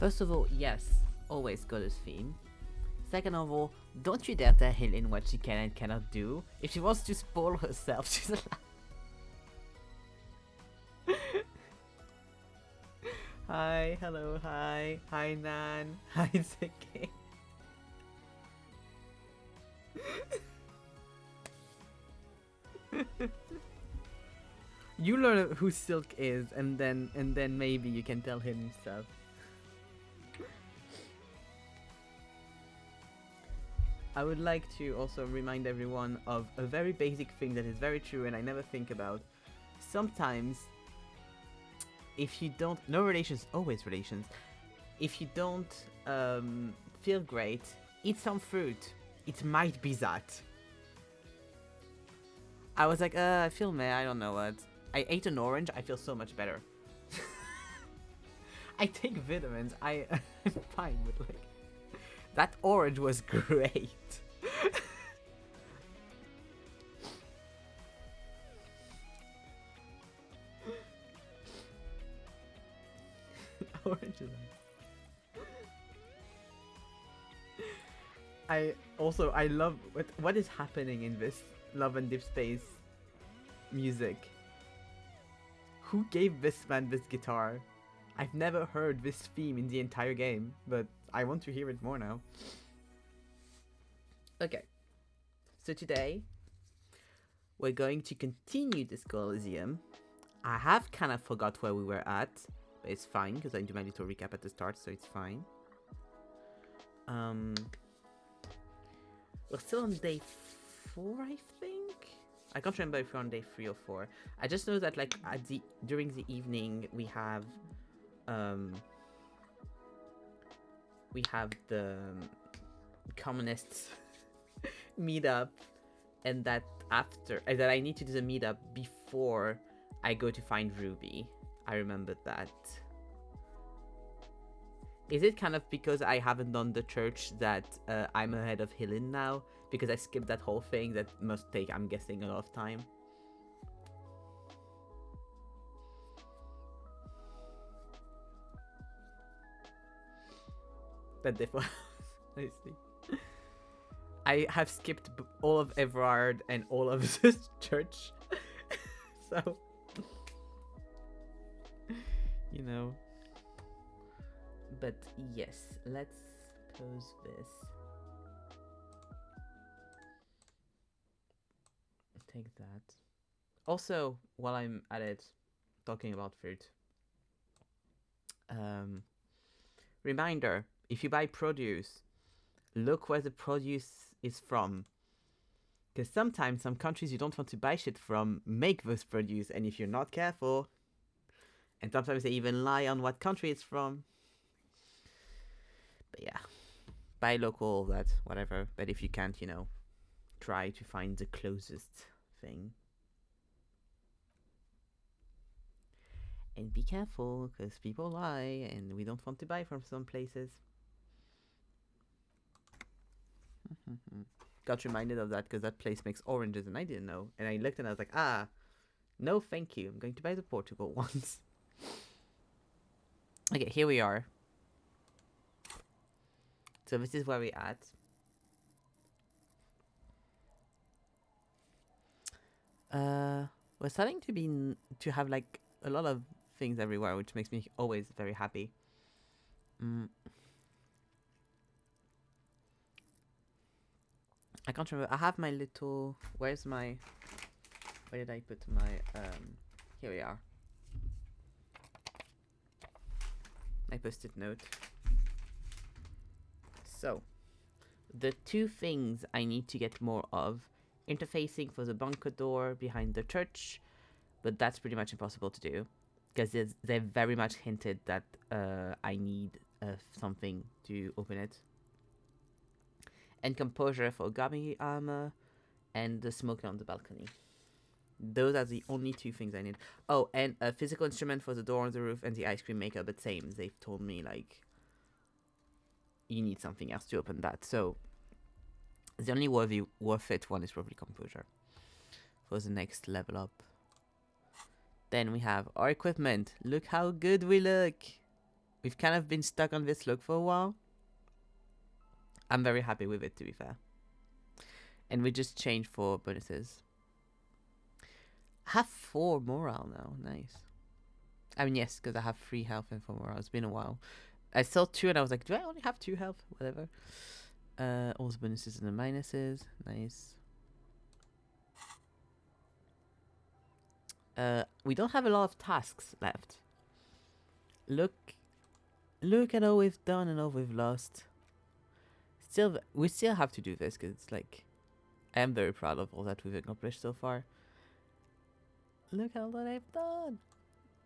First of all, yes, always goddess theme. Second of all, don't you dare tell Helen what she can and cannot do. If she wants to spoil herself, she's allowed. Hi, hello, hi, hi Nan, hi Zeke. You learn who Silk is, and then maybe you can tell him stuff. I would like to also remind everyone of a very basic thing that is very true and I never think about. Sometimes, if you don't... No relations, always relations. If you don't feel great, eat some fruit. It might be that. I was like, I feel meh, I don't know what. I ate an orange, I feel so much better. I take vitamins, I'm fine with like... That orange was great. Orange is nice. I love what is happening in this Love and Deep Space music. Who gave this man this guitar? I've never heard this theme in the entire game, but I want to hear it more now. Okay, so today we're going to continue this Elysium. I have kind of forgot where we were at, but it's fine because I do my little recap at the start, so it's fine. We're still on day 4, I think. I can't remember if we're on day 3 or 4. I just know that like during the evening we have the communists meetup, and that that I need to do the meetup before I go to find Ruby. I remembered that. Is it kind of because I haven't done the church that I'm ahead of Helen now? Because I skipped that whole thing that must take, I'm guessing, a lot of time. But therefore, I see. I have skipped all of Everard and all of this church. So, you know. But yes, let's pause this. Take that. Also, while I'm at it, talking about fruit. Reminder, if you buy produce, look where the produce is from. Because sometimes some countries you don't want to buy shit from make those produce, and if you're not careful, and sometimes they even lie on what country it's from. But yeah, buy local, that, whatever. But if you can't, you know, try to find the closest thing. And be careful, because people lie, and we don't want to buy from some places. Got reminded of that because that place makes oranges and I didn't know. And I looked and I was like, no thank you. I'm going to buy the Portugal ones. Okay, here we are. So this is where we're at. We're starting to have like a lot of things everywhere, which makes me always very happy. I can't remember. I have my little... Where did I put my... Here we are. My post-it note. So, the 2 things I need to get more of. Interfacing for the bunker door behind the church. But that's pretty much impossible to do. Because they've very much hinted that I need something to open it. And composure for Gami armor, and the smoker on the balcony. Those are the only 2 things I need. Oh, and a physical instrument for the door on the roof and the ice cream maker, but same. They've told me, like, you need something else to open that. So, the only worth it one is probably composure for the next level up. Then we have our equipment. Look how good we look. We've kind of been stuck on this look for a while. I'm very happy with it, to be fair. And we just changed 4 bonuses. I have 4 morale now. Nice. I mean, yes, because I have 3 health and 4 morale. It's been a while. I saw 2 and I was like, do I only have 2 health? Whatever. All the bonuses and the minuses. Nice. We don't have a lot of tasks left. Look at all we've done and all we've lost. We still have to do this because it's like, I am very proud of all that we've accomplished so far. Look at all that I've done.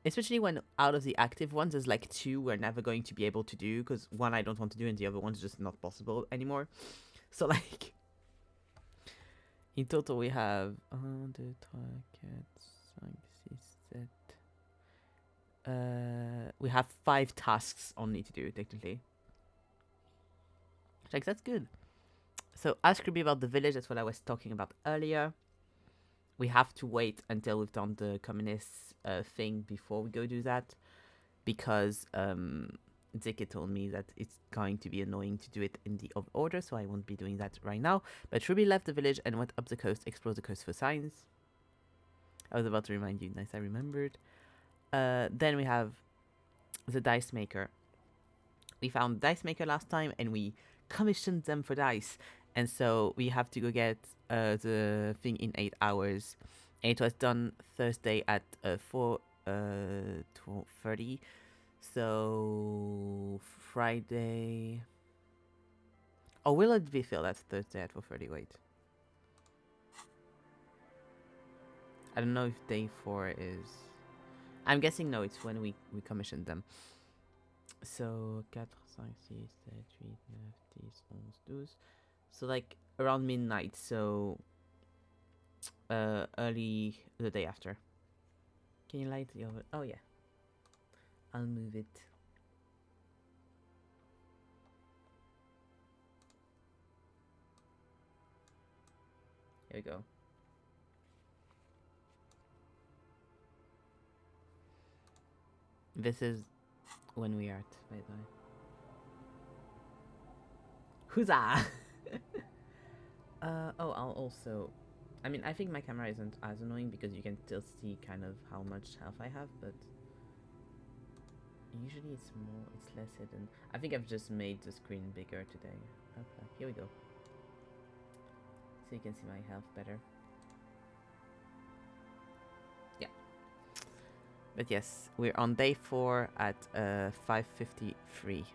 Especially when out of the active ones, there's like 2 we're never going to be able to do because 1 I don't want to do and the other one's just not possible anymore. So like, in total we have the targets. We have 5 tasks only to do technically. Like, that's good. So ask Ruby about the village. That's what I was talking about earlier. We have to wait until we've done the communist thing before we go do that, because Zeke told me that it's going to be annoying to do it in the order, so I won't be doing that right now. But Ruby left the village and went up the coast, explored the coast for signs. I was about to remind you. Nice, I remembered. Then we have the dice maker. We found dice maker last time and we commissioned them for dice, and so we have to go get the thing in 8 hours. And it was done Thursday at 4:30. So Friday. Oh, will it be filled? That's Thursday at 4:30. Wait, I don't know if day 4 is. I'm guessing no. It's when we commissioned them. So 4, 5, 6, 7, 8, 9, 10, 11, 12. So like around midnight. So early the day after. Can you light the oven? Oh yeah. I'll move it. Here we go. This is when we are at, by the way. Huzzah! Oh, I'll also... I mean, I think my camera isn't as annoying because you can still see kind of how much health I have, but... Usually it's less hidden. I think I've just made the screen bigger today. Okay, here we go. So you can see my health better. Yeah. But yes, we're on day 4 at 5:53.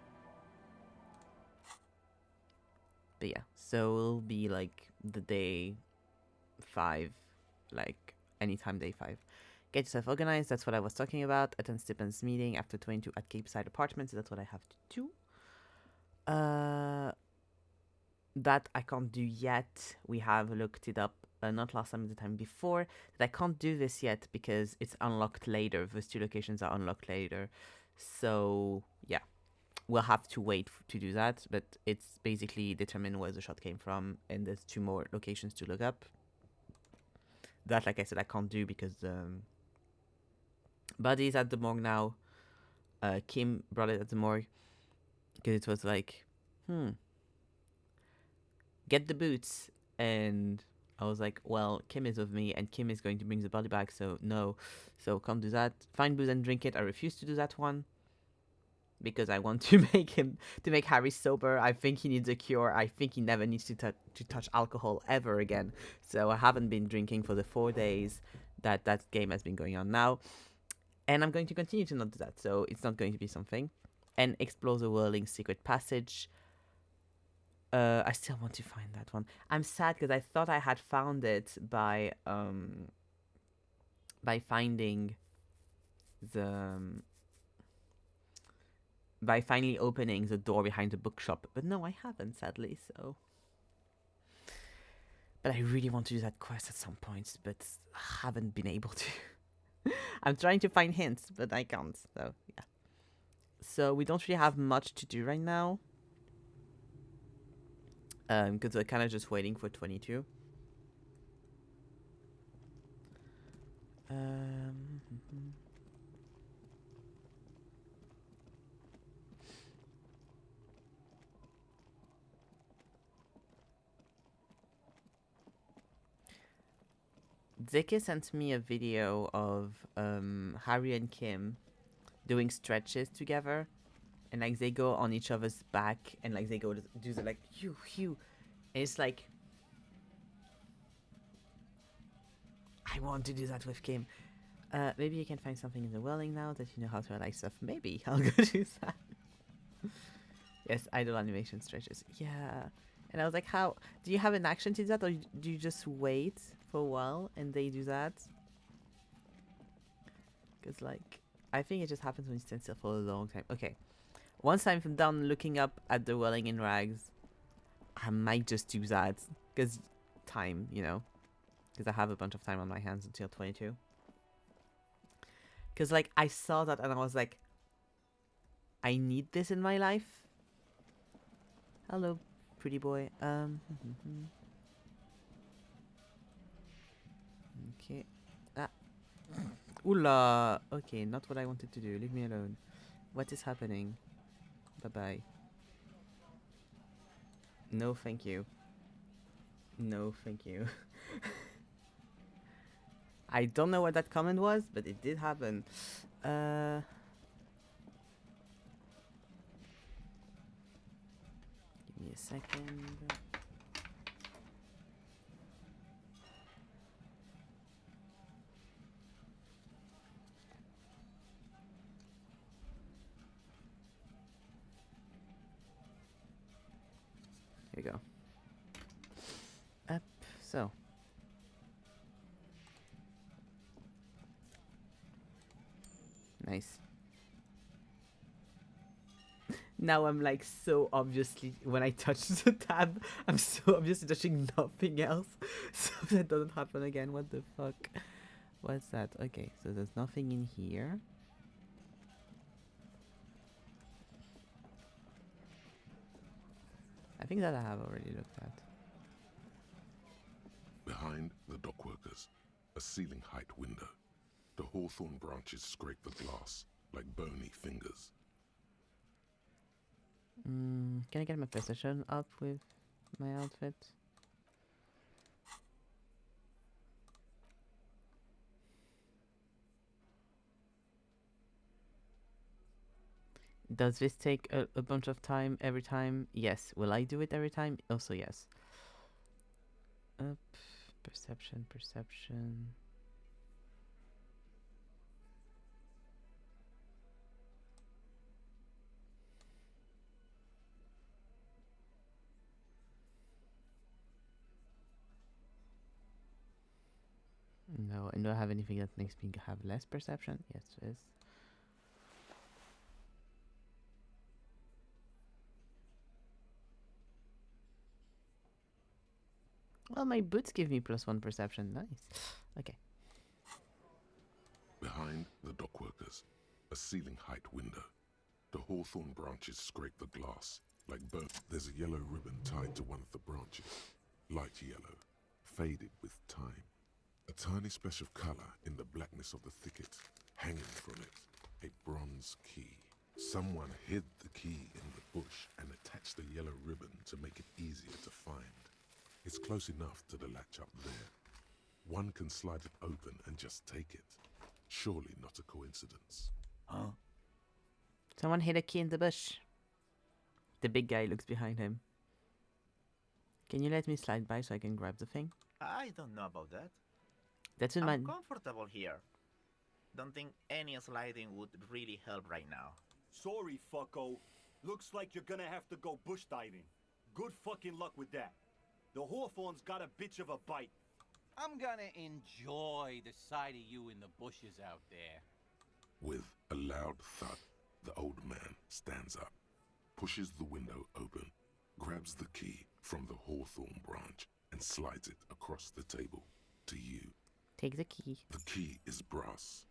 But yeah, so it'll be like the day 5, like anytime day 5. Get yourself organized, that's what I was talking about. Attend Stipend's meeting after 22 at Cape Side Apartments, so that's what I have to do. That I can't do yet. We have looked it up, not last time, the time before, that I can't do this yet because it's unlocked later. Those 2 locations are unlocked later. So, yeah. We'll have to wait to do that, but it's basically determine where the shot came from, and there's 2 more locations to look up. That, like I said, I can't do because Buddy's at the morgue now. Kim brought it at the morgue because it was like, get the boots, and I was like, well, Kim is with me, and Kim is going to bring the body back, so no, so can't do that. Find booze and drink it. I refuse to do that one. Because I want to make Harry sober. I think he needs a cure. I think he never needs to touch alcohol ever again. So I haven't been drinking for the 4 days that game has been going on now. And I'm going to continue to not do that. So it's not going to be something. And explore the whirling secret passage. I still want to find that one. I'm sad because I thought I had found it by finding the... by finally opening the door behind the bookshop. But no, I haven't, sadly, so... But I really want to do that quest at some point, but haven't been able to. I'm trying to find hints, but I can't, so yeah. So we don't really have much to do right now. Because we're kind of just waiting for 22. Zeke sent me a video of Harry and Kim doing stretches together, and like they go on each other's back, and like they go do the like hew hew, and it's like I want to do that with Kim. Maybe you can find something in the Welling now that you know how to like stuff. Maybe I'll go do that. Yes, idle animation stretches. Yeah. And I was like, how do you have an action to that, or do you just wait for a while and they do that? Because like I think it just happens when you stand still for a long time. Okay. Once I'm done looking up at the Welling in rags, I might just do that. Because time, you know. Because I have a bunch of time on my hands until 22. Because like I saw that and I was like, I need this in my life. Hello, pretty boy. Okay. Ah. Oola. Okay, not what I wanted to do. Leave me alone. What is happening? Bye-bye. No, thank you. No, thank you. I don't know what that comment was, but it did happen. Give me a second. Here we go. Up. So. Nice. Now I'm like so obviously, when I touch the tab, I'm so obviously touching nothing else. So that doesn't happen again. What the fuck? What's that? Okay, so there's nothing in here. I think that I have already looked at. Behind the dockworkers, a ceiling height window. The hawthorn branches scrape the glass like bony fingers. Can I get my precision up with my outfit? Does this take a bunch of time every time? Yes. Will I do it every time? Also yes. Up. Perception, perception. No, and do I have anything that makes me have less perception? Yes, it is. Well, my boots give me +1 perception. Nice. Okay. Behind the dockworkers, a ceiling height window. The hawthorn branches scrape the glass like bone. There's a yellow ribbon tied to one of the branches. Light yellow, faded with time. A tiny splash of color in the blackness of the thicket. Hanging from it, a bronze key. Someone hid the key in the bush and attached the yellow ribbon to make it easier to find. It's close enough to the latch up there. One can slide it open and just take it. Surely not a coincidence. Huh? Someone hid a key in the bush. The big guy looks behind him. Can you let me slide by so I can grab the thing? I don't know about that. That's in I'm my... comfortable here. Don't think any sliding would really help right now. Sorry, fucko. Looks like you're gonna have to go bush diving. Good fucking luck with that. The hawthorn's got a bitch of a bite. I'm gonna enjoy the sight of you in the bushes out there. With a loud thud, the old man stands up, pushes the window open, grabs the key from the hawthorn branch, and slides it across the table to you. Take the key. The key is brass.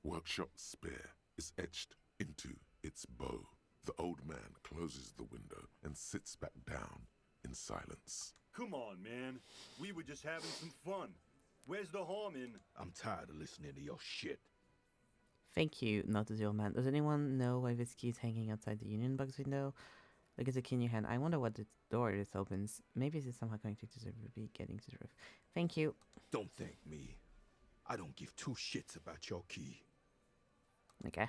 Workshop spare is etched into its bow. The old man closes the window and sits back down in silence. Come on, man. We were just having some fun. Where's the harm in... I'm tired of listening to your shit. Thank you, not the old man. Does anyone know why this key is hanging outside the Union Bugs window? Look at the key in your hand. I wonder what the door this opens. Maybe this is somehow connected to the ruby getting to the roof. Thank you. Don't thank me. I don't give two shits about your key. Okay.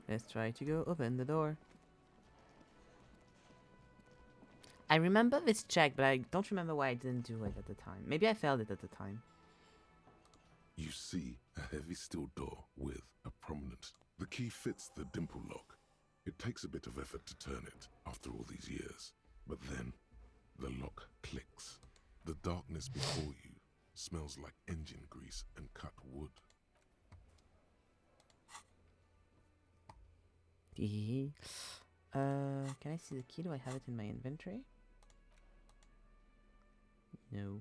Let's try to go open the door. I remember this check, but I don't remember why I didn't do it at the time. Maybe I failed it at the time. You see a heavy steel door with a prominent. The key fits the dimple lock. It takes a bit of effort to turn it after all these years, but then the lock clicks. The darkness before you smells like engine grease and cut wood. Can I see the key? Do I have it in my inventory? No.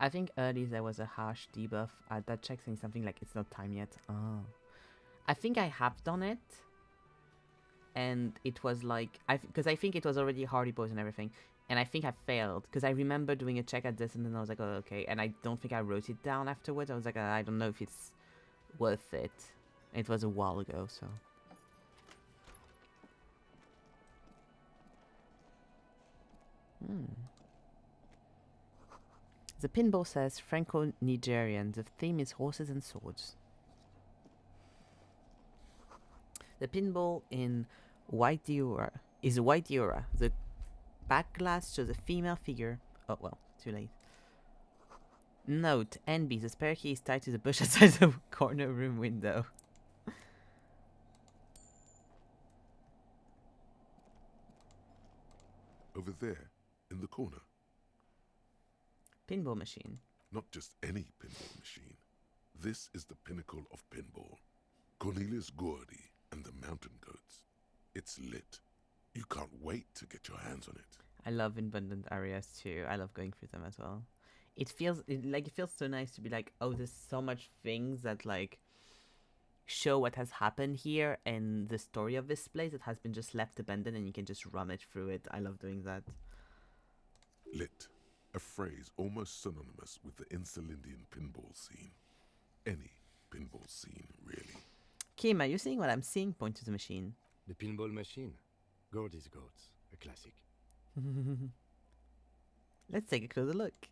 I think early there was a harsh debuff at that check saying something like it's not time yet. Oh. I think I have done it. And it was like, because I think it was already hardy boys and everything. And I think I failed because I remember doing a check at this and then I was like, oh, okay. And I don't think I wrote it down afterwards. I was like, I don't know if it's worth it. It was a while ago, so. The pinball says Franco-Nigerian. The theme is horses and swords. The pinball in White Diora is White Diora. The back glass shows a female figure. Oh, well, too late. Note, NB, the spare key is tied to the bush outside the corner room window. Over there, in the corner, Pinball machine. not just any pinball machine. This is the pinnacle of pinball. Cornelius Gordy and the Mountain Goats. It's lit. You can't wait to get your hands on it. I love abundant areas too. I love going through them as well. It feels so nice to be like, oh, there's so much things that like show what has happened here and the story of this place that has been just left abandoned and you can just rummage through it. I love doing that. Lit. A phrase almost synonymous with the Insulindian pinball scene. Any pinball scene, really. Kim, are you seeing what I'm seeing? Point to the machine. The pinball machine. Gordy's Goats. A classic. Let's take a closer look.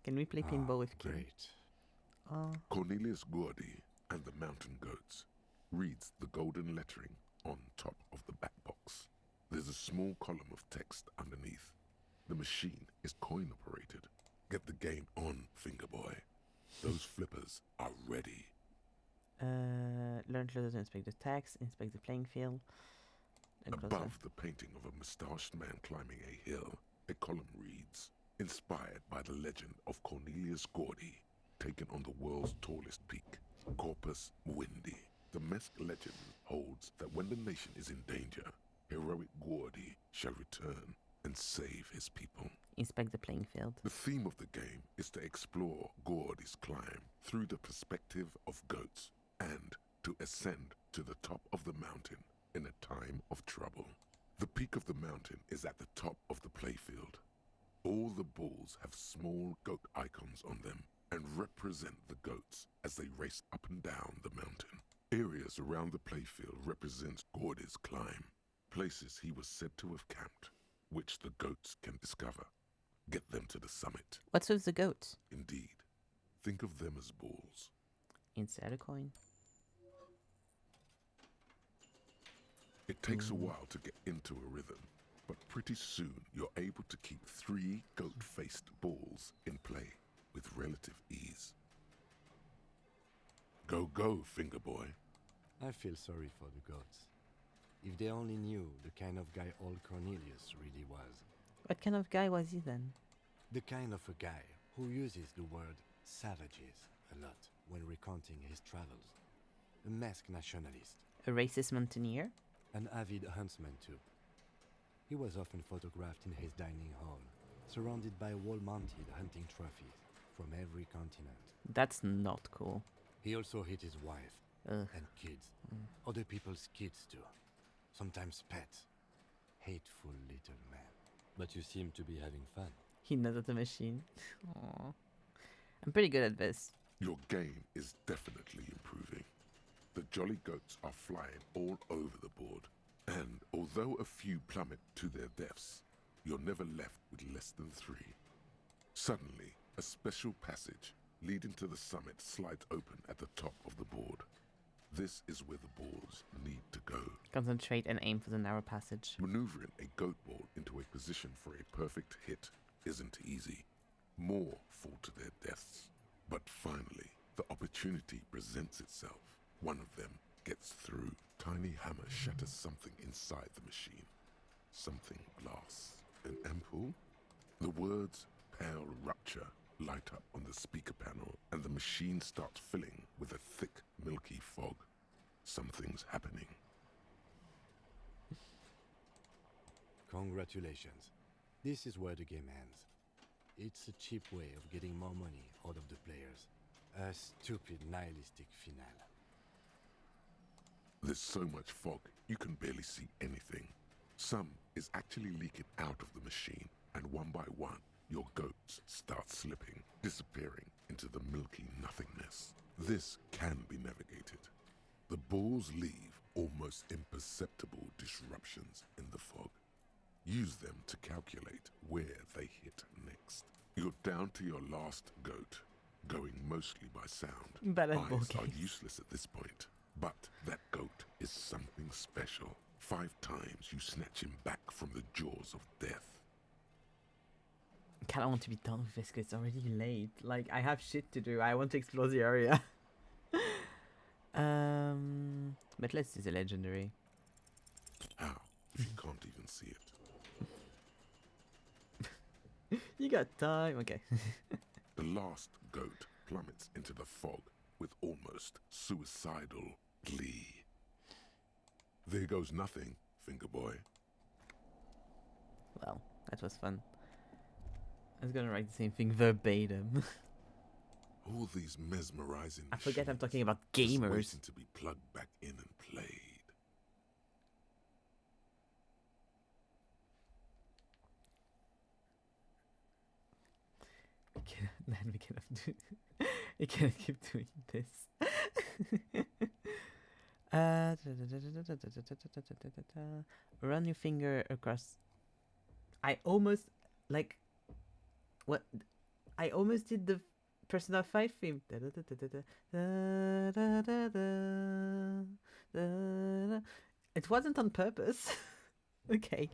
Can we play pinball with Kim? Great. Oh. Cornelius Gordy and the Mountain Goats reads the golden lettering on top of the back box. There's a small column of text underneath. The machine is coin operated. Get the game on, finger boy. Those flippers are ready. Learn closer to inspect the text, inspect the playing field. And closer. Above the painting of a mustached man climbing a hill, a column reads, inspired by the legend of Cornelius Gordy, taken on the world's tallest peak, Corpus Mundi. The Mesk legend holds that when the nation is in danger, heroic Gordy shall return and save his people. Inspect the playing field. The theme of the game is to explore Gordy's climb through the perspective of goats and to ascend to the top of the mountain in a time of trouble. The peak of the mountain is at the top of the playfield. All the balls have small goat icons on them and represent the goats as they race up and down the mountain. Areas around the playfield represents Gordy's climb, places he was said to have camped, which the goats can discover. Get them to the summit. What's with the goats? Indeed. Think of them as balls. Insert a coin. It takes a while to get into a rhythm, but pretty soon you're able to keep 3 goat-faced balls in play with relative ease. Go, go, finger boy. I feel sorry for the goats. If they only knew the kind of guy old Cornelius really was. What kind of guy was he then? The kind of a guy who uses the word savages a lot when recounting his travels. A masked nationalist. A racist mountaineer? An avid huntsman too. He was often photographed in his dining hall, surrounded by wall-mounted hunting trophies from every continent. That's not cool. He also hit his wife Ugh. and kids. Other people's kids too. Sometimes pets. Hateful little man. But you seem to be having fun. He knows at the machine. Aww. I'm pretty good at this. Your game is definitely improving. The jolly goats are flying all over the board. And although a few plummet to their deaths, you're never left with less than 3. Suddenly, a special passage leading to the summit slides open at the top of the board. This is where the balls need to go. Concentrate and aim for the narrow passage. Maneuvering a goat ball into a position for a perfect hit isn't easy. More fall to their deaths. But finally, the opportunity presents itself. One of them gets through. Tiny hammer shatters something inside the machine. Something glass. An ampoule? The words "pale rupture" light up on the speaker panel, and the machine starts filling with a thick, milky fog. Something's happening. Congratulations. This is where the game ends. It's a cheap way of getting more money out of the players. A stupid nihilistic finale. There's so much fog, you can barely see anything. Some is actually leaking out of the machine, and one by one, your goats start slipping, disappearing into the milky nothingness. This can be navigated. The balls leave almost imperceptible disruptions in the fog. Use them to calculate where they hit next. You're down to your last goat, going mostly by sound. Eyes are useless at this point, but that goat is something special. 5 times you snatch him back from the jaws of death. I kinda want to be done with this because it's already late. Like, I have shit to do. I want to explore the area. But let's do the legendary. How? If you can't even see it. You got time. Okay. The last goat plummets into the fog with almost suicidal glee. There goes nothing, finger boy. Well, that was fun. I was gonna write the same thing verbatim. All these mesmerizing I forget I'm machines talking about just gamers. waiting to be plugged back in and played. We cannot do. We cannot keep doing this. Run your finger across. I almost like. What? I almost did the Persona 5 theme. It wasn't on purpose. Okay.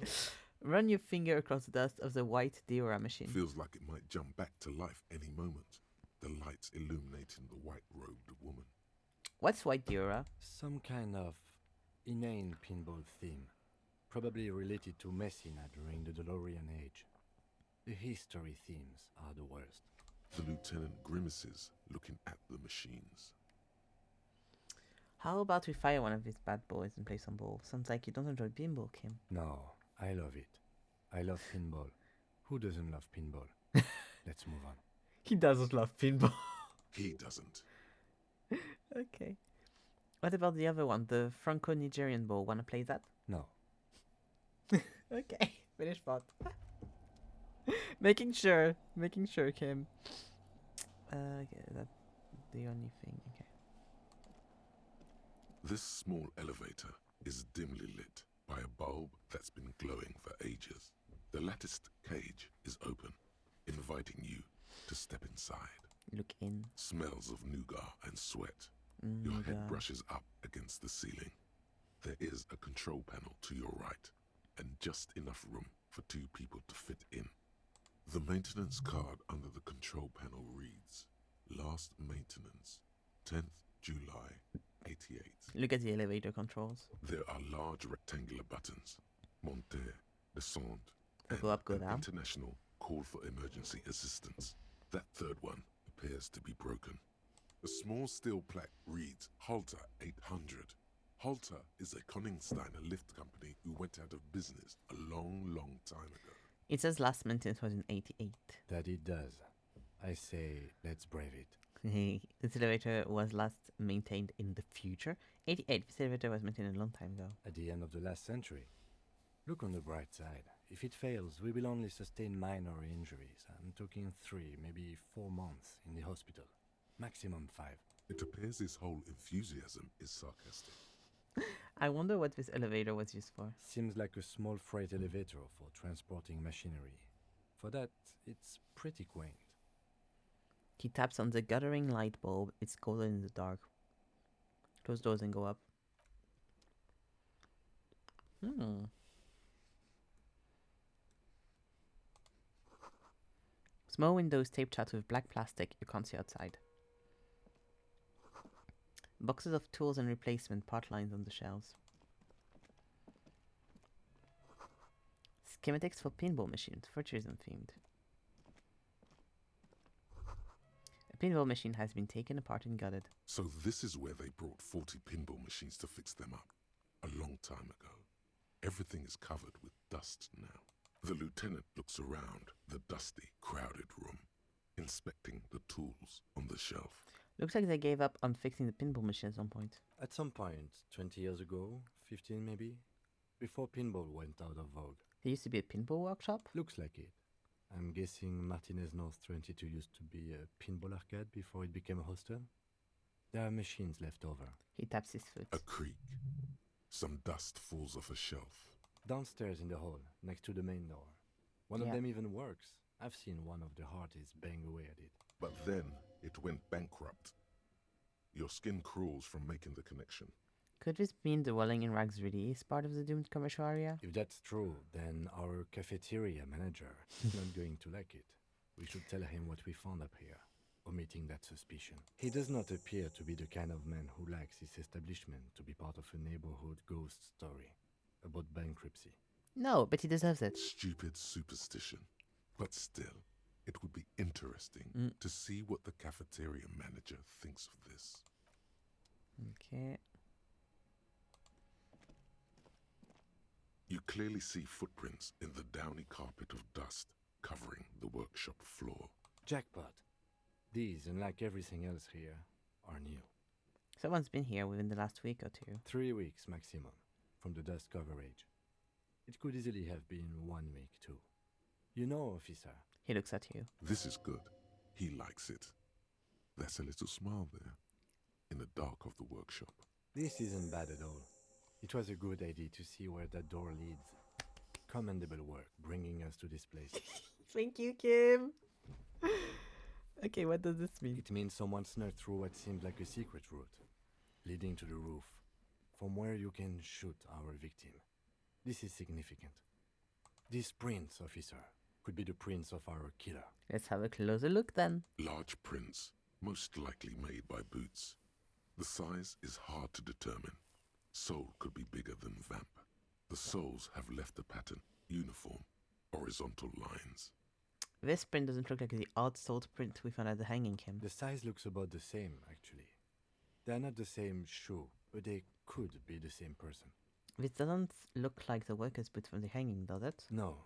Run your finger across the dust of the white Diora machine. Feels like it might jump back to life any moment. The lights illuminating the white-robed woman. What's white Diora? Some kind of inane pinball theme. Probably related to Messina during the DeLorean age. The history themes are the worst. The lieutenant grimaces, looking at the machines. How about we fire one of these bad boys and play some ball? Sounds like you don't enjoy pinball, Kim. No, I love it. I love pinball. Who doesn't love pinball? Let's move on. He doesn't love pinball. He doesn't. Okay. What about the other one, the Franco-Nigerian ball? Wanna play that? No. Okay, finish thought. Making sure, Kim. Okay, that's the only thing. Okay. This small elevator is dimly lit by a bulb that's been glowing for ages. The latticed cage is open, inviting you to step inside. Look in. Smells of nougat and sweat. Your head Nougat. brushes up against the ceiling. There is a control panel to your right, and just enough room for 2 people to fit in. The maintenance card under the control panel reads, Last maintenance, 10th July, 88. Look at the elevator controls. There are large rectangular buttons, monter, descend, Go up, go an down. international call for emergency assistance. That third one appears to be broken. A small steel plaque reads Halter 800. Halter is a Koningsteiner lift company who went out of business a long, long time ago. It says last maintenance was in 88. That it does. I say, let's brave it. This elevator was last maintained in the future. 88. This elevator was maintained a long time ago. At the end of the last century. Look on the bright side. If it fails, we will only sustain minor injuries. I'm talking 3, maybe 4 months in the hospital. Maximum 5. It appears his whole enthusiasm is sarcastic. I wonder what this elevator was used for. Seems like a small freight elevator for transporting machinery. For that, it's pretty quaint. He taps on the guttering light bulb. It's golden in the dark. Close doors and go up. Small windows taped shut with black plastic. You can't see outside. Boxes of tools and replacement part lines on the shelves. Schematics for pinball machines, futurism themed. A pinball machine has been taken apart and gutted. So this is where they brought 40 pinball machines to fix them up. A long time ago. Everything is covered with dust now. The lieutenant looks around the dusty, crowded room, inspecting the tools on the shelf. Looks like they gave up on fixing the pinball machine at some point. At some point, 20 years ago, 15 maybe, before pinball went out of vogue. There used to be a pinball workshop? Looks like it. I'm guessing Martinez North 22 used to be a pinball arcade before it became a hostel. There are machines left over. He taps his foot. A creak. Some dust falls off a shelf. Downstairs in the hall, next to the main door. One of them even works. I've seen one of the Harties bang away at it. But then it went bankrupt. Your skin crawls from making the connection. Could this mean the Welling in Rags really is part of the doomed commercial area? If that's true, then our cafeteria manager is not going to like it. We should tell him what we found up here, omitting that suspicion. He does not appear to be the kind of man who likes his establishment to be part of a neighborhood ghost story about bankruptcy. No, but he deserves it. Stupid superstition. But still, it would be interesting to see what the cafeteria manager thinks of this. Okay. You clearly see footprints in the downy carpet of dust covering the workshop floor. Jackpot. These, unlike everything else here, are new. Someone's been here within the last week or two. 3 weeks maximum, from the dust coverage. It could easily have been 1 week too. You know, officer. He looks at you. This is good. He likes it. There's a little smile there, in the dark of the workshop. This isn't bad at all. It was a good idea to see where that door leads. Commendable work, bringing us to this place. Thank you, Kim. Okay, what does this mean? It means someone snuck through what seemed like a secret route, leading to the roof, from where you can shoot our victim. This is significant. This prints, officer, could be the prints of our killer. Let's have a closer look then. Large prints, most likely made by boots. The size is hard to determine. Sole could be bigger than vamp. The soles have left a pattern, uniform, horizontal lines. This print doesn't look like the odd soled print we found at the hanging, Kim. The size looks about the same, actually. They're not the same shoe, but they could be the same person. This doesn't look like the worker's boot from the hanging, does it? No.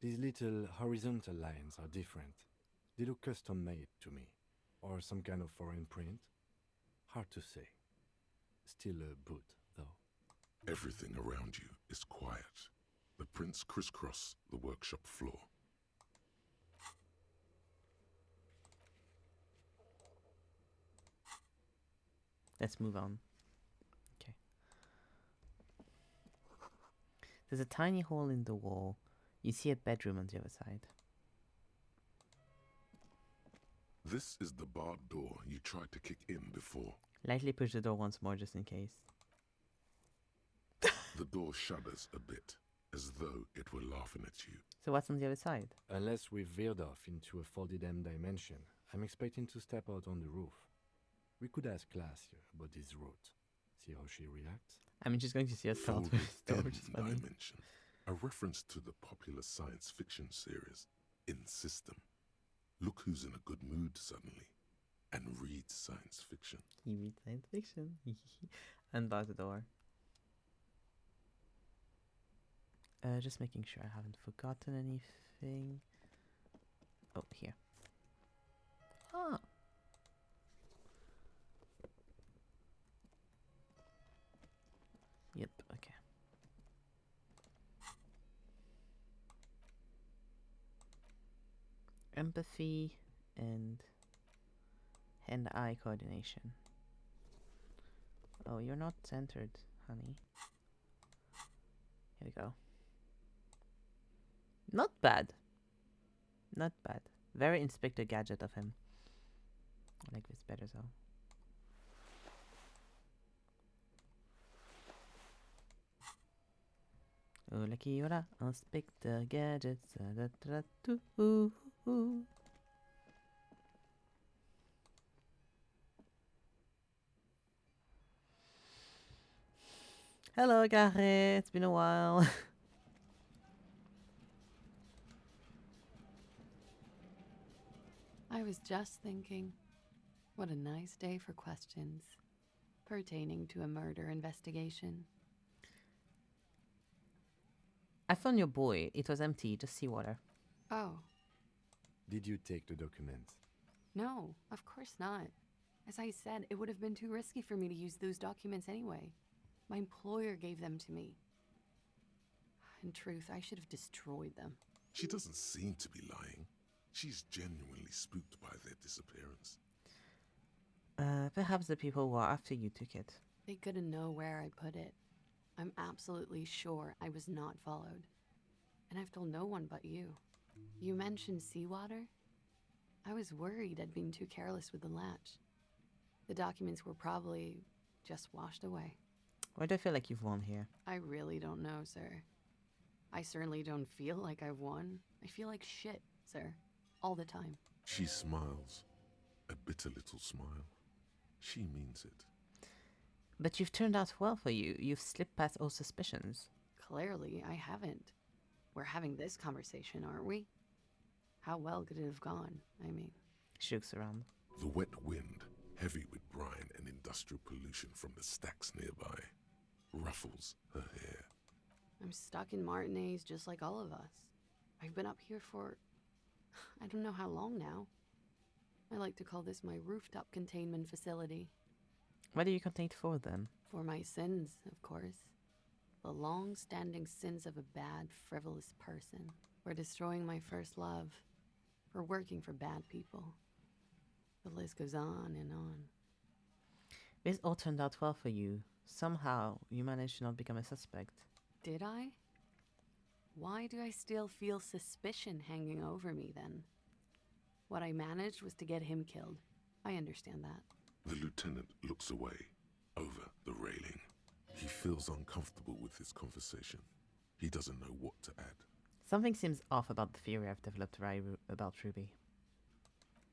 These little horizontal lines are different. They look custom-made to me. Or some kind of foreign print. Hard to say. Still a boot, though. Everything around you is quiet. The prints crisscross the workshop floor. Let's move on. Okay. There's a tiny hole in the wall. You see a bedroom on the other side. This is the barred door you tried to kick in before. Lightly push the door once more just in case. The door shudders a bit, as though it were laughing at you. So what's on the other side? Unless we've veered off into a 4D dimension, I'm expecting to step out on the roof. We could ask Glacia about this route. See how she reacts. I mean, she's going to see us out Folded with the door, which is funny. dimension. A reference to the popular science fiction series, In System. Look who's in a good mood suddenly, and reads science fiction. He reads science fiction. Unbar the door. Just making sure I haven't forgotten anything. Oh, here. Ah. Yep, okay. Empathy and hand-eye coordination. Oh, you're not centered. honey. Here we go. Not bad. Not bad. Very Inspector Gadget of him. I like this better though. Oh, lucky ora, Inspector Gadget. Hello, Gary. It's been a while. I was just thinking, what a nice day for questions pertaining to a murder investigation. I found your boy. It was empty, just seawater. Oh, Did you take the documents? no, of course not. As I said, it would have been too risky for me to use those documents anyway. My employer gave them to me. In truth, I should have destroyed them. She doesn't seem to be lying. She's genuinely spooked by their disappearance. Perhaps the people who are after you took it. They couldn't know where I put it. I'm absolutely sure I was not followed. And I've told no one but you. You mentioned seawater? I was worried I'd been too careless with the latch. The documents were probably just washed away. Why do I feel like you've won here? I really don't know, sir. I certainly don't feel like I've won. I feel like shit, sir. All the time. She smiles. A bitter little smile. She means it. But you've turned out well for you. You've slipped past all suspicions. Clearly, I haven't. We're having this conversation, aren't we? How well could it have gone? I mean, She looks around. The wet wind, heavy with brine and industrial pollution from the stacks nearby, ruffles her hair. I'm stuck in Martinez just like all of us. I've been up here for I don't know how long now. I like to call this my rooftop containment facility. What are you contained for then? For my sins, of course. The long-standing sins of a bad, frivolous person. For destroying my first love. For working for bad people. The list goes on and on. This all turned out well for you. Somehow, you managed to not become a suspect. Did I? Why do I still feel suspicion hanging over me then? What I managed was to get him killed. I understand that. The lieutenant looks away, over the railing. He feels uncomfortable with this conversation. He doesn't know what to add. Something seems off about the theory I've developed about Ruby.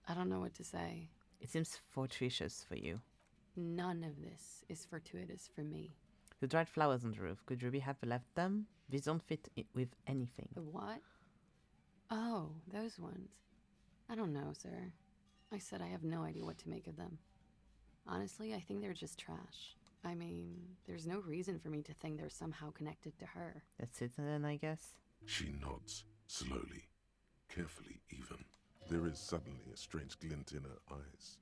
I don't know what to say. It seems fortuitous for you. None of this is fortuitous for me. The dried flowers on the roof. Could Ruby have left them? These don't fit with anything. The what? Oh, those ones. I don't know, sir. I said I have no idea what to make of them. Honestly, I think they're just trash. I mean, there's no reason for me to think they're somehow connected to her. That's it then, I guess. She nods, slowly, carefully even. There is suddenly a strange glint in her eyes.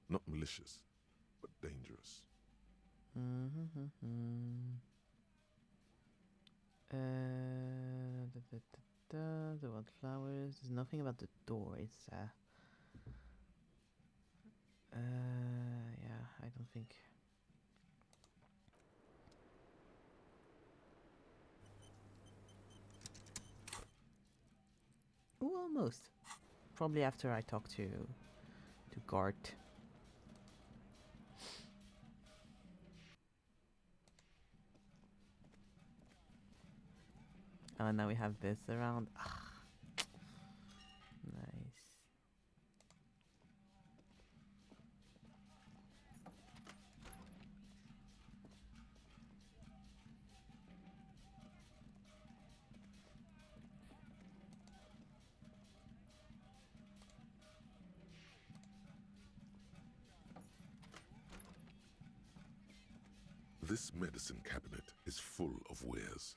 Not malicious, but dangerous. The wildflowers. There's nothing about the door, is there? Yeah, I don't think. Ooh, almost. Probably after I talk to Gart. Oh, now we have this around. Ah, nice. This medicine cabinet is full of wares.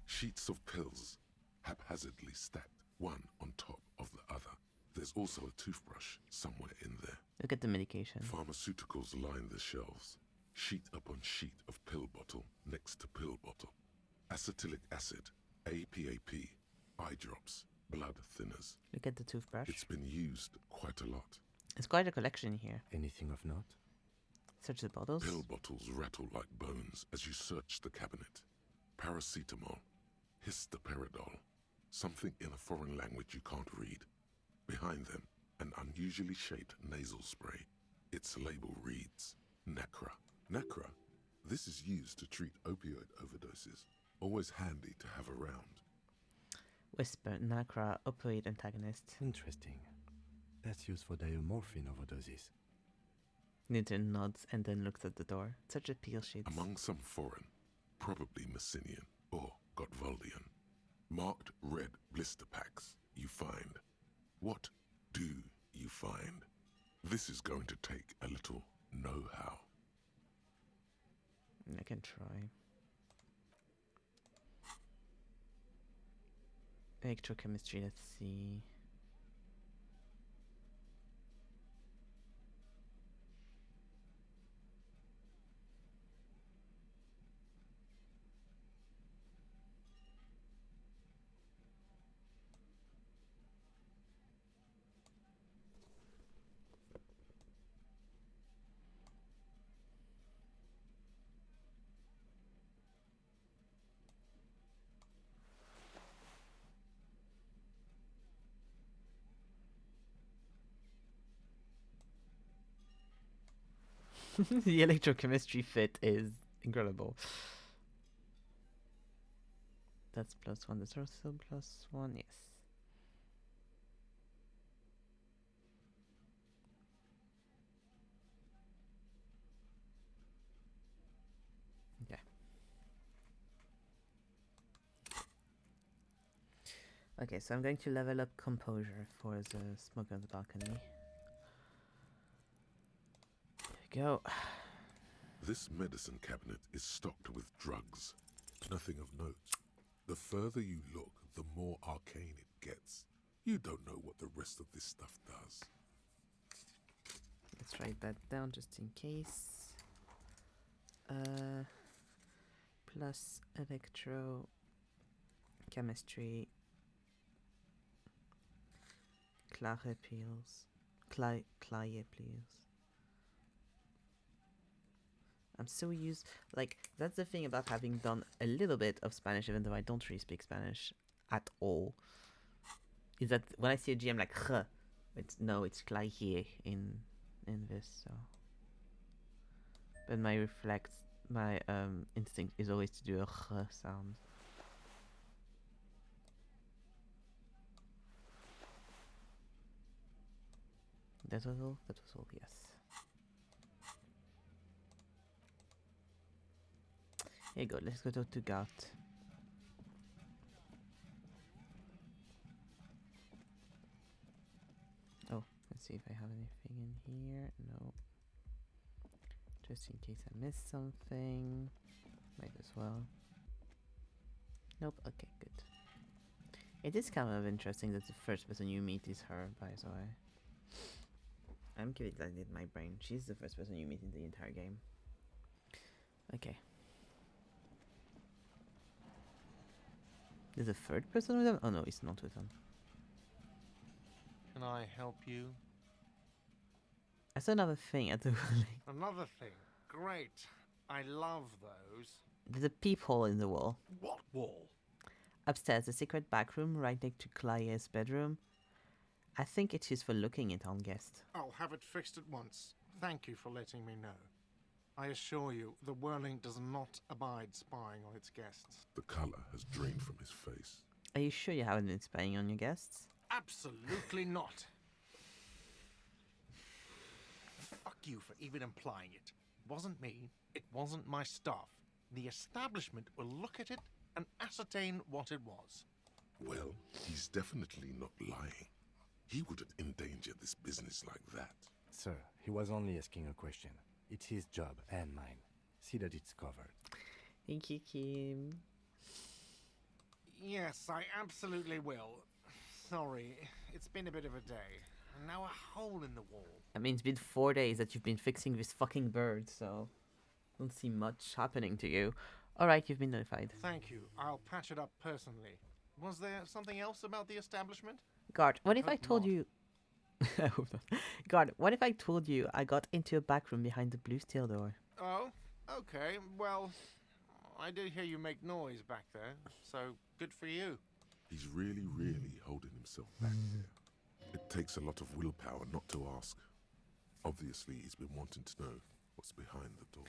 Sheets of pills, haphazardly stacked, one on top of the other. There's also a toothbrush somewhere in there. Look at the medication. Pharmaceuticals line the shelves, sheet upon sheet of pill bottle next to pill bottle. Acetylic acid, APAP, eye drops, blood thinners. Look at the toothbrush. It's been used quite a lot. It's quite a collection here. Anything of note? Search the bottles. Pill bottles rattle like bones as you search the cabinet. Paracetamol, histoperidol, something in a foreign language you can't read. Behind them, an unusually shaped nasal spray. Its label reads, Nacra. Nacra? This is used to treat opioid overdoses. Always handy to have around. Whisper, Nacra, opioid antagonist. Interesting. That's used for diamorphine overdoses. Newton nods and then looks at the door. Such a peel sheet. Among some foreign, probably Messinian or Gottwaldian, marked red blister packs you find. What do you find? This is going to take a little know-how. I can try. Electrochemistry, let's see. The electrochemistry fit is incredible. That's +1. That's also +1. Yes. Okay. Okay, so I'm going to level up composure for the smoker on the balcony. There we go. This medicine cabinet is stocked with drugs. Nothing of note. The further you look, the more arcane it gets. You don't know what the rest of this stuff does. Let's write that down just in case. Plus electro chemistry. Clare peels. Claye peels. I'm so used, like, that's the thing about having done a little bit of Spanish, even though I don't really speak Spanish at all, is that when I see a G, I'm like, huh. It's claye in this, so. But my instinct is always to do a huh sound. That was all? That was all, yes. Here you go, let's go to Gout. Oh, let's see if I have anything in here. No. Just in case I missed something. Might as well. Nope, okay, good. It is kind of interesting that the first person you meet is her, by the way. I'm giving that in my brain. She's the first person you meet in the entire game. Okay. There's a third person with them? Oh no, it's not with them. Can I help you? I saw another thing at the Another thing. Great. I love those. There's a peephole in the wall. What wall? Upstairs, a secret back room right next to Claye's bedroom. I think it's used for looking in on guests. I'll have it fixed at once. Thank you for letting me know. I assure you, the Whirling does not abide spying on its guests. The colour has drained from his face. Are you sure you haven't been spying on your guests? Absolutely not. Fuck you for even implying it. It wasn't me. It wasn't my staff. The establishment will look at it and ascertain what it was. Well, he's definitely not lying. He wouldn't endanger this business like that. Sir, he was only asking a question. It's his job and mine. See that it's covered. Thank you, Kim. Yes, I absolutely will. Sorry, it's been a bit of a day. And now a hole in the wall. I mean, it's been 4 days that you've been fixing this fucking bird, so don't see much happening to you. Alright, you've been notified. Thank you. I'll patch it up personally. Was there something else about the establishment? Guard, what if I Hope told not. you... I hope not. God, what if I told you I got into a back room behind the blue steel door? Oh, okay. Well, I did hear you make noise back there, so good for you. He's really, really holding himself back there. It takes a lot of willpower not to ask. Obviously, he's been wanting to know what's behind the door.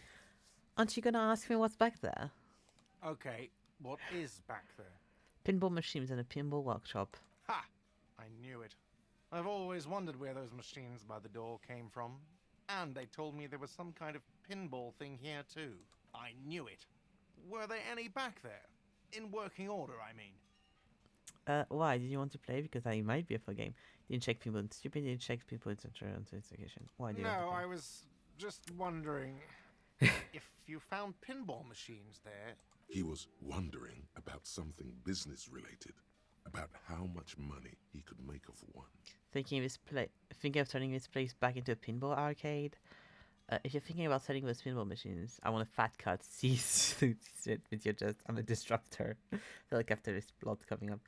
Aren't you gonna ask me what's back there? Okay, what is back there? Pinball machines and a pinball workshop. Ha! I knew it. I've always wondered where those machines by the door came from. And they told me there was some kind of pinball thing here too. I knew it. Were there any back there? In working order, I mean. Why? Did you want to play? Because I might be up for a game. Didn't check people in stupid, didn't check people in central investigation. Why do you want to No, play? I was just wondering if you found pinball machines there. He was wondering about something business related, about how much money he could make of one. Thinking of turning this place back into a pinball arcade. If you're thinking about selling those pinball machines, I want a fat cut. Cease it with your chest. I'm a disruptor. I feel like after this plot coming up.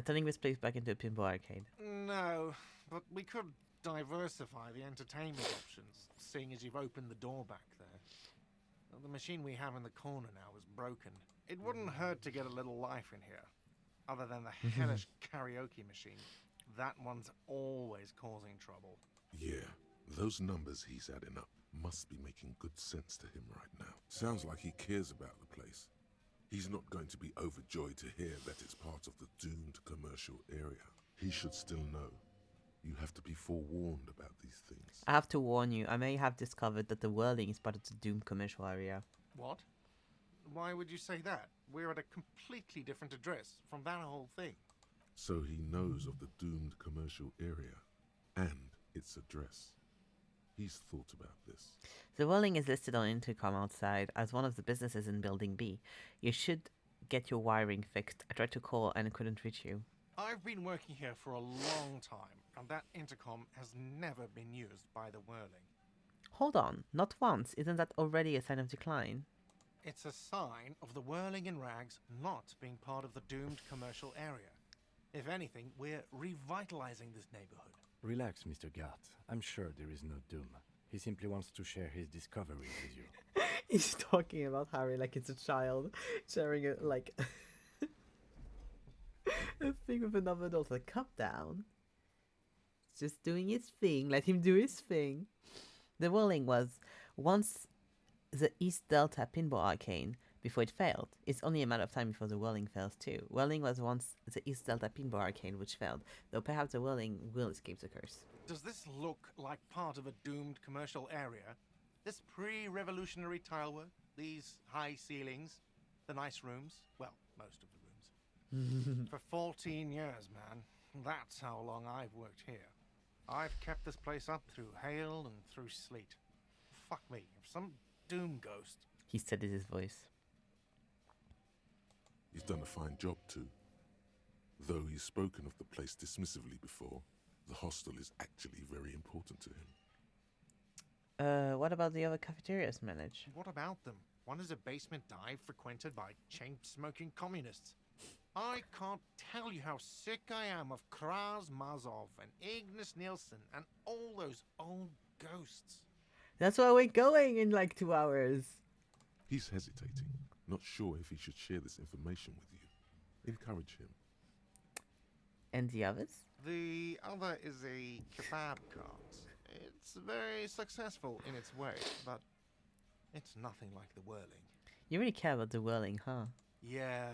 Turning this place back into a pinball arcade. No, but we could diversify the entertainment options, seeing as you've opened the door back there. The machine we have in the corner now is broken. It wouldn't hurt to get a little life in here. Other than the hellish karaoke machine. That one's always causing trouble. Yeah, those numbers he's adding up must be making good sense to him right now. Sounds like he cares about the place. He's not going to be overjoyed to hear that it's part of the doomed commercial area. He should still know. You have to be forewarned about these things. I have to warn you, I may have discovered that the whirling is part of the doomed commercial area. What? Why would you say that? We're at a completely different address from that whole thing. So he knows of the doomed commercial area and its address. He's thought about this. The whirling is listed on intercom outside as one of the businesses in Building B. You should get your wiring fixed. I tried to call and couldn't reach you. I've been working here for a long time, and that intercom has never been used by the whirling. Hold on, not once. Isn't that already a sign of decline? It's a sign of the whirling in rags not being part of the doomed commercial area. If anything, we're revitalizing this neighborhood. Relax, Mr. Gart. I'm sure there is no doom. He simply wants to share his discoveries with you. He's talking about Harry like it's a child, sharing it like a thing with another adult. Like, calm down. He's just doing his thing. Let him do his thing. The whirling was once the East Delta Pinball Arcade before it failed. It's only a matter of time before the whirling fails too. Whirling was once the East Delta Pinball Arcade which failed, though perhaps the whirling will escape the curse. Does this look like part of a doomed commercial area? This pre-revolutionary tilework, these high ceilings, the nice rooms, well, most of the rooms. For 14 years, man. That's how long I've worked here. I've kept this place up through hail and through sleet. Fuck me, if some doom ghost... He steadied his voice. He's done a fine job too. Though he's spoken of the place dismissively before, the hostel is actually very important to him. What about the other cafeterias managed? What about them? One is a basement dive frequented by chain-smoking communists. I can't tell you how sick I am of Kraz Mazov and Ignis Nielsen and all those old ghosts. That's why we're going in like 2 hours. He's hesitating, not sure if he should share this information with you. Encourage him. And the others? The other is a kebab cart. It's very successful in its way, but it's nothing like the whirling. You really care about the whirling, huh? Yeah,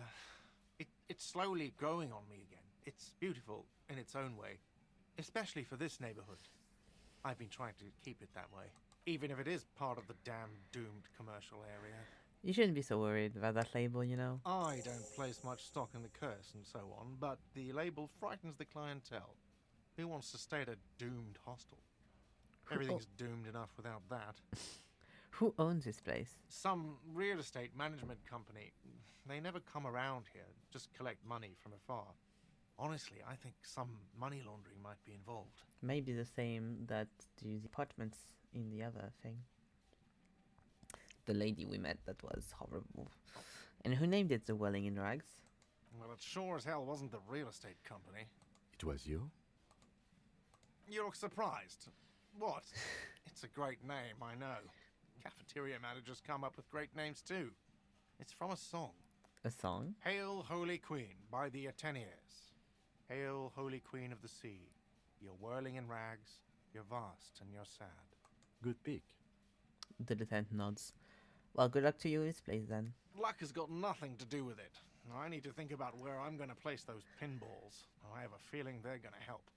it's slowly growing on me again. It's beautiful in its own way, especially for this neighborhood. I've been trying to keep it that way, even if it is part of the damn doomed commercial area. You shouldn't be so worried about that label, you know. I don't place much stock in the curse and so on, but the label frightens the clientele. Who wants to stay at a doomed hostel? Everything's doomed enough without that. Who owns this place? Some real estate management company. They never come around here, just collect money from afar. Honestly, I think some money laundering might be involved. Maybe the same that do the apartments in the other thing. The lady we met that was horrible. And who named it the Welling in Rags? Well, it sure as hell wasn't the real estate company. It was you? You look surprised. What? It's a great name, I know. Cafeteria managers come up with great names too. It's from a song. A song? Hail, Holy Queen, by the Ateneers. Hail, Holy Queen of the Sea. You're whirling in rags, you're vast and you're sad. Good pick. The lieutenant nods. Well, good luck to you in this place then. Luck has got nothing to do with it. I need to think about where I'm going to place those pinballs. I have a feeling they're going to help.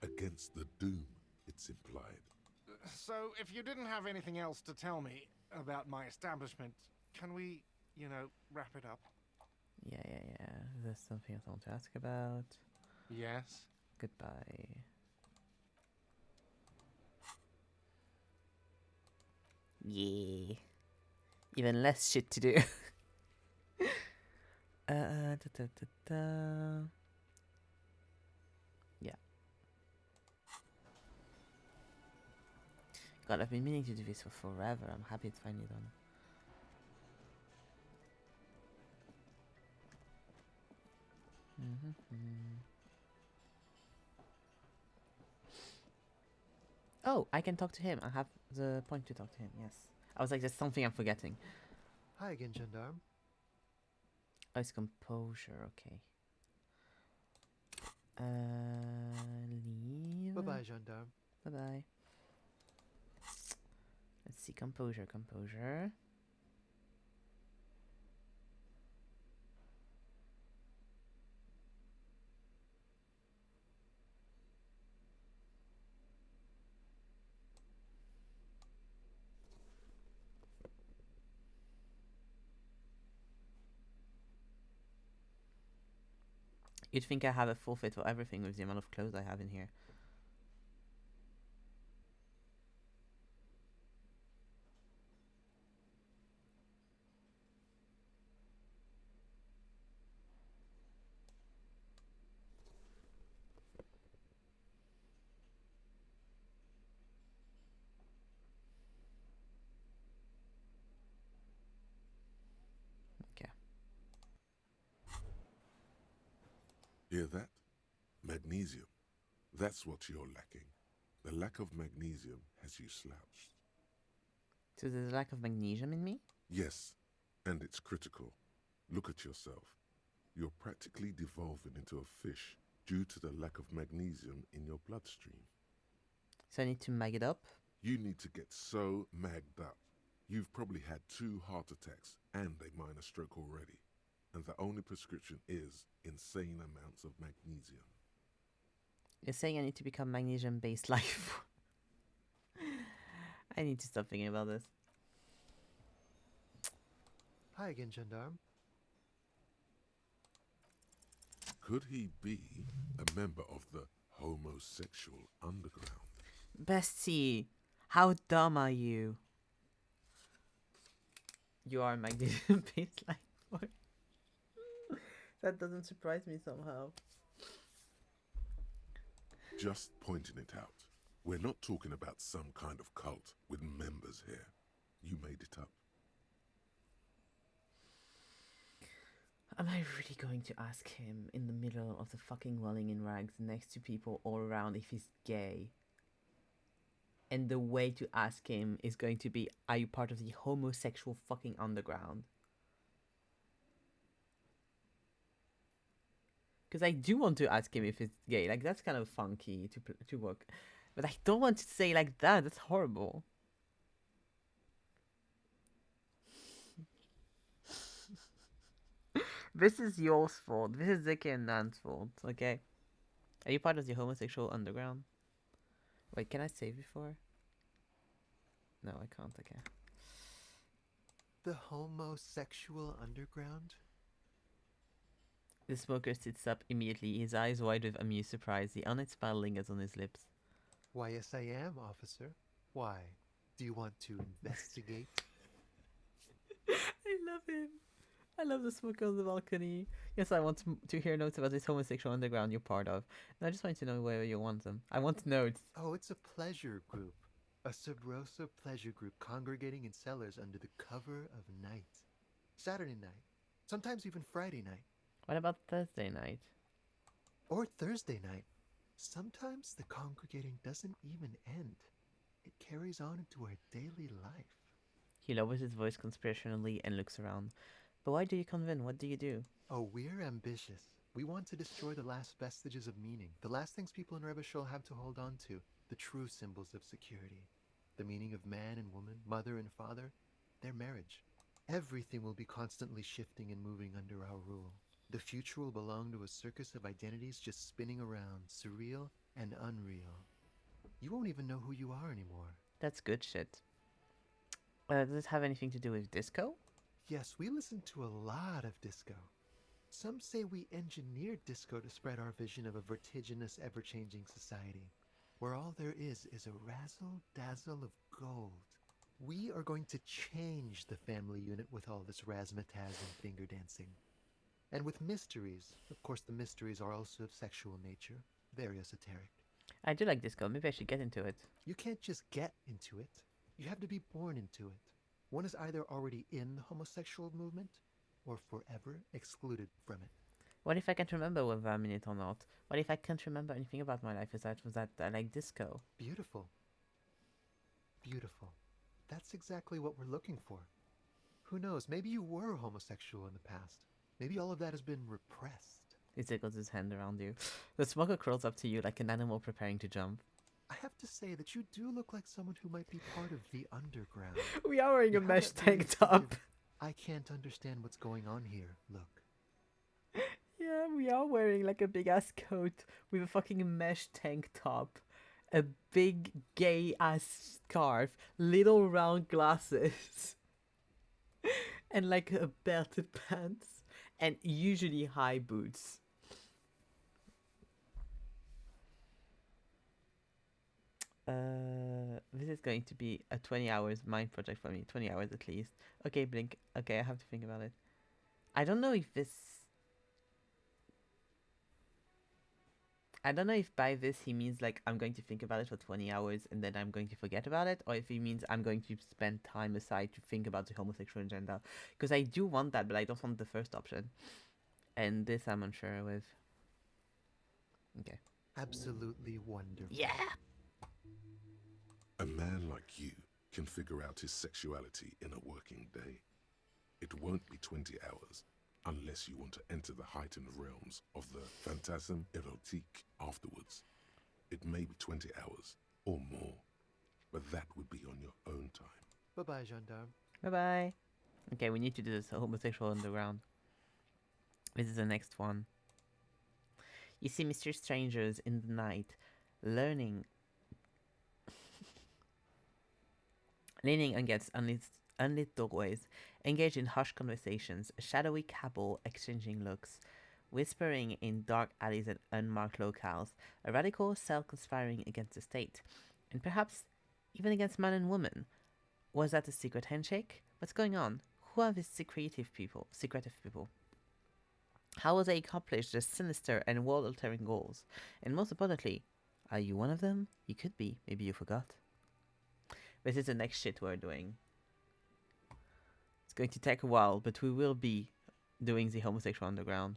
Against the doom, it's implied. So, if you didn't have anything else to tell me about my establishment, can we, wrap it up? Yeah. There's something else I want to ask about. Yes. Goodbye. Yeah. Even less shit to do. Yeah. God, I've been meaning to do this for forever. I'm happy it's finally done. Oh, I can talk to him. I have the point to talk to him, yes. I was like, there's something I'm forgetting. Hi again, Gendarme. Oh, it's composure, okay. Leave. Bye-bye, Gendarme. Bye-bye. Let's see, composure. You'd think I have a full fit for everything with the amount of clothes I have in here. Okay. Hear that? Magnesium. That's what you're lacking. The lack of magnesium has you slouched. So there's a lack of magnesium in me? Yes, and it's critical. Look at yourself. You're practically devolving into a fish due to the lack of magnesium in your bloodstream. So I need to mag it up? You need to get so magged up. You've probably had 2 heart attacks and a minor stroke already. And the only prescription is insane amounts of magnesium. You're saying I need to become magnesium-based life. I need to stop thinking about this. Hi again, Gendarme. Could he be a member of the homosexual underground? Bestie, how dumb are you? You are a magnesium-based life form. That doesn't surprise me somehow. Just pointing it out. We're not talking about some kind of cult with members here. You made it up. Am I really going to ask him in the middle of the fucking welling in rags next to people all around if he's gay? And the way to ask him is going to be, are you part of the homosexual fucking underground? Because I do want to ask him if it's gay. Like, that's kind of funky to work. But I don't want to say like that. That's horrible. This is your fault. This is Ziki and Nan's fault, okay? Are you part of the homosexual underground? Wait, can I save before? No, I can't, okay. The homosexual underground? The smoker sits up immediately, his eyes wide with amused surprise. The honest smile lingers on his lips. Why, yes, I am, officer. Why? Do you want to investigate? I love him. I love the smoker on the balcony. Yes, I want to hear notes about this homosexual underground you're part of. And I just want to know where you want them. I want notes. Oh, it's a pleasure group. A sub rosa pleasure group congregating in cellars under the cover of night. Saturday night. Sometimes even Friday night. What about Thursday night? Or Thursday night. Sometimes the congregating doesn't even end. It carries on into our daily life. He lowers his voice conspirationally and looks around. But why do you convene? What do you do? Oh, we're ambitious. We want to destroy the last vestiges of meaning, the last things people in Rebishol have to hold on to, the true symbols of security. The meaning of man and woman, mother and father, their marriage. Everything will be constantly shifting and moving under our rule. The future will belong to a circus of identities just spinning around, surreal and unreal. You won't even know who you are anymore. That's good shit. Does it have anything to do with disco? Yes, we listen to a lot of disco. Some say we engineered disco to spread our vision of a vertiginous, ever-changing society, where all there is a razzle-dazzle of gold. We are going to change the family unit with all this razzmatazz and finger dancing. And with mysteries. Of course, the mysteries are also of sexual nature, very esoteric. I do like disco. Maybe I should get into it. You can't just get into it. You have to be born into it. One is either already in the homosexual movement or forever excluded from it. What if I can't remember whether I'm in it or not? What if I can't remember anything about my life aside from that I like disco? Beautiful. Beautiful. That's exactly what we're looking for. Who knows, maybe you were homosexual in the past. Maybe all of that has been repressed. He tickles his hand around you. The smoker crawls up to you like an animal preparing to jump. I have to say that you do look like someone who might be part of the underground. We are wearing You a have mesh that really tank top. distinctive, I can't understand what's going on here. Look. Yeah, we are wearing like a big ass coat with a fucking mesh tank top, a big gay ass scarf, little round glasses, and like a belted pants, and usually high boots. This is going to be a 20 hours mind project for me. 20 hours at least. Okay, Blink. Okay, I have to think about it. I don't know if by this he means like I'm going to think about it for 20 hours and then I'm going to forget about it, or if he means I'm going to spend time aside to think about the homosexual agenda. Because I do want that, but I don't want the first option. And this I'm unsure with. Okay. Absolutely wonderful. Yeah! A man like you can figure out his sexuality in a working day. It won't be 20 hours unless you want to enter the heightened realms of the phantasme erotique afterwards. It may be 20 hours or more, but that would be on your own time. Bye-bye, gendarme. Bye-bye. Okay, we need to do this homosexual underground. This is the next one. You see mysterious strangers in the night, leaning against unlit doorways, engaged in hushed conversations, a shadowy cabal exchanging looks, whispering in dark alleys and unmarked locales, a radical cell conspiring against the state, and perhaps even against man and woman. Was that a secret handshake? What's going on? Who are these secretive people? How will they accomplish their sinister and world-altering goals? And most importantly, are you one of them? You could be. Maybe you forgot. This is the next shit we're doing. It's going to take a while, but we will be doing the homosexual underground.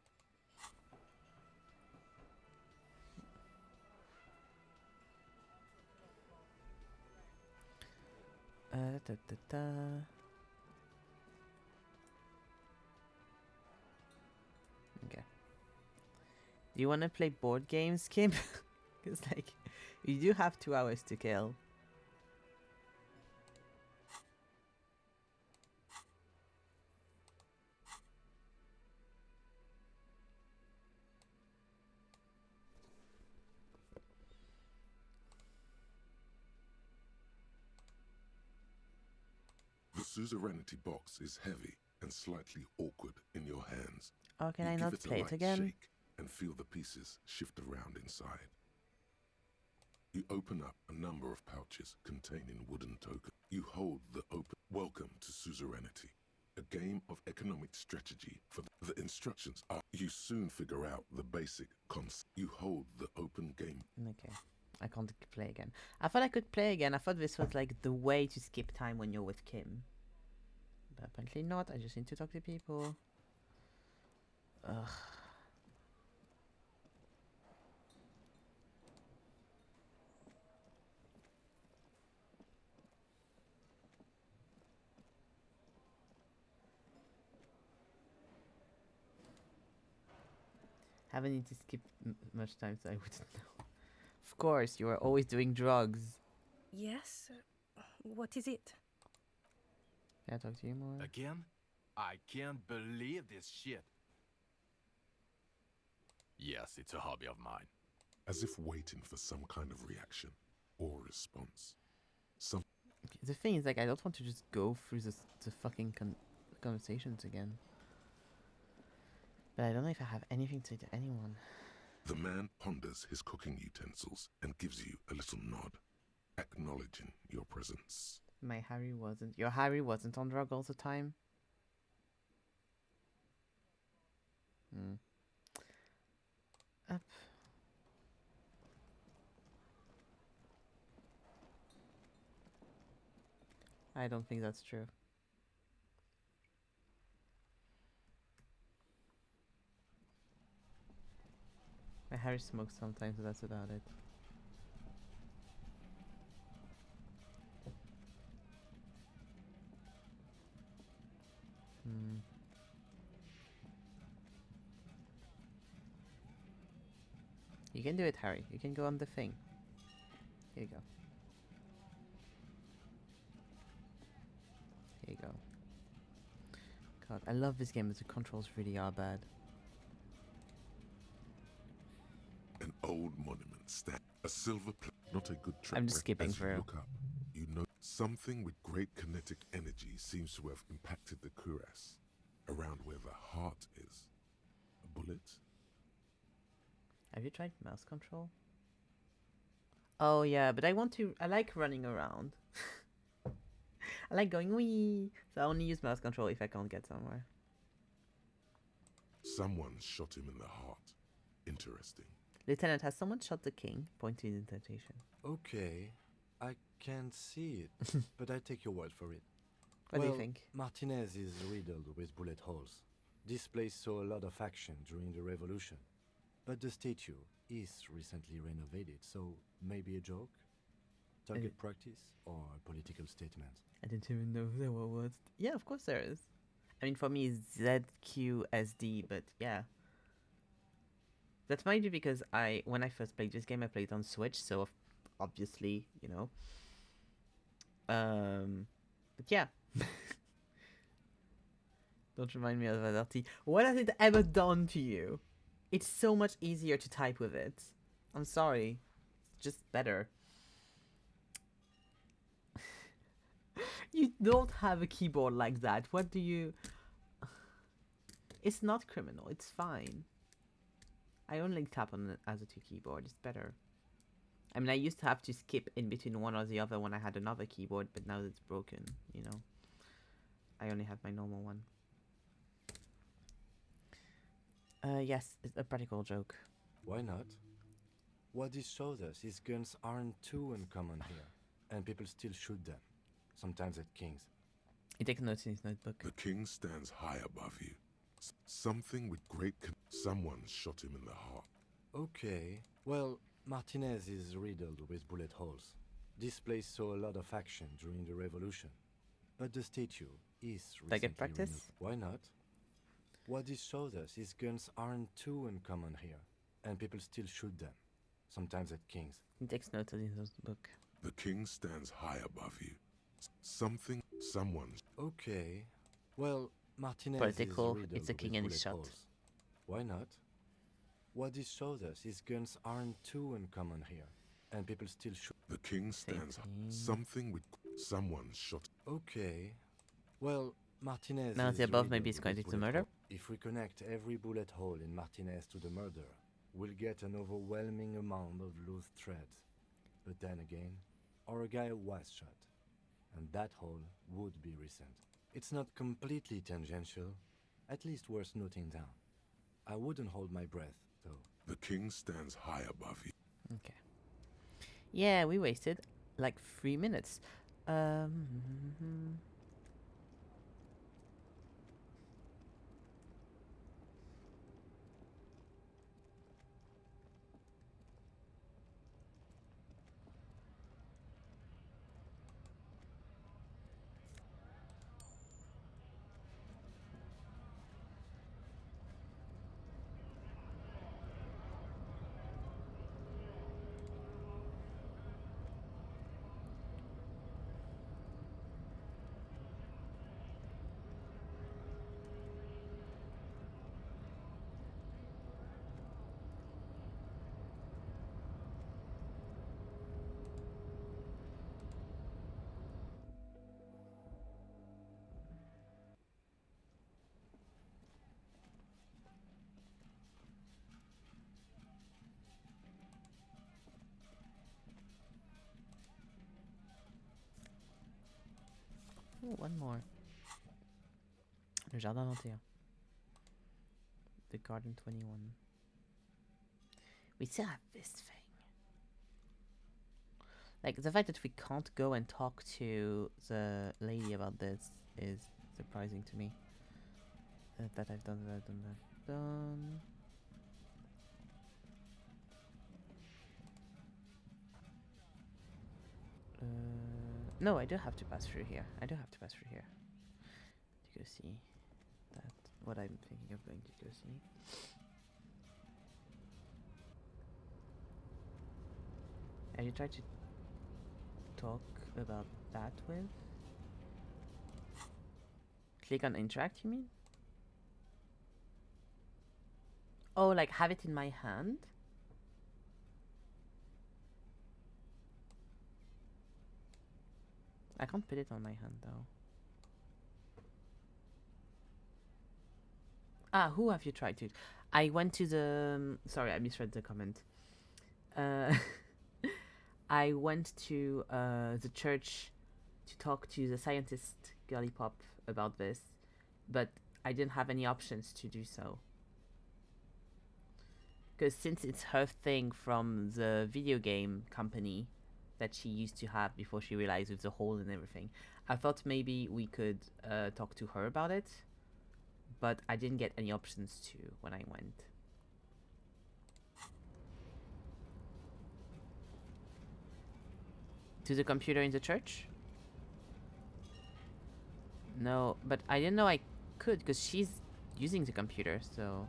Okay. Do you want to play board games, Kim? Because, like, you do have 2 hours to kill. The suzerainty box is heavy and slightly awkward in your hands. Oh, can You I give not it a play it light again? shake and feel the pieces shift around inside. You open up a number of pouches containing wooden tokens. You hold the open. Welcome to Suzerainty, a game of economic strategy. For the instructions are you soon figure out the basic concept. You hold the open game. Okay. I can't play again. I thought I could play again. I thought this was like the way to skip time when you're with Kim. But apparently not. I just need to talk to people. Ugh. Haven't need to skip much time, so I wouldn't know. Of course, you are always doing drugs. Yes? What is it? Can I talk to you more? Again? I can't believe this shit. Yes, it's a hobby of mine. As if waiting for some kind of reaction or response. Some The thing is, like, I don't want to just go through the fucking conversations again. But I don't know if I have anything to say to anyone. The man ponders his cooking utensils and gives you a little nod, acknowledging your presence. My Harry wasn't. Your Harry wasn't on drug all the time? Up. I don't think that's true. My Harry smokes sometimes, but that's about it. You can do it, Harry. You can go on the thing. Here you go. Here you go. God, I love this game, but the controls really are bad. An old monument stand, a silver plate, not a good track I'm just record. skipping As you through. look up, you know something with great kinetic energy seems to have impacted the cuirass, around where the heart is. A bullet? Have you tried mouse control? Oh yeah, but I like running around. I like going wee, so I only use mouse control if I can't get somewhere. Someone shot him in the heart. Interesting. Lieutenant, has someone shot the king? Point to the indentation. Okay, I can't see it, but I take your word for it. What do you think? Martinez is riddled with bullet holes. This place saw a lot of action during the revolution. But the statue is recently renovated, so maybe a joke? Target practice or a political statement? I didn't even know there was. Yeah, of course there is. I mean, for me, it's ZQSD, but yeah. That might be because when I first played this game, I played on Switch, so obviously, you know. But yeah. Don't remind me of LRT. What has it ever done to you? It's so much easier to type with it. I'm sorry. It's just better. You don't have a keyboard like that. What do you... It's not criminal. It's fine. I only tap on it as a 2 keyboard. It's better. I mean, I used to have to skip in between one or the other when I had another keyboard, but now it's broken, you know. I only have my normal one. Yes, it's a practical joke. Why not? What this shows us is guns aren't too uncommon here, and people still shoot them, sometimes at kings. He takes notes in his notebook. The king stands high above you. Something with great... Someone shot him in the heart. Okay, well, Martinez is riddled with bullet holes. This place saw a lot of action during the revolution, but the statue is Like a recently practice? Why not? What this shows us is guns aren't too uncommon here, and people still shoot them, sometimes at kings. He takes notes in his notebook. The king stands high above you. Someone... Okay, well, Martinez Political, is riddled it's a king with and he's bullet shot. holes. Why not? What this shows us is guns aren't too uncommon here, and people still shoot. The king stands... Something with... Someone shot... Okay, well, Martinez Now is the above riddled maybe is with connected to bullet murder? hole. If we connect every bullet hole in Martinez to the murderer, we'll get an overwhelming amount of loose threads. But then again, our guy was shot, and that hole would be recent. It's not completely tangential, at least worth noting down. I wouldn't hold my breath, though. The king stands high above you. Okay. Yeah, we wasted like 3 minutes. Oh, one more. Le Jardin 21. The Garden 21. We still have this thing. Like, the fact that we can't go and talk to the lady about this is surprising to me. That I've done that, done. No, I do have to pass through here. I do have to pass through here. To go see that. What I'm thinking of going to go see. Have you tried to talk about that with? Click on interact, you mean? Oh, like have it in my hand? I can't put it on my hand though. Ah, who have you tried to? I went to the... sorry, I misread the comment. I went to the church to talk to the scientist girly pop about this, but I didn't have any options to do so. Because since it's her thing from the video game company that she used to have before she realized with the hole and everything, I thought maybe we could talk to her about it, but I didn't get any options to when I went. To the computer in the church? No, but I didn't know I could because she's using the computer, so...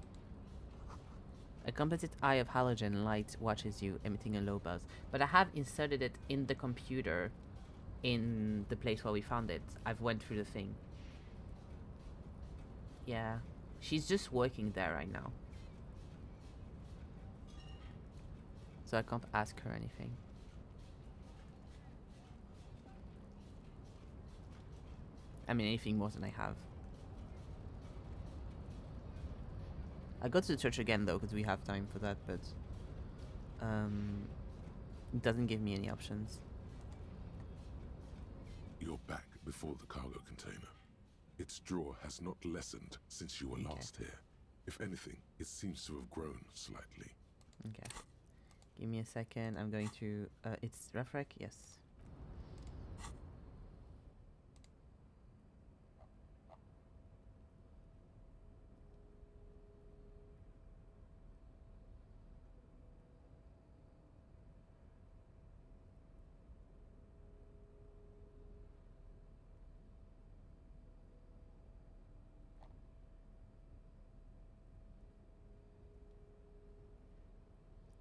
A composite eye of halogen light watches you, emitting a low buzz. But I have inserted it in the computer in the place where we found it. I've went through the thing. Yeah. She's just working there right now. So I can't ask her anything. I mean, anything more than I have. I go to the church again though, because we have time for that, but it doesn't give me any options. You're back before the cargo container. Its draw has not lessened since you were last here. If anything, it seems to have grown slightly. Okay. Give me a second. I'm going to... it's Refrec? Yes.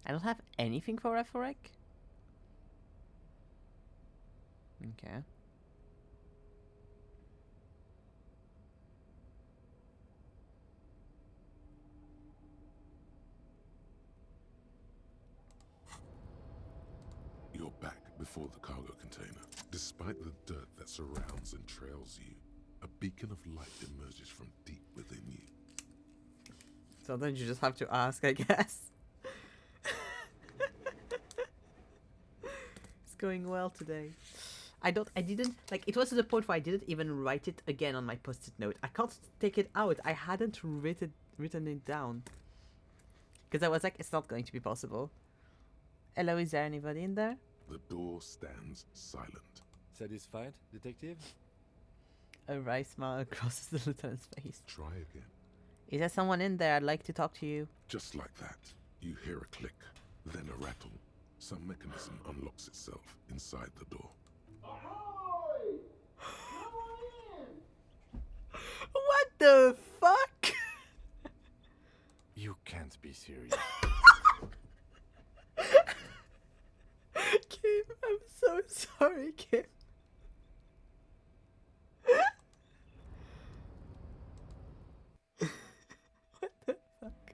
I don't have anything for Refrec? Okay. You're back before the cargo container. Despite the dirt that surrounds and trails you, a beacon of light emerges from deep within you. Sometimes you just have to ask, I guess. It's going well today. I didn't, like, it was to the point where I didn't even write it again on my post-it note. I can't take it out. I hadn't written it down. Because I was like, it's not going to be possible. Hello, is there anybody in there? The door stands silent. Satisfied, detective? A wry smile crosses the lieutenant's face. Try again. Is there someone in there? I'd like to talk to you. Just like that, you hear a click, then a rattle. Some mechanism unlocks itself inside the door. What the fuck? You can't be serious. Kim, I'm so sorry, Kim. What the fuck?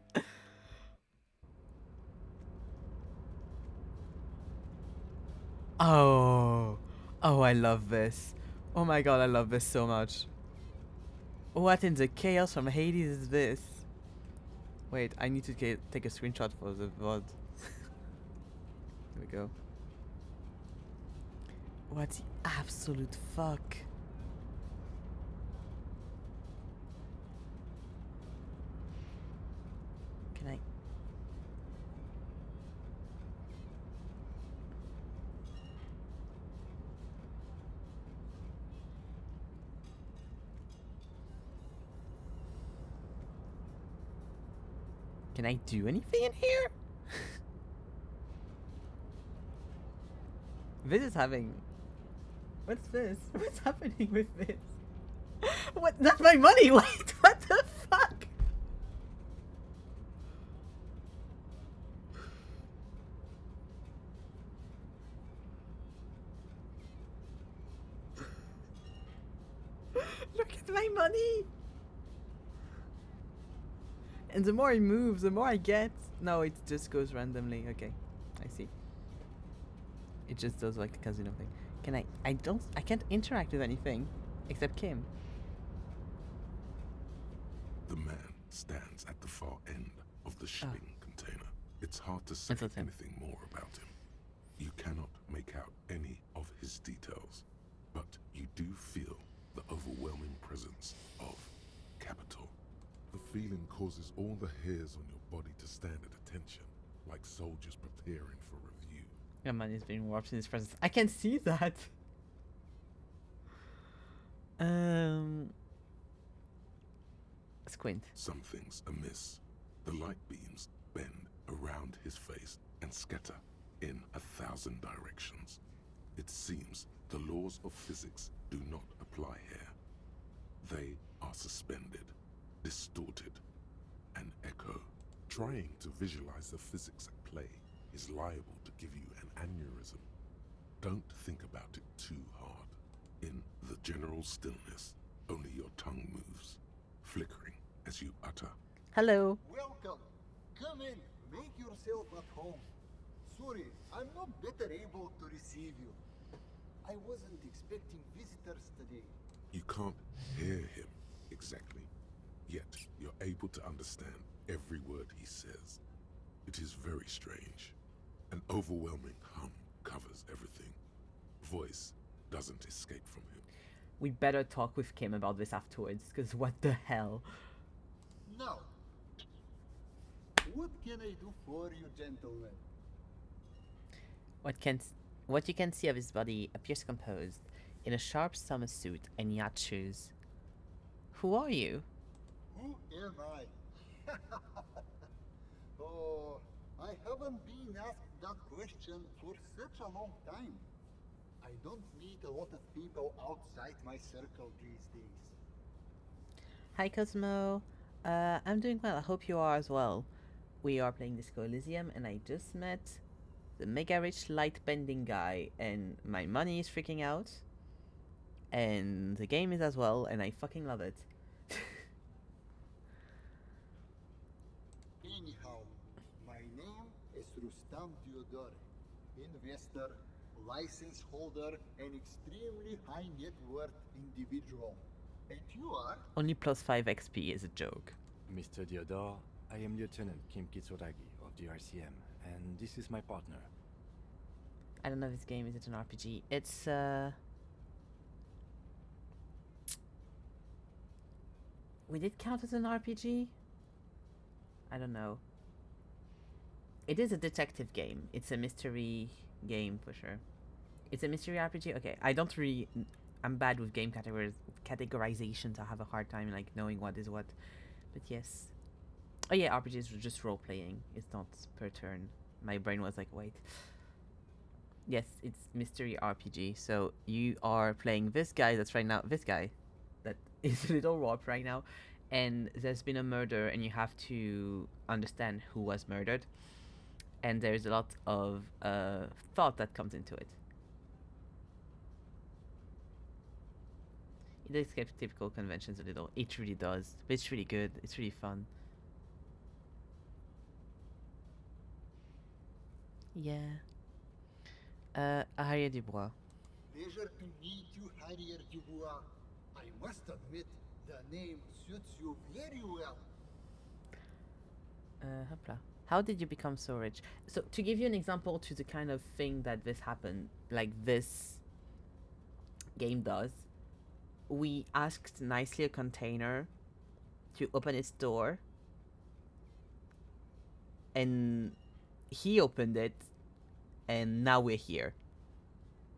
Oh, I love this. Oh my god, I love this so much. What in the chaos from Hades is this? Wait, I need to take a screenshot for the VOD. Here we go. What the absolute fuck? Can I? Can I do anything in here? This is having... What's this? What's happening with this? What? That's my money! Wait, what the fuck? Look at my money! And the more I move, the more I get. No, it just goes randomly. Okay, I see. It just does like a casino thing. Can I? I can't interact with anything except Kim. The man stands at the far end of the shipping container. It's hard to say That's him. anything more about him. You cannot make out any of his details, but you do feel the overwhelming presence of capital. The feeling causes all the hairs on your body to stand at attention, like soldiers preparing for review. Your money is being warped in his presence. I can see that. Squint. Something's amiss. The light beams bend around his face and scatter in 1,000 directions. It seems the laws of physics do not apply here. They are suspended, distorted, and echo. Trying to visualize the physics at play is liable to give you an aneurysm. Don't think about it too hard. In the general stillness, only your tongue moves, flickering as you utter. Hello. Welcome. Come in. Make yourself at home. Sorry, I'm not better able to receive you. I wasn't expecting visitors today. You can't hear him exactly, yet you're able to understand every word he says. It is very strange. An overwhelming hum covers everything. Voice doesn't escape from him. We better talk with Kim about this afterwards, because what the hell? Now, what can I do for you, gentlemen? What you can see of his body appears composed in a sharp summer suit and yacht shoes. Who are you? Who am I? Oh, I haven't been asked that question for such a long time. I don't meet a lot of people outside my circle these days. Hi Cosmo. I'm doing well. I hope you are as well. We are playing Disco Elysium and I just met the mega rich light bending guy and my money is freaking out. And the game is as well and I fucking love it. Anyhow, my name is Rustam Diodore, investor, license holder, and extremely high net worth individual. And you are? Only +5 XP is a joke. Mr. Diodore, I am Lieutenant Kim Kitsuragi of the RCM, and this is my partner. I don't know if this game is an RPG. It's Would it count as an RPG? I don't know. It is a detective game. It's a mystery game for sure. It's a mystery RPG? Okay, I don't really... I'm bad with game categorizations. I have a hard time like knowing what is what. But yes. Oh yeah, RPGs are just role-playing. It's not per turn. My brain was like, wait. Yes, it's mystery RPG. So you are playing this guy that's right now... This guy that is a little warped right now. And there's been a murder and you have to understand who was murdered. And there's a lot of thought that comes into it. It escapes typical conventions a little. It really does. But it's really good. It's really fun. Yeah. Harrier Dubois. Pleasure to meet you, Harrier Dubois. I must admit, the name suits you very well. Hopla. How did you become so rich? So, to give you an example to the kind of thing that this happened, like this game does, we asked nicely a container to open its door, and he opened it, and now we're here.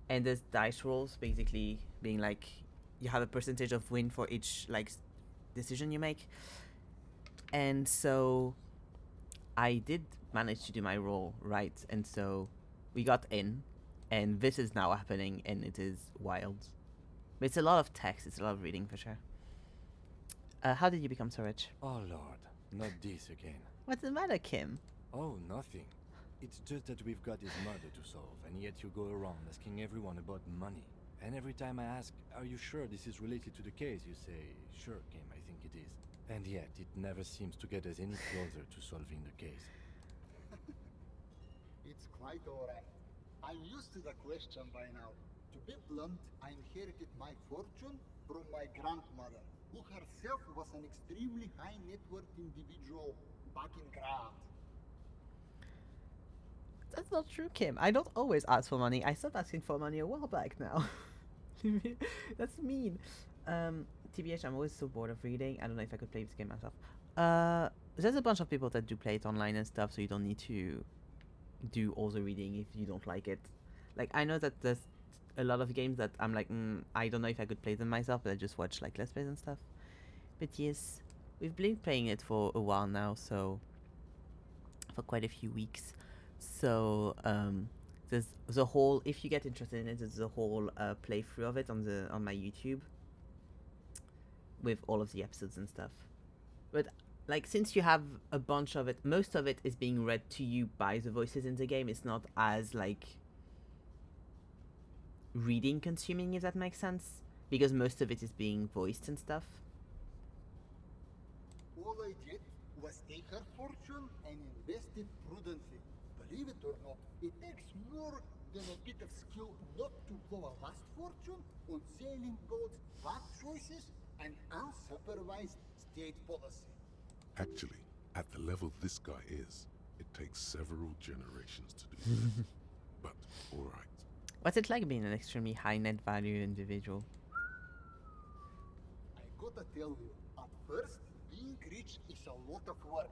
And there's dice rolls basically being like you have a percentage of win for each like decision you make. And so I did manage to do my roll right, and so we got in, and this is now happening, and it is wild. But it's a lot of text, it's a lot of reading for sure. How did you become so rich? Oh lord, not this again. What's the matter, Kim? Oh, nothing. It's just that we've got this murder to solve, and yet you go around asking everyone about money. And every time I ask, are you sure this is related to the case, you say, sure, Kim, I think it is. And yet, it never seems to get us any closer to solving the case. It's quite alright. I'm used to the question by now. To be blunt, I inherited my fortune from my grandmother, who herself was an extremely high net worth individual back in Grad. That's not true, Kim. I don't always ask for money. I stopped asking for money a while back now. That's mean. TBH, I'm always so bored of reading. I don't know if I could play this game myself. There's a bunch of people that do play it online and stuff, so you don't need to do all the reading if you don't like it. Like, I know that there's a lot of games that I'm like, I don't know if I could play them myself, but I just watch like Let's Plays and stuff. But yes, we've been playing it for a while now, so for quite a few weeks. So there's the whole, if you get interested in it, there's a whole playthrough of it on my YouTube with all of the episodes and stuff. But like, since you have a bunch of it, most of it is being read to you by the voices in the game. It's not as like reading consuming, if that makes sense, because most of it is being voiced and stuff. All I did was take her fortune and invest it prudently. Believe it or not, it takes more than a bit of skill not to blow a vast fortune on sailing boats, bad choices, and unsupervised state policy. Actually, at the level this guy is, it takes several generations to do this. But, alright. What's it like being an extremely high net value individual? I gotta tell you, at first, being rich is a lot of work.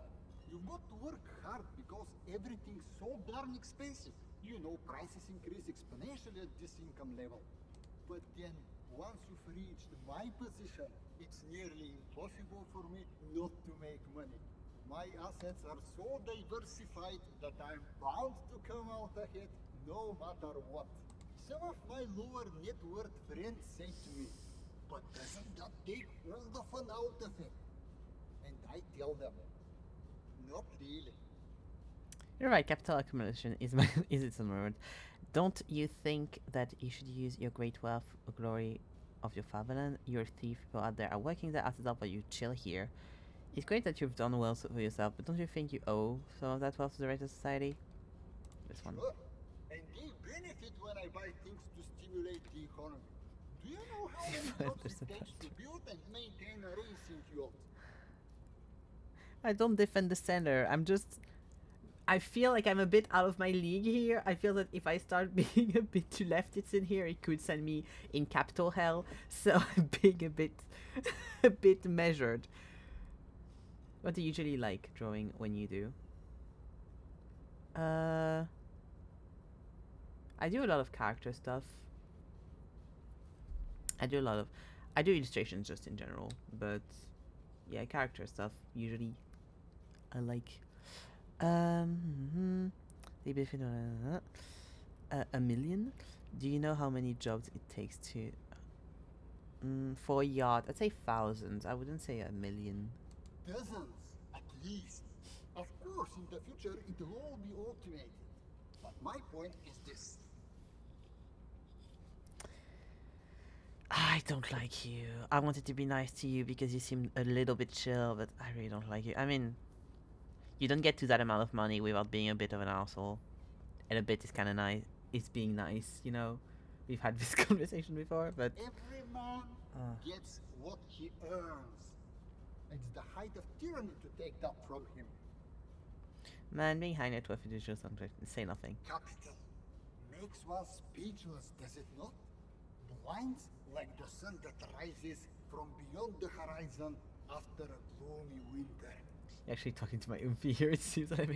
You've got to work hard because everything's so darn expensive. You know, prices increase exponentially at this income level. But then, once you've reached my position, it's nearly impossible for me not to make money. My assets are so diversified that I'm bound to come out ahead no matter what. Some of my lower net worth friends say to me, but doesn't that take all the fun out of it? And I tell them, not really. You're right, capital accumulation is is its own word. Don't you think that you should use your great wealth or glory of your fatherland? Your thief people out there are working their asses off while you chill here. It's great that you've done well for yourself, but don't you think you owe some of that wealth to the rest of society? This one. Sure. And they benefit when I buy things to stimulate the economy. Do you know how many jobs it takes to build and maintain a racing yacht? I don't defend the center. I feel like I'm a bit out of my league here. I feel that if I start being a bit too leftist in here, it could send me in capital hell. So I'm being a bit measured. What do you usually like drawing when you do? I do a lot of character stuff. I do illustrations just in general, but yeah, character stuff usually I like. Maybe a million. Do you know how many jobs it takes to for a yacht? I'd say thousands. I wouldn't say a million. Dozens, at least. Of course, in the future, it will all be automated. But my point is this. I don't like you. I wanted to be nice to you because you seem a little bit chill, but I really don't like you. I mean, you don't get to that amount of money without being a bit of an asshole. And a bit is kind of nice. It's being nice, you know? We've had this conversation before, but... Every man gets what he earns. It's the height of tyranny to take that from him. Man, being high net worth individuals don't say nothing. Capital makes one speechless, does it not? Blinds like the sun that rises from beyond the horizon after a gloomy winter. Actually talking to my Umfi here, it seems like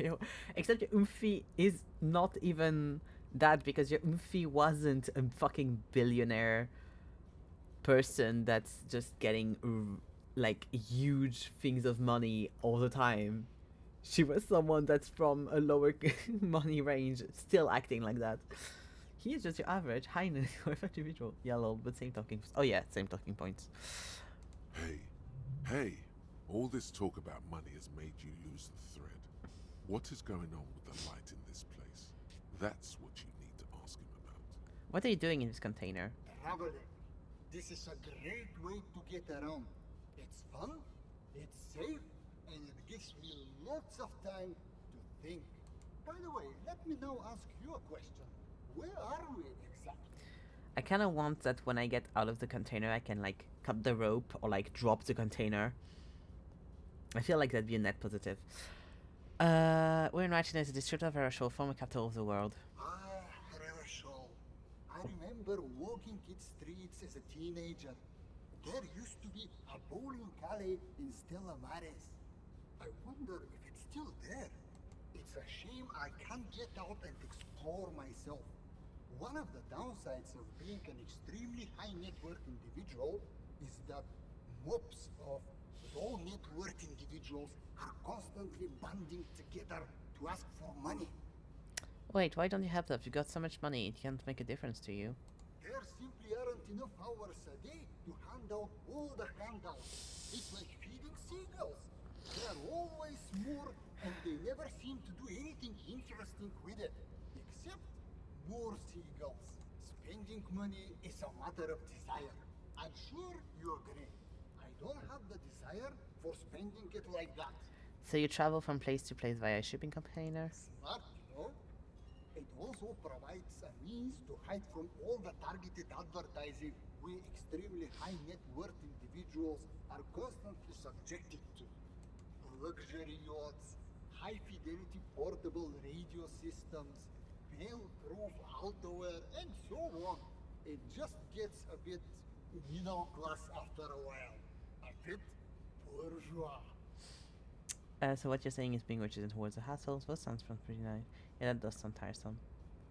except your Umfi is not even that, because your Umfi wasn't a fucking billionaire person that's just getting like huge things of money all the time. She was someone that's from a lower money range, still acting like that. He is just your average high net worth individual. Yeah, lol, but same talking. Oh yeah, same talking points. Hey, all this talk about money has made you lose the thread. What is going on with the light in this place? That's what you need to ask him about. What are you doing in this container? Traveling. This is a great way to get around. It's fun, it's safe, and it gives me lots of time to think. By the way, let me now ask you a question. Where are we exactly? I kind of want that when I get out of the container, I can like cut the rope or like drop the container. I feel like that'd be a net positive. We're in Ratchet as a district of Erashol, former capital of the world. Ah, Revachol. I remember walking its streets as a teenager. There used to be a bowling alley in Stella Maris. I wonder if it's still there. It's a shame I can't get out and explore myself. One of the downsides of being an extremely high net worth individual is that mobs of low net worth individuals are constantly banding together to ask for money. Wait, why don't you have that? If you got so much money, it can't make a difference to you. There simply aren't enough hours a day to hand out all the handouts. It's like feeding seagulls. There are always more, and they never seem to do anything interesting with it. Except more seagulls. Spending money is a matter of desire. I'm sure you agree. I don't have the desire for spending it like that. So you travel from place to place via a shipping container? Smart, no? It also provides a means to hide from all the targeted advertising we extremely high net worth individuals are constantly subjected to. Luxury yachts, high fidelity portable radio systems, fail-proof outerwear, and so on. It just gets a bit middle class after a while. A bit bourgeois. So what you're saying is being rich isn't towards the hassle? So that sounds pretty nice. Yeah, that does sound tiresome.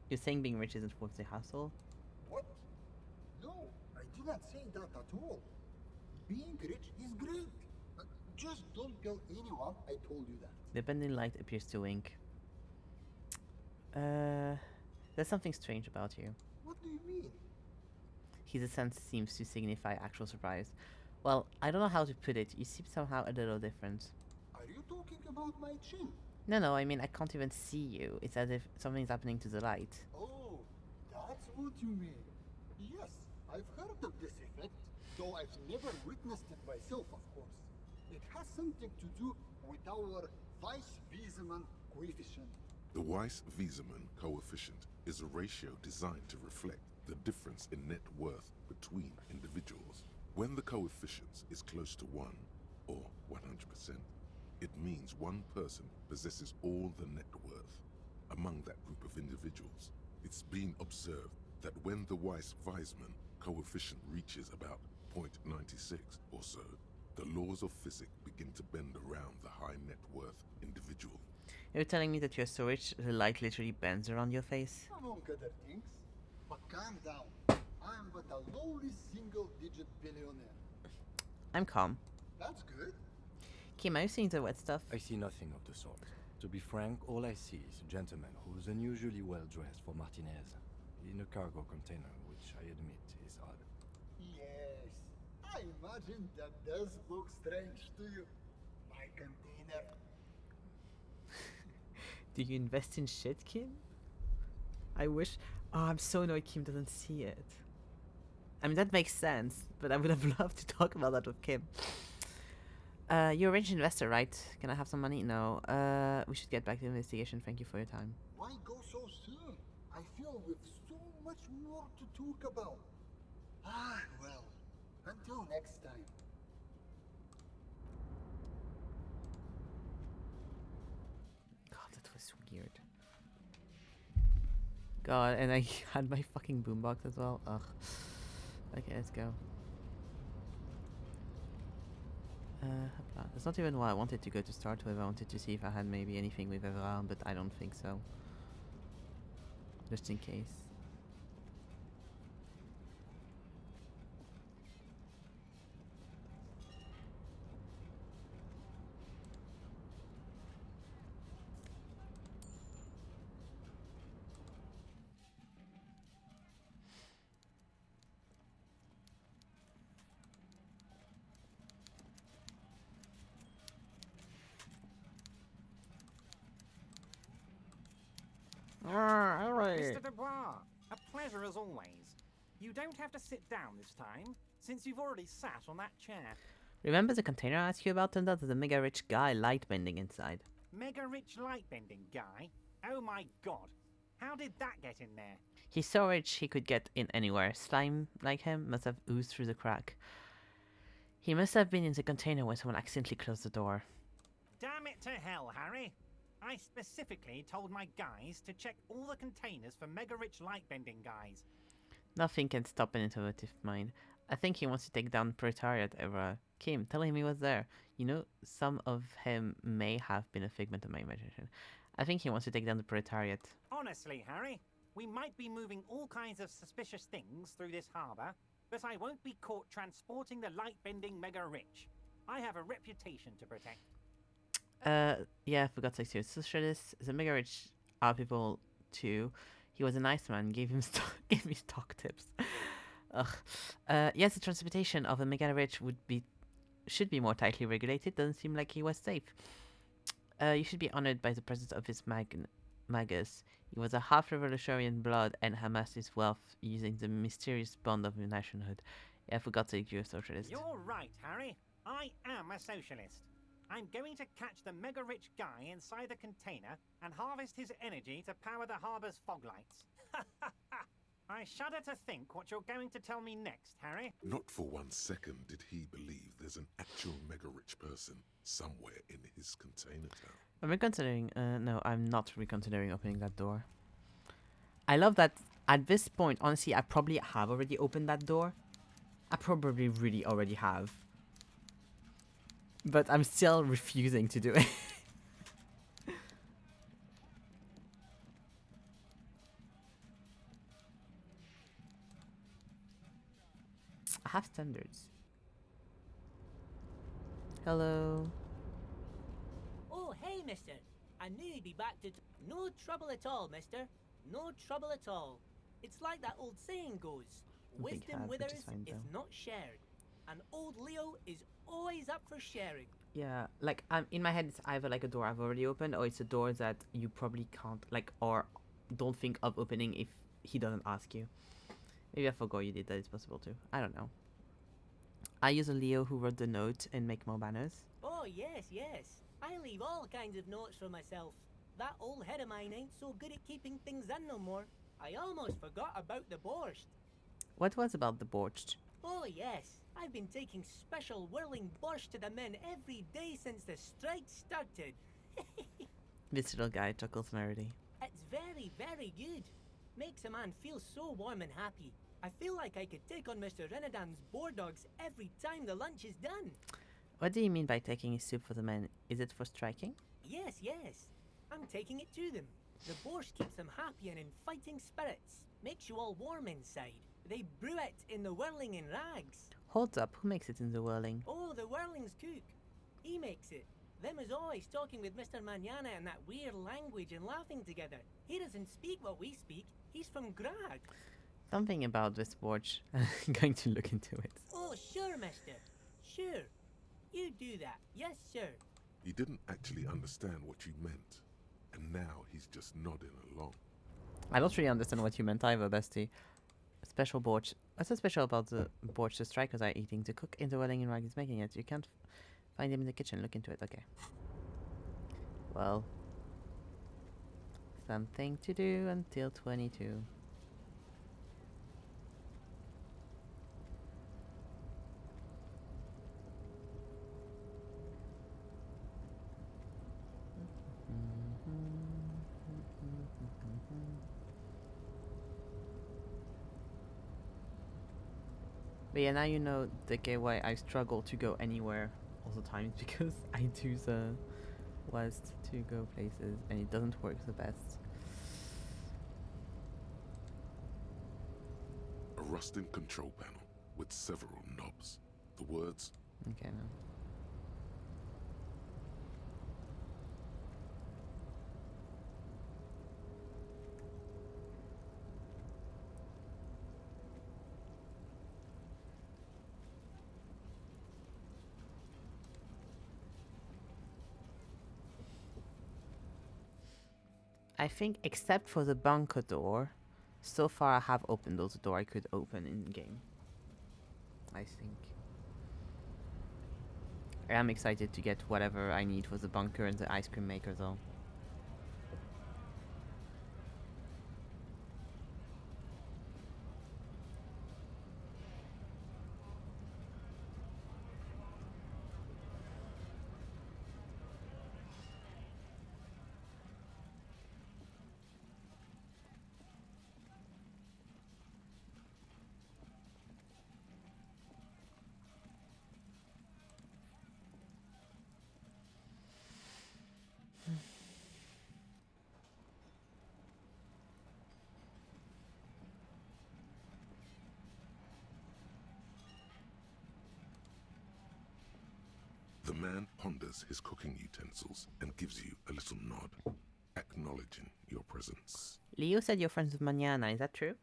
You're saying being rich isn't towards the hassle? What? No, I did not say that at all. Being rich is great. Just don't tell anyone I told you that. The bending light appears to wink. There's something strange about you. What do you mean? His accent seems to signify actual surprise. Well, I don't know how to put it. You seem somehow a little different. Are you talking about my chin? No, I mean, I can't even see you. It's as if something's happening to the light. Oh, that's what you mean. Yes, I've heard of this effect, though I've never witnessed it myself, of course. It has something to do with our Weiss-Wiesemann coefficient. The Weiss-Wiesemann coefficient is a ratio designed to reflect the difference in net worth between individuals. When the coefficient is close to 1, or 100%, it means one person possesses all the net worth. Among that group of individuals, it's been observed that when the Weiss-Wiesemann coefficient reaches about 0.96 or so, the laws of physics begin to bend around the high net worth individual. You're telling me that you're so rich, the light literally bends around your face? Among other things. But calm down. I'm but a lowly single-digit billionaire. I'm calm. That's good. Kim, are you seeing the wet stuff? I see nothing of the sort. To be frank, all I see is a gentleman who's unusually well dressed for Martinez, in a cargo container, which I admit is odd. Yes, I imagine that does look strange to you. My container. Do you invest in shit, Kim? I wish... Oh, I'm so annoyed Kim doesn't see it. I mean, that makes sense, but I would have loved to talk about that with Kim. You're a rich investor, right? Can I have some money? No. We should get back to the investigation. Thank you for your time. Why go so soon? I feel we've so much more to talk about. Ah, well, until next time. God, that was weird. God, and I had my fucking boombox as well. Ugh. Okay, let's go. That's not even what I wanted to go to start with. I wanted to see if I had maybe anything with Everard, but I don't think so. Just in case. Mr. Dubois, a pleasure as always. You don't have to sit down this time, since you've already sat on that chair. Remember the container I asked you about? Turned out there's a mega rich guy light bending inside. Mega rich light bending guy? Oh my god. How did that get in there? He's so rich he could get in anywhere. Slime like him must have oozed through the crack. He must have been in the container when someone accidentally closed the door. Damn it to hell, Harry. I specifically told my guys to check all the containers for mega rich light bending guys. Nothing can stop an intuitive mind. I think he wants to take down Proletariat over Kim. Tell him he was there. You know, some of him may have been a figment of my imagination. I think he wants to take down the Proletariat. Honestly, Harry, we might be moving all kinds of suspicious things through this harbour, but I won't be caught transporting the light bending mega rich. I have a reputation to protect. Yeah, I forgot to say, socialists, the mega rich are people too. He was a nice man, gave me stock tips. Ugh. Yes, the transportation of a mega rich should be more tightly regulated. Doesn't seem like he was safe. You should be honored by the presence of his magus. He was a half-revolutionary blood and amassed his wealth using the mysterious bond of nationhood. Yeah, I forgot to say you're a socialist. You're right, Harry. I am a socialist. I'm going to catch the mega-rich guy inside the container and harvest his energy to power the harbour's fog lights. I shudder to think what you're going to tell me next, Harry. Not for 1 second did he believe there's an actual mega-rich person somewhere in his container town. I'm reconsidering. No, I'm not reconsidering opening that door. I love that at this point, honestly, I probably have already opened that door. I probably really already have. But I'm still refusing to do it. I have standards. Hello. Oh, hey, mister. I knew you'd be back to... No trouble at all, mister. No trouble at all. It's like that old saying goes. Wisdom withers if not shared. And old Leo is always up for sharing. Yeah, like in my head it's either like a door I've already opened or it's a door that you probably can't like or don't think of opening if he doesn't ask you. Maybe I forgot you did that, it's possible too. I don't know. I use a Leo who wrote the note and make more banners. Oh yes, yes. I leave all kinds of notes for myself. That old head of mine ain't so good at keeping things in no more. I almost forgot about the borscht. What was about the borscht? Oh yes, I've been taking special whirling borscht to the men every day since the strike started. This little guy chuckles merrily. It's very, very good. Makes a man feel so warm and happy. I feel like I could take on Mr. Renadan's boar dogs every time the lunch is done. What do you mean by taking his soup for the men? Is it for striking? Yes, yes. I'm taking it to them. The borscht keeps them happy and in fighting spirits. Makes you all warm inside. They brew it in the whirling in rags. Hold up, who makes it in the whirling? Oh, the whirling's cook. He makes it. Them is always talking with Mr. Manana in that weird language and laughing together. He doesn't speak what we speak. He's from Grag. Something about this borscht. I'm going to look into it. Oh, sure, mister. Sure. You do that. Yes, sir. He didn't actually understand what you meant. And now he's just nodding along. I don't really understand what you meant either, bestie. Special borscht. What's so special about the borscht the strikers are eating? The cook in the whirling in rag is making it. You can't find him in the kitchen. Look into it. Okay. Well. Something to do until 22. But yeah, now you know the why I struggle to go anywhere also times because I do the west to go places and it doesn't work the best. A rusting control panel with several knobs. The words. Okay, no. I think except for the bunker door, so far I have opened those door I could open in game. I think. I am excited to get whatever I need for the bunker and the ice cream maker though. The man ponders his cooking utensils and gives you a little nod, acknowledging your presence. Leo said you're friends with Manana, is that true?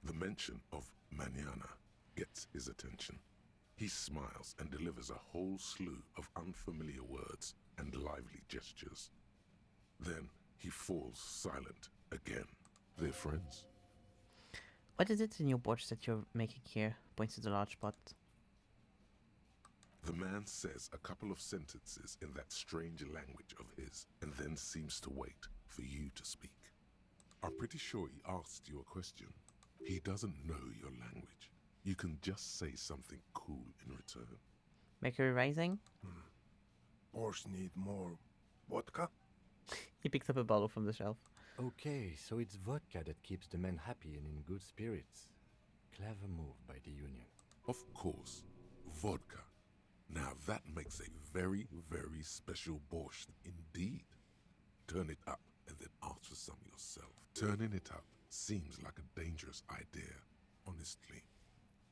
The mention of Manana gets his attention. He smiles and delivers a whole slew of unfamiliar words and lively gestures. Then he falls silent again. They're friends. What is it in your watch that you're making here? Points to the large pot. The man says a couple of sentences in that strange language of his and then seems to wait for you to speak. I'm pretty sure he asked you a question. He doesn't know your language. You can just say something cool in return. Mercury Rising? Boars need more vodka? He picks up a bottle from the shelf. Okay, so it's vodka that keeps the men happy and in good spirits. Clever move by the Union. Of course, vodka. Now that makes a very, very special borscht indeed. Turn it up and then ask for some yourself. Turning it up seems like a dangerous idea, honestly.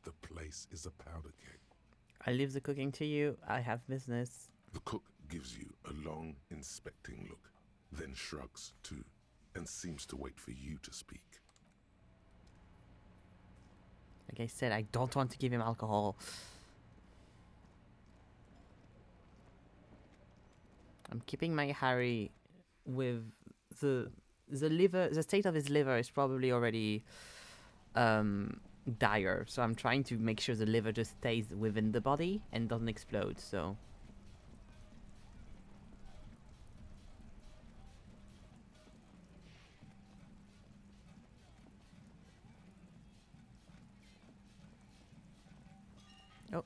The place is a powder keg. I leave the cooking to you. I have business. The cook gives you a long, inspecting look, then shrugs too, and seems to wait for you to speak. Like I said, I don't want to give him alcohol. I'm keeping my Harry with the liver. The state of his liver is probably already dire, so I'm trying to make sure the liver just stays within the body and doesn't explode. So oh,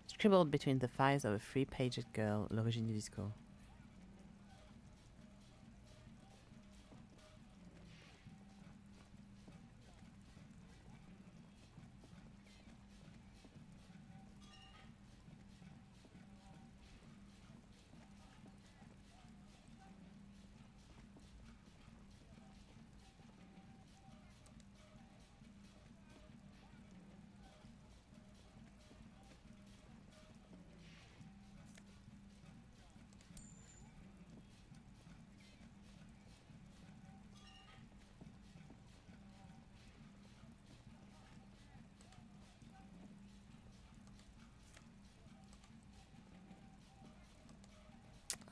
scribbled between the thighs of a three-paged girl, l'origine du discours.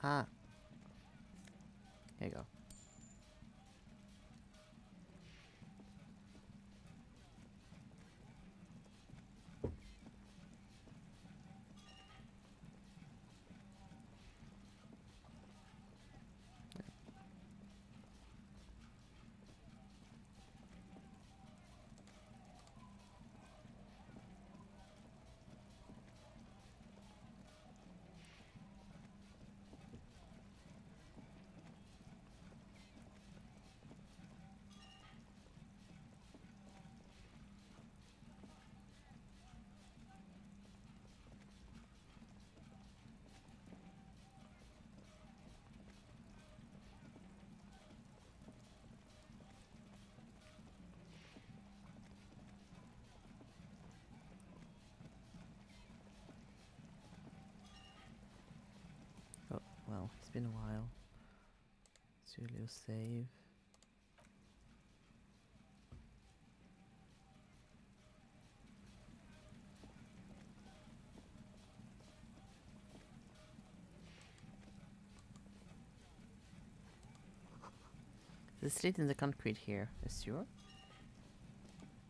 Ah. There you go. It's been a while. Let's do a little save. The slit in the concrete here, a sewer?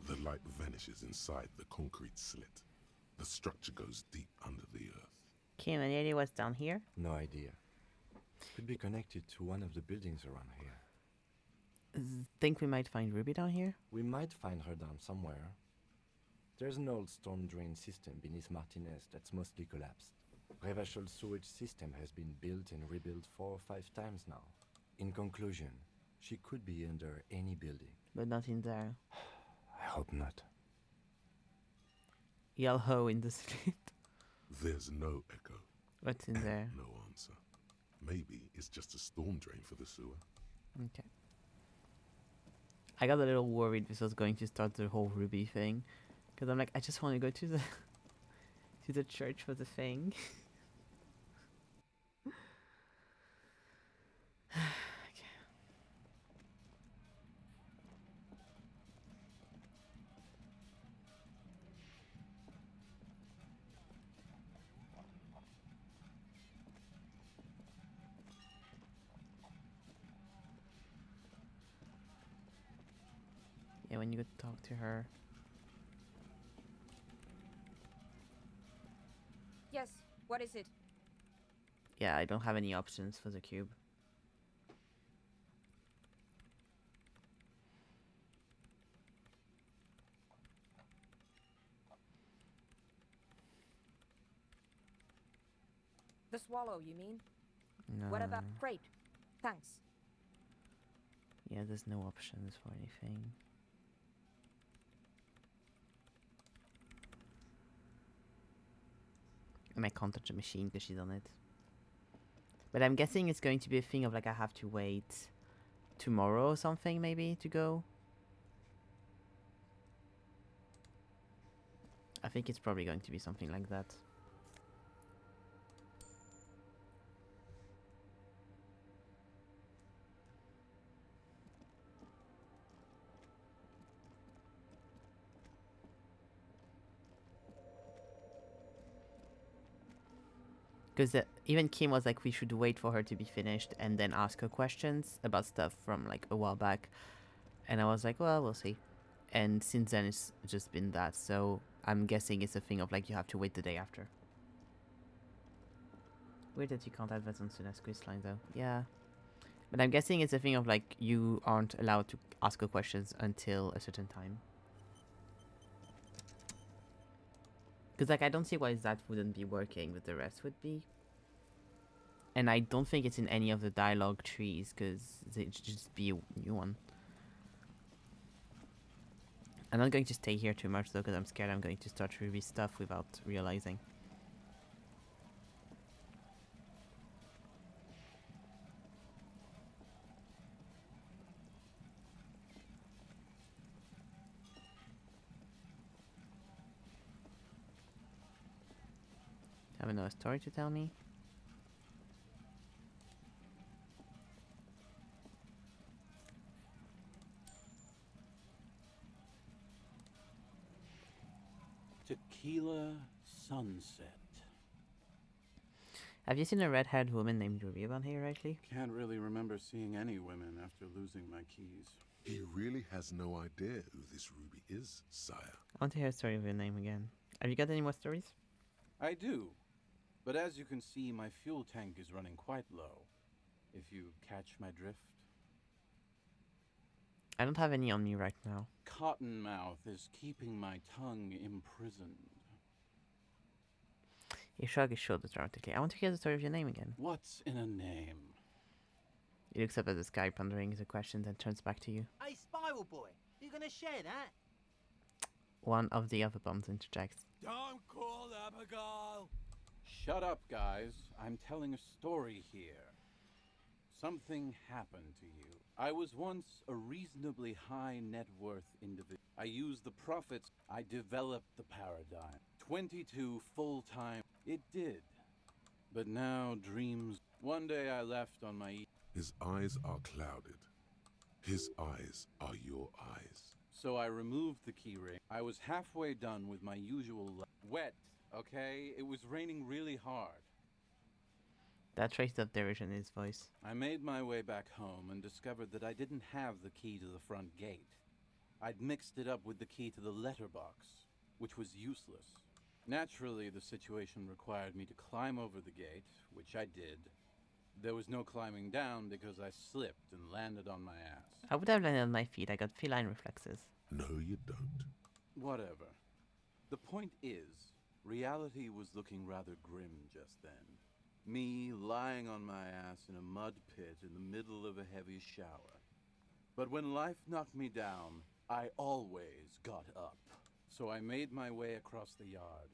The light vanishes inside the concrete slit. The structure goes deep under the earth. Kim, any idea what's down here? No idea. Could be connected to one of the buildings around here. Think we might find Ruby down here? We might find her down somewhere. There's an old storm drain system beneath Martinez that's mostly collapsed. Revachol's sewage system has been built and rebuilt 4 or 5 times now. In conclusion, she could be under any building. But not in there. I hope not. Yell ho in the street. There's no echo. What's in there? No answer. Maybe it's just a storm drain for the sewer. Okay. I got a little worried this was going to start the whole Ruby thing. Because I'm like, I just want to go to the to the church for the thing. Yeah, when you go talk to her. Yes, what is it? Yeah, I don't have any options for the cube. The swallow, you mean? No. What about crate? Thanks. Yeah, there's no options for anything. And I can't touch the machine because she's on it. But I'm guessing it's going to be a thing of like I have to wait tomorrow or something maybe to go. I think it's probably going to be something like that. Because even Kim was like, we should wait for her to be finished and then ask her questions about stuff from like a while back. And I was like, well, we'll see. And since then, it's just been that. So I'm guessing it's a thing of like, you have to wait the day after. Weird that you can't advance on Suna's questline though. Yeah. But I'm guessing it's a thing of like, you aren't allowed to ask her questions until a certain time. Because like, I don't see why that wouldn't be working, but the rest would be. And I don't think it's in any of the dialogue trees, because it should just be a new one. I'm not going to stay here too much though, because I'm scared I'm going to start Ruby stuff without realizing. Have another story to tell me? Tequila Sunset. Have you seen a red-haired woman named Ruby around here lately? Can't really remember seeing any women after losing my keys. He really has no idea who this Ruby is, sire. I want to hear a story of your name again. Have you got any more stories? I do. But as you can see, my fuel tank is running quite low. If you catch my drift. I don't have any on me right now. Cottonmouth is keeping my tongue imprisoned. He shrugged his shoulders dramatically. I want to hear the story of your name again. What's in a name? He looks up at the sky, pondering the questions, and turns back to you. Hey, Spiral Boy, you gonna share that? One of the other bombs interjects. Don't call Abigail! Shut up, guys. I'm telling a story here. Something happened to you. I was once a reasonably high net worth individual. I used the profits. I developed the paradigm. 22 full-time. It did. But now dreams. One day I left on my His eyes are clouded. His eyes are your eyes. So I removed the key ring. I was halfway done with my usual wet, okay? It was raining really hard. That trace of derision in his voice. I made my way back home and discovered that I didn't have the key to the front gate. I'd mixed it up with the key to the letterbox, which was useless. Naturally, the situation required me to climb over the gate, which I did. There was no climbing down because I slipped and landed on my ass. I would have landed on my feet. I got feline reflexes. No, you don't. Whatever. The point is, reality was looking rather grim just then. Me lying on my ass in a mud pit in the middle of a heavy shower. But when life knocked me down, I always got up. So I made my way across the yard.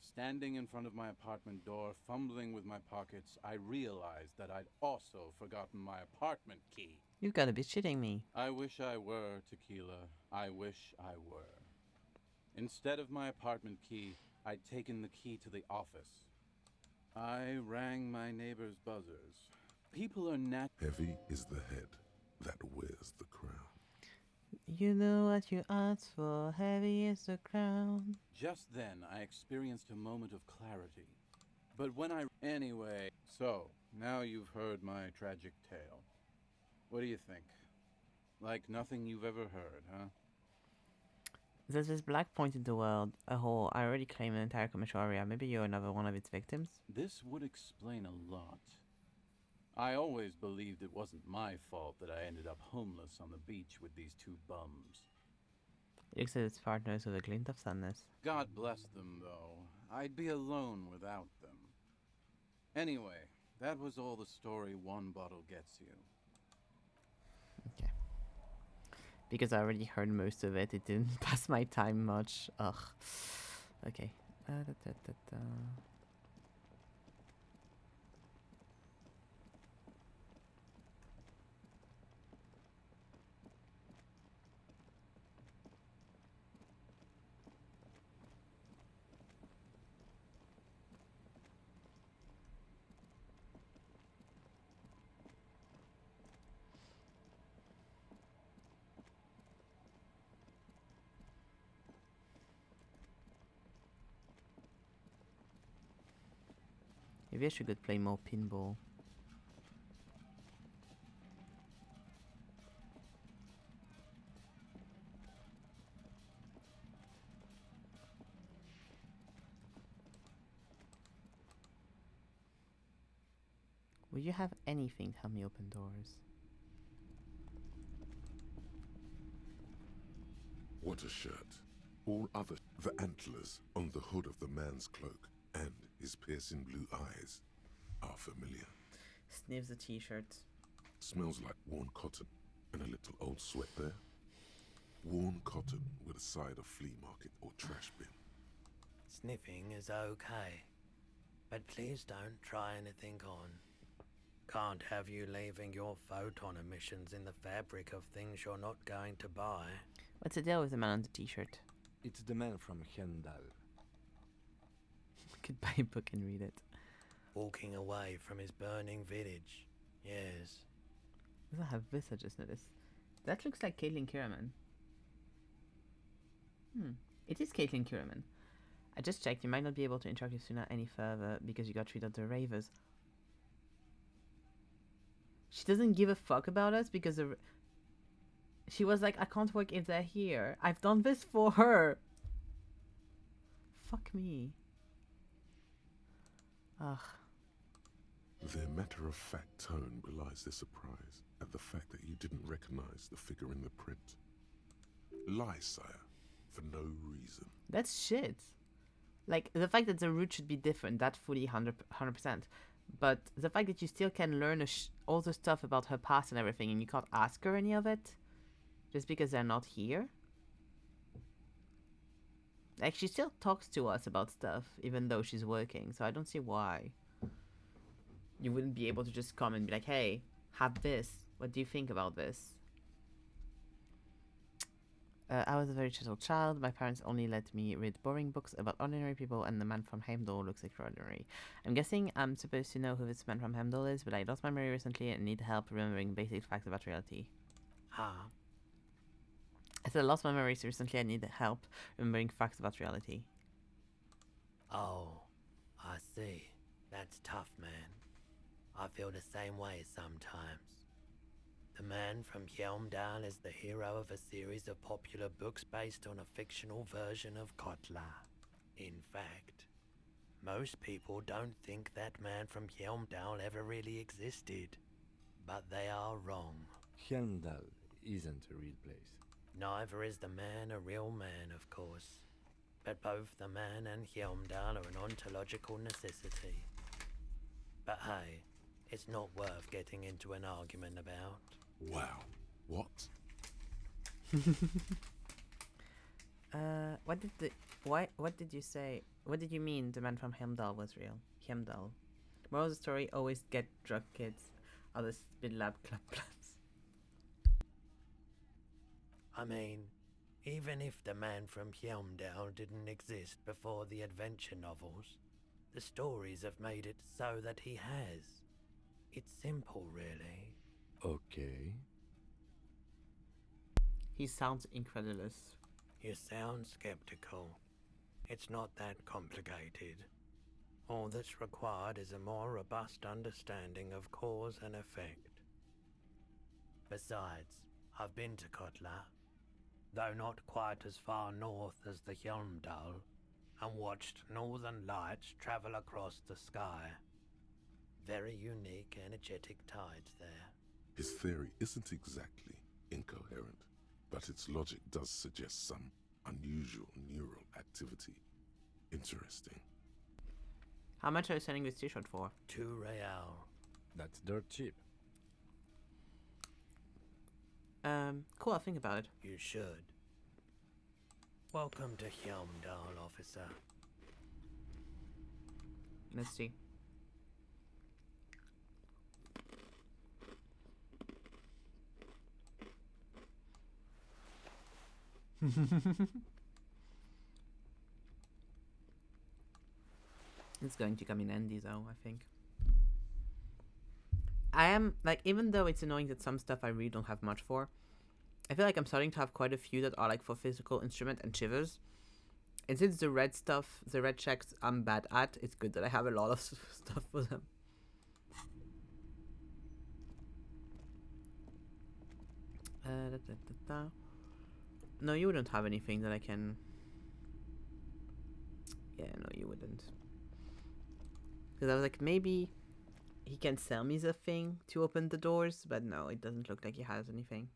Standing in front of my apartment door, fumbling with my pockets, I realized that I'd also forgotten my apartment key. You've got to be shitting me. I wish I were, Tequila. I wish I were. Instead of my apartment key, I'd taken the key to the office. I rang my neighbor's buzzers. People are Heavy is the head that wears the crown. You know what you asked for, heavy is the crown. Just then, I experienced a moment of clarity. But when Anyway, so, now you've heard my tragic tale. What do you think? Like nothing you've ever heard, huh? There's this black point in the world, a hole. I already claimed an entire commercial area. Maybe you're another one of its victims? This would explain a lot. I always believed it wasn't my fault that I ended up homeless on the beach with these two bums. It looks at its partners with a glint of sadness. God bless them, though. I'd be alone without them. Anyway, that was all the story one bottle gets you. Okay. Because I already heard most of it, it didn't pass my time much. Ugh. Okay. Maybe I should go play more pinball. Will you have anything to help me open doors? What a shirt. All other... The antlers on the hood of the man's cloak and his piercing blue eyes are familiar. Sniffs the t-shirt. Smells like worn cotton and a little old sweat there. Worn cotton with a side of flea market or trash bin. Sniffing is okay, but please don't try anything on. Can't have you leaving your photon emissions in the fabric of things you're not going to buy. What's the deal with the man on the t-shirt? It's the man from Hendal. Could buy a book and read it. Walking away from his burning village. Yes. Doesn't have this, I just noticed. That looks like Caitlin Kierman. It is Caitlin Kierman. I just checked, you might not be able to interact with Suna any further because you got rid of the ravers. She doesn't give a fuck about us because she was like, I can't work if they're here. I've done this for her. Fuck me. Ugh. Their matter-of-fact tone belies their surprise at the fact that you didn't recognize the figure in the print. Lie, sire, for no reason. That's shit. Like, the fact that the route should be different, that's fully 100%. But the fact that you still can learn all the stuff about her past and everything, and you can't ask her any of it, just because they're not here. Like, she still talks to us about stuff, even though she's working, so I don't see why you wouldn't be able to just come and be like, hey, have this. What do you think about this? I was a very gentle child. My parents only let me read boring books about ordinary people, and the man from Heimdall looks extraordinary. I'm guessing I'm supposed to know who this man from Heimdall is, but I lost my memory recently and need help remembering basic facts about reality. Ah, I said I lost my memories recently. I need help remembering facts about reality. oh, I see. That's tough, man. I feel the same way sometimes. The man from Helmdale is the hero of a series of popular books based on a fictional version of Kotla. In fact, most people don't think that man from Helmdale ever really existed. But they are wrong. Helmdal isn't a real place. Neither is the man a real man, of course. But both the man and Helmdal are an ontological necessity. But hey, it's not worth getting into an argument about. Wow. What? What did you say? What did you mean the man from Heimdall was real? Heimdall. Moral of the story, always get drug kids out of Spin Lab club plans. I mean, even if the man from Helmdale didn't exist before the adventure novels, the stories have made it so that he has. It's simple, really. Okay. He sounds incredulous. You sound skeptical. It's not that complicated. All that's required is a more robust understanding of cause and effect. Besides, I've been to Kotla, though not quite as far north as the Helmdal, and watched northern lights travel across the sky. Very unique, energetic tides there. His theory isn't exactly incoherent, but its logic does suggest some unusual neural activity. Interesting. How much are you selling this t-shirt for? 2 real. That's dirt cheap. Cool, I'll think about it. You should. Welcome to Helmdal, officer. Let's see. It's going to come in handy though, I think. I am, like, even though it's annoying that some stuff I really don't have much for, I feel like I'm starting to have quite a few that are like for physical instrument and shivers. And since the red stuff, the red checks I'm bad at, it's good that I have a lot of stuff for them. No, you wouldn't have anything that I can... Yeah, no, you wouldn't. Because I was like, maybe he can sell me the thing to open the doors, but no, it doesn't look like he has anything.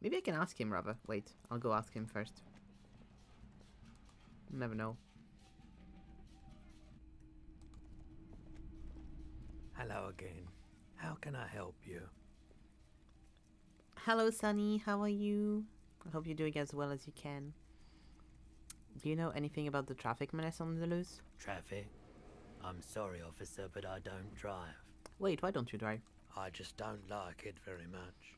Maybe I can ask him, rather. Wait, I'll go ask him first. Never know. Hello again. How can I help you? Hello, Sunny. How are you? I hope you're doing as well as you can. Do you know anything about the traffic menace on the loose? Traffic? I'm sorry, officer, but I don't drive. Wait, why don't you drive? I just don't like it very much.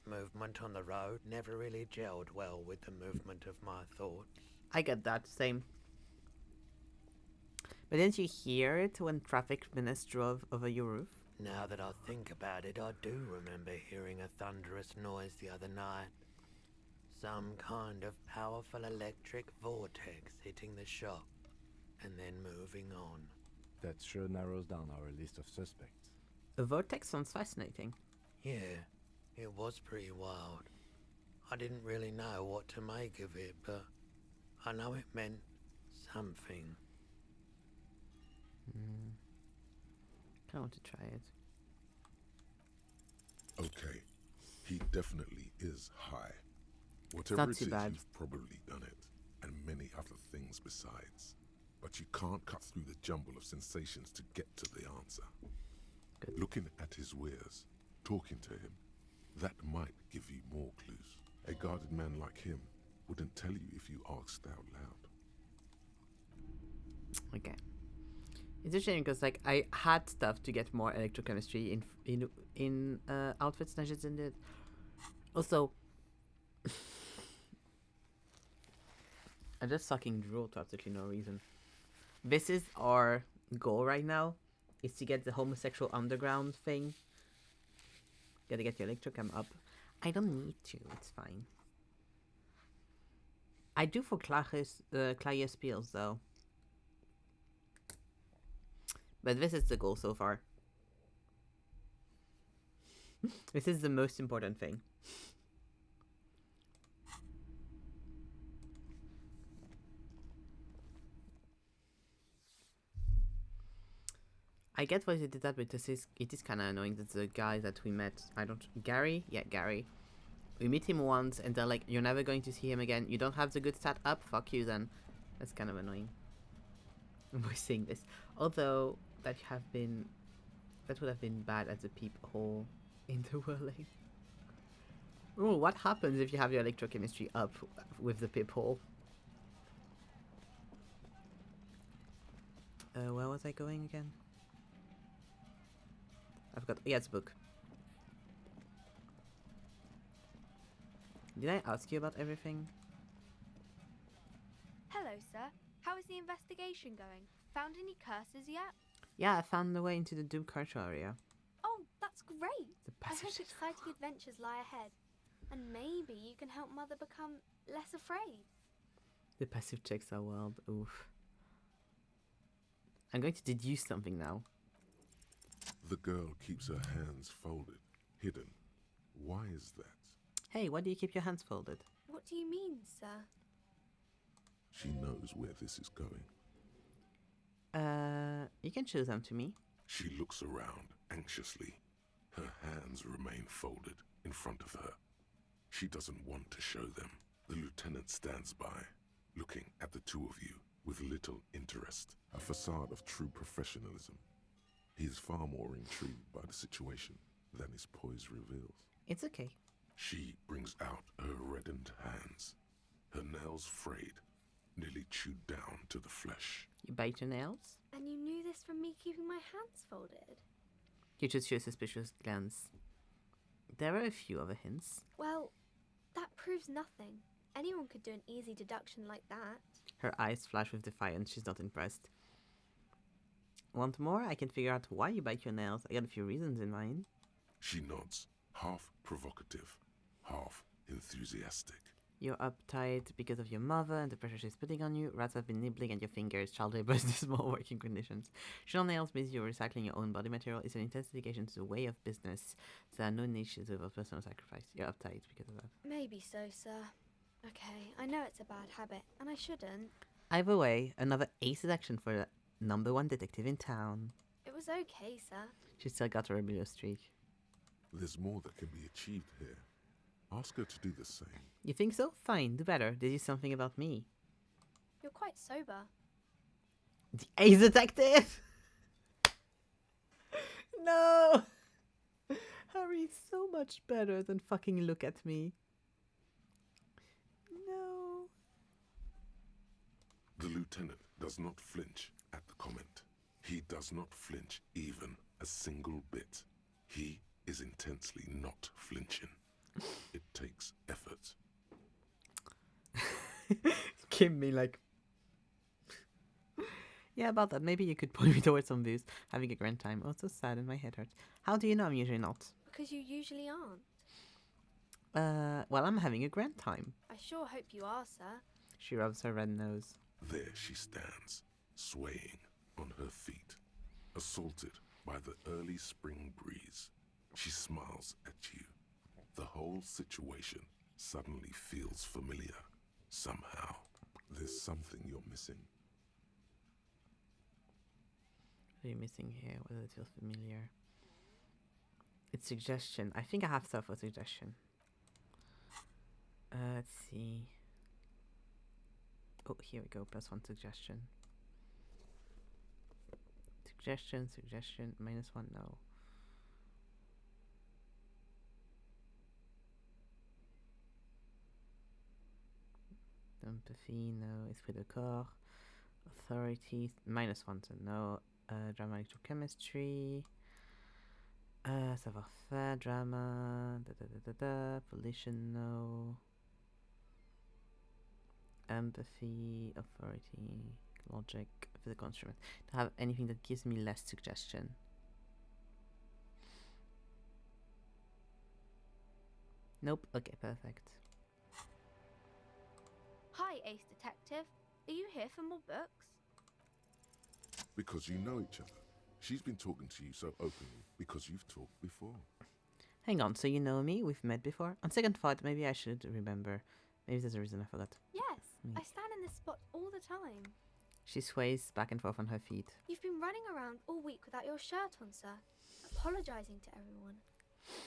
Movement on the road never really gelled well with the movement of my thoughts. I get that, same. But didn't you hear it when traffic menace drove over your roof? Now that I think about it, I do remember hearing a thunderous noise the other night. Some kind of powerful electric vortex hitting the shop, and then moving on. That sure narrows down our list of suspects. A vortex sounds fascinating. Yeah, it was pretty wild. I didn't really know what to make of it, but I know it meant something. I want to try it. Okay, he definitely is high. Whatever it is, you've probably done it, and many other things besides. But you can't cut through the jumble of sensations to get to the answer. Good. Looking at his wares, talking to him, that might give you more clues. A guarded man like him wouldn't tell you if you asked out loud. Okay. It's a shame because like I had stuff to get more electrochemistry in outfits than I just did. Also, I just sucking drool to absolutely no reason. This is our goal right now, is to get the homosexual underground thing. Gotta get your electrocam up. I don't need to, it's fine. I do for Clarius Spiels though. But this is the goal so far. This is the most important thing. I get why they did that, but it is kind of annoying that the guy that we met, Gary? Yeah, Gary. We meet him once and they're like, you're never going to see him again. You don't have the good stat up? Fuck you then. That's kind of annoying. By saying this. Although, that would have been bad as a peephole in the whirling. Oh, what happens if you have your electrochemistry up with the peephole? Where was I going again? I forgot. Yeah, it's a book. Did I ask you about everything? Hello, sir. How is the investigation going? Found any curses yet? Yeah, I found the way into the Doom Culture area. Oh, that's great! I passage hope exciting adventures lie ahead. And maybe you can help Mother become less afraid. The passive checks are wild. Oof. I'm going to deduce something now. The girl keeps her hands folded, hidden. Why is that? Hey, why do you keep your hands folded? What do you mean, sir? She knows where this is going. You can show them to me. She looks around anxiously. Her hands remain folded in front of her. She doesn't want to show them. The lieutenant stands by, looking at the two of you with little interest, a facade of true professionalism. He is far more intrigued by the situation than his poise reveals. It's okay. She brings out her reddened hands, her nails frayed, nearly chewed down to the flesh. You bite your nails? And you knew this from me keeping my hands folded? You just show a suspicious glance. There are a few other hints. Well, that proves nothing. Anyone could do an easy deduction like that. Her eyes flash with defiance. She's not impressed. Want more? I can figure out why you bite your nails. I got a few reasons in mind. She nods, half provocative, half enthusiastic. You're uptight because of your mother and the pressure she's putting on you. Rats have been nibbling at your fingers. Child labor is the small working conditions. Shell nails means you're recycling your own body material. It's an intense dedication to the way of business. There are no niches without personal sacrifice. You're uptight because of that. Maybe so, sir. Okay, I know it's a bad habit, and I shouldn't. Either way, another ace action for the #1 detective in town. It was okay, sir. She's still got a rebellious streak. There's more that can be achieved here. Ask her to do the same. You think so? Fine, do better. This is something about me. You're quite sober. The ace detective! No! Harry's so much better than fucking look at me. No. The lieutenant does not flinch at the comment. He does not flinch even a single bit. He is intensely not flinching. It takes effort. Give me like... Yeah, about that. Maybe you could point me towards some views. Having a grand time. Oh, so sad and my head hurts. How do you know I'm usually not? Because you usually aren't. Well, I'm having a grand time. I sure hope you are, sir. She rubs her red nose. There she stands, swaying on her feet, assaulted by the early spring breeze. She smiles at you. The whole situation suddenly feels familiar. Somehow, there's something you're missing. What are you missing here? What does it feel familiar? It's suggestion. I think I have stuff for suggestion. Let's see. Oh, here we go. +1 suggestion. Suggestion, -1, no. Empathy, no. Esprit de corps. Authority, -1, so no. Drama electrochemistry. Savoir-faire, drama. Volition, no. empathy, authority, logic, physical instrument. To have anything that gives me less suggestion. Nope. Okay, perfect. Hi, Ace Detective. Are you here for more books? Because you know each other. She's been talking to you so openly because you've talked before. Hang on, so you know me? We've met before? On second thought, maybe I should remember. Maybe there's a reason I forgot. Yes, I stand in this spot all the time. She sways back and forth on her feet. You've been running around all week without your shirt on, sir. Apologising to everyone.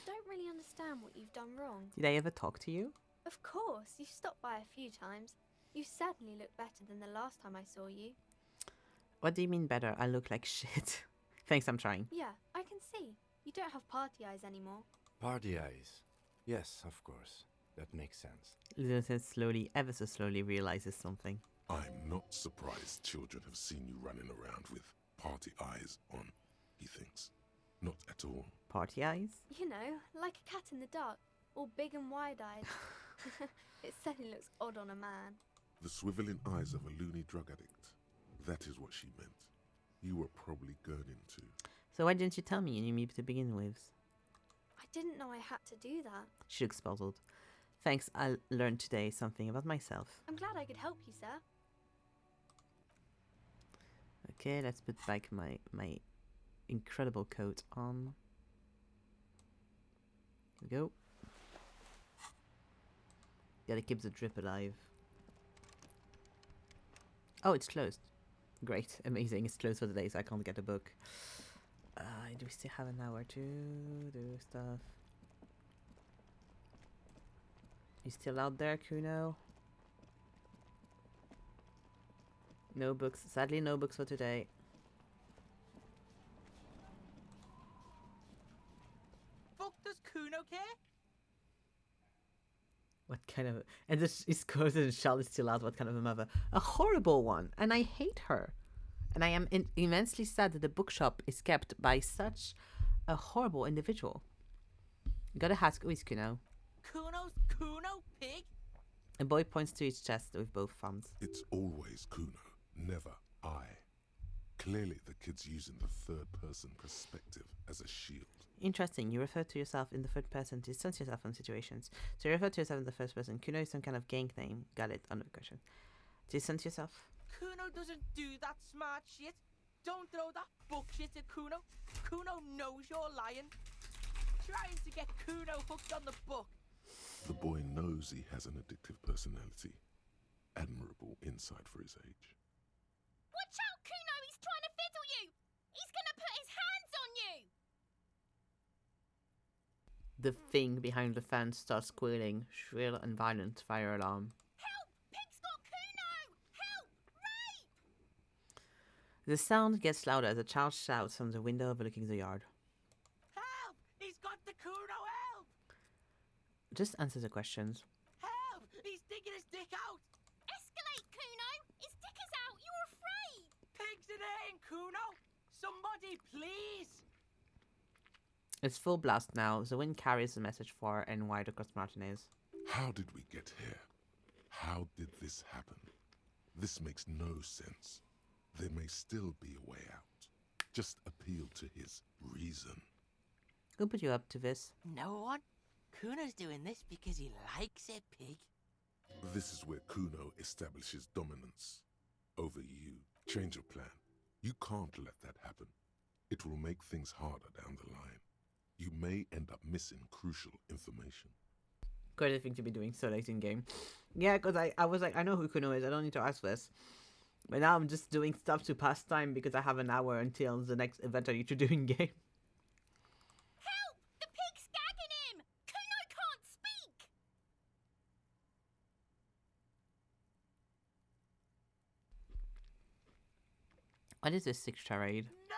Don't really understand what you've done wrong. Did I ever talk to you? Of course, you stopped by a few times. You certainly look better than the last time I saw you. What do you mean better? I look like shit. Thanks, I'm trying. Yeah, I can see. You don't have party eyes anymore. Party eyes. Yes, of course. That makes sense. Lieutenant slowly, ever so slowly, realizes something. I'm not surprised children have seen you running around with party eyes on, he thinks. Not at all. Party eyes? You know, like a cat in the dark, all big and wide-eyed. It certainly looks odd on a man. The swiveling eyes of a loony drug addict. That is what she meant. You were probably gurning too. So why didn't you tell me you knew me to begin with? I didn't know I had to do that. She looks puzzled. Thanks, I learned today something about myself. I'm glad I could help you, sir. Okay, let's put back my incredible coat on. Here we go. Gotta keep the drip alive. Oh, it's closed. Great, amazing. It's closed for the day, so I can't get a book. Do we still have an hour to do stuff? You still out there, Kuno? No books. Sadly, no books for today. Fuck does Kuno care? What kind of... And this is quoted and Charlotte is still out. What kind of a mother? A horrible one. And I hate her. And I am immensely sad that the bookshop is kept by such a horrible individual. You gotta ask, who is Kuno? Kuno's Kuno, pig? A boy points to his chest with both thumbs. It's always Kuno, never I. Clearly the kid's using the third-person perspective as a shield. Interesting. You refer to yourself in the third person to distance yourself from situations. So you refer to yourself in the first person. Kuno is some kind of gang name. Got it. Another question. Distance yourself. Kuno doesn't do that smart shit. Don't throw that bullshit at Kuno. Kuno knows you're lying. Trying to get Kuno hooked on the book. The boy knows he has an addictive personality. Admirable insight for his age. Watch out, Kuno! He's trying to fiddle you! He's gonna put his hands on you! The thing behind the fence starts squealing. Shrill and violent fire alarm. Help! Pig's got Kuno! Help! Rape! The sound gets louder as a child shouts from the window overlooking the yard. Help! He's got the Kuno, help! Just answer the questions. Help! He's digging his dick out! Escalate, Kuno! His dick is out! You're afraid! Pig's in here, Kuno! Somebody, please! It's full blast now. The wind carries the message far and wide across Martinez. How did we get here? How did this happen? This makes no sense. There may still be a way out. Just appeal to his reason. Who put you up to this? No one. Kuno's doing this because he likes it, pig. This is where Kuno establishes dominance over you. Change your plan. You can't let that happen. It will make things harder down the line. You may end up missing crucial information. Quite a thing to be doing so late in game. Yeah, because I was like, I know who Kuno is. I don't need to ask this. But now I'm just doing stuff to pass time because I have an hour until the next event I need to do in game. Help! The pig's gagging him! Kuno can't speak! What is this sick charade? No!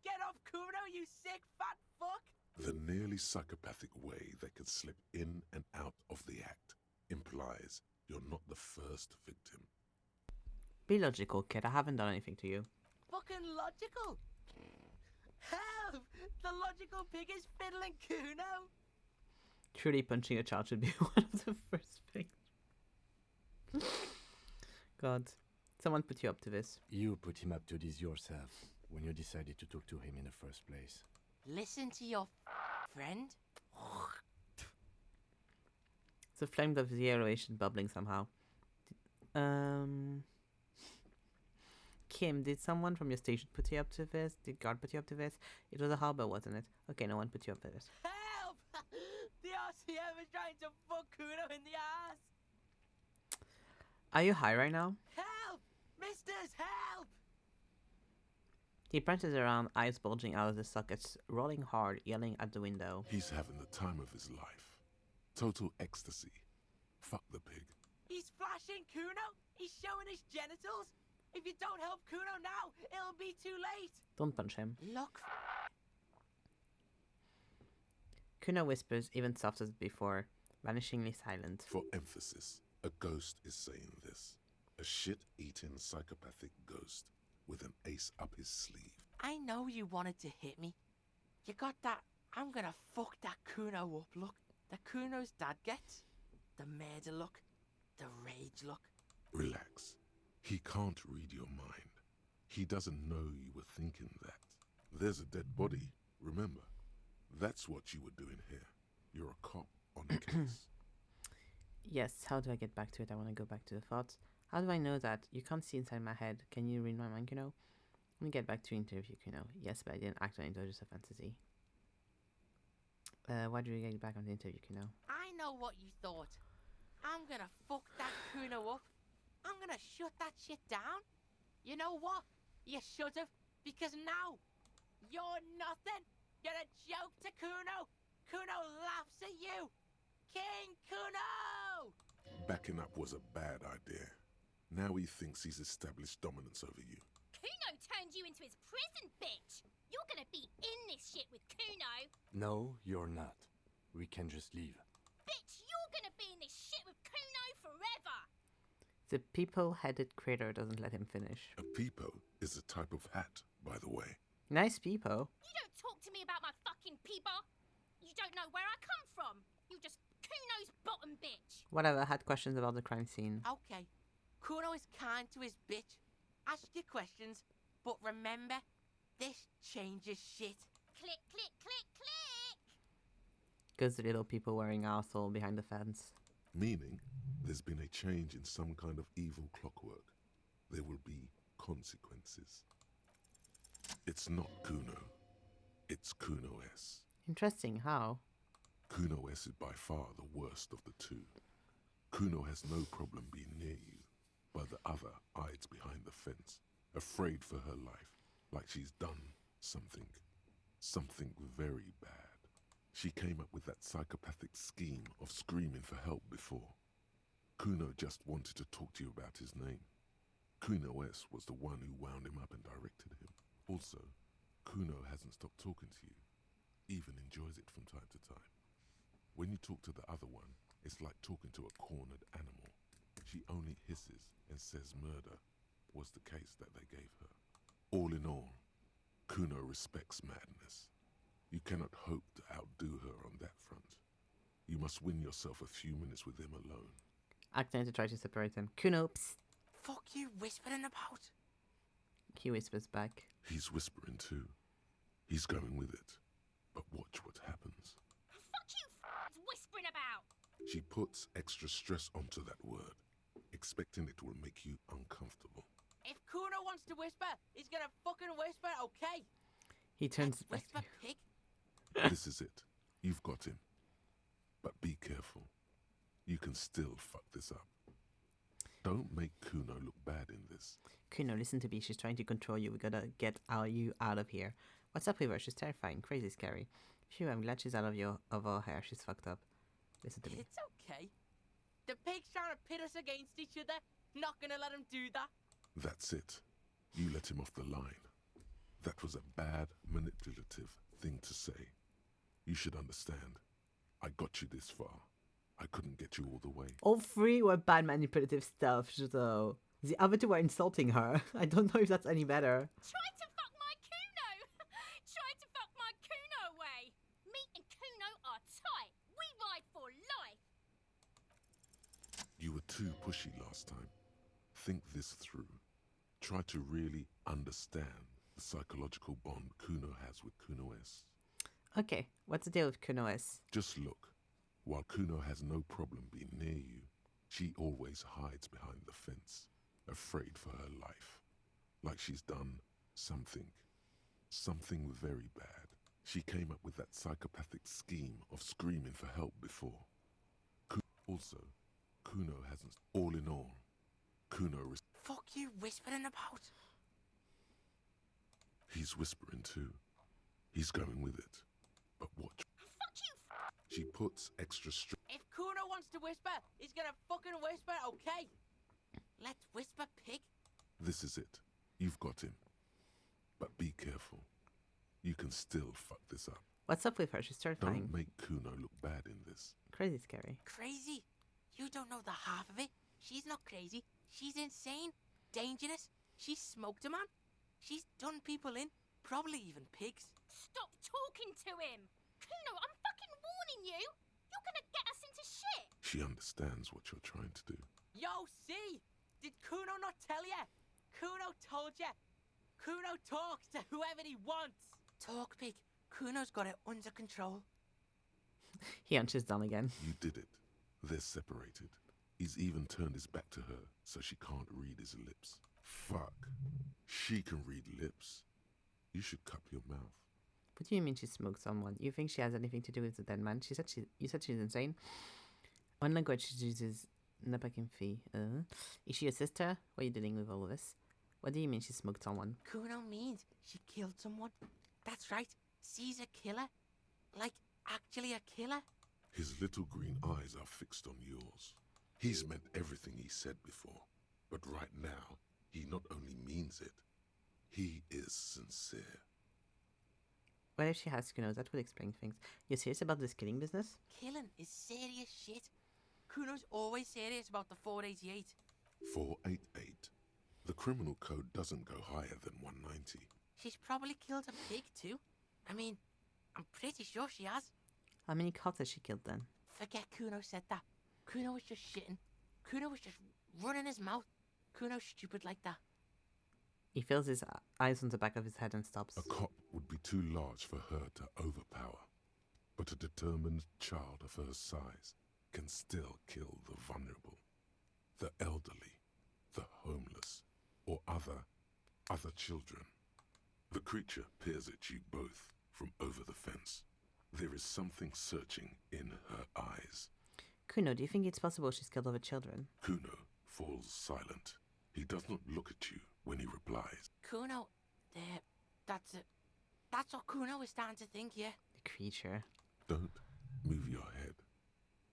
Get off Kuno, you sick fat fuck! The nearly psychopathic way they could slip in and out of the act implies you're not the first victim. Be logical, kid. I haven't done anything to you. Fucking logical! Help! The logical pig is fiddling Kuno! Truly punching a child should be one of the first things. God. Someone put you up to this. You put him up to this yourself when you decided to talk to him in the first place. Listen to your friend. The flames of the relation bubbling somehow. Kim, did someone from your station put you up to this? Did God put you up to this? It was a harbor, wasn't it? Okay, no one put you up to this. Help! The RCM is trying to fuck Kuno in the ass. Are you high right now? Help! Misters, help! He prances around, eyes bulging out of the sockets, rolling hard, yelling at the window. He's having the time of his life. Total ecstasy. Fuck the pig. He's flashing Kuno. He's showing his genitals. If you don't help Kuno now, it'll be too late. Don't punch him. Look. Kuno whispers, even softer than before, vanishingly silent. For emphasis, a ghost is saying this. A shit-eating psychopathic ghost with an ace up his sleeve. I know you wanted to hit me. You got that I'm gonna fuck that Kuno up look that Kuno's dad gets. The murder look. The rage look. Relax. He can't read your mind. He doesn't know you were thinking that. There's a dead body, remember? That's what you were doing here. You're a cop on a case. Yes, how do I get back to it? I want to go back to the thoughts. How do I know that? You can't see inside my head. Can you read my mind, Kuno? Let me get back to interview, Kuno. Yes, but I didn't act on Indulgence of Fantasy. Why do we get back on the interview, Kuno? I know what you thought. I'm gonna fuck that Kuno up. I'm gonna shut that shit down. You know what? You should have, because now you're nothing. You're a joke to Kuno. Kuno laughs at you. King Kuno! Backing up was a bad idea. Now he thinks he's established dominance over you. Kuno turned you into his prison, bitch. You're gonna be in this shit with Kuno. No, you're not. We can just leave. Bitch, you're gonna be in this shit with Kuno forever. The peepo-headed critter doesn't let him finish. A peepo is a type of hat, by the way. Nice peepo. You don't talk to me about my fucking peeper. You don't know where I come from. You just Kuno's bottom bitch. Whatever, I had questions about the crime scene. Okay. Kuno is kind to his bitch. Ask your questions, but remember, this changes shit. Click, click, click, click. Goes the little people wearing arsehole behind the fence. Meaning, there's been a change in some kind of evil clockwork. There will be consequences. It's not Kuno. It's Kuno S. Interesting, how? Kuno S is by far the worst of the two. Kuno has no problem being near you, but the other hides behind the fence, afraid for her life, like she's done something very bad. She came up with that psychopathic scheme of screaming for help before. Kuno just wanted to talk to you about his name. Kuno S was the one who wound him up and directed him. Also, Kuno hasn't stopped talking to you, even enjoys it from time to time. When you talk to the other one, it's like talking to a cornered animal. She only hisses and says murder was the case that they gave her. All in all, Kuno respects madness. You cannot hope to outdo her on that front. You must win yourself a few minutes with him alone. Acting to try to separate them. Kuno, psst. Fuck you whispering about? He whispers back. He's whispering too. He's going with it. But watch what happens. Fuck you whispering about. She puts extra stress onto that word, expecting it will make you uncomfortable. If Kuno wants to whisper, he's gonna fucking whisper, okay? He turns back. Whisper, pig. This is it. You've got him. But be careful. You can still fuck this up. Don't make Kuno look bad in this. Kuno, listen to me. She's trying to control you. We gotta get you out of here. What's up with her? She's terrifying, crazy, scary. Phew, I'm glad she's out of her hair. She's fucked up. Listen to me. It's okay. The pig's trying to pit us against each other. Not gonna let him do that. That's it. You let him off the line. That was a bad, manipulative thing to say. You should understand. I got you this far. I couldn't get you all the way. All three were bad manipulative stuff, though. The other two were insulting her. I don't know if that's any better. Try to fuck my Kuno. Try to fuck my Kuno away. Me and Kuno are tight. We ride too pushy last time. Think this through. Try to really understand the psychological bond Kuno has with Kuno S. Okay, what's the deal with Kuno S? Just look. While Kuno has no problem being near you, she always hides behind the fence, afraid for her life. Like she's done something very bad. She came up with that psychopathic scheme of screaming for help before. Also, Kuno hasn't. All in all, Kuno is. Fuck you whispering about? He's whispering too. He's going with it. But watch. Fuck you! She puts extra stress. If Kuno wants to whisper, he's gonna fucking whisper, okay? Let's whisper, pig. This is it. You've got him. But be careful. You can still fuck this up. What's up with her? She's terrifying. Don't make Kuno look bad in this. Crazy scary. Crazy? You don't know the half of it. She's not crazy. She's insane. Dangerous. She's smoked a man. She's done people in. Probably even pigs. Stop talking to him! Kuno, I'm fucking warning you! You're gonna get us into shit! She understands what you're trying to do. Yo, see? Did Kuno not tell ya? Kuno told ya. Kuno talks to whoever he wants. Talk, pig. Kuno's got it under control. He hunches down again. You did it. They're separated. He's even turned his back to her, so she can't read his lips. Fuck. She can read lips. You should cup your mouth. What do you mean she smoked someone? You think she has anything to do with the dead man? You said she's insane. One language she uses Napakinfi. Is she a sister? What are you dealing with all of this? What do you mean she smoked someone? Kuno means she killed someone. That's right. She's a killer. Like, actually a killer. His little green eyes are fixed on yours. He's meant everything he said before. But right now, he not only means it, he is sincere. What if she has Kuno? That would explain things. You serious about this killing business? Killing is serious shit. Kuno's always serious about the 488. 488. The criminal code doesn't go higher than 190. She's probably killed a pig too. I mean, I'm pretty sure she has. How many cops has she killed then? Forget Kuno said that. Kuno was just shitting. Kuno was just running his mouth. Kuno's stupid like that. He feels his eyes on the back of his head and stops. A cop would be too large for her to overpower. But a determined child of her size can still kill the vulnerable, the elderly, the homeless, or other children. The creature peers at you both from over the fence. There is something searching in her eyes. Kuno, do you think it's possible she's killed other children? Kuno falls silent. He does not look at you when he replies. Kuno, that's what Kuno is starting to think, yeah? The creature. Don't move your head.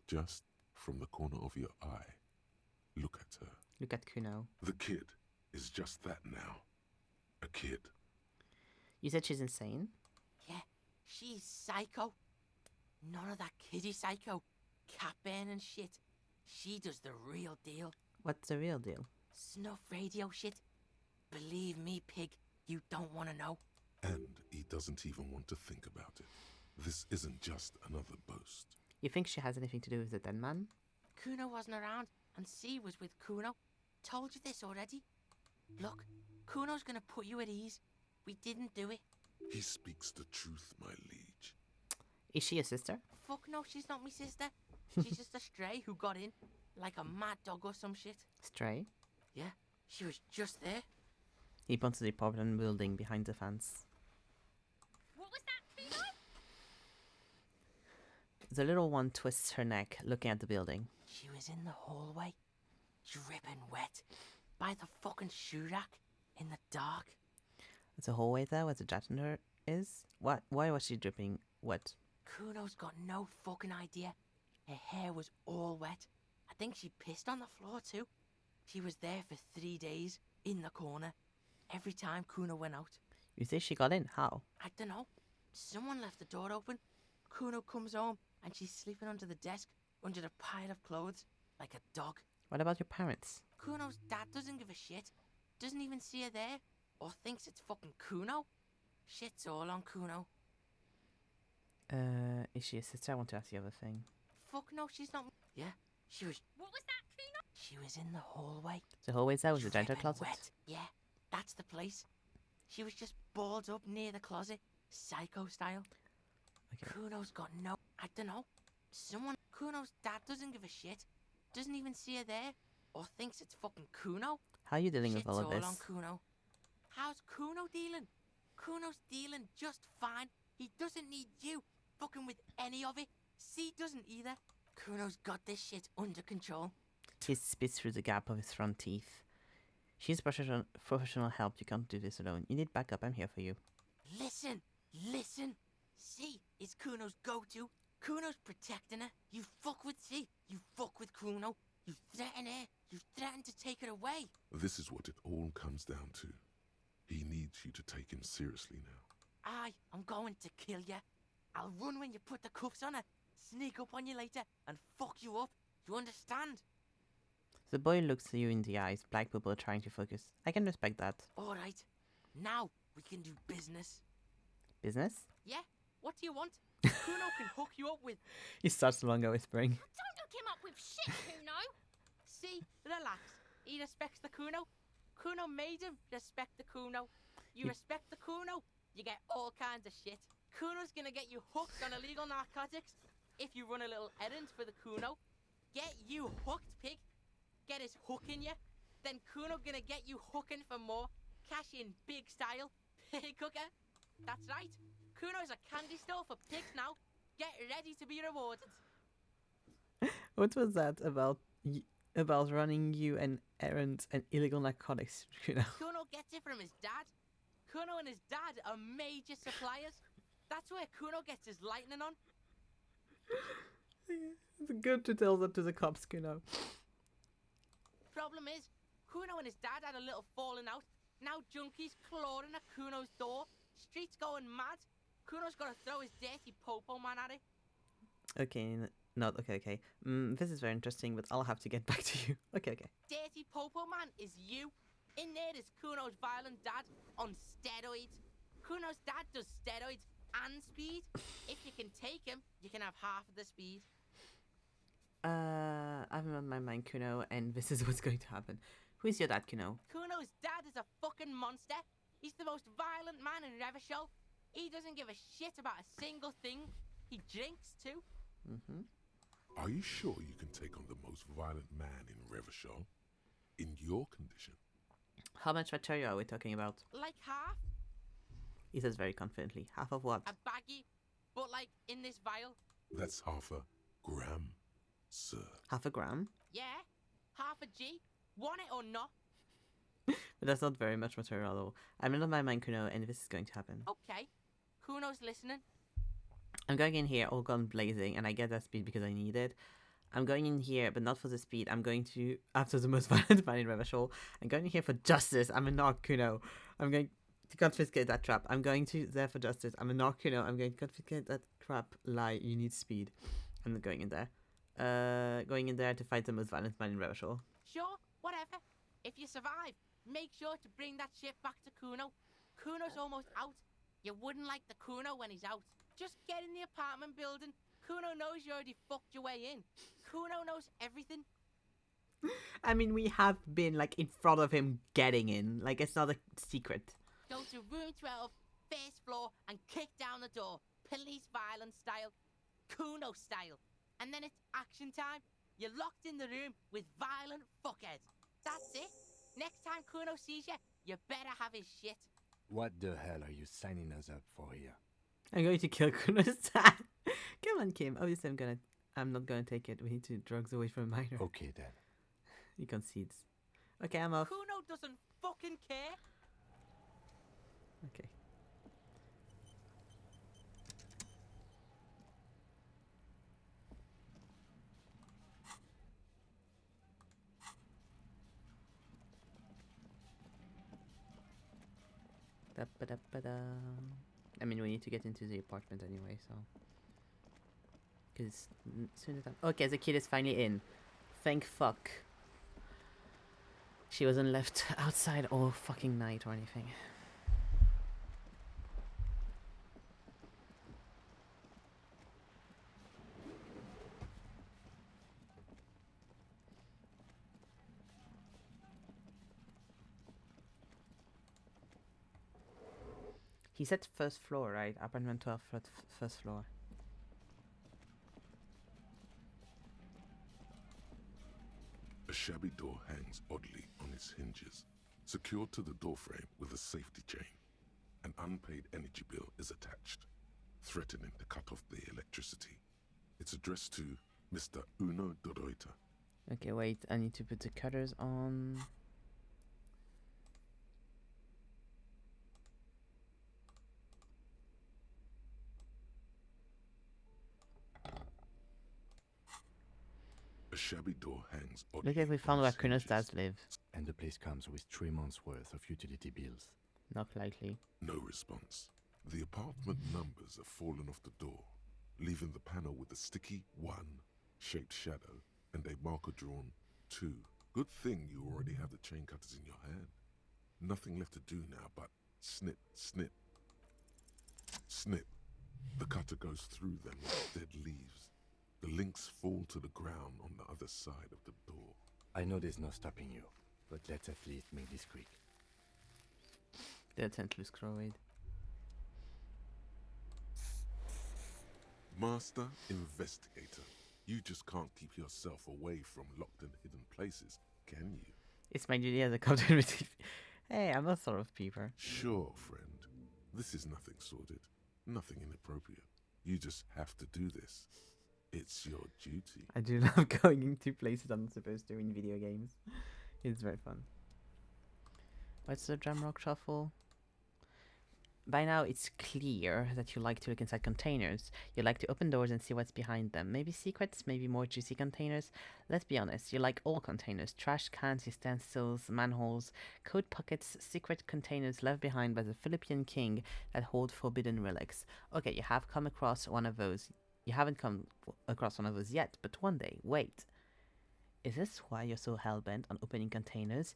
Just from the corner of your eye, look at her. Look at Kuno. The kid is just that now. A kid. You said she's insane? Yeah, she's psycho. None of that kiddie psycho. Cat burning shit. She does the real deal. What's the real deal? Snuff radio shit. Believe me, pig, you don't want to know. And he doesn't even want to think about it. This isn't just another boast. You think she has anything to do with the dead man? Kuno wasn't around, and C was with Kuno. Told you this already. Look, Kuno's gonna put you at ease. We didn't do it. He speaks the truth, my liege. Is she a sister? Fuck no, she's not my sister. She's just a stray who got in, like a mad dog or some shit. Stray? Yeah, she was just there. He points to the apartment building behind the fence. What was that, Kuno? The little one twists her neck, looking at the building. She was in the hallway, dripping wet, by the fucking shoe rack, in the dark. There's a hallway there where the janitor is? What? Why was she dripping wet? Kuno's got no fucking idea. Her hair was all wet. I think she pissed on the floor too. She was there for 3 days, in the corner, every time Kuno went out. You say she got in? How? I don't know. Someone left the door open. Kuno comes home and she's sleeping under the desk, under the pile of clothes, like a dog. What about your parents? Kuno's dad doesn't give a shit. Doesn't even see her there, or thinks it's fucking Kuno. Shit's all on Kuno. Is she a sister? I want to ask the other thing. Fuck no, she's not. Yeah, she was. What was that, Kuno? She was in the hallway. The hallway's there with the janitor dripping closet. wet. Yeah, that's the place. She was just balled up near the closet, psycho style. Okay. Kuno's got no... I don't know. Kuno's dad doesn't give a shit. Doesn't even see her there. Or thinks it's fucking Kuno. How are you dealing with Shit's all of this? on Kuno. How's Kuno dealing? Kuno's dealing just fine. He doesn't need you fucking with any of it. C doesn't either. Kuno's got this shit under control. He spits through the gap of his front teeth. She's professional help. You can't do this alone. You need backup. I'm here for you. Listen. C is Kuno's go-to. Kuno's protecting her. You fuck with C. You fuck with Kuno. You threaten her. You threaten to take her away. This is what it all comes down to. He needs you to take him seriously now. I'm going to kill you. I'll run when you put the cuffs on her. Sneak up on you later and fuck you up. You understand? The boy looks you in the eyes. Black people are trying to focus. I can respect that. Alright. Now we can do business. Business? Yeah? What do you want? Kuno can hook you up with... He starts no longer whispering. Don't hook him up with shit, Kuno. See? Relax. He respects the Kuno. Kuno made him respect the Kuno. You respect the Kuno, you get all kinds of shit. Kuno's gonna get you hooked on illegal narcotics if you run a little errand for the Kuno. Get you hooked, pig. Get his hook in you. Then Kuno gonna get you hooking for more. Cash in big style. Pig hooker. That's right. Kuno's a candy store for pigs now. Get ready to be rewarded. What was that about running you an errand and illegal narcotics? Kuno gets it from his dad. Kuno and his dad are major suppliers. That's where Kuno gets his lightning on. It's good to tell that to the cops, Kuno. Problem is, Kuno and his dad had a little falling out. Now junkies clawing at Kuno's door. Streets going mad. Kuno's got to throw his dirty popo man at it. Okay, okay. This is very interesting, but I'll have to get back to you. Okay. Dirty popo man is you. In there is Kuno's violent dad on steroids. Kuno's dad does steroids and speed. If you can take him, you can have half of the speed. I'm on my mind, Kuno, and this is what's going to happen. Who is your dad, Kuno? Kuno's dad is a fucking monster. He's the most violent man in Revachol. He doesn't give a shit about a single thing. He drinks too. Are you sure you can take on the most violent man in Revachol? In your condition? How much material are we talking about? Like half. He says very confidently. Half of what? A baggie, but like in this vial. That's half a gram, sir. Half a gram? Yeah, half a G. Want it or not? But that's not very much material at all. I'm in my mind, Kuno, and this is going to happen. Okay. Kuno's listening. I'm going in here all gun blazing, and I get that speed because I need it. I'm going in here, but not for the speed. I'm going to, after the most violent man in Revachol, I'm going in here for justice. I'm a narc, Kuno. I'm going to confiscate that trap. I'm going to there for justice. I'm a narc, Kuno. I'm going to confiscate that crap lie. You need speed. I'm not going in there. Going in there to fight the most violent man in Revachol. Sure, whatever. If you survive, make sure to bring that shit back to Kuno. Kuno's almost out. You wouldn't like the Kuno when he's out. Just get in the apartment building. Kuno knows you already fucked your way in. Kuno knows everything. I mean, we have been, like, in front of him getting in. Like, it's not a secret. Go to room 12, first floor, and kick down the door. Police violence style. Kuno style. And then it's action time. You're locked in the room with violent fuckheads. That's it. Next time Kuno sees you, you better have his shit. What the hell are you signing us up for here? I'm going to kill Kuno's dad. Come on, Kim. Obviously, I'm not gonna take it. We need to drugs away from a minor. Okay, then. He concedes. Okay, I'm off. Kuno doesn't fucking care. Okay. I mean, we need to get into the apartment anyway, so. Because soon as okay, the kid is finally in. Thank fuck. She wasn't left outside all fucking night or anything. He said first floor, right? Apartment 12, first floor. A shabby door hangs oddly on its hinges, secured to the doorframe with a safety chain. An unpaid energy bill is attached, threatening to cut off the electricity. It's addressed to Mr. Uno Doroita. Okay, wait, I need to put the cutters on. A shabby door hangs oddly. Look like we found where Kuno's dad lives. And the place comes with 3 months' worth of utility bills. Not likely. No response. The apartment numbers have fallen off the door, leaving the panel with a sticky 1 shaped shadow and a marker drawn 2. Good thing you already have the chain cutters in your hand. Nothing left to do now but snip, snip, snip. The cutter goes through them like dead leaves. The links fall to the ground on the other side of the door. I know there's no stopping you, but let's at least make this quick. They'll tend to scroll. Master Investigator, you just can't keep yourself away from locked and hidden places, can you? It's my duty as a content receiver. Hey, I'm a sort of peeper. Sure, friend. This is nothing sordid, nothing inappropriate. You just have to do this. It's your duty. I do love going into places I'm not supposed to in video games. It's very fun. What's the Jamrock Shuffle? By now, it's clear that you like to look inside containers. You like to open doors and see what's behind them. Maybe secrets, maybe more juicy containers. Let's be honest, you like all containers. Trash cans, utensils, manholes, coat pockets, secret containers left behind by the Philippine king that hold forbidden relics. Okay, you have come across one of those. You haven't come across one of those yet, but one day. Wait. Is this why you're so hell-bent on opening containers?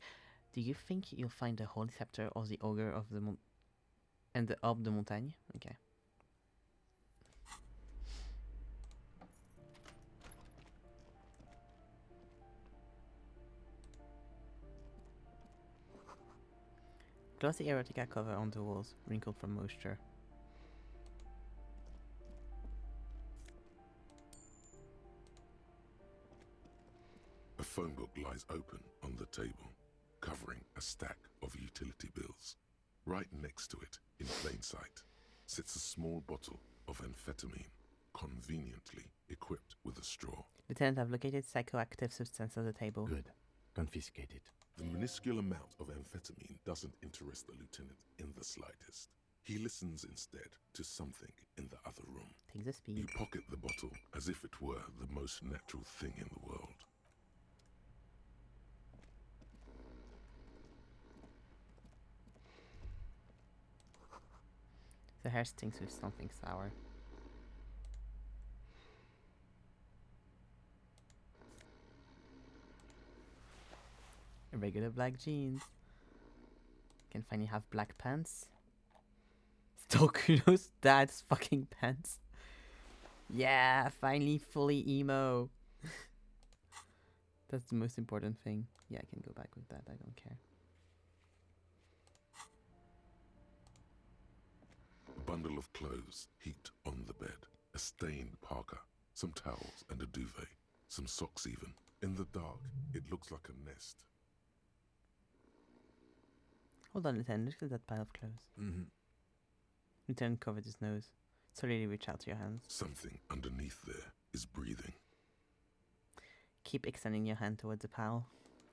Do you think you'll find the Holy Scepter or the Ogre of the and the Orbe de Montagne? Okay. Glossy erotica cover on the walls, wrinkled from moisture. A phone book lies open on the table, covering a stack of utility bills. Right next to it, in plain sight, sits a small bottle of amphetamine, conveniently equipped with a straw. Lieutenant, I've located psychoactive substance on the table. Good. Confiscate it. The minuscule amount of amphetamine doesn't interest the lieutenant in the slightest. He listens instead to something in the other room. Take the speed. You pocket the bottle as if it were the most natural thing in the world. The hair stinks with something sour. Regular black jeans. Can finally have black pants. Still Kuno's dad's fucking pants. Yeah, finally fully emo. That's the most important thing. Yeah, I can go back with that. I don't care. A bundle of clothes heaped on the bed. A stained parka, some towels and a duvet. Some socks even. In the dark, it looks like a nest. Hold on, Lieutenant. Look at that pile of clothes. Mm-hmm. Lieutenant covered his nose. Slowly reach out to your hands. Something underneath there is breathing. Keep extending your hand towards the pile.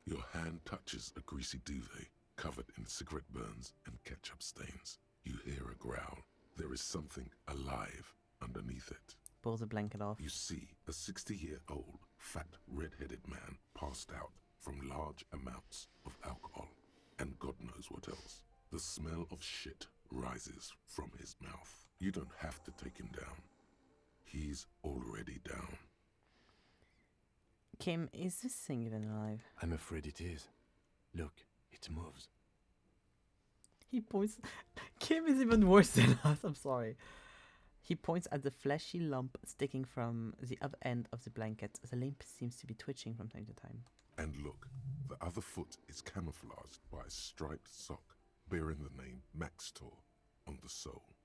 Your hand touches a greasy duvet covered in cigarette burns and ketchup stains. You hear a growl. There is something alive underneath it. Pulls the blanket off. You see a 60-year-old, fat, red-headed man passed out from large amounts of alcohol. And God knows what else. The smell of shit rises from his mouth. You don't have to take him down. He's already down. Kim, is this thing even alive? I'm afraid it is. Look, it moves. He points... Kim is even worse than us, I'm sorry. He points at the fleshy lump sticking from the upper end of the blanket. The limb seems to be twitching from time to time. And look, the other foot is camouflaged by a striped sock bearing the name Maxtor. on the sole.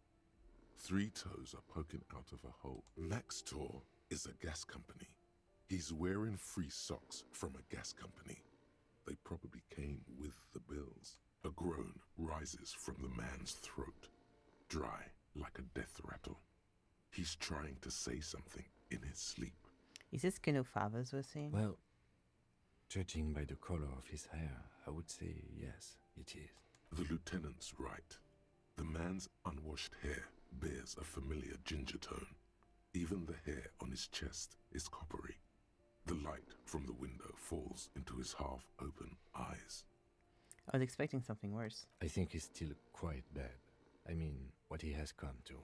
3 toes are poking out of a hole. Next door is a gas company. He's wearing free socks from a gas company. They probably came with the bills. A groan rises from the man's throat, dry like a death rattle. He's trying to say something in his sleep. Is this Kuno Favas we're seeing? Well, judging by the color of his hair, I would say yes, it is. The lieutenant's right. The man's unwashed hair bears a familiar ginger tone. Even the hair on his chest is coppery. The light from the window falls into his half-open eyes. I was expecting something worse. I think he's still quite bad. I mean, what he has come to.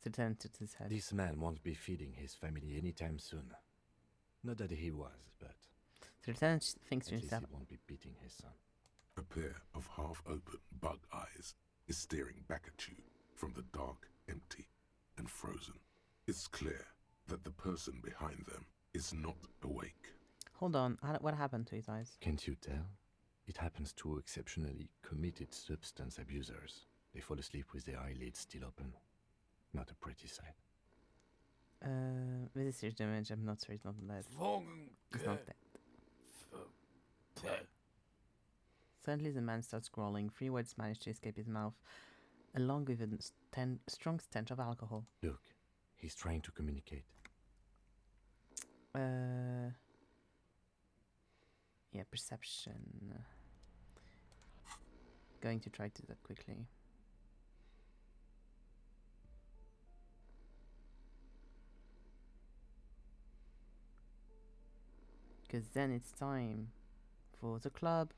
The lieutenant tipped his head. This man won't be feeding his family anytime soon. Not that he was, but... The lieutenant thinks to at least himself... he won't be beating his son. A pair of half-open bug eyes is staring back at you from the dark, empty, and frozen. It's clear that the person behind them is not awake. Hold on, what happened to his eyes? Can't you tell? It happens to exceptionally committed substance abusers. They fall asleep with their eyelids still open. Not a pretty sight. With a serious damage, I'm not sure he's not dead. He's not dead. Suddenly the man starts growling. 3 words manage to escape his mouth, along with a strong stench of alcohol. Look, he's trying to communicate. Yeah, perception. Going to try to do that quickly. Because then it's time for the club.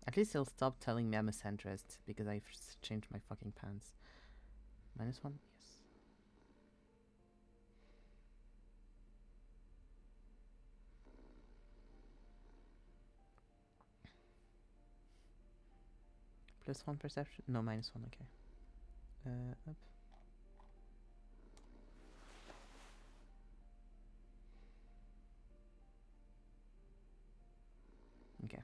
At least he'll stop telling me I'm a centrist because I've changed my fucking pants. -1? Yes. +1 perception? No, -1, okay. Up. Okay.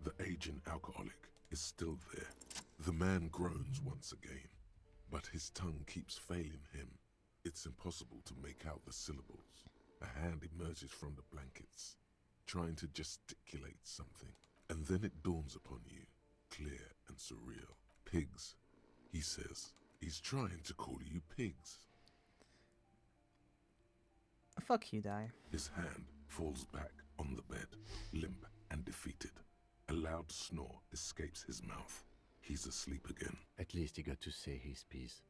The aging alcoholic is still there. The man groans once again, but his tongue keeps failing him. It's impossible to make out the syllables. A hand emerges from the blankets, trying to gesticulate something. And then it dawns upon you, clear and surreal. Pigs, he says. He's trying to call you pigs. Fuck you, die. His hand falls back on the bed, limp and defeated. A loud snore escapes his mouth. He's asleep again. At least he got to say his piece.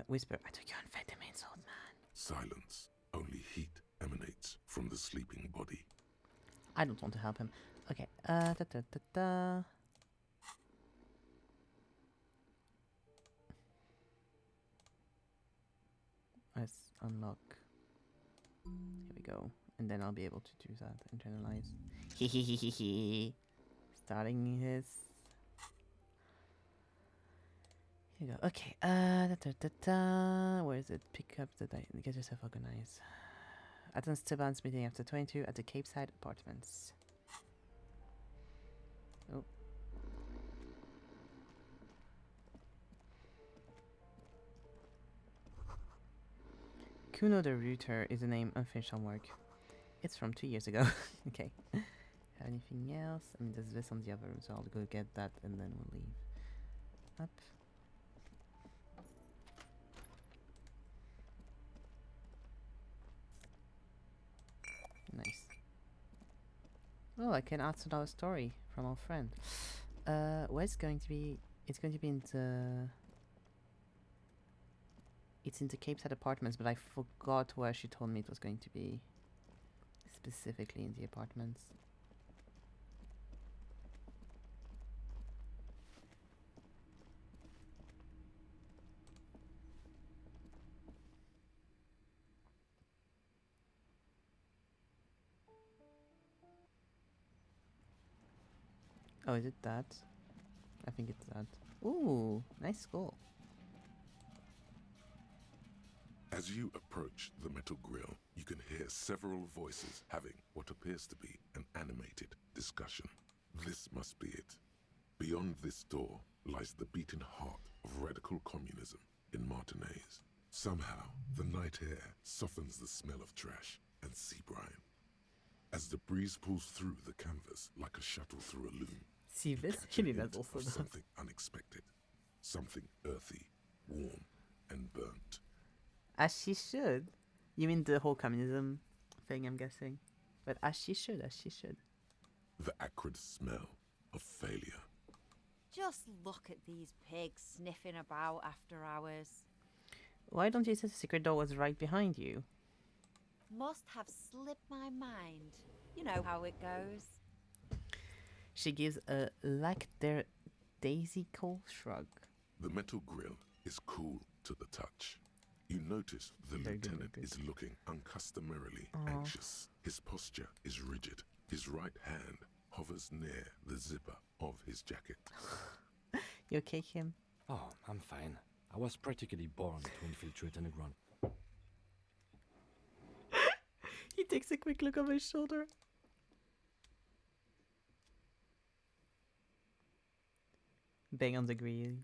Whisper, I took you amphetamines, old man. Silence. Only heat emanates from the sleeping body. I don't want to help him. Okay, da-da-da-da-da. Let's unlock. Here we go. And then I'll be able to do that. Internalize. Hehehehe. Starting his. Here you go. Okay. Da-da-da-da. Where is it? Pick up the die. Get yourself organized. Attend Steban's meeting after 22 at the Cape Side Apartments. Oh. Kuno the Router is a name unfinished on work. It's from 2 years ago. Okay. Have anything else? I mean, there's this on the other room, so I'll go get that and then we'll leave. Up. Nice. Oh, I can add another story from our friend. Where's going to be? It's going to be in the. It's in the Cape Side Apartments, but I forgot where she told me it was going to be. Specifically in the apartments. Oh, is it that? I think it's that. Ooh, nice skull. As you approach the metal grill, you can hear several voices having what appears to be an animated discussion. This must be it. Beyond this door lies the beating heart of radical communism in Martinez. Somehow, the night air softens the smell of trash and sea brine. As the breeze pulls through the canvas like a shuttle through a loom, See, this catch a Chili hint also of does. something unexpected, something earthy, warm, and burnt. As she should. You mean the whole communism thing, I'm guessing. But as she should, as she should. The acrid smell of failure. Just look at these pigs sniffing about after hours. Why don't you say the secret door was right behind you? Must have slipped my mind. You know how it goes. She gives a lackadaisical shrug. The metal grill is cool to the touch. You notice the lieutenant is looking uncustomarily anxious. His posture is rigid. His right hand hovers near the zipper of his jacket. You okay, Kim? Oh, I'm fine. I was practically born to infiltrate underground. He takes a quick look over his shoulder. Bang on the grill.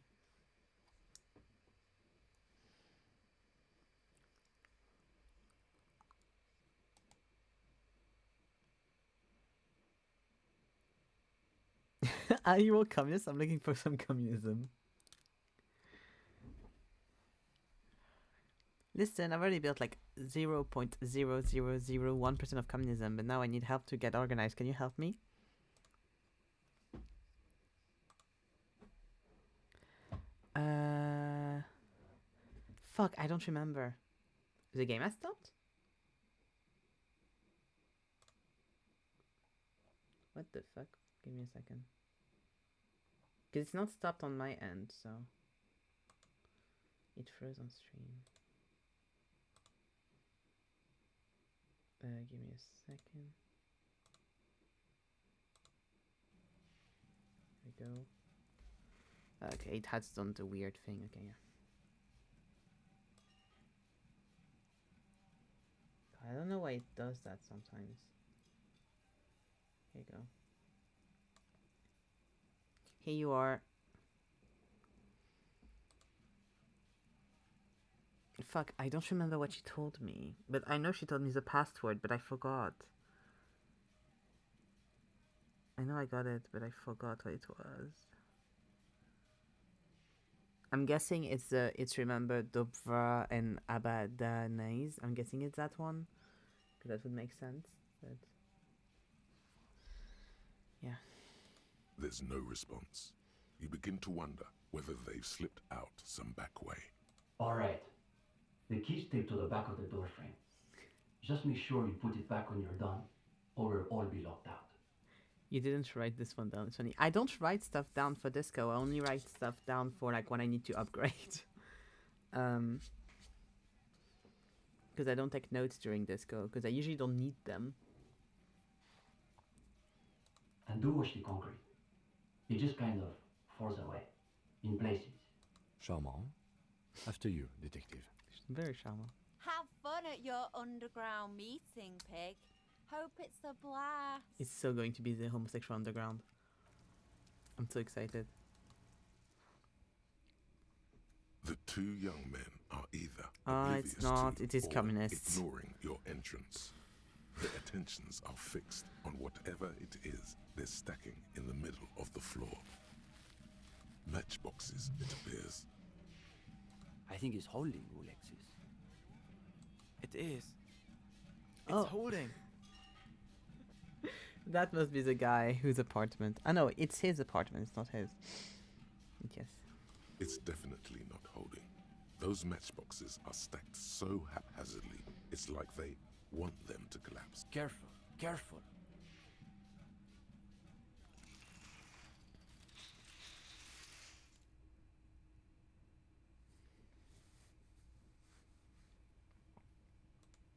Are you all communists? I'm looking for some communism. Listen, I've already built like 0.0001% of communism, but now I need help to get organized. Can you help me? Fuck, I don't remember. The game has stopped? What the fuck? Give me a second. Because it's not stopped on my end, so... It froze on stream. Give me a second. There we go. Okay, it has done the weird thing. Okay, yeah. I don't know why it does that sometimes. Here you go. Here you are. Fuck, I don't remember what she told me. But I know she told me the password, but I forgot. I know I got it, but I forgot what it was. I'm guessing it's remember Dobra and Abadanais. I'm guessing it's that one. Because that would make sense. But yeah. There's no response. You begin to wonder whether they've slipped out some back way. All right. The key's taped to the back of the door frame. Just make sure you put it back when you're done, or we'll all be locked out. You didn't write this one down. It's funny. I don't write stuff down for Disco. I only write stuff down for like when I need to upgrade. Because I don't take notes during Disco, because I usually don't need them. And do watch the concrete. It just kind of falls away, in places. Charmant. After you, detective. Very charmant. Have fun at your underground meeting, pig. Hope it's a blast. It's so going to be the homosexual underground. I'm so excited. The two young men are either it's not. It is or communists. ignoring your entrance. Their attentions are fixed on whatever it is they're stacking in the middle of the floor. Matchboxes, it appears. I think it's holding, Alexis. It is. It's Oh. holding. That must be the guy whose apartment. I know it's his apartment. It's not his. Yes. It's definitely not holding. Those matchboxes are stacked so haphazardly, it's like they want them to collapse. Careful, careful.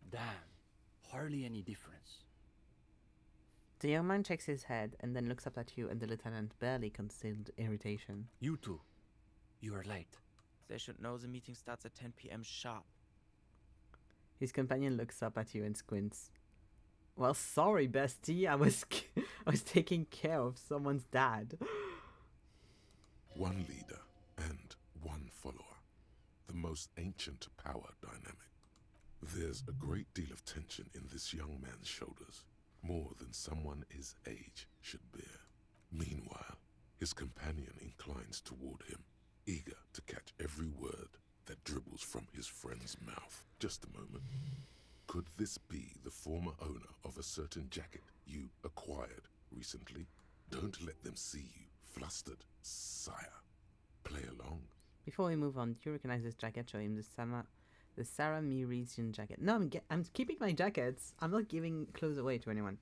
Damn, hardly any difference. The young man checks his head and then looks up at you, and the lieutenant barely concealed irritation. You two, you are late. They should know the meeting starts at 10 p.m. sharp. His companion looks up at you and squints. Well, sorry, bestie. I was taking care of someone's dad. One leader and one follower. The most ancient power dynamic. There's a great deal of tension in this young man's shoulders, more than someone his age should bear. Meanwhile, his companion inclines toward him, eager to catch every word that dribbles from his friend's mouth. Just a moment. Could this be the former owner of a certain jacket you acquired recently? Don't let them see you flustered, sire. Play along. Before we move on, do you recognize this jacket? Show him the Sarah Mirisian jacket. No, I'm keeping my jackets. I'm not giving clothes away to anyone.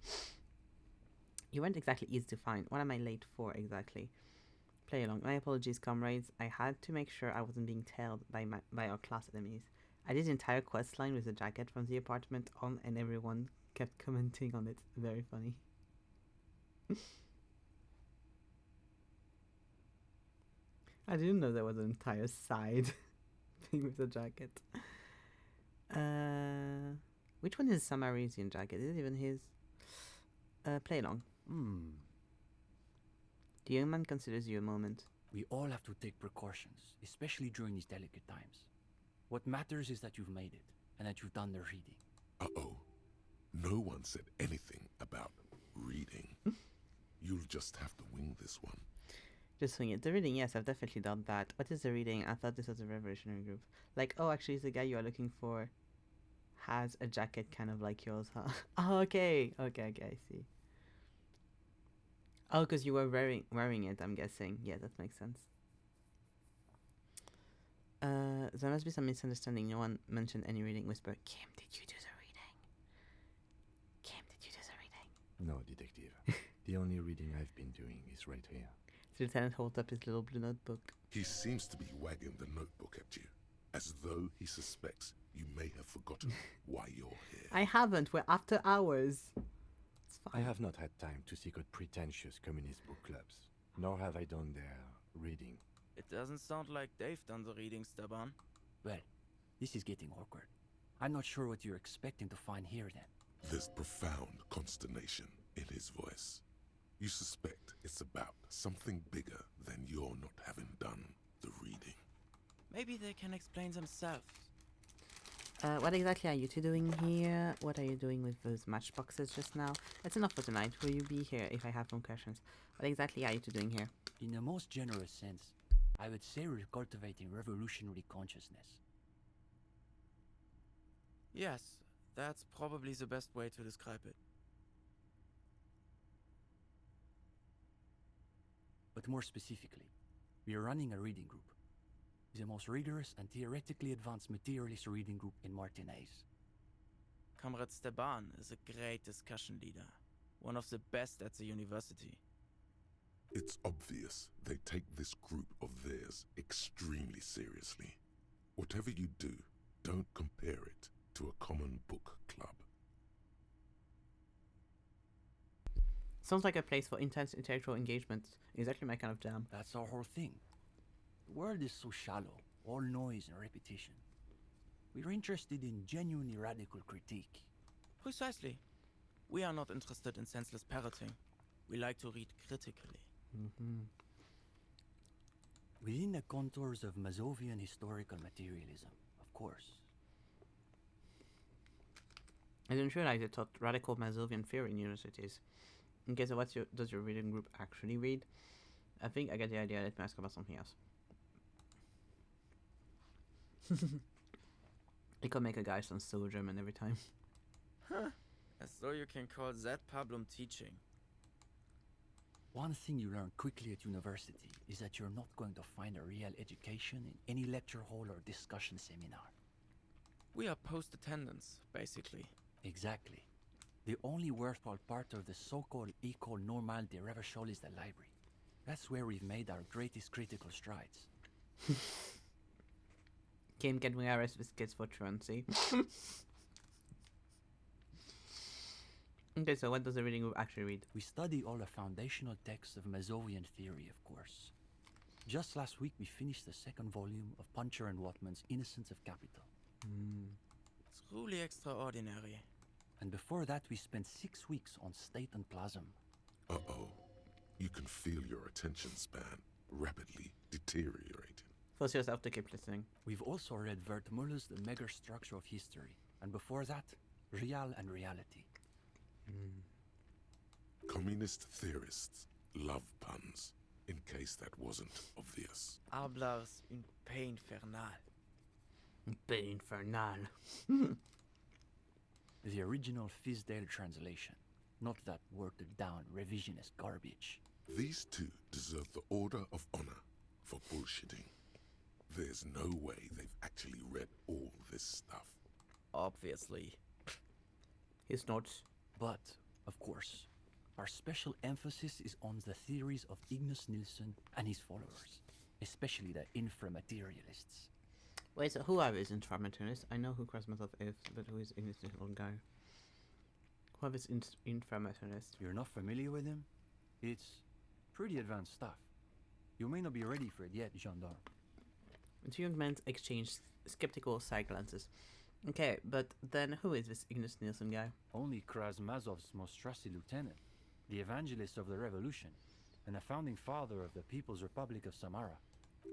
You weren't exactly easy to find. What am I late for exactly? Play along. My apologies, comrades. I had to make sure I wasn't being tailed by our class enemies. I did the entire quest line with the jacket from the apartment on, and everyone kept commenting on it. Very funny. I didn't know there was an entire side thing with the jacket. Which one is Samarisian jacket? Is it even his? Play along. The young man considers you a moment. We all have to take precautions, especially during these delicate times. What matters is that you've made it, and that you've done the reading. Uh-oh. No one said anything about reading. You'll just have to wing this one. Just swing it. The reading, yes, I've definitely done that. What is the reading? I thought this was a revolutionary group. Like, oh, actually, the guy you are looking for has a jacket kind of like yours, huh? Oh, okay, I see. Oh, because you were wearing it, I'm guessing. Yeah, that makes sense. There must be some misunderstanding. No one mentioned any reading. Whisper. Kim, did you do the reading? Kim, did you do the reading? No, detective. The only reading I've been doing is right here. The lieutenant holds up his little blue notebook. He seems to be wagging the notebook at you, as though he suspects you may have forgotten why you're here. I haven't. We're after hours. It's fine. I have not had time to seek out pretentious communist book clubs, nor have I done their reading. It doesn't sound like they've done the reading, Steban. Well, this is getting awkward. I'm not sure what you're expecting to find here then. There's profound consternation in his voice. You suspect it's about something bigger than your not having done the reading. Maybe they can explain themselves. What exactly are you two doing here? What are you doing with those matchboxes just now? That's enough for tonight. Will you be here if I have more questions? What exactly are you two doing here? In the most generous sense, I would say we're cultivating revolutionary consciousness. Yes, that's probably the best way to describe it. But more specifically, we are running a reading group. The most rigorous and theoretically advanced materialist reading group in Martinaise. Comrade Steban is a great discussion leader. One of the best at the university. It's obvious they take this group of theirs extremely seriously. Whatever you do, don't compare it to a common book club. Sounds like a place for intense intellectual engagement. Exactly my kind of jam. That's our whole thing. The world is so shallow, all noise and repetition. We're interested in genuinely radical critique. Precisely. We are not interested in senseless parroting. We like to read critically. Within the contours of Mazovian historical materialism, of course. I didn't realize it taught radical Mazovian theory in universities. Okay, so does your reading group actually read? I think I get the idea. Let me ask about something else. It could make a guy sound so German every time. Huh. As though you can call that Parabellum teaching. One thing you learn quickly at university is that you're not going to find a real education in any lecture hall or discussion seminar. We are post-attendance, basically. Exactly. The only worthwhile part of the so-called École Normale de Revachol is the library. That's where we've made our greatest critical strides. Game getting arrested with kids for truancy. Okay, so what does the reading group actually read? We study all the foundational texts of Mazovian theory, of course. Just last week we finished the second volume of Puncher and Watman's Innocence of Capital. It's Truly extraordinary. And before that, we spent 6 weeks on State and Plasm. Uh-oh. You can feel your attention span rapidly deteriorating. Force yourself to keep listening. We've also read Wertmüller's The Megastructure of History. And before that, Real and Reality. Communist theorists love puns, in case that wasn't obvious. Hablars une paix infernale. Paix infernale. The original Fizdale translation, not that watered down revisionist garbage. These two deserve the Order of Honor for bullshitting. There's no way they've actually read all this stuff. Obviously. His notes. But, of course, our special emphasis is on the theories of Ignace Nilsson and his followers, especially the inframaterialists. Wait, so who are these inframaterialists? I know who Krasmatov is, but who is this little guy? Who are these inframaterialists? You're not familiar with him? It's pretty advanced stuff. You may not be ready for it yet, gendarme. The two young men exchanged skeptical side glances. Okay, but then who is this Ignace Nilsson guy? Only Krasmazov's most trusted lieutenant, the evangelist of the revolution, and the founding father of the People's Republic of Samara.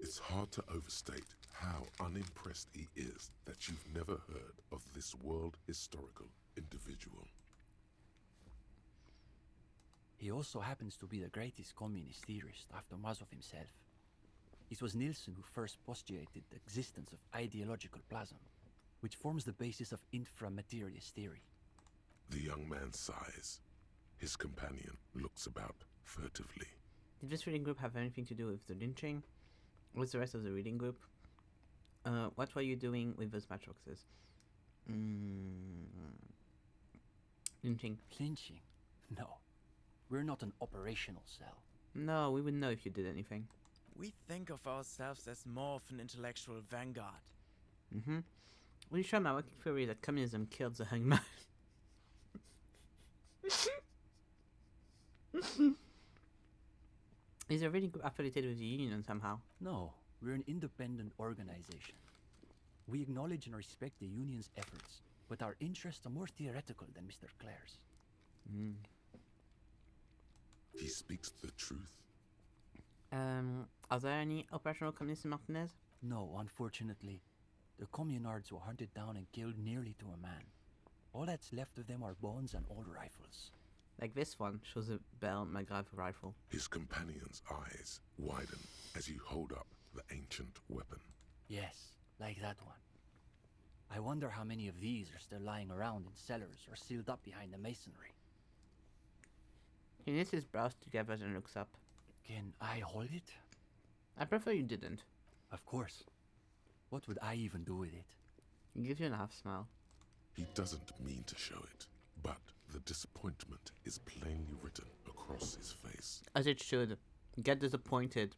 It's hard to overstate how unimpressed he is that you've never heard of this world historical individual. He also happens to be the greatest communist theorist after Mazov himself. It was Nilsson who first postulated the existence of ideological plasm, which forms the basis of inframaterialist theory. The young man sighs. His companion looks about furtively. Did this reading group have anything to do with the lynching? What's the rest of the reading group? What were you doing with those matchboxes? Lynching. Lynching? No. We're not an operational cell. No, we wouldn't know if you did anything. We think of ourselves as more of an intellectual vanguard. Mm-hmm. Will you show my working theory that communism killed the hangman? Is the reading group affiliated with the union somehow? No, we're an independent organization. We acknowledge and respect the union's efforts, but our interests are more theoretical than Mr. Clare's. He speaks the truth. Are there any operational communists in Martinez? No, unfortunately. The communards were hunted down and killed nearly to a man. All that's left of them are bones and old rifles. Like this one shows a Bell Magrave rifle. His companion's eyes widen as you hold up the ancient weapon. Yes, like that one. I wonder how many of these are still lying around in cellars or sealed up behind the masonry. He knits his brows together and looks up. Can I hold it? I prefer you didn't. Of course. What would I even do with it? He gives you a half smile. He doesn't mean to show it, but the disappointment is plainly written across his face. As it should. Get disappointed.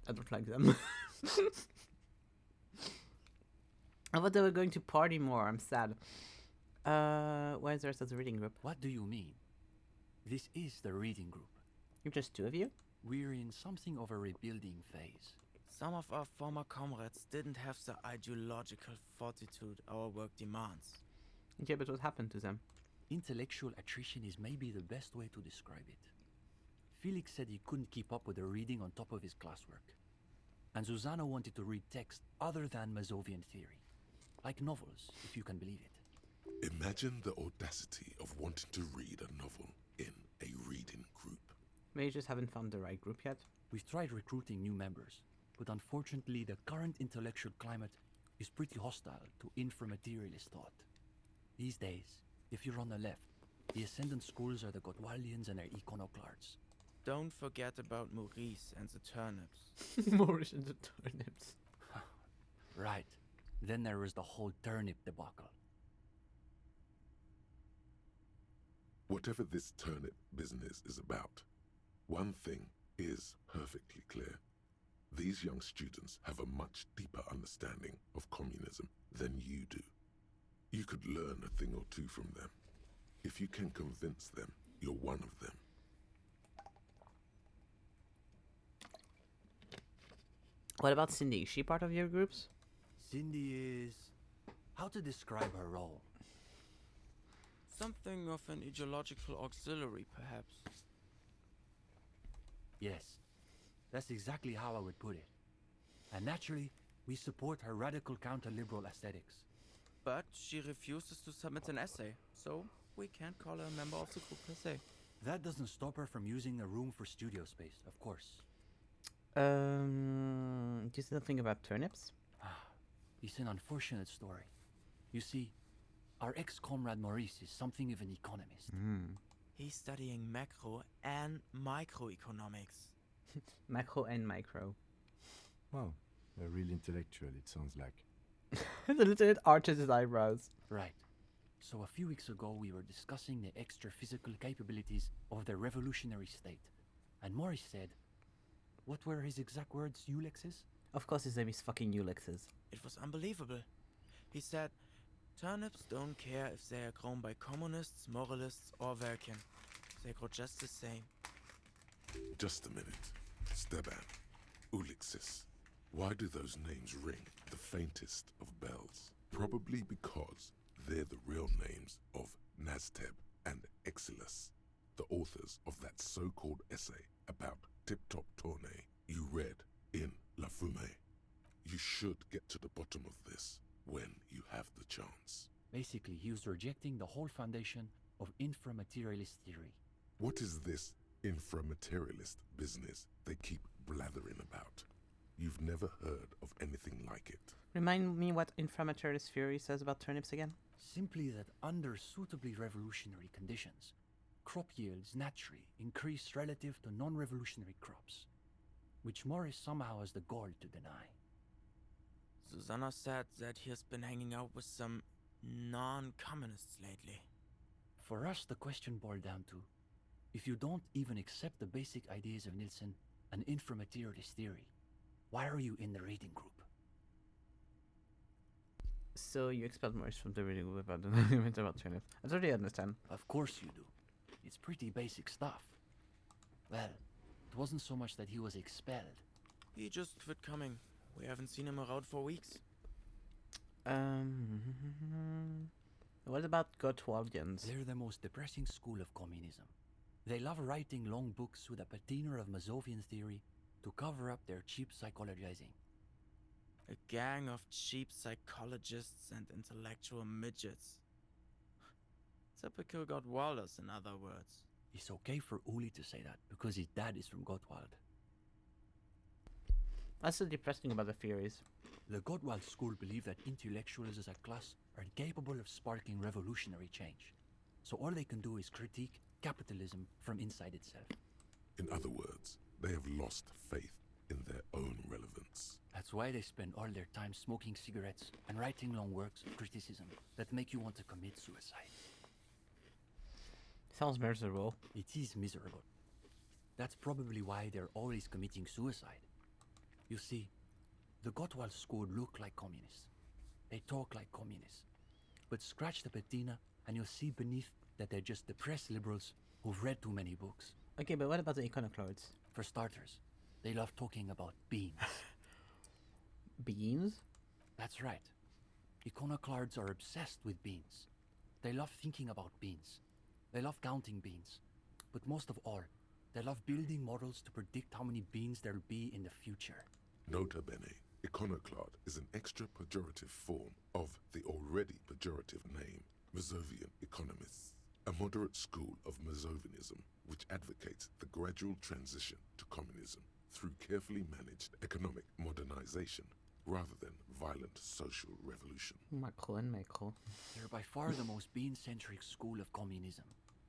I don't like them. I thought they were going to party more. I'm sad. Where's the rest of the reading group? What do you mean? This is the reading group. You're just two of you? We're in something of a rebuilding phase. Some of our former comrades didn't have the ideological fortitude our work demands. Okay, but what happened to them? Intellectual attrition is maybe the best way to describe it. Felix said he couldn't keep up with the reading on top of his classwork. And Susanna wanted to read text other than Mazovian theory. Like novels, if you can believe it. Imagine the audacity of wanting to read a novel in a reading group. Maybe you just haven't found the right group yet? We've tried recruiting new members, but unfortunately the current intellectual climate is pretty hostile to inframaterialist thought. These days, if you're on the left, the ascendant schools are the Gotwaldians and their iconoclasts. Don't forget about Maurice and the turnips. Maurice and the turnips. Right. Then there was the whole turnip debacle. Whatever this turnip business is about, one thing is perfectly clear. These young students have a much deeper understanding of communism than you do. You could learn a thing or two from them. If you can convince them you're one of them. What about Cindy? Is she part of your groups? Cindy is... how to describe her role. Something of an ideological auxiliary, perhaps. Yes, that's exactly how I would put it. And naturally, we support her radical counter-liberal aesthetics. But she refuses to submit an essay, so we can't call her a member of the group per se. That doesn't stop her from using a room for studio space, of course. Do you see something about turnips? It's an unfortunate story. You see, our ex-comrade Maurice is something of an economist. He's studying macro and microeconomics. Macro and micro. Wow, a real intellectual, it sounds like. The lieutenant arches his eyebrows. Right. So a few weeks ago, we were discussing the extra physical capabilities of the revolutionary state. And Maurice said, what were his exact words, Ulexes? Of course his name is fucking Ulexes. It was unbelievable. He said, turnips don't care if they are grown by communists, moralists, or Vulcan. They grow just the same. Just a minute. Steban, Ulixis. Why do those names ring the faintest of bells? Probably because they're the real names of Nazteb and Exilus, the authors of that so-called essay about Tip-Top Tournay you read in La Fumée. You should get to the bottom of this when you have the chance. Basically, he was rejecting the whole foundation of inframaterialist theory. What is this inframaterialist business they keep blathering about? You've never heard of anything like it. Remind me what inframaterialist theory says about turnips again? Simply that under suitably revolutionary conditions, crop yields naturally increase relative to non-revolutionary crops, which Morris somehow has the gall to deny. Susanna said that he has been hanging out with some non-communists lately. For us, the question boiled down to, if you don't even accept the basic ideas of Nielsen and inframaterialist theory, why are you in the reading group? So you expelled Morris from the reading group about the argument about turnips. I totally understand. Of course you do. It's pretty basic stuff. Well, it wasn't so much that he was expelled. He just quit coming. We haven't seen him around for weeks. What about Gottwaldians? They're the most depressing school of communism. They love writing long books with a patina of Mazovian theory to cover up their cheap psychologizing. A gang of cheap psychologists and intellectual midgets. Typical Gottwalders, in other words. It's okay for Uli to say that, because his dad is from Gottwald. That's so depressing about the theories. The Gottwald school believe that intellectuals as a class are incapable of sparking revolutionary change. So all they can do is critique capitalism from inside itself. In other words, they have lost faith in their own relevance. That's why they spend all their time smoking cigarettes and writing long works of criticism that make you want to commit suicide. Sounds miserable. It is miserable. That's probably why they're always committing suicide. You see, the Gottwald school look like communists. They talk like communists. But scratch the patina and you'll see beneath that they're just depressed liberals who've read too many books. Okay, but what about the iconoclasts? For starters, they love talking about beans. Beans? That's right. Iconoclasts are obsessed with beans. They love thinking about beans. They love counting beans. But most of all, they love building models to predict how many beans there'll be in the future. Nota bene, iconoclast is an extra pejorative form of the already pejorative name, Mazovian economists, a moderate school of Mazovianism which advocates the gradual transition to communism through carefully managed economic modernization rather than violent social revolution. Macro and macro. They're by far the most bean-centric school of communism.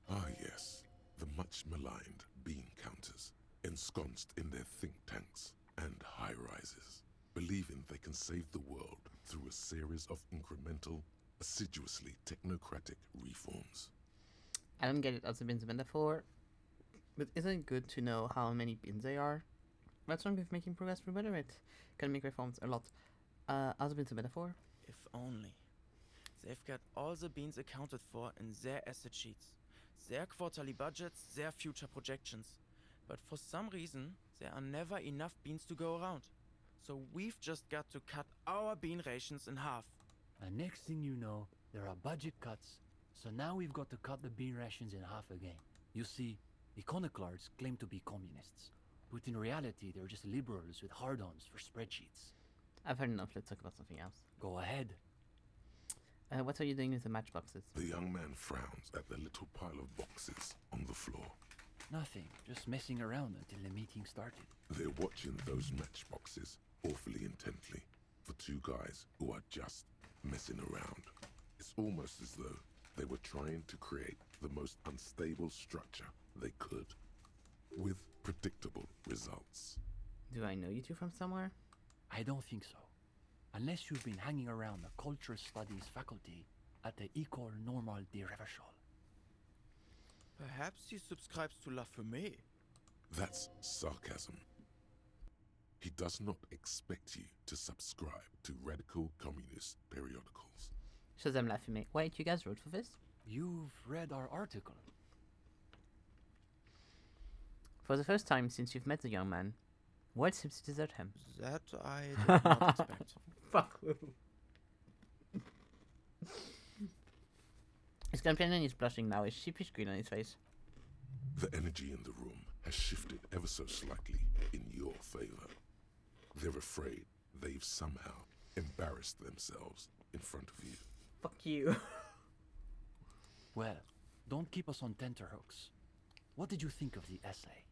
Ah yes, the much maligned bean counters, ensconced in their think tanks and high-rises, believing they can save the world through a series of incremental, assiduously technocratic reforms. I don't get it as a bins metaphor, but isn't it good to know how many bins they are? What's wrong with making progress for better it? Can make reforms a lot. As a bins metaphor? If only. They've got all the beans accounted for in their asset sheets, their quarterly budgets, their future projections. But for some reason, there are never enough beans to go around. So we've just got to cut our bean rations in half. And next thing you know, there are budget cuts, so now we've got to cut the bean rations in half again. You see, iconoclasts claim to be communists, but in reality they're just liberals with hard-ons for spreadsheets. I've heard enough, let's talk about something else. Go ahead. What are you doing with the matchboxes? The young man frowns at the little pile of boxes on the floor. Nothing, just messing around until the meeting started. They're watching those matchboxes awfully intently for two guys who are just messing around. It's almost as though they were trying to create the most unstable structure they could, with predictable results. Do I know you two from somewhere? I don't think so. Unless you've been hanging around the Cultural Studies faculty at the École Normale de Reversal. Perhaps he subscribes to La Fumée. That's sarcasm. He does not expect you to subscribe to radical communist periodicals. Shazam La Fumée. Wait, you guys wrote for this? You've read our article. For the first time since you've met the young man, what seems to desert him? That I did not expect. Fuck you. His companion is blushing now, a sheepish grin on his face. The energy in the room has shifted ever so slightly in your favor. They're afraid they've somehow embarrassed themselves in front of you. Fuck you. Well, don't keep us on tenterhooks. What did you think of the essay?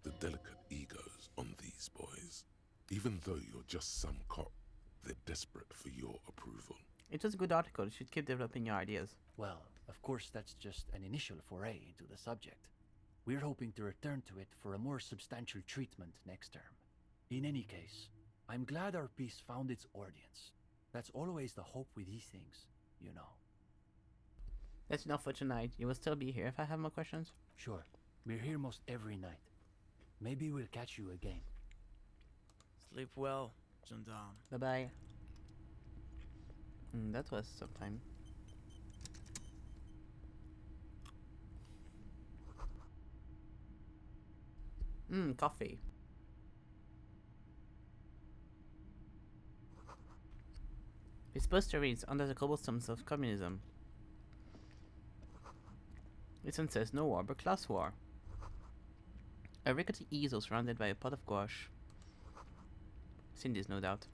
The delicate egos on these boys. Even though you're just some cop, they're desperate for your approval. It was a good article. You should keep developing your ideas. Well, of course that's just an initial foray into the subject. We're hoping to return to it for a more substantial treatment next term. In any case, I'm glad our piece found its audience. That's always the hope with these things, you know. That's enough for tonight. You will still be here if I have more questions? Sure. We're here most every night. Maybe we'll catch you again. Sleep well, gendarme. Bye-bye. That was some time. Coffee. This poster reads, under the cobblestones of communism. This one says, no war but class war. A rickety easel surrounded by a pot of gouache. Cindy's, no doubt.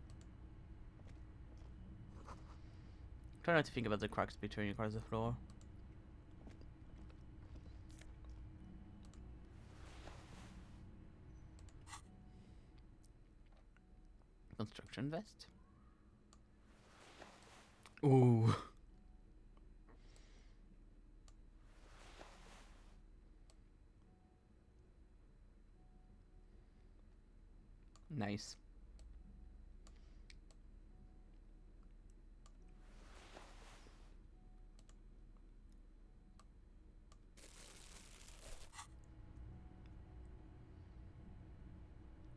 Try not to think about the cracks between across the floor. Construction vest. Ooh. Nice.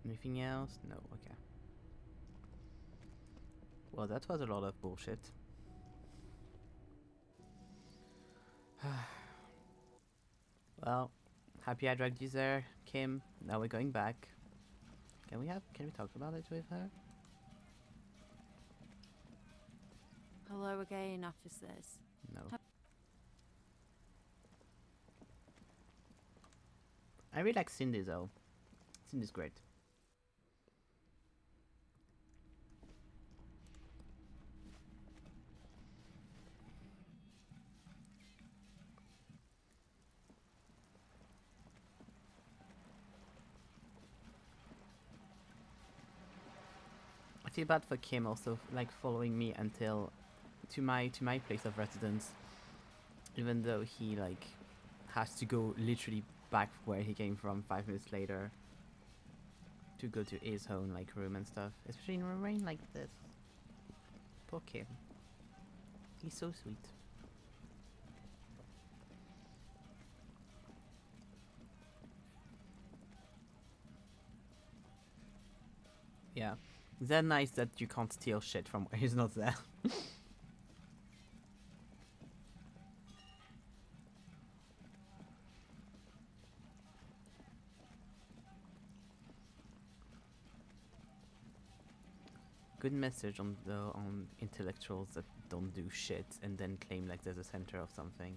Anything else? No, okay. Well, that was a lot of bullshit. Well, happy I dragged you there, Kim. Now we're going back. Can we talk about it with her? Hello again, officers. No. I really like Cindy though. Cindy's great. I feel bad for Kim also, like following me until to my place of residence, even though he like has to go literally back where he came from 5 minutes later to go to his own like room and stuff, especially in a rain like this. Poor Kim. He's so sweet. Yeah. Is that nice that you can't steal shit from where he's not there? good message on the intellectuals that don't do shit and then claim like there's a center of something.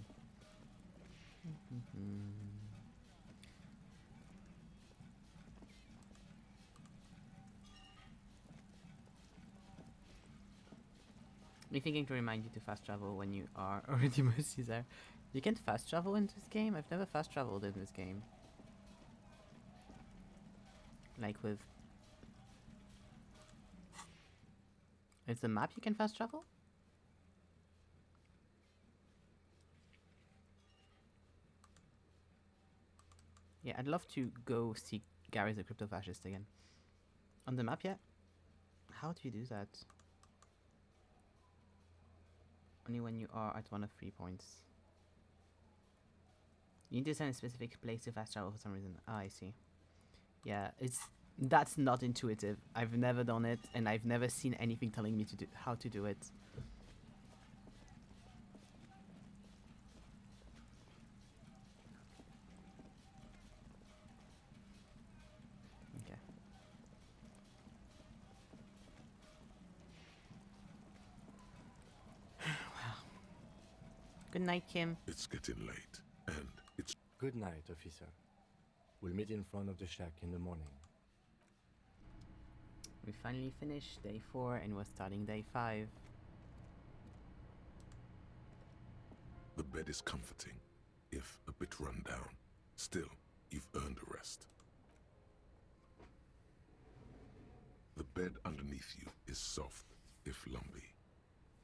Me thinking to remind you to fast travel when you are already mostly there. You can't fast travel in this game? I've never fast traveled in this game. Like with... Is the map you can fast travel? Yeah, I'd love to go see Gary the Crypto-Fascist again. On the map yet? How do you do that? Only when you are at one of 3 points. You need to send a specific place to fast travel for some reason. Ah, I see. Yeah, that's not intuitive. I've never done it, and I've never seen anything telling me to do how to do it. Okay. Wow. Good night, Kim. It's getting late, and it's... Good night, officer. We'll meet in front of the shack in the morning. We finally finished day 4 and we're starting day 5. The bed is comforting, if a bit run down. Still, you've earned a rest. The bed underneath you is soft, if lumpy.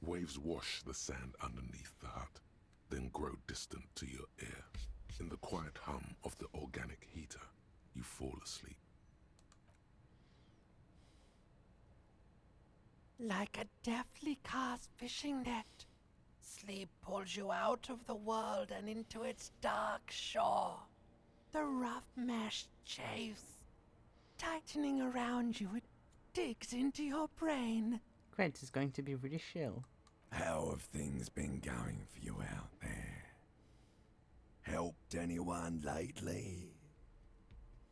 Waves wash the sand underneath the hut, then grow distant to your ear. In the quiet hum of the organic heater, you fall asleep. Like a deftly cast fishing net, sleep pulls you out of the world and into its dark shore. The rough mesh chafes, tightening around you, it digs into your brain. Great, it's going to be really chill. How have things been going for you out there? Helped anyone lately?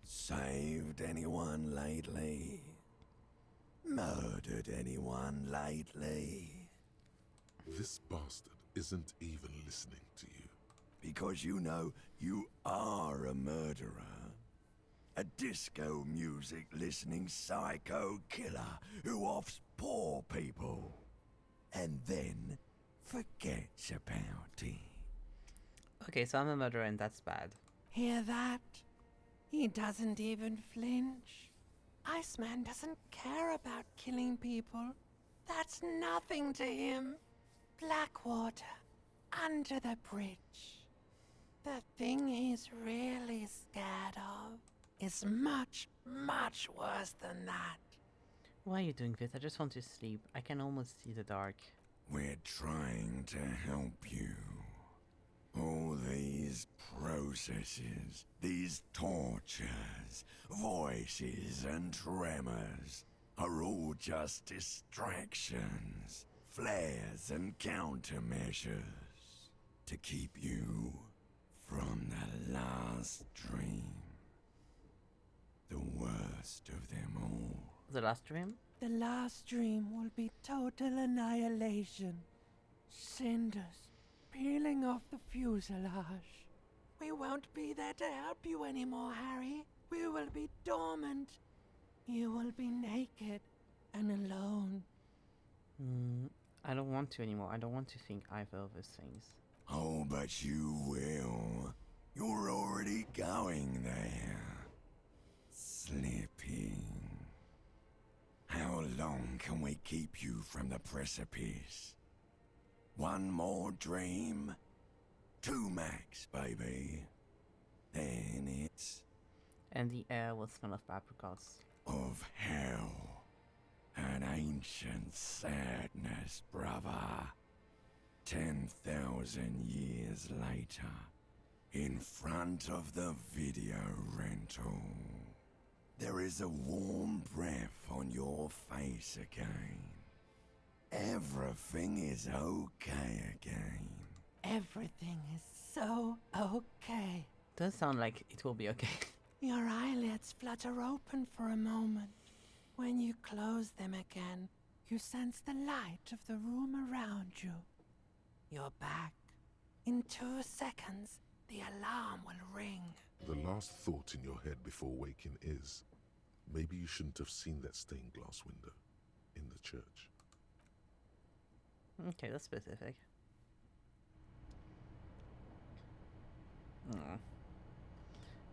Saved anyone lately? Murdered anyone lately? This bastard isn't even listening to you. Because you know you are a murderer. A disco music listening psycho killer who offs poor people. And then forgets about it. Okay, so I'm a murderer and that's bad. Hear that? He doesn't even flinch. Iceman doesn't care about killing people. That's nothing to him. Blackwater, under the bridge. The thing he's really scared of is much, much worse than that. Why are you doing this? I just want to sleep. I can almost see the dark. We're trying to help you. All these processes, these tortures, voices and tremors are all just distractions, flares and countermeasures to keep you from the last dream. The worst of them all. The last dream? The last dream will be total annihilation. Cinders peeling off the fuselage. We won't be there to help you anymore, Harry. We will be dormant. You will be naked and alone. I don't want to anymore. I don't want to think either of those things. Oh, but you will. You're already going there. Slipping. How long can we keep you from the precipice? One more dream? 2 max, baby. Then it's... And the air will smell of apricots. Of hell. An ancient sadness, brother. 10,000 years later. In front of the video rental. There is a warm breath on your face again. Everything is okay again. Everything is so okay. Does sound like it will be okay. Your eyelids flutter open for a moment. When you close them again, You sense the light of the room around you. You're back. In 2 seconds, the alarm will ring. The last thought in your head before waking is, maybe you shouldn't have seen that stained glass window in the church. Okay, that's specific.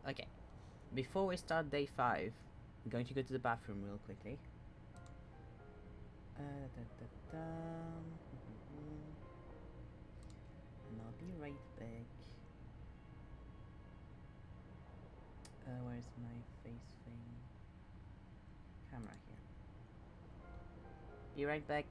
Okay, before we start day 5, I'm going to go to the bathroom real quickly. And I'll be right back. Where's my face thing? Camera here. Be right back.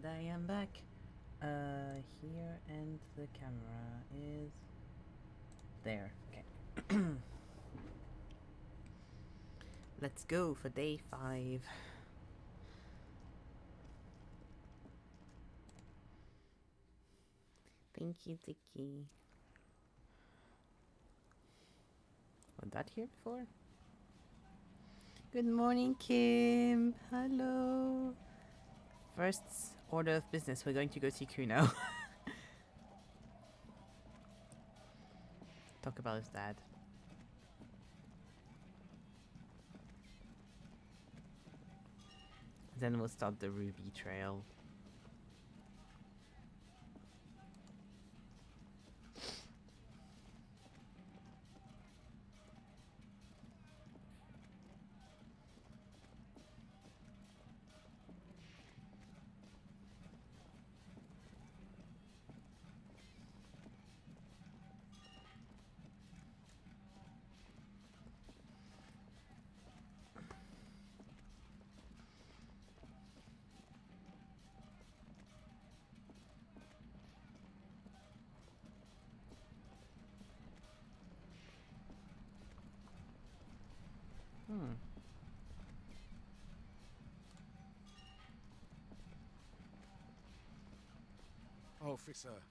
And I am back. Here, and the camera is there. Okay. Let's go for day 5. Thank you, Tiki. Was that here before? Good morning, Kim. Hello. First order of business, we're going to go see Kuno. Talk about his dad. Then we'll start the Ruby Trail. Officer,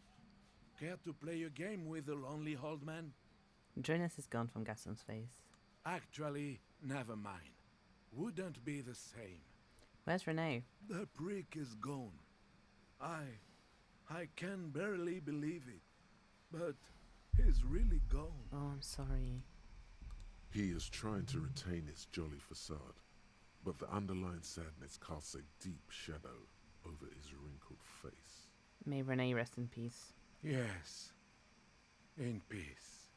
care to play a game with the lonely old man? Jonas is gone from Gaston's face. Actually, never mind. Wouldn't be the same. Where's Renee? The prick is gone. I can barely believe it. But he's really gone. Oh, I'm sorry. He is trying to retain his jolly facade, but the underlying sadness casts a deep shadow over his wrinkled face. May Renee rest in peace. Yes. In peace.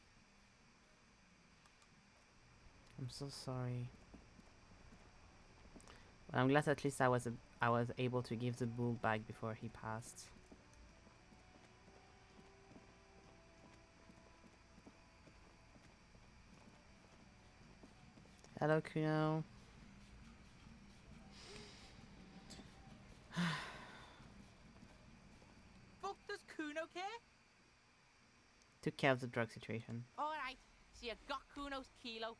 I'm so sorry. Well, I'm glad at least I was able to give the bull back before he passed. Hello, Kuno. Fuck does Kuno care? Took care of the drug situation. Alright, so you got Kuno's kilo.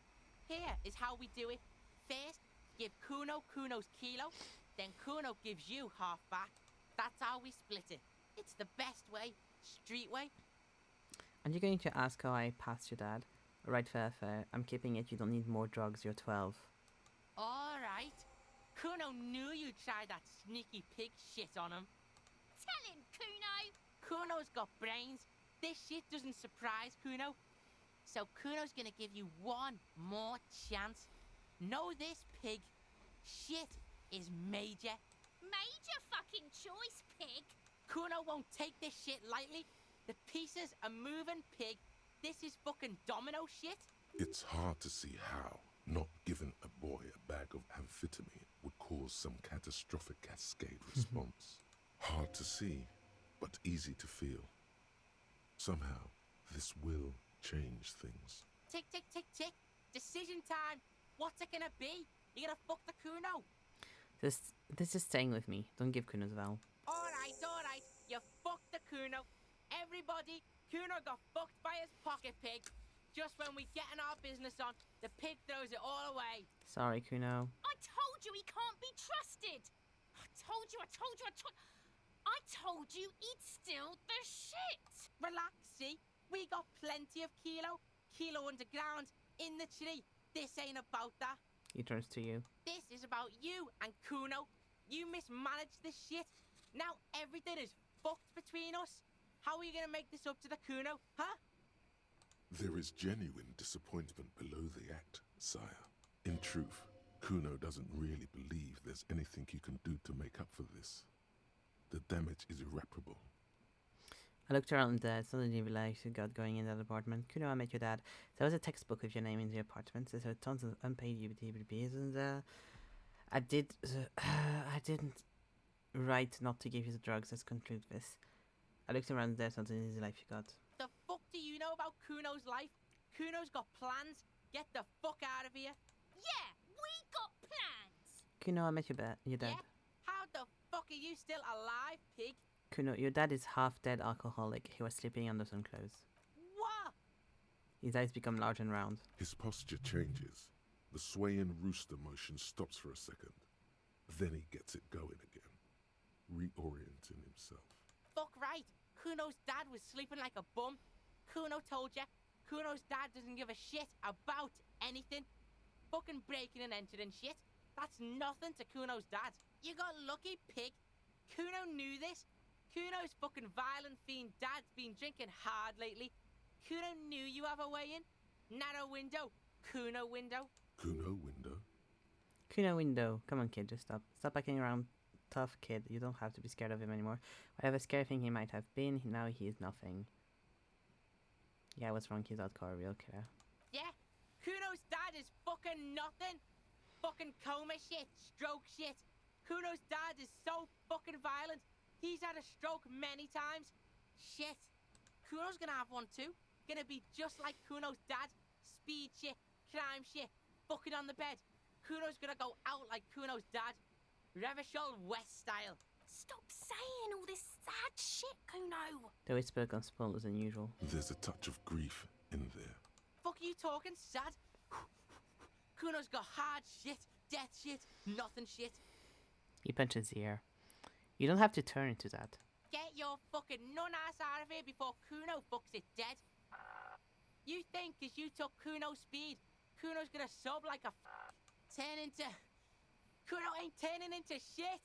Here is how we do it. First, give Kuno Kuno's kilo, then Kuno gives you half back. That's how we split it. It's the best way, street way. Are you going to ask how I passed your dad? Right, fair. I'm keeping it. You don't need more drugs. You're 12. Alright. Kuno knew you'd try that sneaky pig shit on him. Tell him, Kuno! Kuno's got brains. This shit doesn't surprise Kuno. So Kuno's gonna give you one more chance. Know this, pig. Shit is major. Major fucking choice, pig! Kuno won't take this shit lightly. The pieces are moving, pig. This is fucking domino shit. It's hard to see how not giving a boy a bag of amphetamine would cause some catastrophic cascade response. Hard to see, but easy to feel. Somehow, this will change things. Tick, tick, tick, tick. Decision time. What's it gonna be? You gonna fuck the Kuno? This is staying with me. Don't give Kuno's Val. Alright. You fucked the Kuno. Everybody, Kuno got fucked by his pocket pig. Just when we getting our business on, the pig throws it all away. Sorry, Kuno. I told you he can't be trusted! I told you. I told you he'd steal the shit! Relax, see? We got plenty of kilo. Kilo underground, in the tree. This ain't about that. He turns to you. This is about you and Kuno. You mismanaged this shit. Now everything is fucked between us. How are you gonna make this up to the Kuno, huh? There is genuine disappointment below the act, sire. In truth, Kuno doesn't really believe there's anything you can do to make up for this. The damage is irreparable. I looked around and suddenly realized you got going in that apartment. Kuno, I met your dad. There was a textbook with your name in the apartment. There were tons of unpaid UBTs, and I didn't write not to give you the drugs. Let's conclude this. I looked around there, something in his life you got. The fuck do you know about Kuno's life? Kuno's got plans. Get the fuck out of here. Yeah, we got plans! Kuno, I met your dad. Yeah? How the Fuck, are you still alive, pig? Kuno, your dad is half dead alcoholic. He was sleeping under some clothes. What? His eyes become large and round. His posture changes. The swaying rooster motion stops for a second. Then he gets it going again, reorienting himself. Fuck right. Kuno's dad was sleeping like a bum. Kuno told ya. Kuno's dad doesn't give a shit about anything. Fucking breaking and entering shit. That's nothing to Kuno's dad. You got lucky, pig. Kuno knew this. Kuno's fucking violent fiend dad's been drinking hard lately. Kuno knew you have a way in. Narrow window. Kuno window. Kuno window? Kuno window. Come on, kid, just stop. Stop acting around tough, kid. You don't have to be scared of him anymore. Whatever scary thing he might have been, now he is nothing. Yeah, what's wrong? He's hardcore, real killer. Yeah, Kuno's dad is fucking nothing. Fucking coma shit, stroke shit. Kuno's dad is so fucking violent. He's had a stroke many times. Shit. Kuno's gonna have one too. Gonna be just like Kuno's dad. Speed shit, crime shit, fucking on the bed. Kuno's gonna go out like Kuno's dad. Revachol West style. Stop saying all this sad shit, Kuno. The whisper got spoiled as unusual. There's a touch of grief in there. Fuck you talking sad? Kuno's got hard shit, death shit, nothing shit. He punches the air. You don't have to turn into that. Get your fucking nun-ass out of here before Kuno fucks it dead. You think cause you took Kuno's speed, Kuno's gonna sub like a turn into... Kuno ain't turning into shit.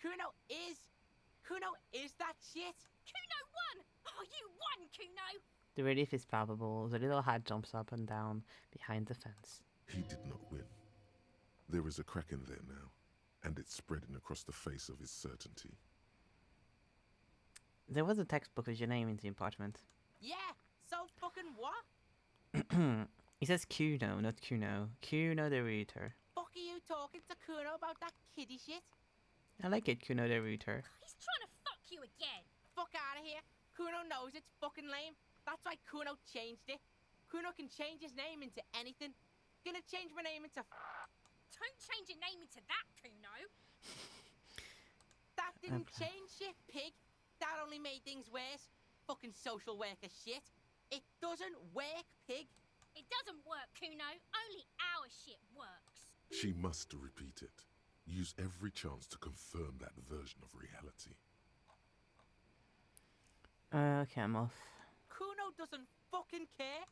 Kuno is that shit. Kuno won! Oh, you won, Kuno! The relief is palpable. The little hat jumps up and down behind the fence. He did not win. There is a crack in there now, and it's spreading across the face of his certainty. There was a textbook with your name in the apartment. Yeah, so fucking what? It says Kuno, not Kuno. Kuno the Rooter. Fuck are you talking to Kuno about that kiddie shit? I like it, Kuno the Rooter. He's trying to fuck you again. Fuck out of here. Kuno knows it's fucking lame. That's why Kuno changed it. Kuno can change his name into anything. Gonna change my name into... Don't change your name into that, Kuno. That didn't change shit, pig. That only made things worse. Fucking social worker shit. It doesn't work, pig. It doesn't work, Kuno. Only our shit works. She must repeat it. Use every chance to confirm that version of reality. Okay, I'm off. Kuno doesn't fucking care.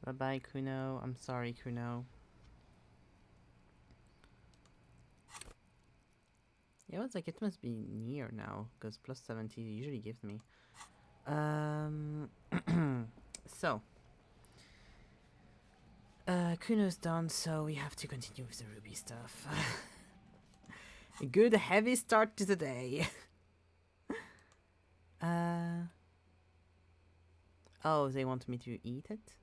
Bye-bye, Kuno. I'm sorry, Kuno. Yeah, it's like it must be near now, because plus 70 usually gives me. So. Kuno's done, so we have to continue with the Ruby stuff. A good heavy start to the day. Oh, they want me to eat it?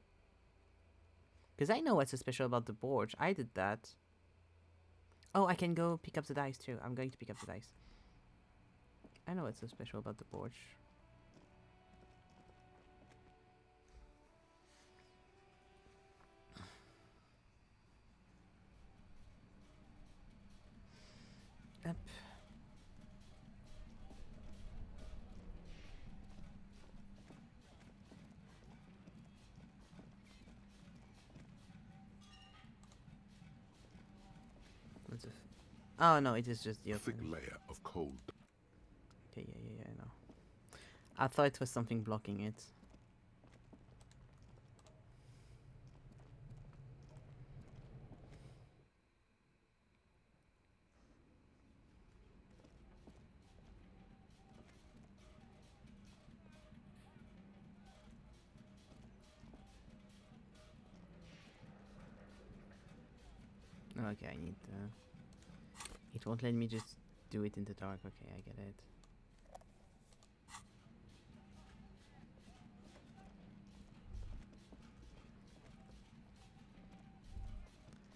Because I know what's so special about the board. I did that. Oh, I can go pick up the dice too. I'm going to pick up the dice. I know what's so special about the board. Yep. What's it? Oh no, it is just the Thick opening. layer of cold. Okay, yeah, I know. I thought it was something blocking it. Okay, I need it won't let me just do it in the dark. Okay, I get it.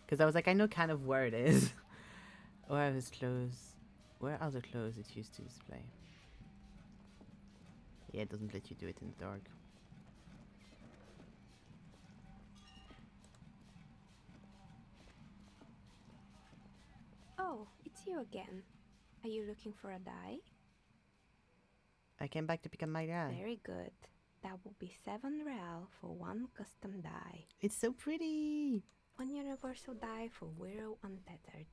Because I was like, I know kind of where it is. Where are his clothes? Where are the clothes it used to display? Yeah, it doesn't let you do it in the dark. Oh, it's you again. Are you looking for a die? I came back to pick up my dad. Very good. That will be 7 real for 1 custom die. It's so pretty! 1 universal die for Wirral Untethered.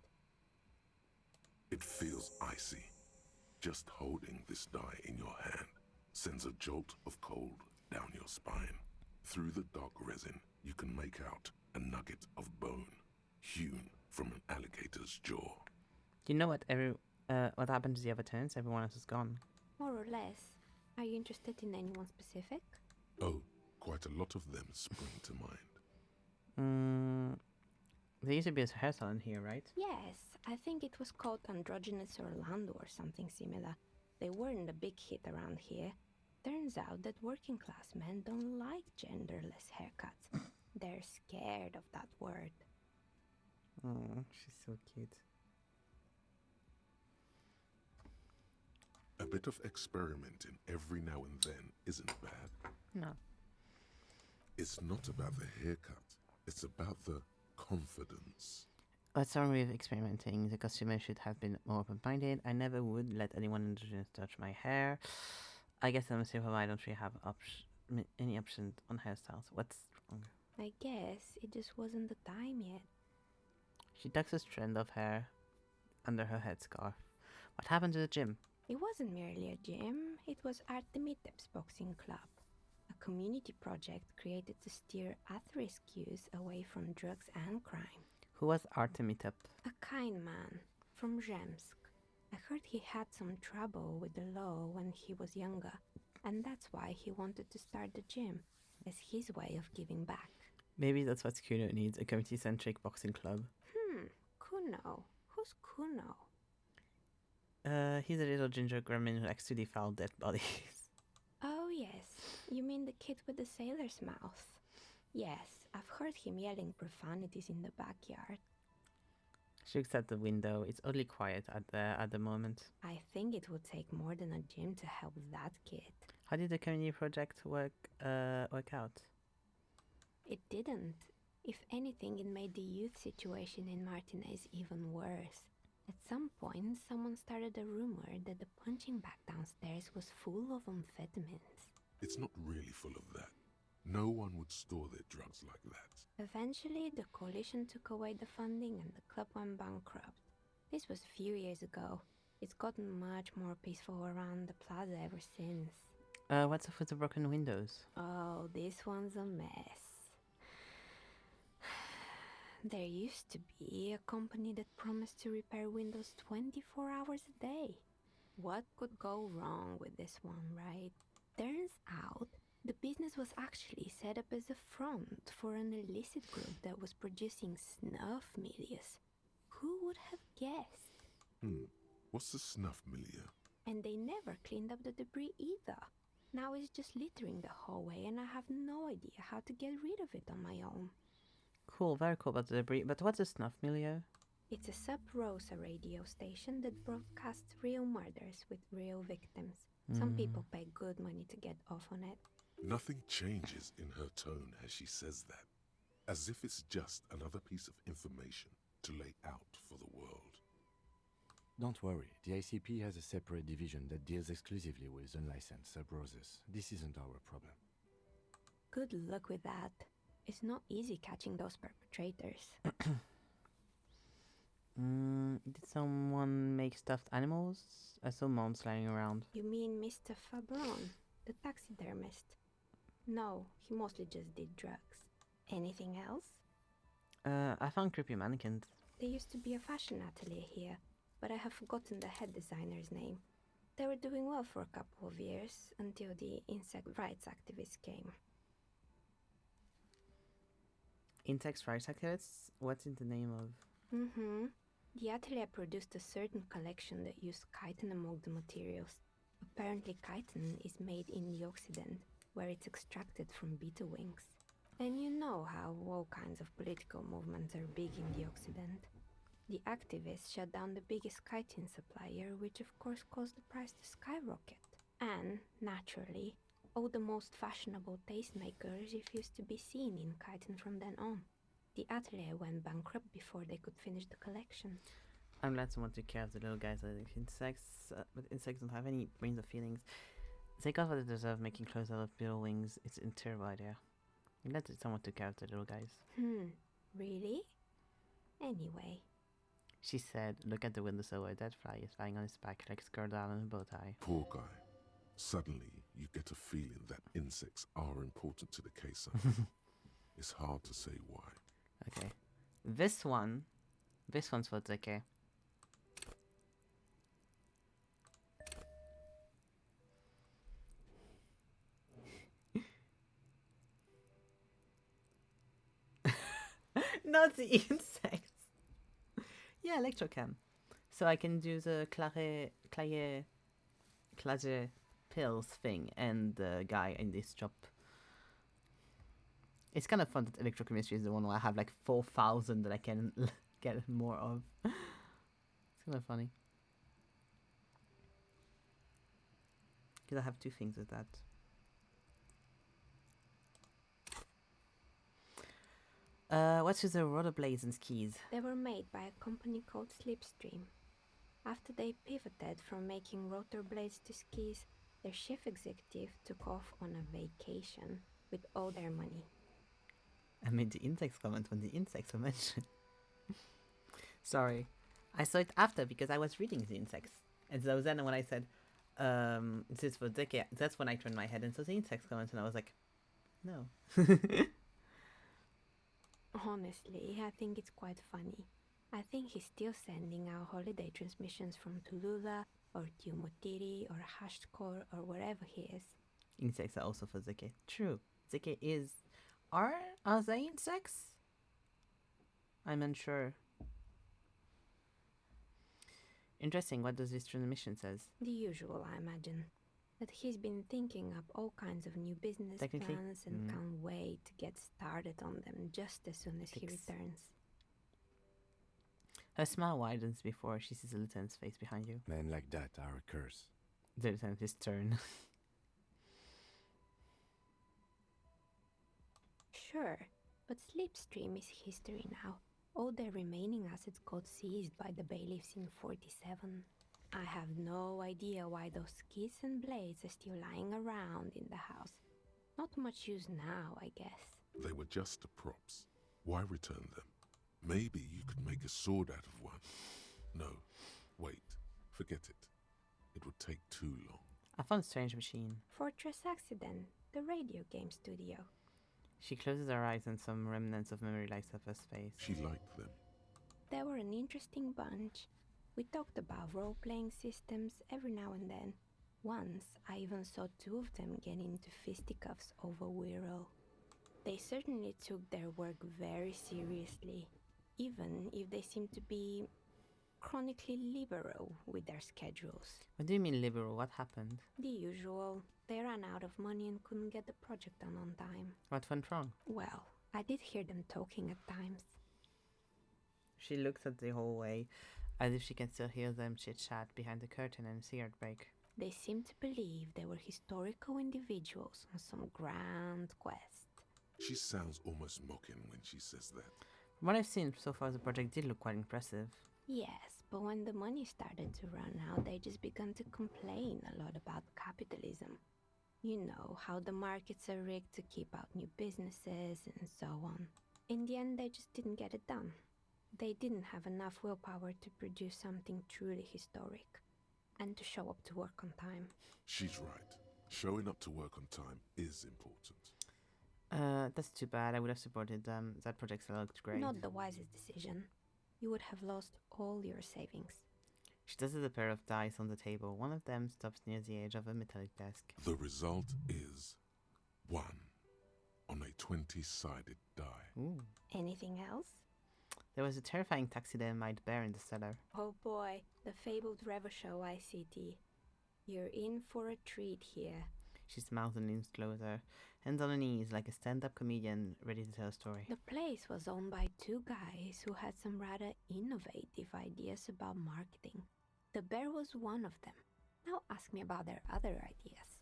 It feels icy. Just holding this die in your hand sends a jolt of cold down your spine. Through the dark resin, you can make out a nugget of bone hewn from an alligator's jaw. Do you know what what happened to the other turns? Everyone else is gone. More or less. Are you interested in anyone specific? Oh, quite a lot of them spring to mind. There used to be a hair salon here, right? Yes, I think it was called Androgynous Orlando or something similar. They weren't a big hit around here. Turns out that working class men don't like genderless haircuts. They're scared of that word. Oh, she's so cute. A bit of experimenting every now and then isn't bad. No. It's not about the haircut. It's about the confidence. What's wrong with experimenting? The customer should have been more open-minded. I never would let anyone indigenous touch my hair. I guess I'm assuming I don't really have any options on hairstyles. What's wrong? I guess it just wasn't the time yet. She tucks a strand of hair under her headscarf. What happened to the gym? It wasn't merely a gym, it was Artemitep's boxing club. A community project created to steer at-risk youth away from drugs and crime. Who was Artemitep? A kind man from Zemsk. I heard he had some trouble with the law when he was younger, and that's why he wanted to start the gym, as his way of giving back. Maybe that's what Kuno needs, a community-centric boxing club. Kuno. Who's Kuno? He's a little ginger gremlin who likes to defile dead bodies. Oh yes, you mean the kid with the sailor's mouth. Yes, I've heard him yelling profanities in the backyard. She looks at the window. It's oddly quiet at the moment. I think it would take more than a gym to help that kid. How did the community project work out? It didn't. If anything, it made the youth situation in Martinez even worse. At some point, someone started a rumor that the punching bag downstairs was full of amphetamines. It's not really full of that. No one would store their drugs like that. Eventually, the coalition took away the funding and the club went bankrupt. This was a few years ago. It's gotten much more peaceful around the plaza ever since. What's up with the broken windows? Oh, this one's a mess. There used to be a company that promised to repair windows 24 hours a day. What could go wrong with this one, right? Turns out, the business was actually set up as a front for an illicit group that was producing snuff milieux. Who would have guessed? What's the snuff milieu? And they never cleaned up the debris either. Now it's just littering the hallway and I have no idea how to get rid of it on my own. Cool, very cool about the debris. But what's a snuff milieu? It's a sub-Rosa radio station that broadcasts real murders with real victims. Some people pay good money to get off on it. Nothing changes in her tone as she says that, as if it's just another piece of information to lay out for the world. Don't worry, the ICP has a separate division that deals exclusively with unlicensed sub-roses. This isn't our problem. Good luck with that. It's not easy catching those perpetrators. Did someone make stuffed animals? I saw moms lying around. You mean Mr. Fabron, the taxidermist? No, he mostly just did drugs. Anything else? I found creepy mannequins. There used to be a fashion atelier here, but I have forgotten the head designer's name. They were doing well for a couple of years, until the insect rights activists came. Insect rights activists? What's in the name of? The atelier produced a certain collection that used chitin among the materials. Apparently chitin is made in the Occident, where it's extracted from beetle wings. And you know how all kinds of political movements are big in the Occident. The activists shut down the biggest chitin supplier, which of course caused the price to skyrocket. And, naturally, all the most fashionable tastemakers refused to be seen in chitin from then on. The atelier went bankrupt before they could finish the collection. I'm glad someone took care of the little guys like insects, but insects don't have any brains or feelings. They got what they deserve, making clothes out of beetle wings. It's a terrible idea. I'm glad that someone took care of the little guys. Really? Anyway. She said, look at the windowsill where a dead fly is lying on his back like a skirt down on a bow tie. Poor guy. Suddenly, you get a feeling that insects are important to the case. It's hard to say why. Okay. This one's for Zeke. Not the insects. Yeah, electrochem. So I can do the claye pills thing and the guy in this job. It's kind of fun that electrochemistry is the one where I have like 4,000 that I can get more of. It's kind of funny. Because I have 2 things with that. What's with the rollerblades and skis? They were made by a company called Slipstream. After they pivoted from making rotor blades to skis, their chief executive took off on a vacation with all their money. I made the insects comment when the insects were mentioned. Sorry. I saw it after because I was reading the insects. And so then when I said, this is for Zeke, that's when I turned my head and saw the insects comment and I was like, no. Honestly, I think it's quite funny. I think he's still sending out holiday transmissions from Tulula or Tiumotiri or Hashtkor or wherever he is. Insects are also for Zeke. True. Zeke is... Are they insects? I'm unsure. Interesting. What does this transmission says? The usual, I imagine. That he's been thinking up all kinds of new business plans and can't wait to get started on them just as soon as he returns. Her smile widens before she sees the lieutenant's face behind you. Men like that are a curse. The lieutenant is turned. Sure, but Slipstream is history now. All their remaining assets got seized by the bailiffs in 47. I have no idea why those skis and blades are still lying around in the house. Not much use now, I guess. They were just the props. Why return them? Maybe you could make a sword out of one. No, wait, forget it. It would take too long. I found a strange machine. Fortress Accident, the radio game studio. She closes her eyes and some remnants of memory lights up her face. She liked them. They were an interesting bunch. We talked about role-playing systems every now and then. Once, I even saw 2 of them get into fisticuffs over Wirral. They certainly took their work very seriously, even if they seemed to be chronically liberal with their schedules. What do you mean liberal? What happened? The usual. They ran out of money and couldn't get the project done on time. What went wrong? Well, I did hear them talking at times. She looks at the hallway as if she can still hear them chit-chat behind the curtain and a cigarette break. They seem to believe they were historical individuals on some grand quest. She sounds almost mocking when she says that. From what I've seen so far, the project did look quite impressive. Yes, but when the money started to run out, they just began to complain a lot about capitalism. You know, how the markets are rigged to keep out new businesses and so on. In the end, they just didn't get it done. They didn't have enough willpower to produce something truly historic and to show up to work on time. She's right. Showing up to work on time is important. That's too bad. I would have supported them. That project looked great. Not the wisest decision. You would have lost all your savings. She tosses a pair of dice on the table. One of them stops near the edge of a metallic desk. The result is 1 on a 20-sided die. Ooh. Anything else? There was a terrifying taxidermized bear in the cellar. Oh boy, the fabled Revo-show ICT. You're in for a treat here. She smiles and leans closer, hands on her knees like a stand-up comedian ready to tell a story. The place was owned by 2 guys who had some rather innovative ideas about marketing. The bear was one of them. Now ask me about their other ideas.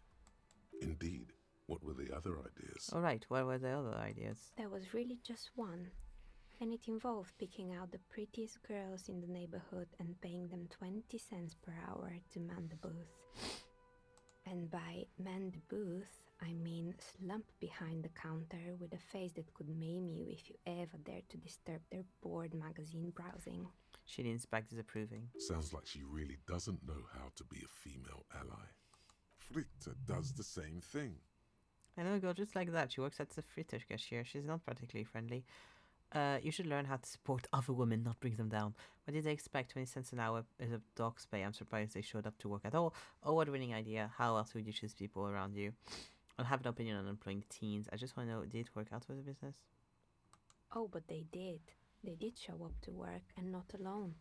Indeed. What were the other ideas? All right, what were the other ideas? There was really just one. and it involved picking out the prettiest girls in the neighborhood and paying them 20 cents per hour to man the booth. And by man the booth, I mean slump behind the counter with a face that could maim you if you ever dared to disturb their bored magazine browsing. She leans back disapproving. Sounds like she really doesn't know how to be a female ally. Fritta does the same thing. I know a girl just like that. She works as a fritter cashier. She's not particularly friendly. You should learn how to support other women, not bring them down. What did they expect? 20 cents an hour is a dog's pay. I'm surprised they showed up to work at all. Oh, what a winning idea. How else would you choose people around you? I don't have an opinion on employing teens. I just want to know, did it work out for the business? Oh, but they did. They did show up to work, and not alone.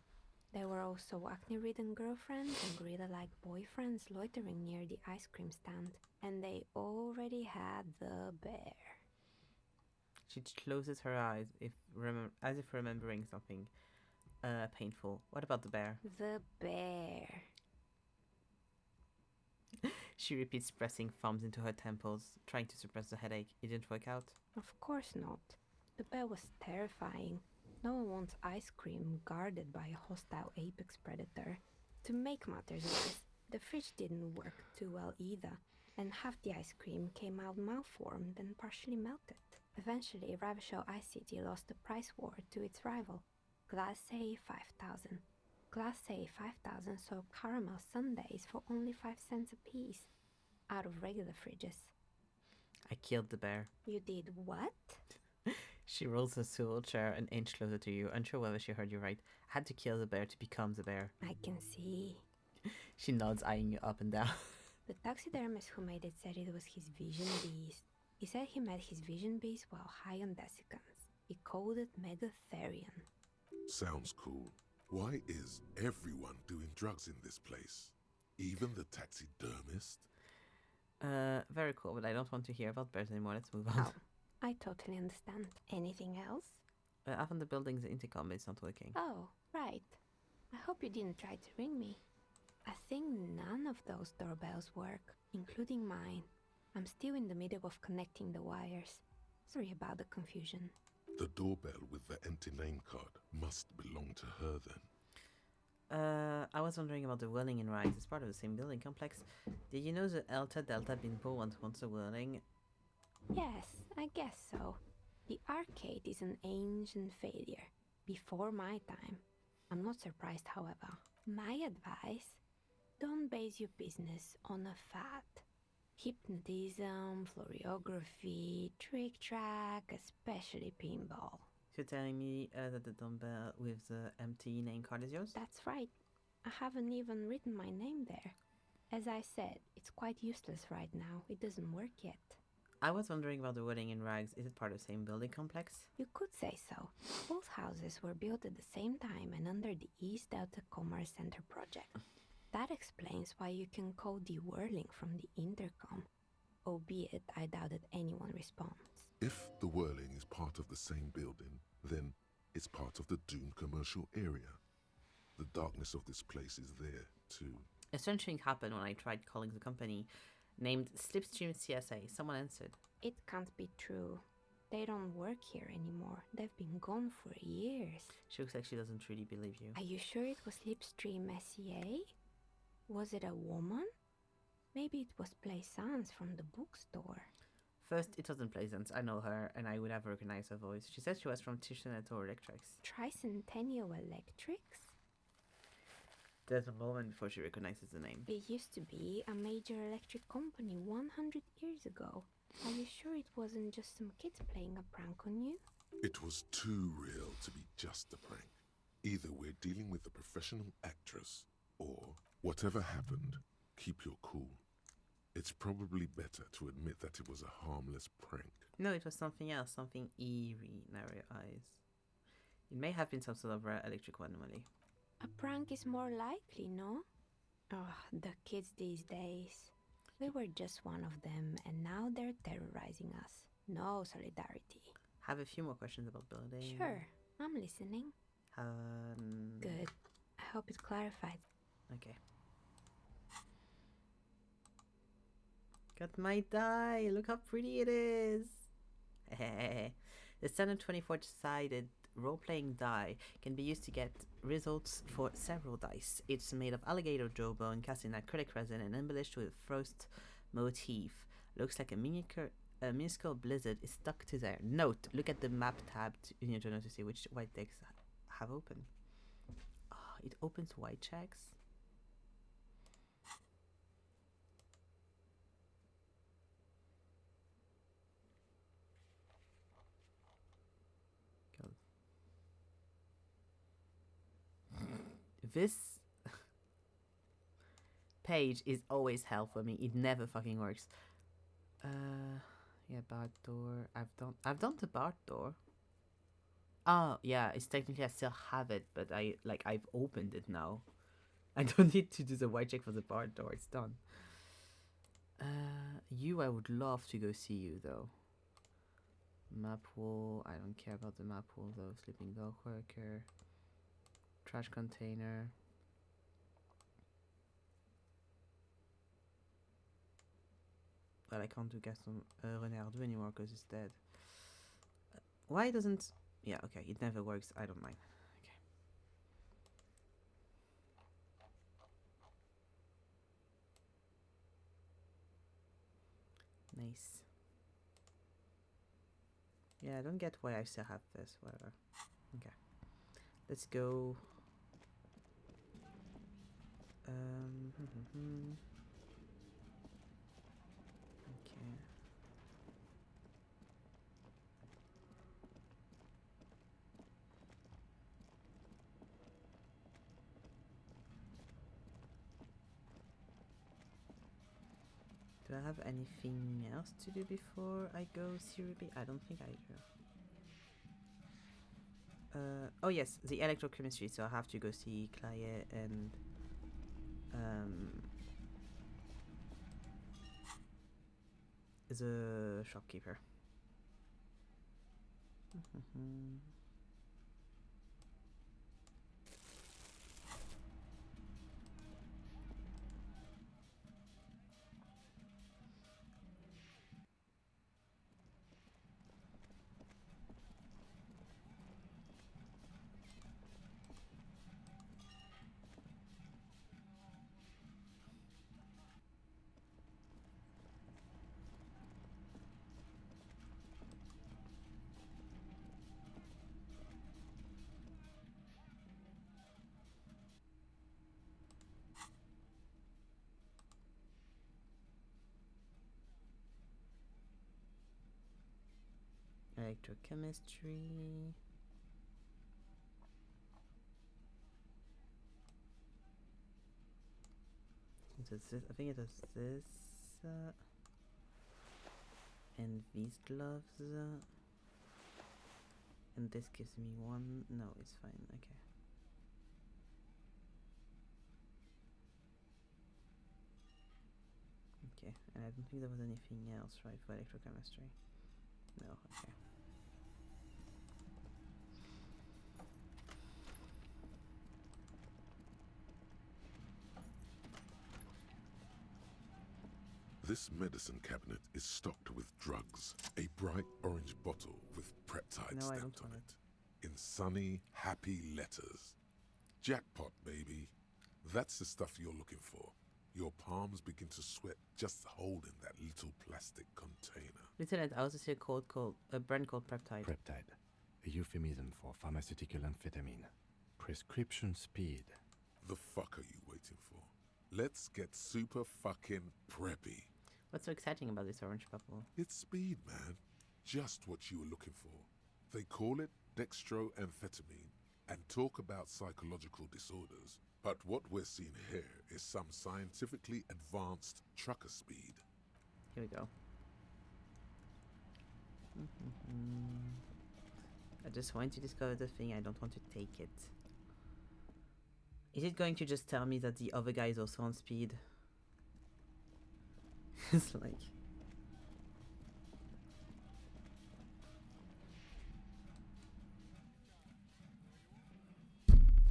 There were also acne-ridden girlfriends and gorilla-like boyfriends loitering near the ice cream stand. And they already had the bear. She closes her eyes as if remembering something painful. What about the bear? The bear. She repeats, pressing thumbs into her temples, trying to suppress the headache. It didn't work out? Of course not. The bear was terrifying. No one wants ice cream guarded by a hostile apex predator. To make matters worse, the fridge didn't work too well either, and half the ice cream came out malformed and partially melted. Eventually, Ravishow Ice City lost the price war to its rival, Glacé 5000. Glacé 5000 sold caramel sundaes for only 5 cents a piece, out of regular fridges. I killed the bear. You did what? She rolls her swivel chair an inch closer to you, unsure whether she heard you right. I had to kill the bear to become the bear. I can see. She nods, eyeing you up and down. The taxidermist who made it said it was his vision beast. He said he met his vision beast while high on desiccants. He called it Megatherian. Sounds cool. Why is everyone doing drugs in this place? Even the taxidermist? Very cool, but I don't want to hear about bears anymore. Let's move on. Oh, I totally understand. Anything else? Up on the building's intercom is not working. Oh, right. I hope you didn't try to ring me. I think none of those doorbells work, including mine. I'm still in the middle of connecting the wires. Sorry about the confusion. The doorbell with the empty name card must belong to her then. I was wondering about the Whirling in Rise. It's part of the same building complex. Did you know the Alta Delta Bimbo wants a Whirling? Yes, I guess so. The arcade is an ancient failure. Before my time. I'm not surprised, however. My advice, don't base your business on a fad. Hypnotism, floriography, trick-track, especially pinball. You're telling me that the dumbbell with the empty name card is yours? That's right. I haven't even written my name there. As I said, it's quite useless right now. It doesn't work yet. I was wondering about the Wedding in Rags. Is it part of the same building complex? You could say so. Both houses were built at the same time and under the East Delta Commerce Center project. That explains why you can call the whirling from the intercom, albeit I doubt that anyone responds. If the whirling is part of the same building, then it's part of the Dune commercial area. The darkness of this place is there, too. A strange thing happened when I tried calling the company named Slipstream CSA. Someone answered. It can't be true. They don't work here anymore. They've been gone for years. She looks like she doesn't really believe you. Are you sure it was Slipstream SCA? Was it a woman? Maybe it was Plaisance from the bookstore. First, it wasn't Plaisance. I know her, and I would have recognized her voice. She said she was from Tishaneto Electrics. Tricentennial Electrics? There's a moment before she recognizes the name. It used to be a major electric company 100 years ago. Are you sure it wasn't just some kids playing a prank on you? It was too real to be just a prank. Either we're dealing with a professional actress, or whatever happened, keep your cool. It's probably better to admit that it was a harmless prank. No, it was something else, something eerie, narrow your eyes. It may have been some sort of rare electrical anomaly. A prank is more likely, no? Oh, the kids these days. We were just one of them, and now they're terrorizing us. No solidarity. Have a few more questions about building. Sure, I'm listening. Good. I hope it clarified. Okay. Got my die. Look how pretty it is. The Standard 24 decided role-playing die can be used to get results for several dice. It's made of alligator jawbone cast in acrylic resin and embellished with frost motif. Looks like a minuscule blizzard is stuck to there. Note: look at the map tab in your journal to see which white decks have open. Oh, it opens white checks. This page is always hell for me. It never fucking works. Yeah, barred door. I've done the barred door. Oh yeah, it's technically I still have it, but I've opened it now. I don't need to do the white check for the barred door. It's done. I would love to go see you though. Map wall. I don't care about the map wall though. Sleeping dog worker. Trash container. Well, I can't do Gaston Renard anymore because it's dead. Why doesn't... Yeah, okay, it never works. I don't mind. Okay. Nice. Yeah, I don't get why I still have this. Whatever. Okay. Let's go. Okay. Do I have anything else to do before I go see Ruby? I don't think I do. Oh yes, the electrochemistry, so I have to go see Claye and the shopkeeper. Electrochemistry. This, I think it is this and these gloves and this gives me one. No, it's fine. Okay. Okay, and I don't think there was anything else, right, for electrochemistry. No, okay. This medicine cabinet is stocked with drugs. A bright orange bottle with peptides stamped on it. In sunny, happy letters. Jackpot, baby. That's the stuff you're looking for. Your palms begin to sweat just holding that little plastic container. Lieutenant, I also see a brand called Peptide. Peptide, a euphemism for pharmaceutical amphetamine. Prescription speed. The fuck are you waiting for? Let's get super fucking preppy. What's so exciting about this orange bubble? It's speed, man. Just what you were looking for. They call it dextroamphetamine and talk about psychological disorders. But what we're seeing here is some scientifically advanced trucker speed. Here we go. I just want to discover the thing. I don't want to take it. Is it going to just tell me that the other guy is also on speed? It's like...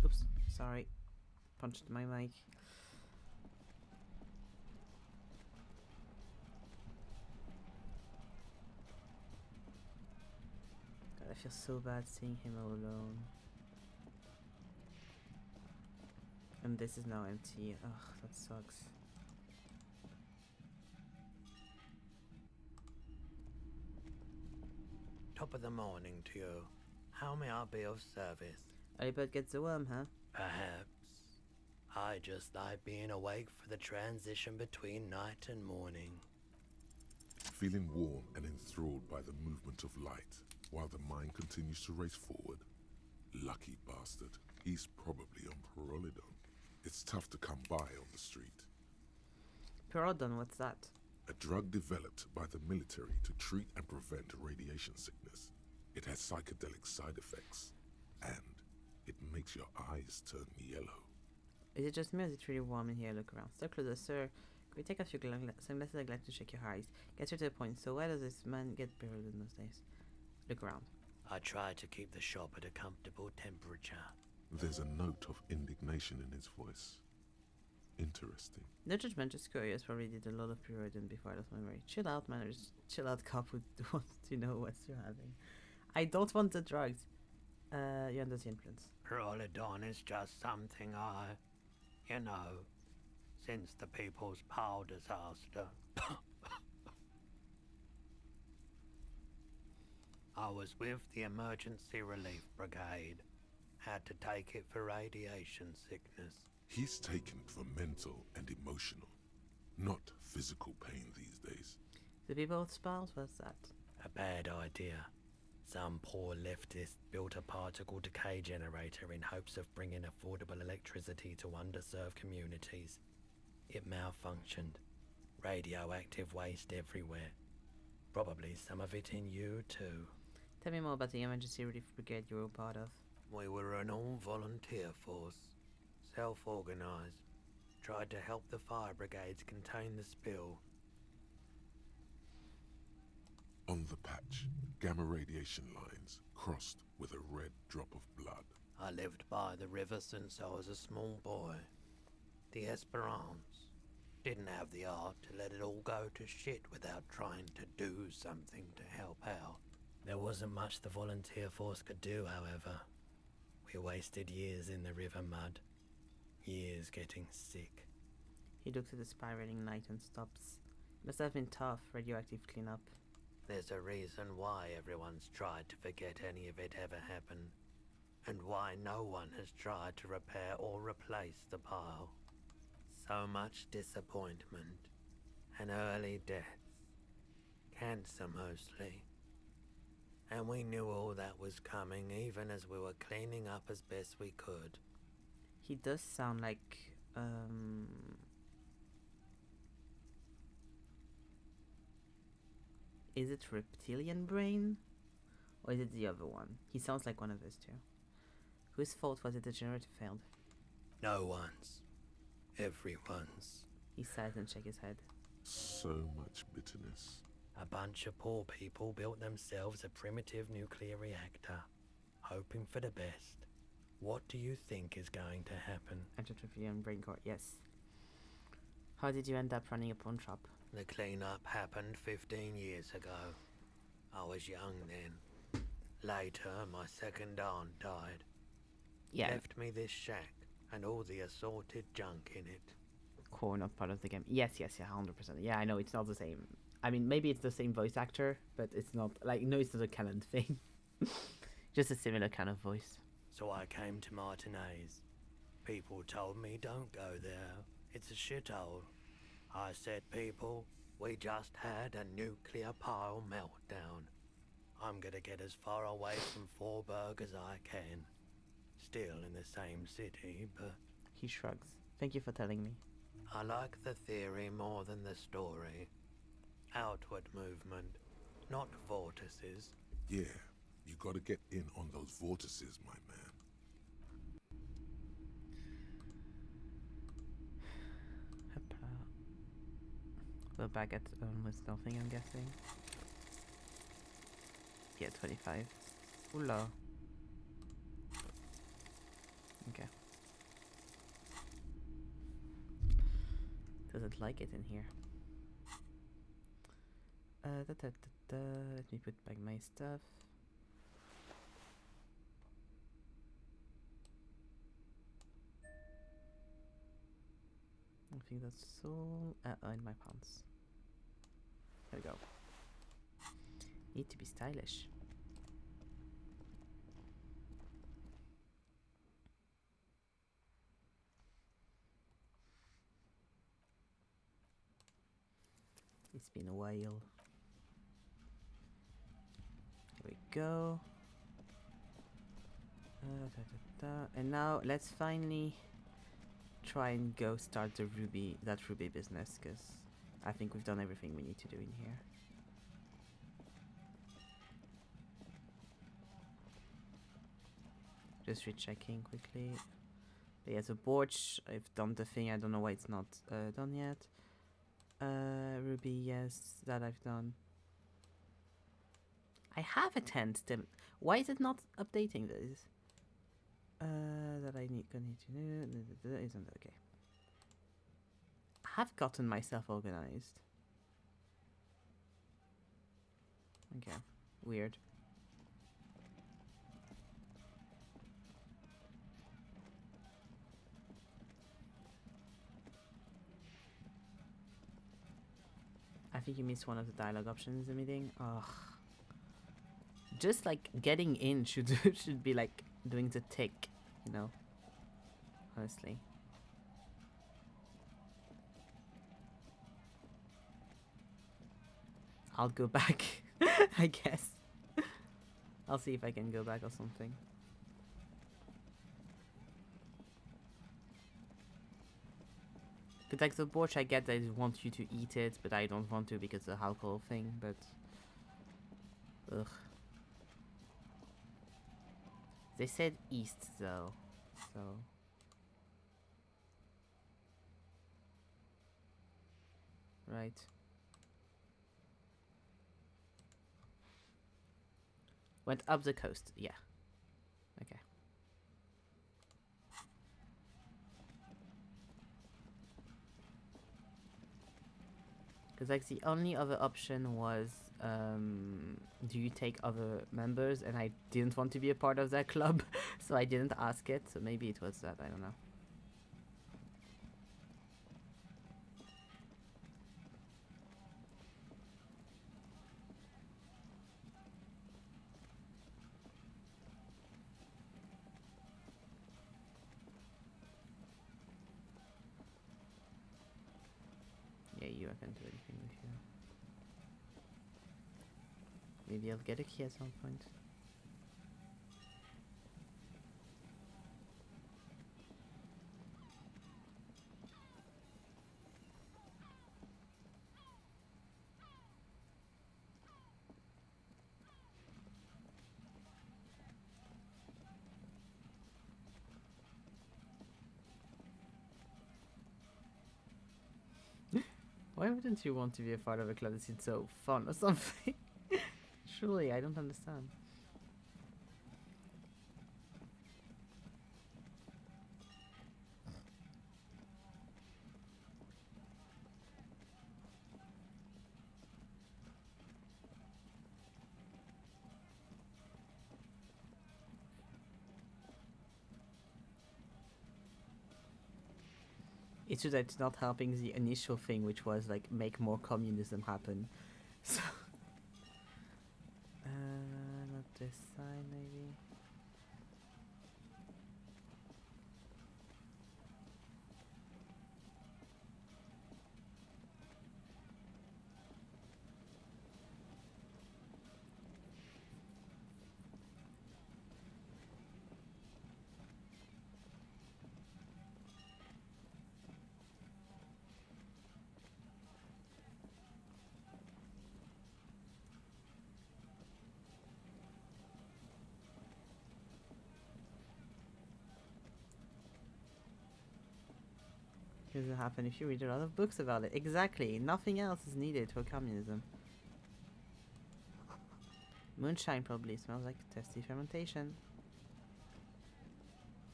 Oops, sorry. Punched my mic. Got a feel so bad seeing him all alone. And this is now empty. Ugh, that sucks. Top of the morning to you. How may I be of service? Alibert gets the worm, huh? Perhaps. I just like being awake for the transition between night and morning. Feeling warm and enthralled by the movement of light, while the mind continues to race forward. Lucky bastard. He's probably on Parabellum. It's tough to come by on the street. Parabellum, what's that? A drug developed by the military to treat and prevent radiation sickness. It has psychedelic side effects, and it makes your eyes turn yellow. Is it just me or is it really warm in here? Look around. Step closer, sir. Could we take off your sunglasses? I'd like to check your eyes. Get straight to the point. So why does this man get Parabellum those days? Look around. I try to keep the shop at a comfortable temperature. There's a note of indignation in his voice. Interesting. No judgment, just curious. Probably did a lot of Parabellum before I lost my memory. Chill out, man. Just chill out, cop who wants to know what you're having. I don't want the drugs. You're under the influence. Parabellum is just something since the People's Power disaster. I was with the Emergency Relief Brigade. Had to take it for radiation sickness. He's taken for mental and emotional, not physical pain these days. The people with spells, what's that? A bad idea. Some poor leftist built a particle decay generator in hopes of bringing affordable electricity to underserved communities. It malfunctioned. Radioactive waste everywhere. Probably some of it in you too. Tell me more about the Emergency Relief Brigade you were part of. We were an all-volunteer force. Self-organized. Tried to help the fire brigades contain the spill. On the patch, gamma radiation lines crossed with a red drop of blood. I lived by the river since I was a small boy. The Esperance. Didn't have the art to let it all go to shit without trying to do something to help out. There wasn't much the volunteer force could do, however. We wasted years in the river mud. Years getting sick. He looks at the spiraling light and stops. Must have been tough, radioactive cleanup. There's a reason why everyone's tried to forget any of it ever happened, and why no one has tried to repair or replace the pile. So much disappointment, and early deaths. Cancer mostly. And we knew all that was coming even as we were cleaning up as best we could. He does sound like, is it reptilian brain? Or is it the other one? He sounds like one of those two. Whose fault was it the generator failed? No one's. Everyone's. He sighs and shakes his head. So much bitterness. A bunch of poor people built themselves a primitive nuclear reactor, hoping for the best. What do you think is going to happen? Reptilian brain core, yes. How did you end up running a pawn shop? The cleanup happened 15 years ago. I was young then. Later, my second aunt died. Yeah. Left me this shack and all the assorted junk in it. Core, not part of the game. Yes, 100%. Yeah, I know it's not the same. I mean, maybe it's the same voice actor, but it's not, like, no, it's not a canon thing. Just a similar kind of voice. So I came to Martinez. People told me don't go there. It's a shithole. I said, people, we just had a nuclear pile meltdown. I'm gonna get as far away from Forberg as I can. Still in the same city, but... He shrugs. Thank you for telling me. I like the theory more than the story. Outward movement, not vortices. Yeah, you gotta get in on those vortices, my man. We're back at almost nothing, I'm guessing. Yeah, 25. Oula. Okay. Doesn't like it in here. Let me put back my stuff. think that's so... in my pants. There we go. Need to be stylish. It's been a while. Here we go. And now let's finally try and go start the that ruby business, because I think we've done everything we need to do in here. Just rechecking quickly. But yeah, the Borch, I've done the thing. I don't know why it's not done yet. Ruby, yes, that I've done. I have a tent. Why is it not updating this? That I gonna need to do. Isn't okay. I have gotten myself organized. Okay, weird. I think you missed one of the dialogue options in the meeting. Ugh. Just like getting in should should be like doing the tick, you know. Honestly. I'll go back, I guess. I'll see if I can go back or something. But like the borch, I get they want you to eat it, but I don't want to because of the alcohol thing, but... Ugh. They said east though, so... Right. Went up the coast, yeah. Okay. Because like the only other option was, do you take other members? And I didn't want to be a part of that club, so I didn't ask it. So maybe it was that, I don't know. Yeah, I can't do anything with you. Maybe I'll get a key at some point. Why wouldn't you want to be a part of a club that seems so fun or something? Truly, I don't understand. It's just that it's not helping the initial thing, which was like make more communism happen. So, not this side maybe. Here's what happen if you read a lot of books about it. Exactly. Nothing else is needed for communism. Moonshine probably smells like testy fermentation.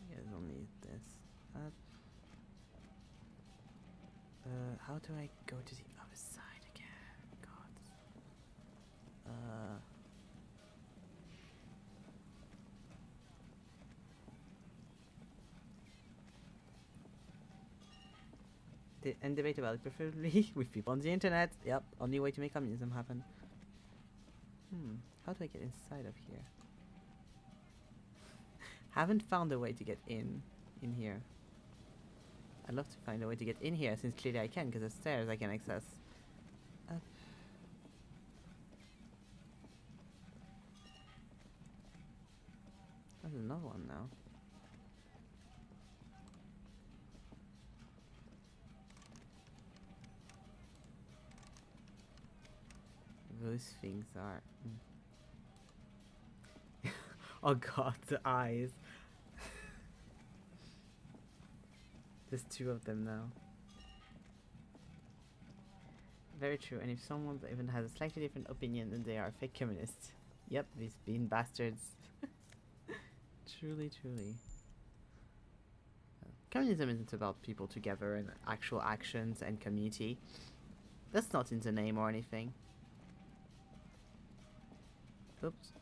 You guys don't need this. How do I go to the other side again? God. and debate about it, preferably with people on the internet. Yep, only way to make communism happen. How do I get inside of here? Haven't found a way to get in here. I'd love to find a way to get in here, since clearly I can, because the stairs I can access. Up. There's another one now. Those things are... Oh god, the eyes. There's two of them now. Very true, and if someone even has a slightly different opinion, then they are fake communists. Yep, these bean bastards. Truly, truly. Communism isn't about people together and actual actions and community. That's not in the name or anything. Oops.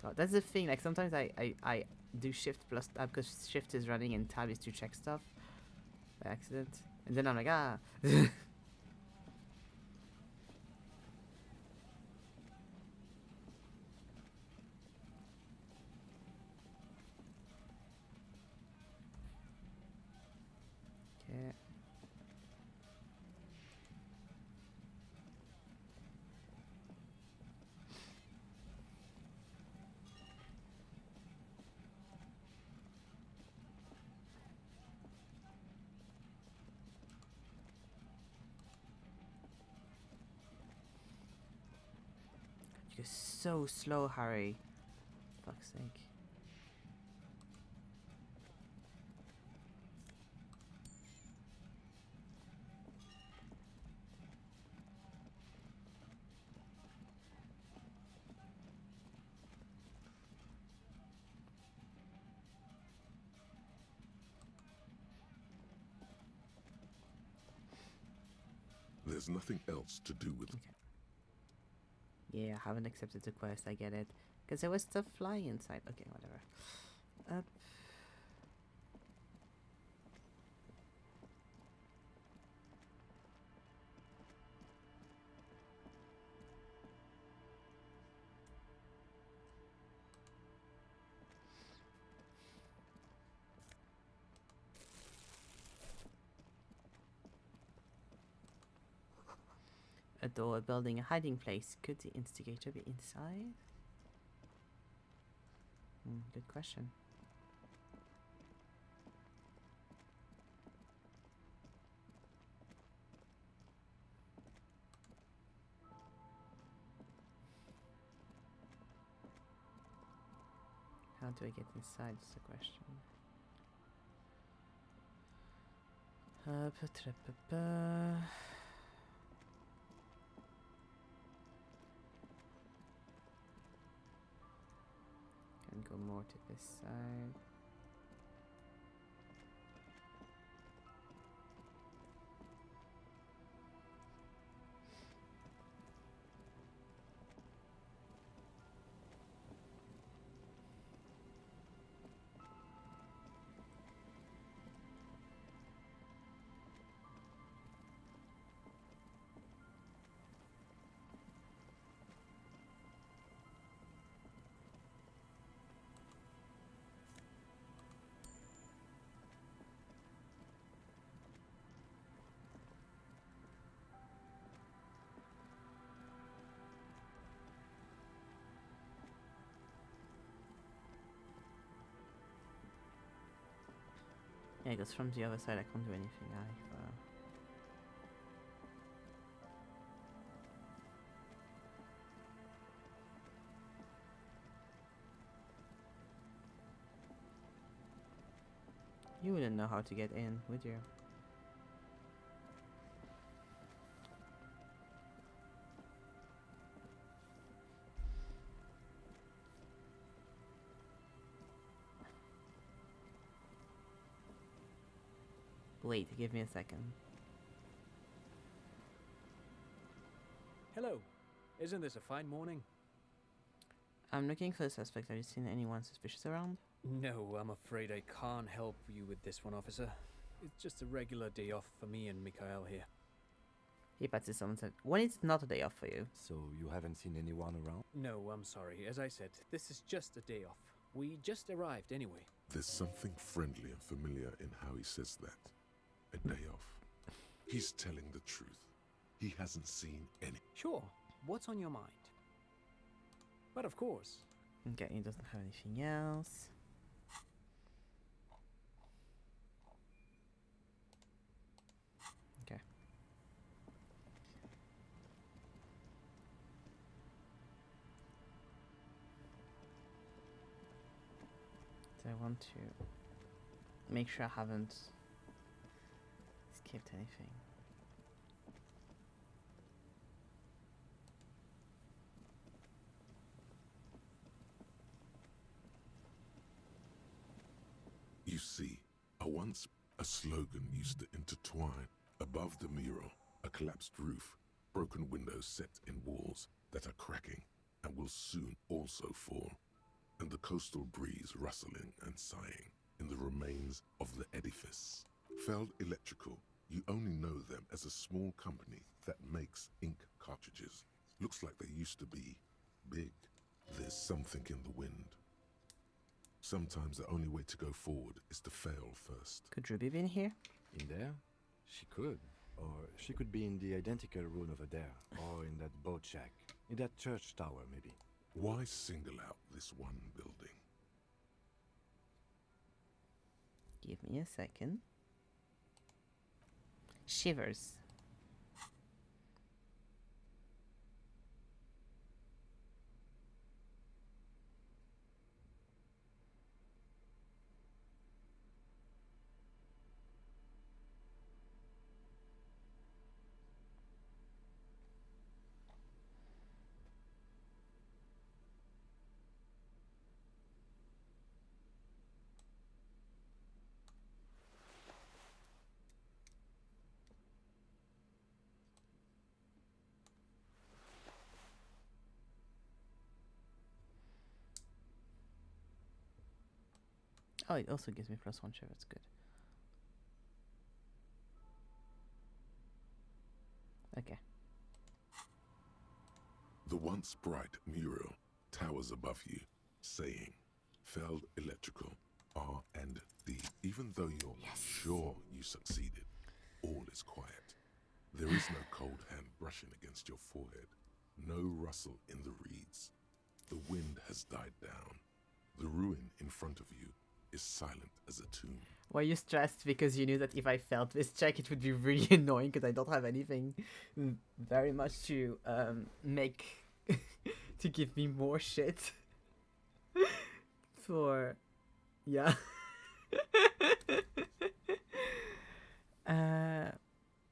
Oh, that's the thing, like sometimes I do shift plus tab because shift is running and tab is to check stuff by accident. And then I'm like, ah. Okay. You're so slow, Harry. Fuck's sake. There's nothing else to do with... Okay. Yeah, I haven't accepted the quest, I get it. Because there was stuff flying inside. Okay, whatever. Up. A door building a hiding place. Could the instigator be inside? Good question. How do I get inside is the question. Can go more to this side. Yeah, because from the other side I can't do anything either. You wouldn't know how to get in, would you? Wait, give me a second. Hello. Isn't this a fine morning? I'm looking for a suspect. Have you seen anyone suspicious around? No, I'm afraid I can't help you with this one, officer. It's just a regular day off for me and Mikhail here. He pats his someone said, when it's not a day off for you. So you haven't seen anyone around? No, I'm sorry. As I said, this is just a day off. We just arrived anyway. There's something friendly and familiar in how he says that. A day off. He's telling the truth. He hasn't seen any. Sure. What's on your mind? But of course. Okay, he doesn't have anything else. Okay. So I want to make sure I haven't skipped anything. You see, once a slogan used to intertwine above the mural, a collapsed roof, broken windows set in walls that are cracking and will soon also fall, and the coastal breeze rustling and sighing in the remains of the edifice. Feld Electrical, you only know them as a small company that makes ink cartridges. Looks like they used to be big. There's something in the wind. Sometimes the only way to go forward is to fail first. Could Ruby be in here? In there? She could. Or she could be in the identical room over there. Or in that boat shack. In that church tower, maybe. Why single out this one building? Give me a second. Shivers. Oh, it also gives me +1 shiver. That's good. Okay. The once bright mural towers above you, saying, Feld Electrical, R&D. Even though you're sure you succeeded, all is quiet. There is no cold hand brushing against your forehead, no rustle in the reeds. The wind has died down. The ruin in front of you is silent as a tomb. Were you stressed because you knew that if I failed this check it would be really annoying because I don't have anything very much to make to give me more shit for yeah.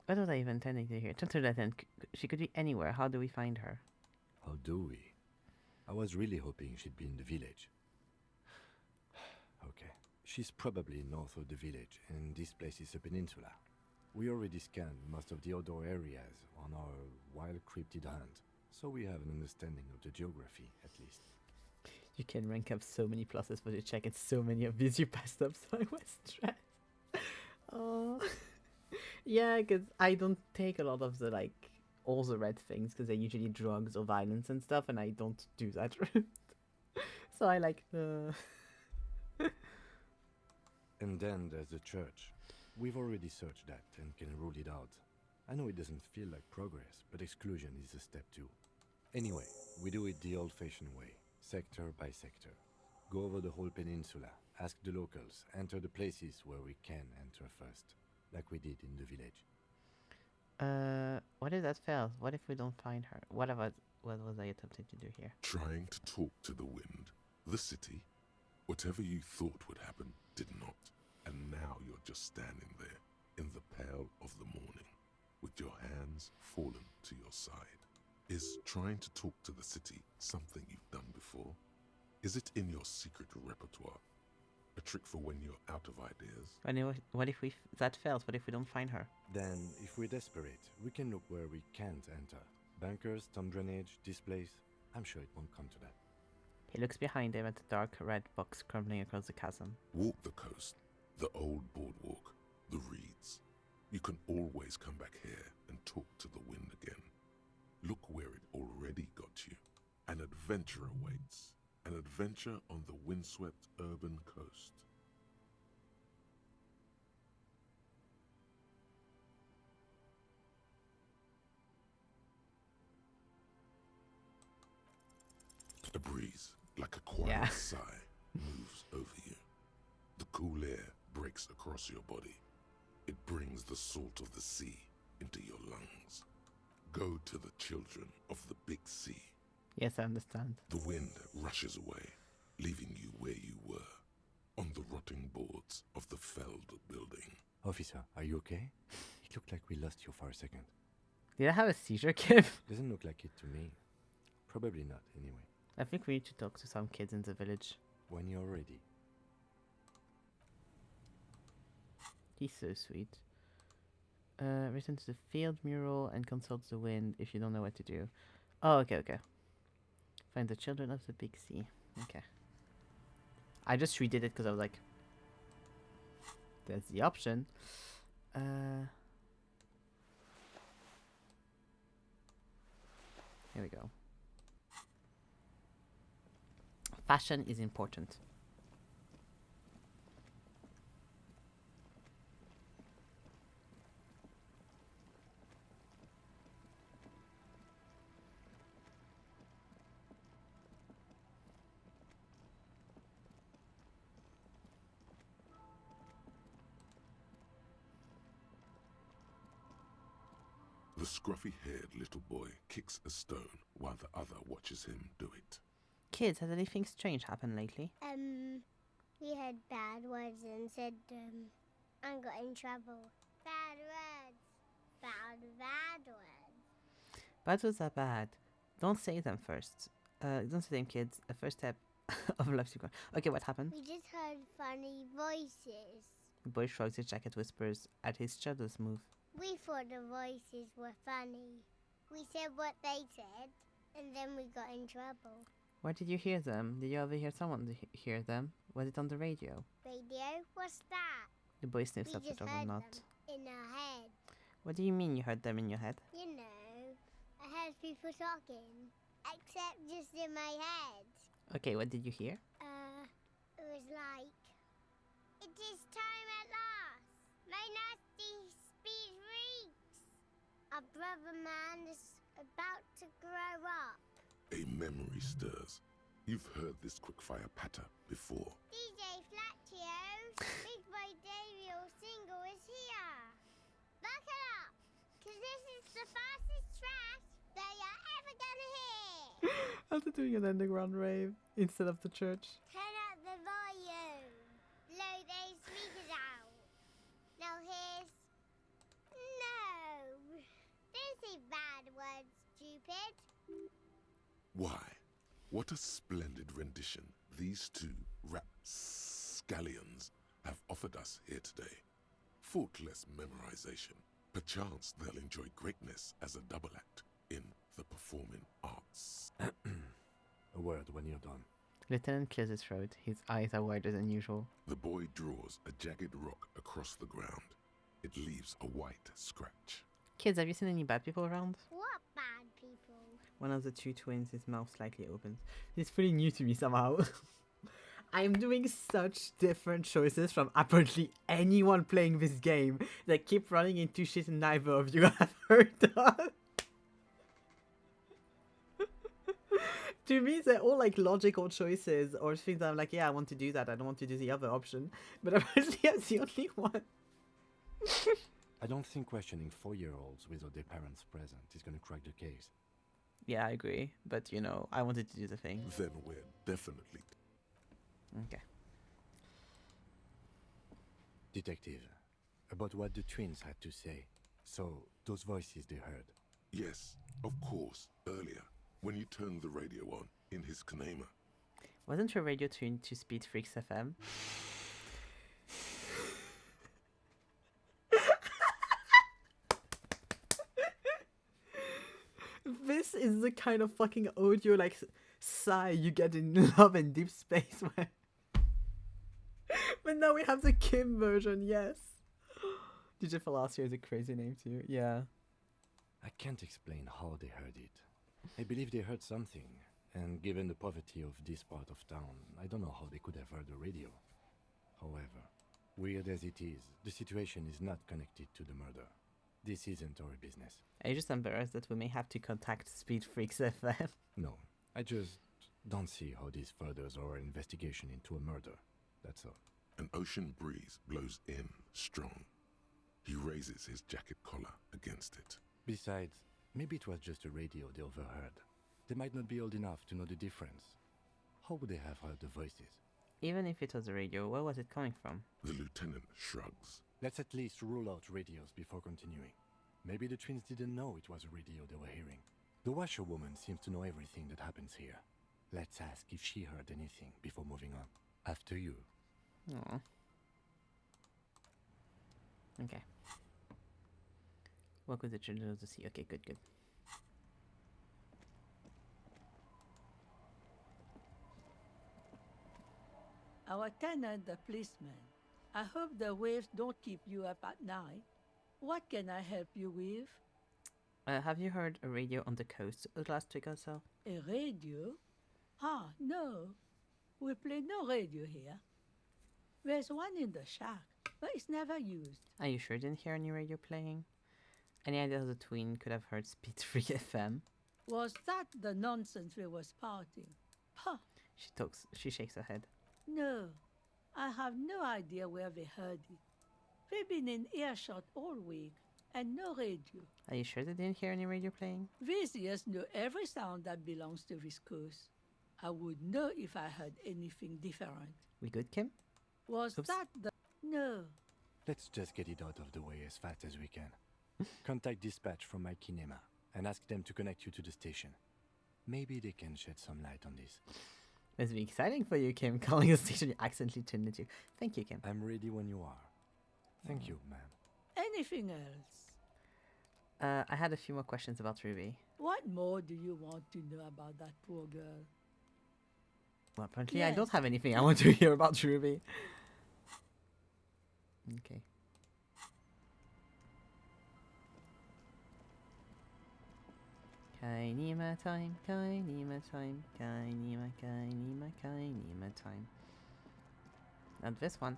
What was I even intending to hear? Transfer that in. She could be anywhere. How do we find her? How do we? I was really hoping she'd be in the village. Okay. She's probably north of the village, and this place is a peninsula. We already scanned most of the outdoor areas on our wild cryptid hunt, so we have an understanding of the geography, at least. You can rank up so many pluses for your check, and so many of these you passed up, so I was stressed. Oh. Yeah, because I don't take a lot of the, like, all the red things, because they're usually drugs or violence and stuff, and I don't do that route. So I like the... And then there's the church. We've already searched that and can rule it out. I know it doesn't feel like progress, but exclusion is a step too. Anyway, we do it the old-fashioned way, sector by sector. Go over the whole peninsula, ask the locals, enter the places where we can enter first, like we did in the village. What if that fails? What if we don't find her? What was I attempting to do here? Trying to talk to the wind, the city. Whatever you thought would happen did not. And now you're just standing there in the pale of the morning with your hands fallen to your side. Is trying to talk to the city something you've done before? Is it in your secret repertoire? A trick for when you're out of ideas? What if that fails? What if we don't find her? Then, if we're desperate, we can look where we can't enter. Bunkers, storm drainage, displays. I'm sure it won't come to that. He looks behind him at the dark red box crumbling across the chasm. Walk the coast, the old boardwalk, the reeds. You can always come back here and talk to the wind again. Look where it already got you. An adventure awaits. An adventure on the windswept urban coast. A breeze, like a quiet sigh, moves over you. The cool air breaks across your body. It brings the salt of the sea into your lungs. Go to the children of the big sea. Yes, I understand. The wind rushes away, leaving you where you were, on the rotting boards of the felled building. Officer, are you okay? It looked like we lost you for a second. Did I have a seizure, kid? Doesn't look like it to me. Probably not, anyway. I think we need to talk to some kids in the village. When you're ready. He's so sweet. Return to the field mural and consult the wind if you don't know what to do. Oh, okay. Find the children of the big sea. Okay. I just redid it because I was like, there's the option. Here we go. Fashion is important. The scruffy-haired little boy kicks a stone while the other watches him do it. Kids, has anything strange happened lately? We had bad words and said, I got in trouble. Bad words. Bad words. Bad words are bad. Don't say them first. Don't say them, kids. A first step of life to go. Okay, what happened? We just heard funny voices. The boy shrugs his jacket, whispers at his shadows move. We thought the voices were funny. We said what they said, and then we got in trouble. Where did you hear them? Did you ever hear someone hear them? Was it on the radio? Radio? What's that? The boy sniffs We at the just double heard knot. them in our head. What do you mean you heard them in your head? You know, I heard people talking, except just in my head. Okay, what did you hear? It was like, it is time at last. My nasty speed reeks. Our brother man is about to grow up. A memory stirs. You've heard this quickfire patter before. DJ Flatio, Big Boy Daviel single is here. Buckle up, cause this is the fastest track that you're ever gonna hear. After doing an underground rave instead of the church. Turn up the volume. Blow those speakers out. Now here's... No. Don't say bad words, stupid. Why? What a splendid rendition these two rapscallions have offered us here today. Faultless memorization. Perchance they'll enjoy greatness as a double act in the performing arts. A word when you're done. Lieutenant clears his throat. His eyes are wider than usual. The boy draws a jagged rock across the ground. It leaves a white scratch. Kids, have you seen any bad people around? What bad people? One of the two twins, his mouth slightly opens. It's pretty new to me somehow. I'm doing such different choices from apparently anyone playing this game that keep running into shit neither of you have heard of. To me, they're all like logical choices or things that I'm like, yeah, I want to do that. I don't want to do the other option. But apparently I'm the only one. I don't think questioning 4-year-olds without their parents present is going to crack the case. Yeah, I agree. But, you know, I wanted to do the thing. Then we're definitely... Okay. Detective, about what the twins had to say. So, those voices they heard. Yes, of course, earlier, when you turned the radio on in his Kanema. Wasn't your radio tuned to Speed Freaks FM? This is the kind of fucking audio like sigh you get in Love and Deep Space. Where... But now we have the Kim version, yes. DJ Palacio is a crazy name too, yeah. I can't explain how they heard it. I believe they heard something, and given the poverty of this part of town, I don't know how they could have heard the radio. However, weird as it is, the situation is not connected to the murder. This isn't our business. Are you just embarrassed that we may have to contact Speed Freaks FM? No, I just don't see how this furthers our investigation into a murder. That's all. An ocean breeze blows in strong. He raises his jacket collar against it. Besides, maybe it was just a radio they overheard. They might not be old enough to know the difference. How would they have heard the voices? Even if it was a radio, where was it coming from? The lieutenant shrugs. Let's at least rule out radios before continuing. Maybe the twins didn't know it was a radio they were hearing. The washerwoman seems to know everything that happens here. Let's ask if she heard anything before moving on. After you. Aww. Okay. Work with the children of the sea. Okay, good, good. Our tenant, the policeman. I hope the waves don't keep you up at night. What can I help you with? Have you heard a radio on the coast last week or so? A radio? Ah, no. We play no radio here. There's one in the shack, but it's never used. Are you sure you didn't hear any radio playing? Any idea how the twin could have heard Speed Free FM? Was that the nonsense we was spouting? Huh. She shakes her head. No, I have no idea where they heard it. They've been in earshot all week, and no radio. Are you sure they didn't hear any radio playing? These ears know every sound that belongs to this coast. I would know if I heard anything different. We good, Kim? Was Oops. that the... No. Let's just get it out of the way as fast as we can. Contact dispatch from my kinema and ask them to connect you to the station. Maybe they can shed some light on this. Must be exciting for you, Kim, calling a station you accidentally tuned into. Thank you, Kim. I'm ready when you are. Thank you, ma'am. Anything else? I had a few more questions about Ruby. What more do you want to know about that poor girl? Well, apparently I Yes. don't have anything I want to hear about Ruby. Okay. Kainima time, Kainima time, Kainima, Kainima, Kainima time. Not this one.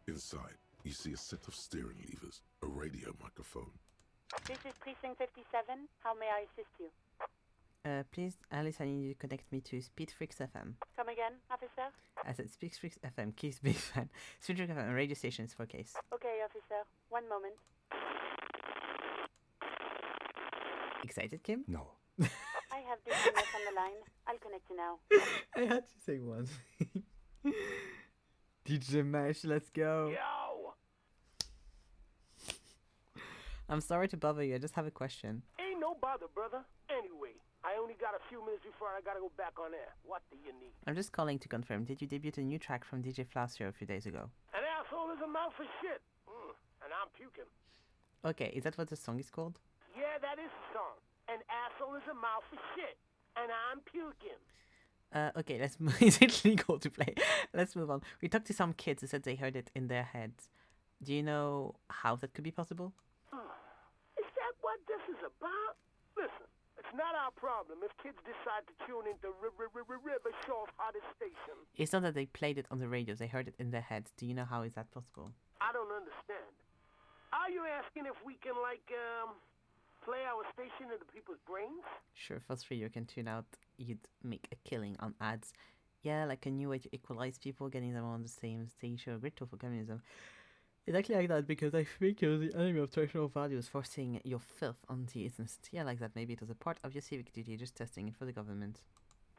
Inside, you see a set of steering levers, a radio microphone. This is Precinct 57. How may I assist you? Please, Alice, I need you to connect me to Speed Freaks FM. Come again, officer? I said Speed Freaks FM, keys big fan. Speed Freaks FM, radio stations for case. Okay, officer. One moment. Excited, Kim? No. I have this unit on the line. I'll connect you now. I had to say one. DJ Mesh, let's go. Yo! I'm sorry to bother you, I just have a question. Ain't no bother, brother. Anyway, I only got a few minutes before I gotta go back on air. What do you need? I'm just calling to confirm, did you debut a new track from DJ Flacio a few days ago? An asshole is a mouth of shit. And I'm puking. Okay, is that what the song is called? Yeah, that is the song. An asshole is a mouth of shit. And I'm puking. Okay, let's is it legal to play? Let's move on. We talked to some kids who said they heard it in their heads. Do you know how that could be possible? Is that what this is about? Listen, it's not our problem if kids decide to tune into River Shaw's hottest station. It's not that they played it on the radio, they heard it in their heads. Do you know how is that possible? I don't understand. Are you asking if we can, play our station into people's brains? Sure, for free you can tune out, you'd make a killing on ads. Yeah, like a new way to equalize people, getting them on the same station, grateful for communism. It's actually like that because I think it was the enemy of traditional values forcing your filth on the innocent. Yeah, like that. Maybe it was a part of your civic duty, just testing it for the government.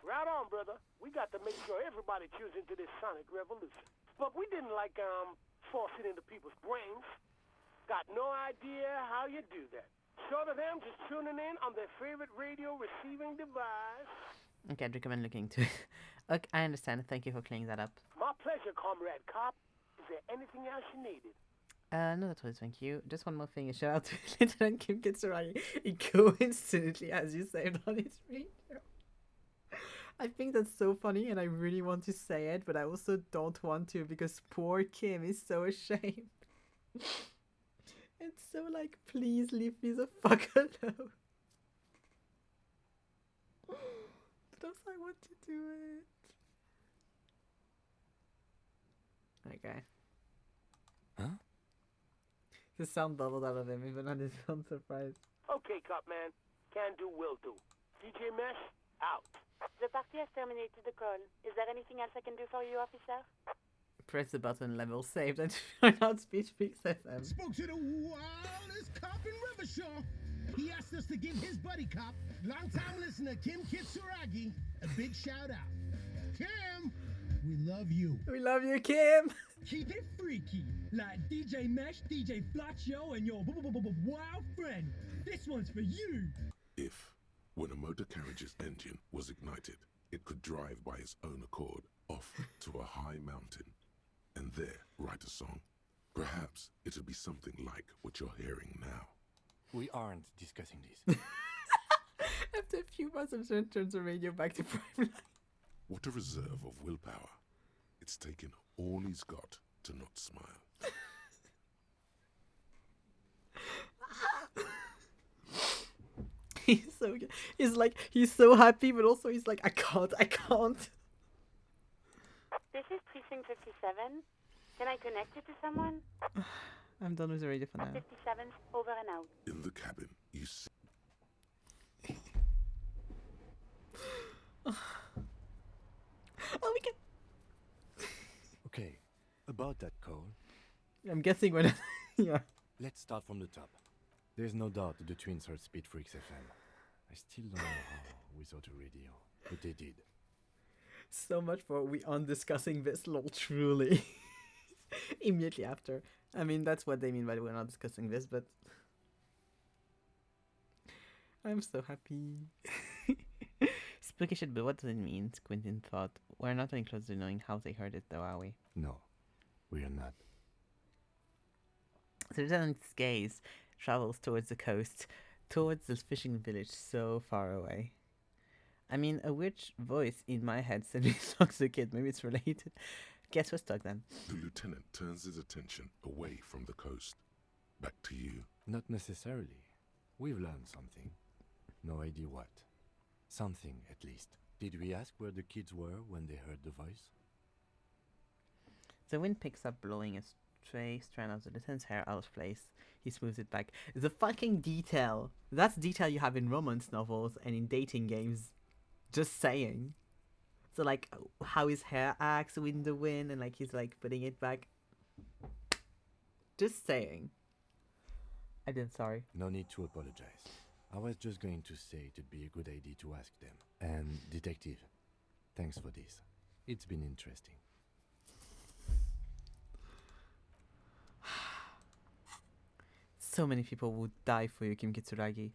Right on, brother. We got to make sure everybody tunes into this sonic revolution. But we didn't force it into people's brains. Got no idea how you do that. Short of them just tuning in on their favorite radio receiving device. Okay, I'd recommend looking into it. Okay, I understand. Thank you for clearing that up. My pleasure, Comrade Cop. Is there anything else you needed? No, that's all. Thank you. Just one more thing. A shout out to Lieutenant Kim Kitsuragi. He coincidentally, as you saved on his radio. I think that's so funny, and I really want to say it, but I also don't want to because poor Kim is so ashamed. It's so like, please leave me the fuck alone. But also, I want to do it. Okay. Huh? The sound bubbled out of him, even on his own surprise. Okay, Cop Man. Can do, will do. DJ Mesh, out. The party has terminated the call. Is there anything else I can do for you, officer? Press the button, level saved, and find out Speech Peaks FM. Spoke to the wildest cop in Rivershaw. He asked us to give his buddy cop, long-time listener Kim Kitsuragi, a big shout-out. Kim, we love you. We love you, Kim. Keep it freaky, like DJ Mesh, DJ Flacho, and your wild friend. This one's for you. If, when a motor carriage's engine was ignited, it could drive by its own accord off to a high mountain, and there write a song, perhaps it'll be something like what you're hearing now. We aren't discussing this. After a few months, I'm trying to turn the radio back to prime line. What a reserve of willpower. It's taken all he's got to not smile. He's so happy, but also he's like, I can't. This is Precinct 57. Can I connect you to someone? I'm done with the radio for now. 57, over and out. In the cabin, you see... Oh, we can... Okay, about that call. I'm guessing when... yeah. Let's start from the top. There's no doubt the twins heard Speed Freaks FM. I still don't know how without a radio, but they did. So much for we aren't discussing this, lol, truly. Immediately after. I mean, that's what they mean by we're not discussing this, but... I'm so happy. Spooky shit, but what does it mean? Quentin thought. We're not any closer to knowing how they heard it, though, are we? No, we are not. So Lieutenant's gaze travels towards the coast, towards this fishing village so far away. I mean, a witch voice in my head said me stuck the kid. Maybe it's related. Guess we're stuck then. The lieutenant turns his attention away from the coast. Back to you. Not necessarily. We've learned something. No idea what. Something, at least. Did we ask where the kids were when they heard the voice? The wind picks up, blowing a stray strand of the lieutenant's hair out of place. He smooths it back. The fucking detail. That's detail you have in romance novels and in dating games. Just saying. So like how his hair acts in the wind and like he's like putting it back. Just saying. I did, sorry. No need to apologize. I was just going to say it'd be a good idea to ask them. And detective, thanks for this. It's been interesting. So many people would die for you, Kim Kitsuragi.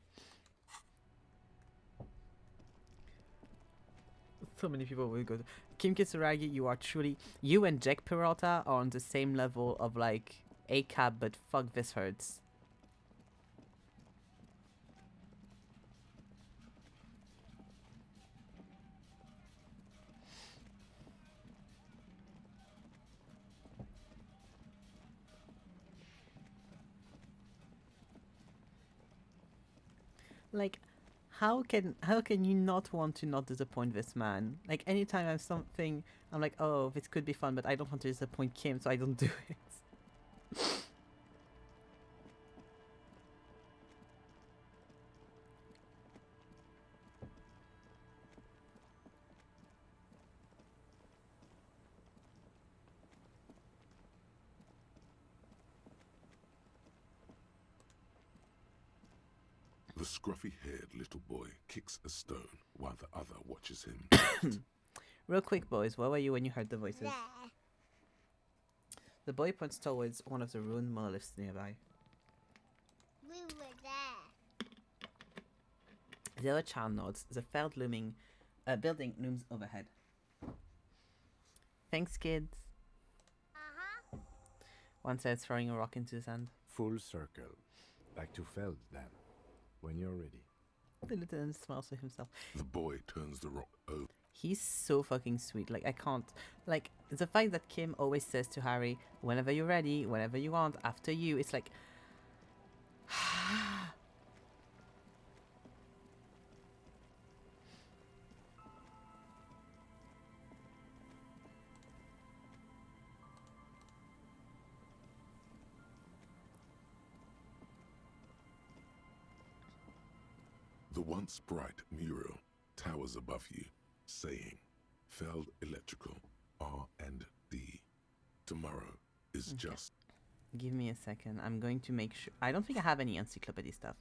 So many people will go. Kim Kitsuragi, you are truly... You and Jack Peralta are on the same level of like ACAB, but fuck this hurts. Like, how can you not want to not disappoint this man? Like, anytime I have something, I'm like, oh, this could be fun, but I don't want to disappoint Kim, so I don't do it. The scruffy-haired little boy kicks a stone while the other watches him. Real quick, boys, where were you when you heard the voices? There. The boy points towards one of the ruined monoliths nearby. We were there. The other child nods. The failed building looms overhead. Thanks, kids. One says, throwing a rock into the sand. Full circle. Back to Feld, then. When you're ready. The lieutenant smiles to himself. The boy turns the rock over. He's so fucking sweet. Like, I can't... Like, the fact that Kim always says to Harry, whenever you're ready, whenever you want, after you, it's like... The once bright mural towers above you, saying, Feld Electrical, R&D. Tomorrow is just... Give me a second. I'm going to make sure... I don't think I have any encyclopedia stuff.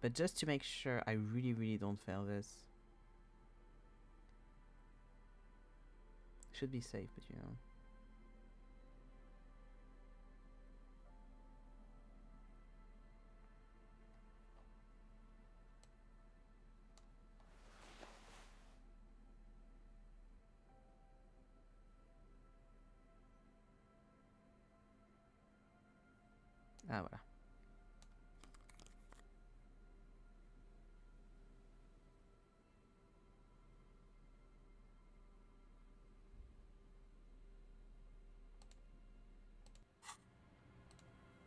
But just to make sure I really, really don't fail this. Should be safe, but you know. Ah, voilà.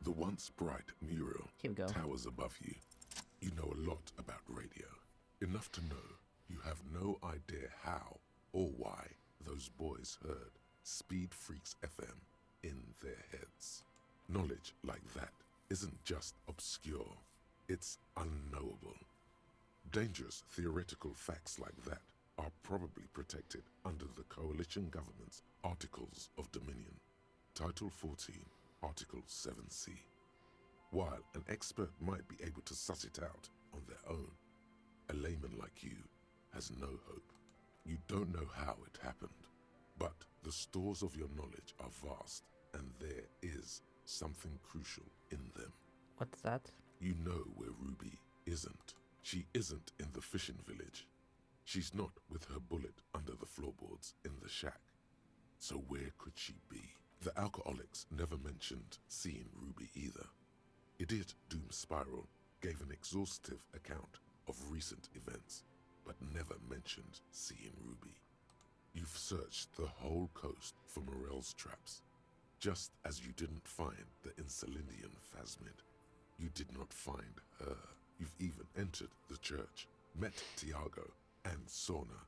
The once bright mural Here we go. towers above you. You know a lot about radio. Enough to know you have no idea how or why those boys heard Speed Freaks FM in their heads. Knowledge like that isn't just obscure, it's unknowable. Dangerous theoretical facts like that are probably protected under the coalition government's Articles of Dominion, Title 14, Article 7C. While an expert might be able to suss it out on their own, a layman like you has no hope. You don't know how it happened, but the stores of your knowledge are vast, and there is something crucial in them. What's that? You know where Ruby isn't. She isn't in the fishing village. She's not with her bullet under the floorboards in the shack. So where could she be? The alcoholics never mentioned seeing Ruby either. Idiot Doom Spiral gave an exhaustive account of recent events, but never mentioned seeing Ruby. You've searched the whole coast for Morel's traps. Just as you didn't find the Insulindian Phasmid, you did not find her. You've even entered the church, met Tiago and Sorna.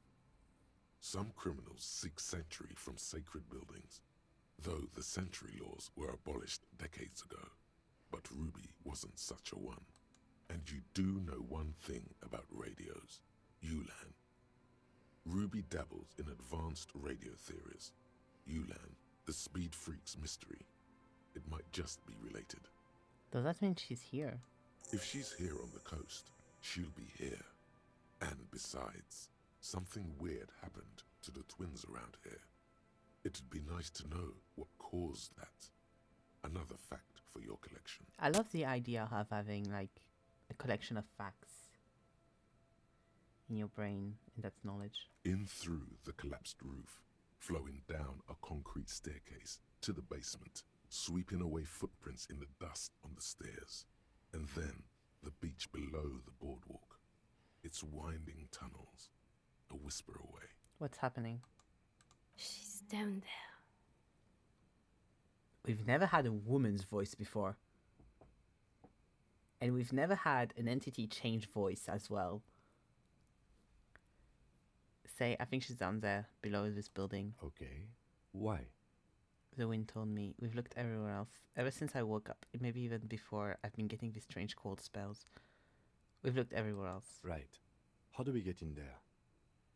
Some criminals seek sanctuary from sacred buildings, though the sanctuary laws were abolished decades ago. But Ruby wasn't such a one. And you do know one thing about radios, Ulan. Ruby dabbles in advanced radio theories. Ulan, the Speed Freaks mystery. It might just be related. Does that mean she's here? If she's here on the coast, she'll be here. And besides, something weird happened to the twins around here. It'd be nice to know what caused that. Another fact for your collection. I love the idea of having like a collection of facts in your brain, and that's knowledge. In through the collapsed roof, flowing down a concrete staircase to the basement, sweeping away footprints in the dust on the stairs, and then the beach below the boardwalk. Its winding tunnels, a whisper away. What's happening? She's down there. We've never had a woman's voice before. And we've never had an entity change voice as well. Say, I think she's down there, below this building. Okay. Why? The wind told me. We've looked everywhere else. Ever since I woke up, maybe even before, I've been getting these strange cold spells. We've looked everywhere else. Right. How do we get in there?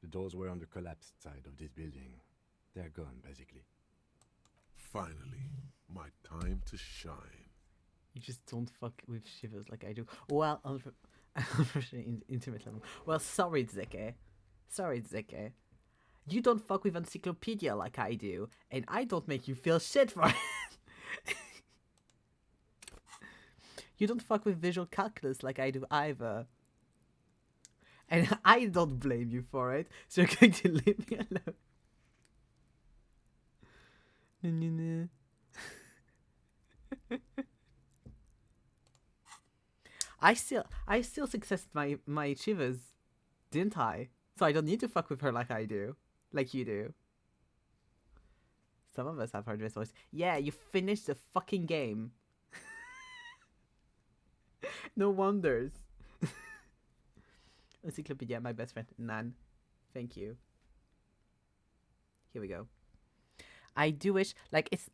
The doors were on the collapsed side of this building. They're gone, basically. Finally, my time to shine. You just don't fuck with shivers like I do. Well, Intimate level. Well, sorry, Zeke. Sorry, Zeke. You don't fuck with encyclopedia like I do, and I don't make you feel shit for it. You don't fuck with visual calculus like I do either. And I don't blame you for it, so you're going to leave me alone. I still successed my achievers, didn't I? So I don't need to fuck with her like I do. Like you do. Some of us have heard this voice. Yeah, you finished the fucking game. No wonders. Encyclopedia, my best friend. Nan. Thank you. Here we go. I do wish,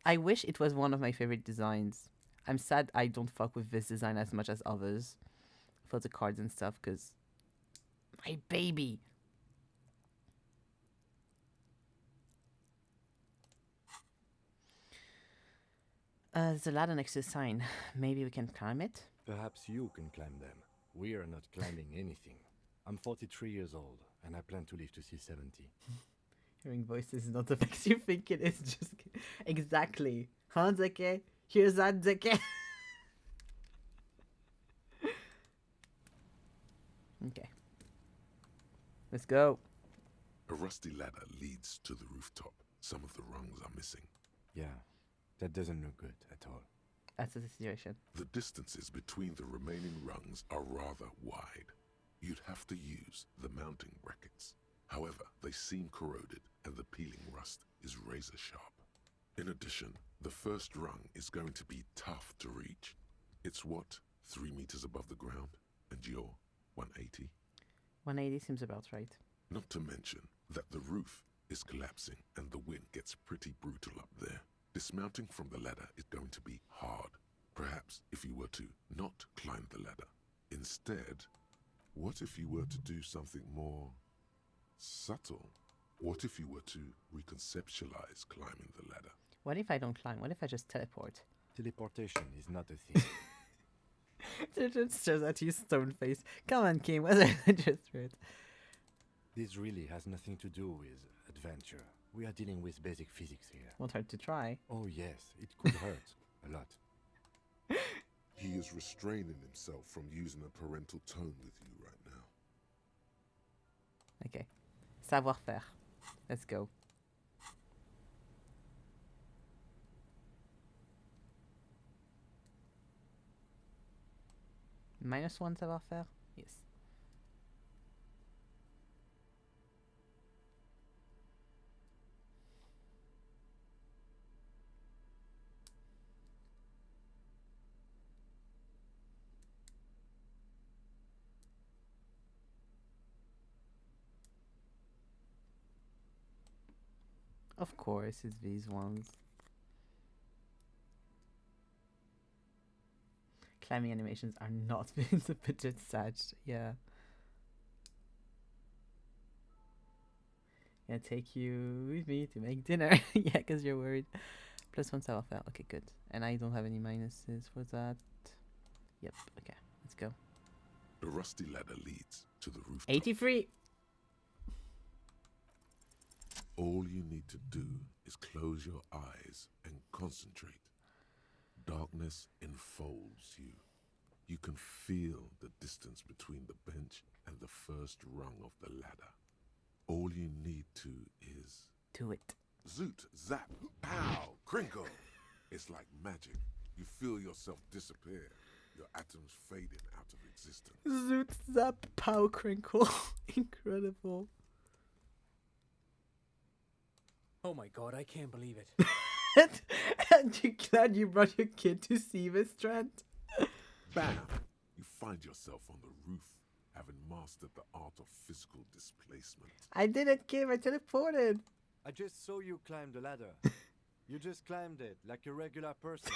I wish it was one of my favorite designs. I'm sad I don't fuck with this design as much as others. For the cards and stuff, because... My baby! The ladder next to the sign. Maybe we can climb it? Perhaps you can climb them. We are not climbing anything. I'm 43 years old, and I plan to live to see 70. Hearing voices is not the makes you think it is. Just exactly. Huh, Zeke? Here's that, Zeke. Okay. Let's go. A rusty ladder leads to the rooftop. Some of the rungs are missing. Yeah, that doesn't look good at all. That's the situation. The distances between the remaining rungs are rather wide. You'd have to use the mounting brackets. However, they seem corroded and the peeling rust is razor sharp. In addition, the first rung is going to be tough to reach. It's what, 3 meters above the ground? And you're 180? 180 seems about right. Not to mention that the roof is collapsing and the wind gets pretty brutal up there. Dismounting from the ladder is going to be hard. Perhaps if you were to not climb the ladder. Instead, what if you were to do something more subtle? What if you were to reconceptualize climbing the ladder? What if I don't climb? What if I just teleport? Teleportation is not a thing. It just stares at you, stone face. Come on, Kim, what's just it? This really has nothing to do with adventure. We are dealing with basic physics here. Won't hurt to try. Oh yes, it could hurt a lot. He is restraining himself from using a parental tone with you right now. Okay. Savoir-faire. Let's go. -1 savoir-faire? Yes. Of course, it's these ones. Climbing animations are not being the budget such. Yeah. Yeah, take you with me to make dinner. Yeah, because you're worried. +1 savoir-faire. Okay, good. And I don't have any minuses for that. Yep, okay. Let's go. The rusty ladder leads to the rooftop. 83! All you need to do is close your eyes and concentrate. Darkness enfolds you. You can feel the distance between the bench and the first rung of the ladder. All you need to is... do it. Zoot, zap, pow, crinkle. It's like magic. You feel yourself disappear. Your atoms fading out of existence. Zoot, zap, pow, crinkle. Incredible. Oh my god, I can't believe it. And you're glad you brought your kid to see this, Trent? Bam! You find yourself on the roof, having mastered the art of physical displacement. I didn't, Kim. I teleported. I just saw you climb the ladder. You just climbed it like a regular person.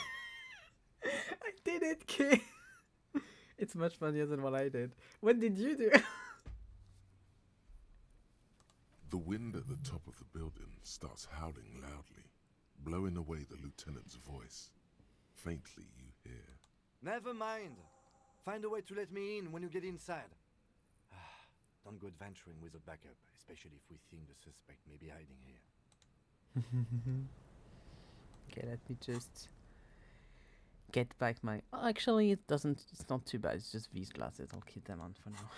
I did it, Kim. It's much funnier than what I did. What did you do? The wind at the top of the building starts howling loudly, blowing away the lieutenant's voice. Faintly you hear, Never mind. Find a way to let me in when you get inside. Don't go adventuring without backup, especially if we think the suspect may be hiding here. Okay, let me just get back my... Oh, actually, it doesn't... It's not too bad. It's just these glasses. I'll keep them on for now.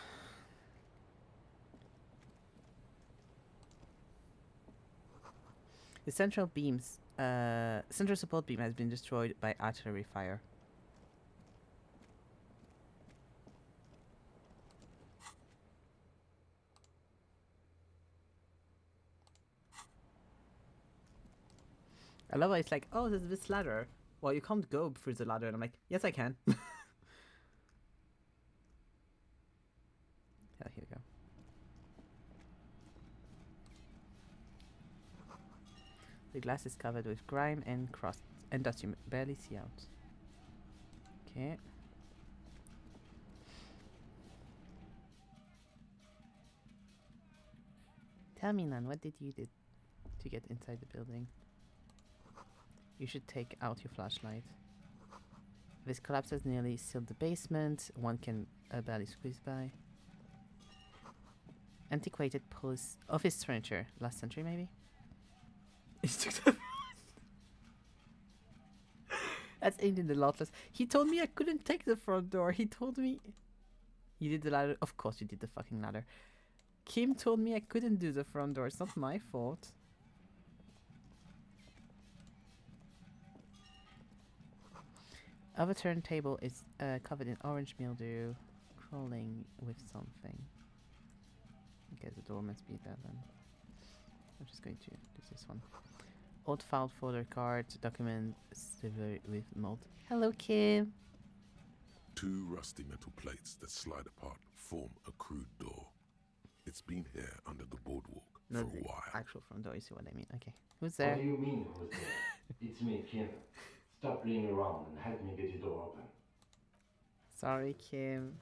The central beams... central support beam has been destroyed by artillery fire. I love how it's like, oh, there's this ladder. Well, you can't go through the ladder. And I'm like, yes, I can. Oh, here we go. The glass is covered with grime and crust and dust you barely see out. Okay. Tell me, Nan, what did you do to get inside the building? You should take out your flashlight. This collapse has nearly sealed the basement. One can barely squeeze by. Antiquated office furniture. Last century, maybe? That's Indian the Lotless. He told me I couldn't take the front door. He told me... You did the ladder? Of course you did the fucking ladder. Kim told me I couldn't do the front door. It's not my fault. Overturned table is covered in orange mildew, crawling with something. Okay, the door must be there then. I'm just going to do this one. Old filed folder card, document silver with mold. Hello, Kim. 2 rusty metal plates that slide apart form a crude door. It's been here under the boardwalk for a while. Actual front door, you see what I mean? Okay. Who's there? What do you mean, who's there? It's me, Kim. Stop playing around and help me get the door open. Sorry, Kim.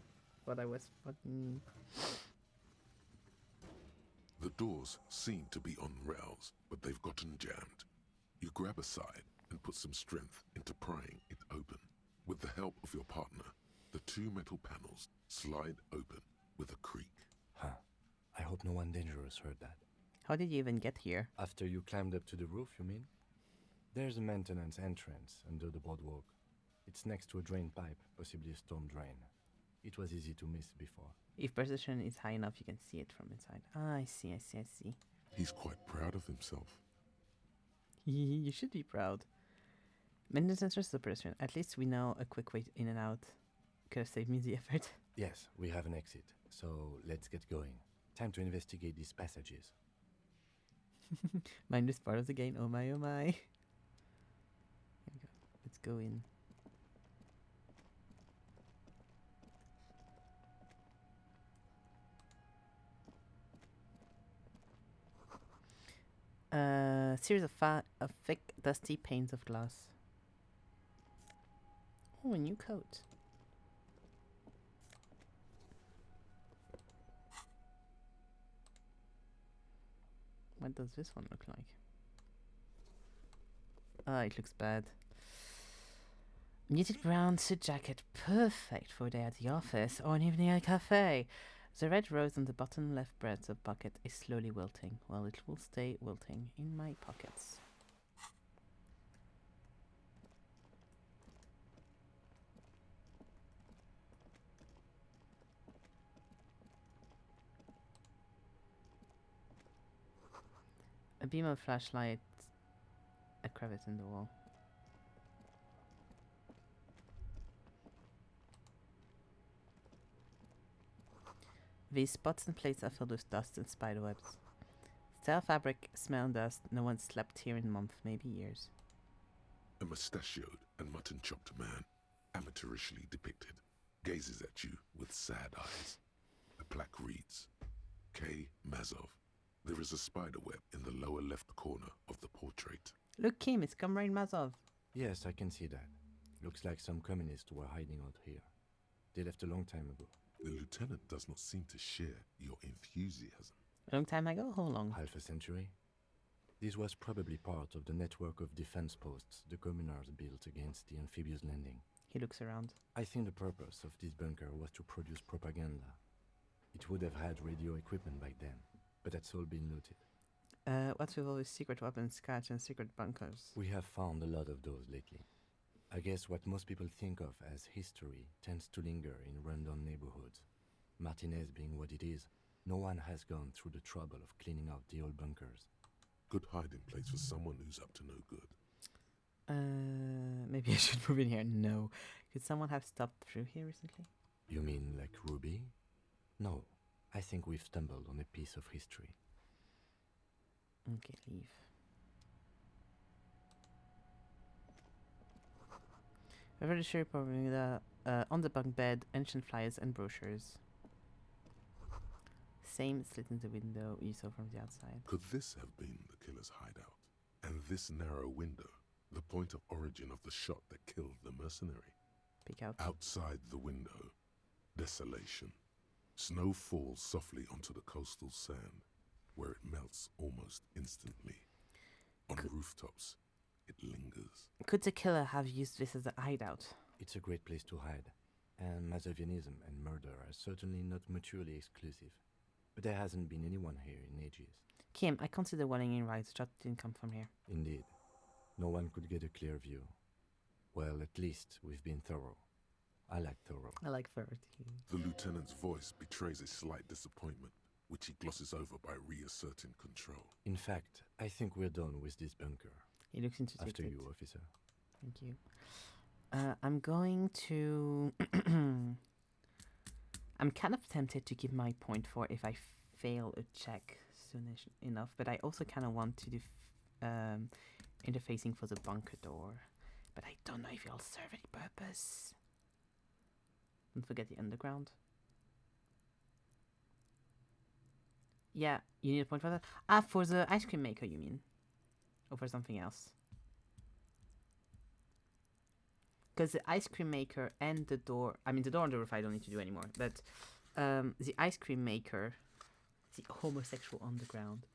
But I was fucking... The doors seem to be on rails, but they've gotten jammed. You grab a side and put some strength into prying it open. With the help of your partner, the 2 metal panels slide open with a creak. Huh. I hope no one dangerous heard that. How did you even get here? After you climbed up to the roof, you mean? There's a maintenance entrance under the boardwalk. It's next to a drain pipe, possibly a storm drain. It was easy to miss before. If precision is high enough, you can see it from inside. Ah, I see. He's quite proud of himself. You should be proud. Maintenance entrance is the precision. At least we know a quick way in and out. Could have saved me the effort. Yes, we have an exit, so let's get going. Time to investigate these passages. Mind is part of the game. Oh my, oh my. Here we go. Let's go in. Series of thick, dusty panes of glass. Oh, a new coat. What does this one look like? Ah, it looks bad. Muted brown suit jacket, perfect for a day at the office or an evening at a cafe. The red rose on the bottom left breadth of pocket is slowly wilting. Well, it will stay wilting in my pockets. A beam of flashlight, a crevice in the wall. These spots and plates are filled with dust and spiderwebs. Stale fabric, smell and dust. No one slept here in months, maybe years. A mustachioed and mutton-chopped man, amateurishly depicted, gazes at you with sad eyes. A plaque reads, K. Mazov. There is a spiderweb in the lower left corner of the portrait. Look, Kim, it's Comrade Mazov. Yes, I can see that. Looks like some communists were hiding out here. They left a long time ago. The lieutenant does not seem to share your enthusiasm. A long time ago? How long? Half a century. This was probably part of the network of defense posts the communards built against the amphibious landing. He looks around. I think the purpose of this bunker was to produce propaganda. It would have had radio equipment back then, but that's all been looted. What's with all these secret weapons, scratch, and secret bunkers? We have found a lot of those lately. I guess what most people think of as history tends to linger in rundown neighborhoods. Martinez being what it is, no one has gone through the trouble of cleaning out the old bunkers. Good hiding place for someone who's up to no good. Maybe I should move in here. No. Could someone have stopped through here recently? You mean like Ruby? No. I think we've stumbled on a piece of history. Okay, leave. I'm pretty sure probably the on the bunk bed, ancient flyers and brochures. Same slit in the window you saw from the outside. Could this have been the killer's hideout? And this narrow window, the point of origin of the shot that killed the mercenary? Peek out. Outside the window, desolation. Snow falls softly onto the coastal sand, where it melts almost instantly. On rooftops, it lingers. Could the killer have used this as a hideout? It's a great place to hide, and Masovianism and murder are certainly not mutually exclusive. But there hasn't been anyone here in ages. Kim, I consider welling in right. Shot didn't come from here. Indeed. No one could get a clear view. Well, at least we've been thorough. I like thorough. I like thorough too. The lieutenant's voice betrays a slight disappointment, which he glosses over by reasserting control. In fact, I think we're done with this bunker. He looks into After you, officer. Thank you. I'm going to... I'm kind of tempted to give my point for if I fail a check soon enough, but I also kind of want to do interfacing for the bunker door. But I don't know if it'll serve any purpose. Don't forget the underground. Yeah, you need a point for that? Ah, for the ice cream maker, you mean? Or for something else? Because the ice cream maker and the door... I mean, the door on the roof I don't need to do anymore. But the ice cream maker... The homosexual underground.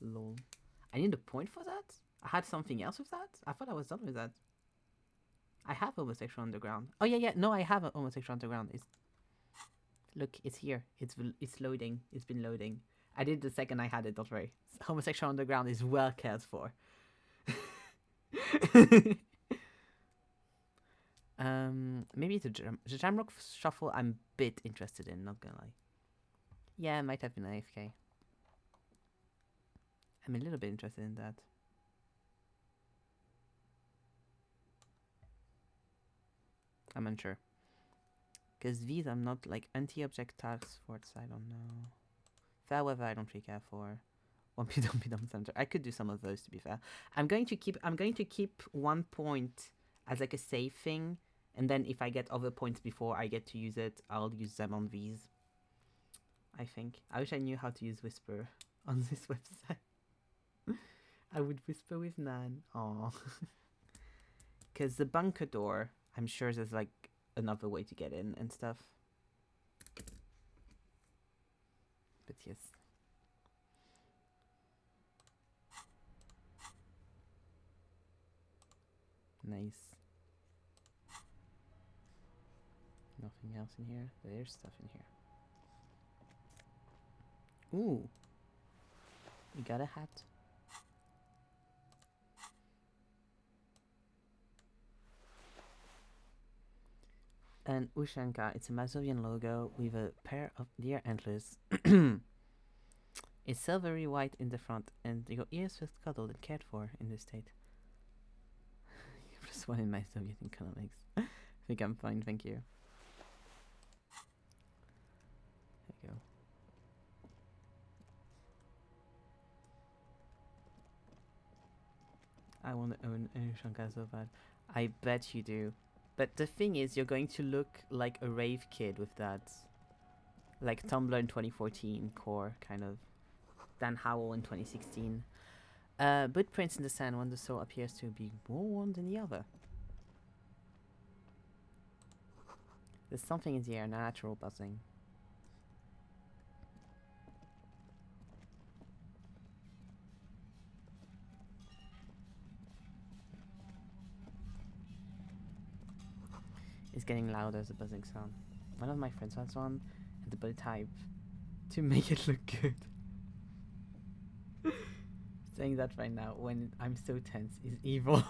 Lol. I need a point for that? I had something else with that? I thought I was done with that. I have homosexual underground. Oh, yeah. No, I have a homosexual underground. Look, it's here. It's loading. It's been loading. I did the second I had it, don't worry. Homosexual underground is well cared for. Maybe the Jamrock Shuffle I'm a bit interested in, not gonna lie. Yeah, it might have been AFK. I'm a little bit interested in that. I'm unsure. Because these I'm not like anti-object task force, I don't know. Fair weather I don't really care for. Wumpy Dumpy Dump Center. I could do some of those to be fair. I'm going to keep 1 point as like a safe thing, and then if I get other points before I get to use it, I'll use them on these. I think. I wish I knew how to use Whisper on this website. I would whisper with Nan. Aww. Because the bunker door, I'm sure there's like another way to get in and stuff. But yes. Nice. Nothing else in here. There's stuff in here. Ooh. We got a hat. And Ushanka, it's a Mazovian logo with a pair of deer antlers. It's silvery white in the front, and your ears feel cuddled and cared for in this state. Plus one in my Soviet economics. I think I'm fine, thank you. There you go. I want to own Ushanka so bad. I bet you do. But the thing is, you're going to look like a rave kid with that. Like Tumblr in 2014 core, kind of. Dan Howell in 2016. Footprints in the sand, one the soul appears to be more worn than the other. There's something in the air, natural buzzing. is getting louder as a buzzing sound. One of my friends has one, and the bullet type to make it look good. Saying that right now when I'm so tense is evil.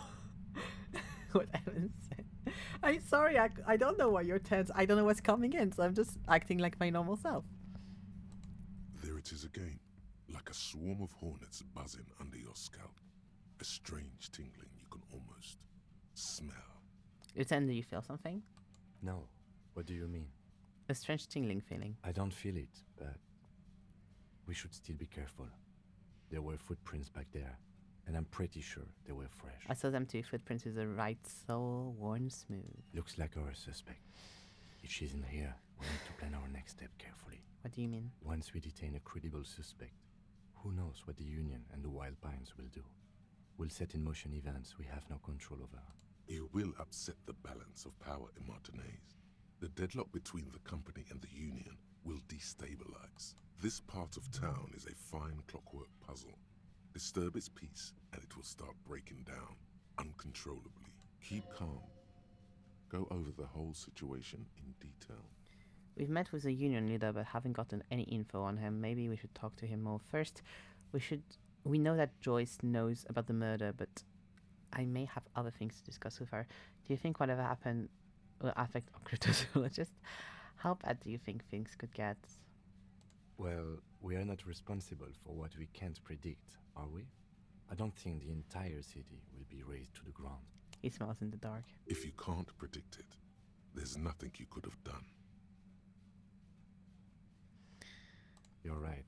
What Evan said. I'm sorry, I don't know why you're tense. I don't know what's coming in, so I'm just acting like my normal self. There it is again, like a swarm of hornets buzzing under your scalp. A strange tingling you can almost smell. Lieutenant, do you feel something? No. What do you mean? A strange tingling feeling. I don't feel it, but we should still be careful. There were footprints back there, and I'm pretty sure they were fresh. I saw them too. Footprints with the right sole, worn smooth. Looks like our suspect. If she's in here, we need to plan our next step carefully. What do you mean? Once we detain a credible suspect, who knows what the Union and the Wild Pines will do? We'll set in motion events we have no control over. You will upset the balance of power in Martinez. The deadlock between the company and the Union will destabilize. This part of town is a fine clockwork puzzle. Disturb its peace, and it will start breaking down uncontrollably. Keep calm. Go over the whole situation in detail. We've met with the Union leader, but haven't gotten any info on him. Maybe we should talk to him more first. We know that Joyce knows about the murder, but I may have other things to discuss with her. Do you think whatever happened will affect our cryptozoologist? How bad do you think things could get? Well, we are not responsible for what we can't predict, are we? I don't think the entire city will be razed to the ground. He smells in the dark. If you can't predict it, there's nothing you could have done. You're right.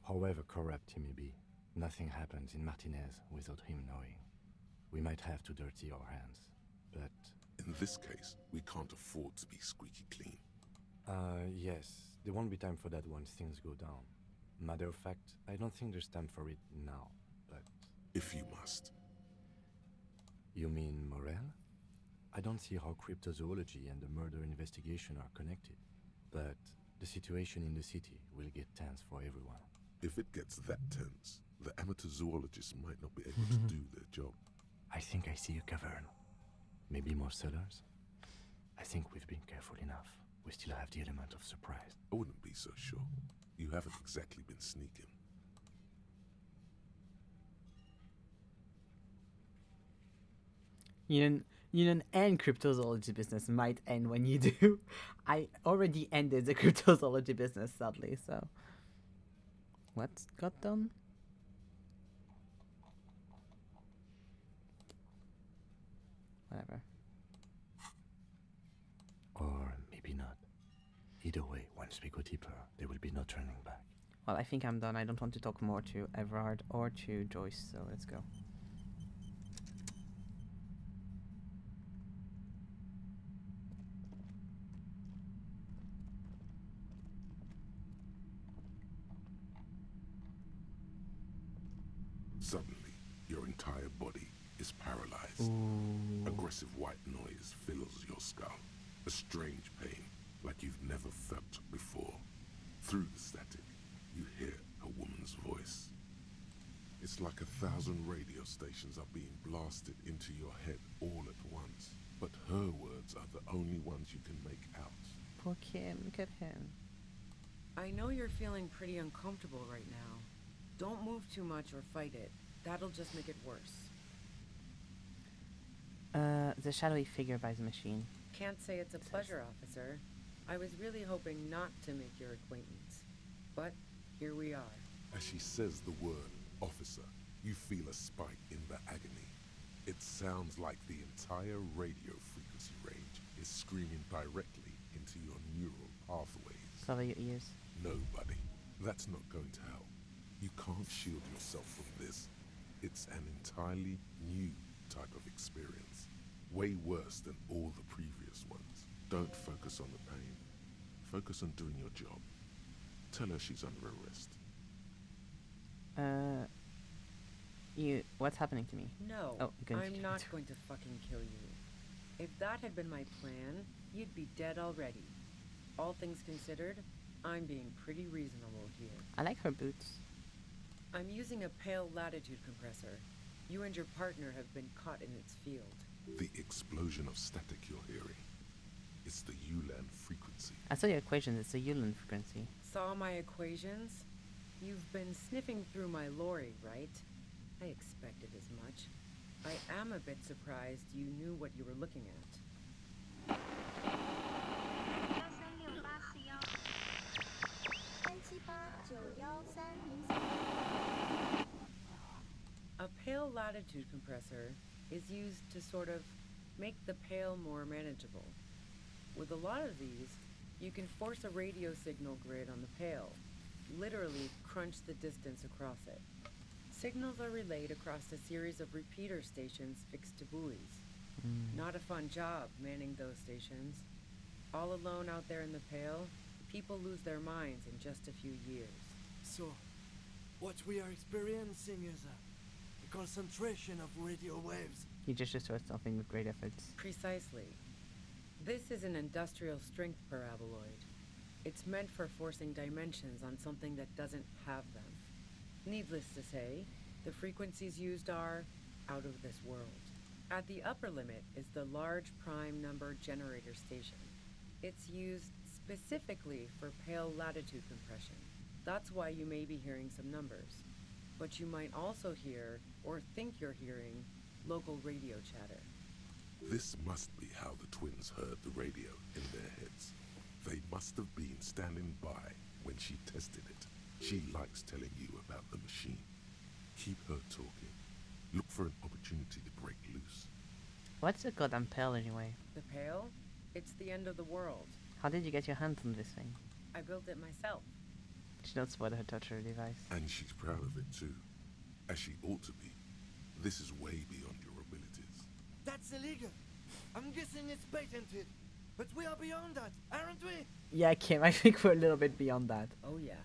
However corrupt he may be, nothing happens in Martinez without him knowing. We might have to dirty our hands, but... In this case, we can't afford to be squeaky clean. Yes. There won't be time for that once things go down. Matter of fact, I don't think there's time for it now, but... If you must. You mean Morel? I don't see how cryptozoology and the murder investigation are connected, but the situation in the city will get tense for everyone. If it gets that tense, the amateur zoologists might not be able to do their job. I think I see a cavern. Maybe more cellars? I think we've been careful enough. We still have the element of surprise. I wouldn't be so sure. You haven't exactly been sneaking. Union and cryptozoology business might end when you do. I already ended the cryptozoology business, sadly, so... What got done? Whatever. Or maybe not. Either way, once we go deeper, there will be no turning back. Well, I think I'm done. I don't want to talk more to Everard or to Joyce, so let's go. Suddenly, your entire body is paralyzed. Ooh. Aggressive white noise fills your skull. A strange pain, like you've never felt before. Through the static, you hear a woman's voice. It's like 1,000 radio stations are being blasted into your head all at once. But her words are the only ones you can make out. Poor Kim, look at him. I know you're feeling pretty uncomfortable right now. Don't move too much or fight it. That'll just make it worse. The shadowy figure by the machine. Can't say it's a pleasure, officer. I was really hoping not to make your acquaintance. But here we are. As she says the word, officer, you feel a spike in the agony. It sounds like the entire radio frequency range is screaming directly into your neural pathways. Cover your ears. No, buddy. That's not going to help. You can't shield yourself from this. It's an entirely new type of experience. Way worse than all the previous ones. Don't focus on the pain. Focus on doing your job. Tell her she's under arrest. What's happening to me? No, oh, I'm not going to fucking kill you. If that had been my plan, you'd be dead already. All things considered, I'm being pretty reasonable here. I like her boots. I'm using a pale latitude compressor. You and your partner have been caught in its field. The explosion of static you're hearing. It's the ULAN frequency. I saw your equation. It's a Ulan frequency. Saw my equations? You've been sniffing through my lorry, right? I expected as much. I am a bit surprised you knew what you were looking at. A pale latitude compressor is used to sort of make the pale more manageable. With a lot of these, you can force a radio signal grid on the pale, literally crunch the distance across it. Signals are relayed across a series of repeater stations fixed to buoys. Not a fun job manning those stations. All alone out there in the pale, people lose their minds in just a few years. So, what we are experiencing is a concentration of radio waves. He just destroyed something with great efforts. Precisely. This is an industrial strength paraboloid. It's meant for forcing dimensions on something that doesn't have them. Needless to say, the frequencies used are out of this world. At the upper limit is the large prime number generator station. It's used specifically for pale latitude compression. That's why you may be hearing some numbers. But you might also hear, or think you're hearing, local radio chatter. This must be how the twins heard the radio in their heads. They must have been standing by when she tested it. She likes telling you about the machine. Keep her talking. Look for an opportunity to break loose. What's a goddamn pale anyway? The pale? It's the end of the world. How did you get your hands on this thing? I built it myself. She don't spoil her toucher device. And she's proud of it too. As she ought to be. This is way beyond your abilities. That's illegal. I'm guessing it's patented. But we are beyond that, aren't we? Yeah, Kim, I think we're a little bit beyond that. Oh yeah.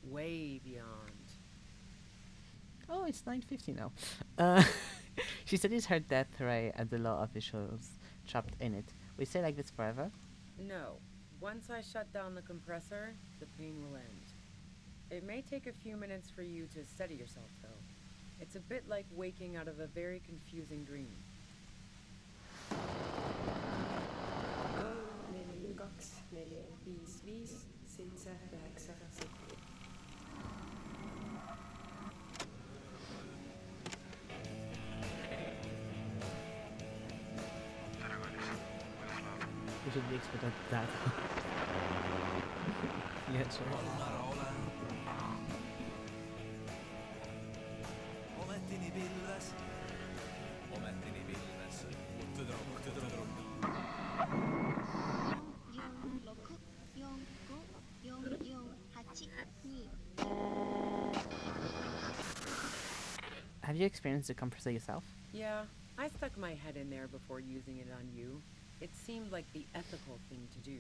Way beyond. Oh, it's 9:50 now. She studies her death ray at the law officials trapped in it. We stay like this forever? No. Once I shut down the compressor, the pain will end. It may take a few minutes for you to steady yourself, though. It's a bit like waking out of a very confusing dream. We should be expecting that. Yeah, sure. Have you experienced the compressor yourself? Yeah, I stuck my head in there before using it on you. It seemed like the ethical thing to do.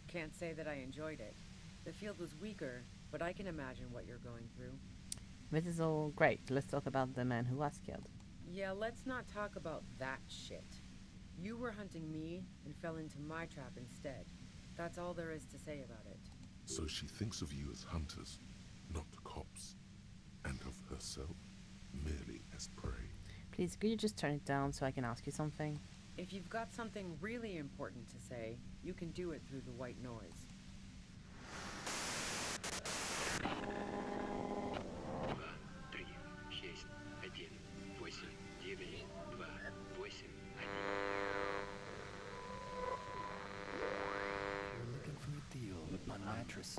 Can't say that I enjoyed it. The field was weaker, but I can imagine what you're going through. This is all great. Let's talk about the man who was killed. Yeah, let's not talk about that shit. You were hunting me and fell into my trap instead. That's all there is to say about it. So she thinks of you as hunters, not cops, and of herself merely as prey. Please, could you just turn it down so I can ask you something? If you've got something really important to say, you can do it through the white noise. You're looking for a deal with my mattress.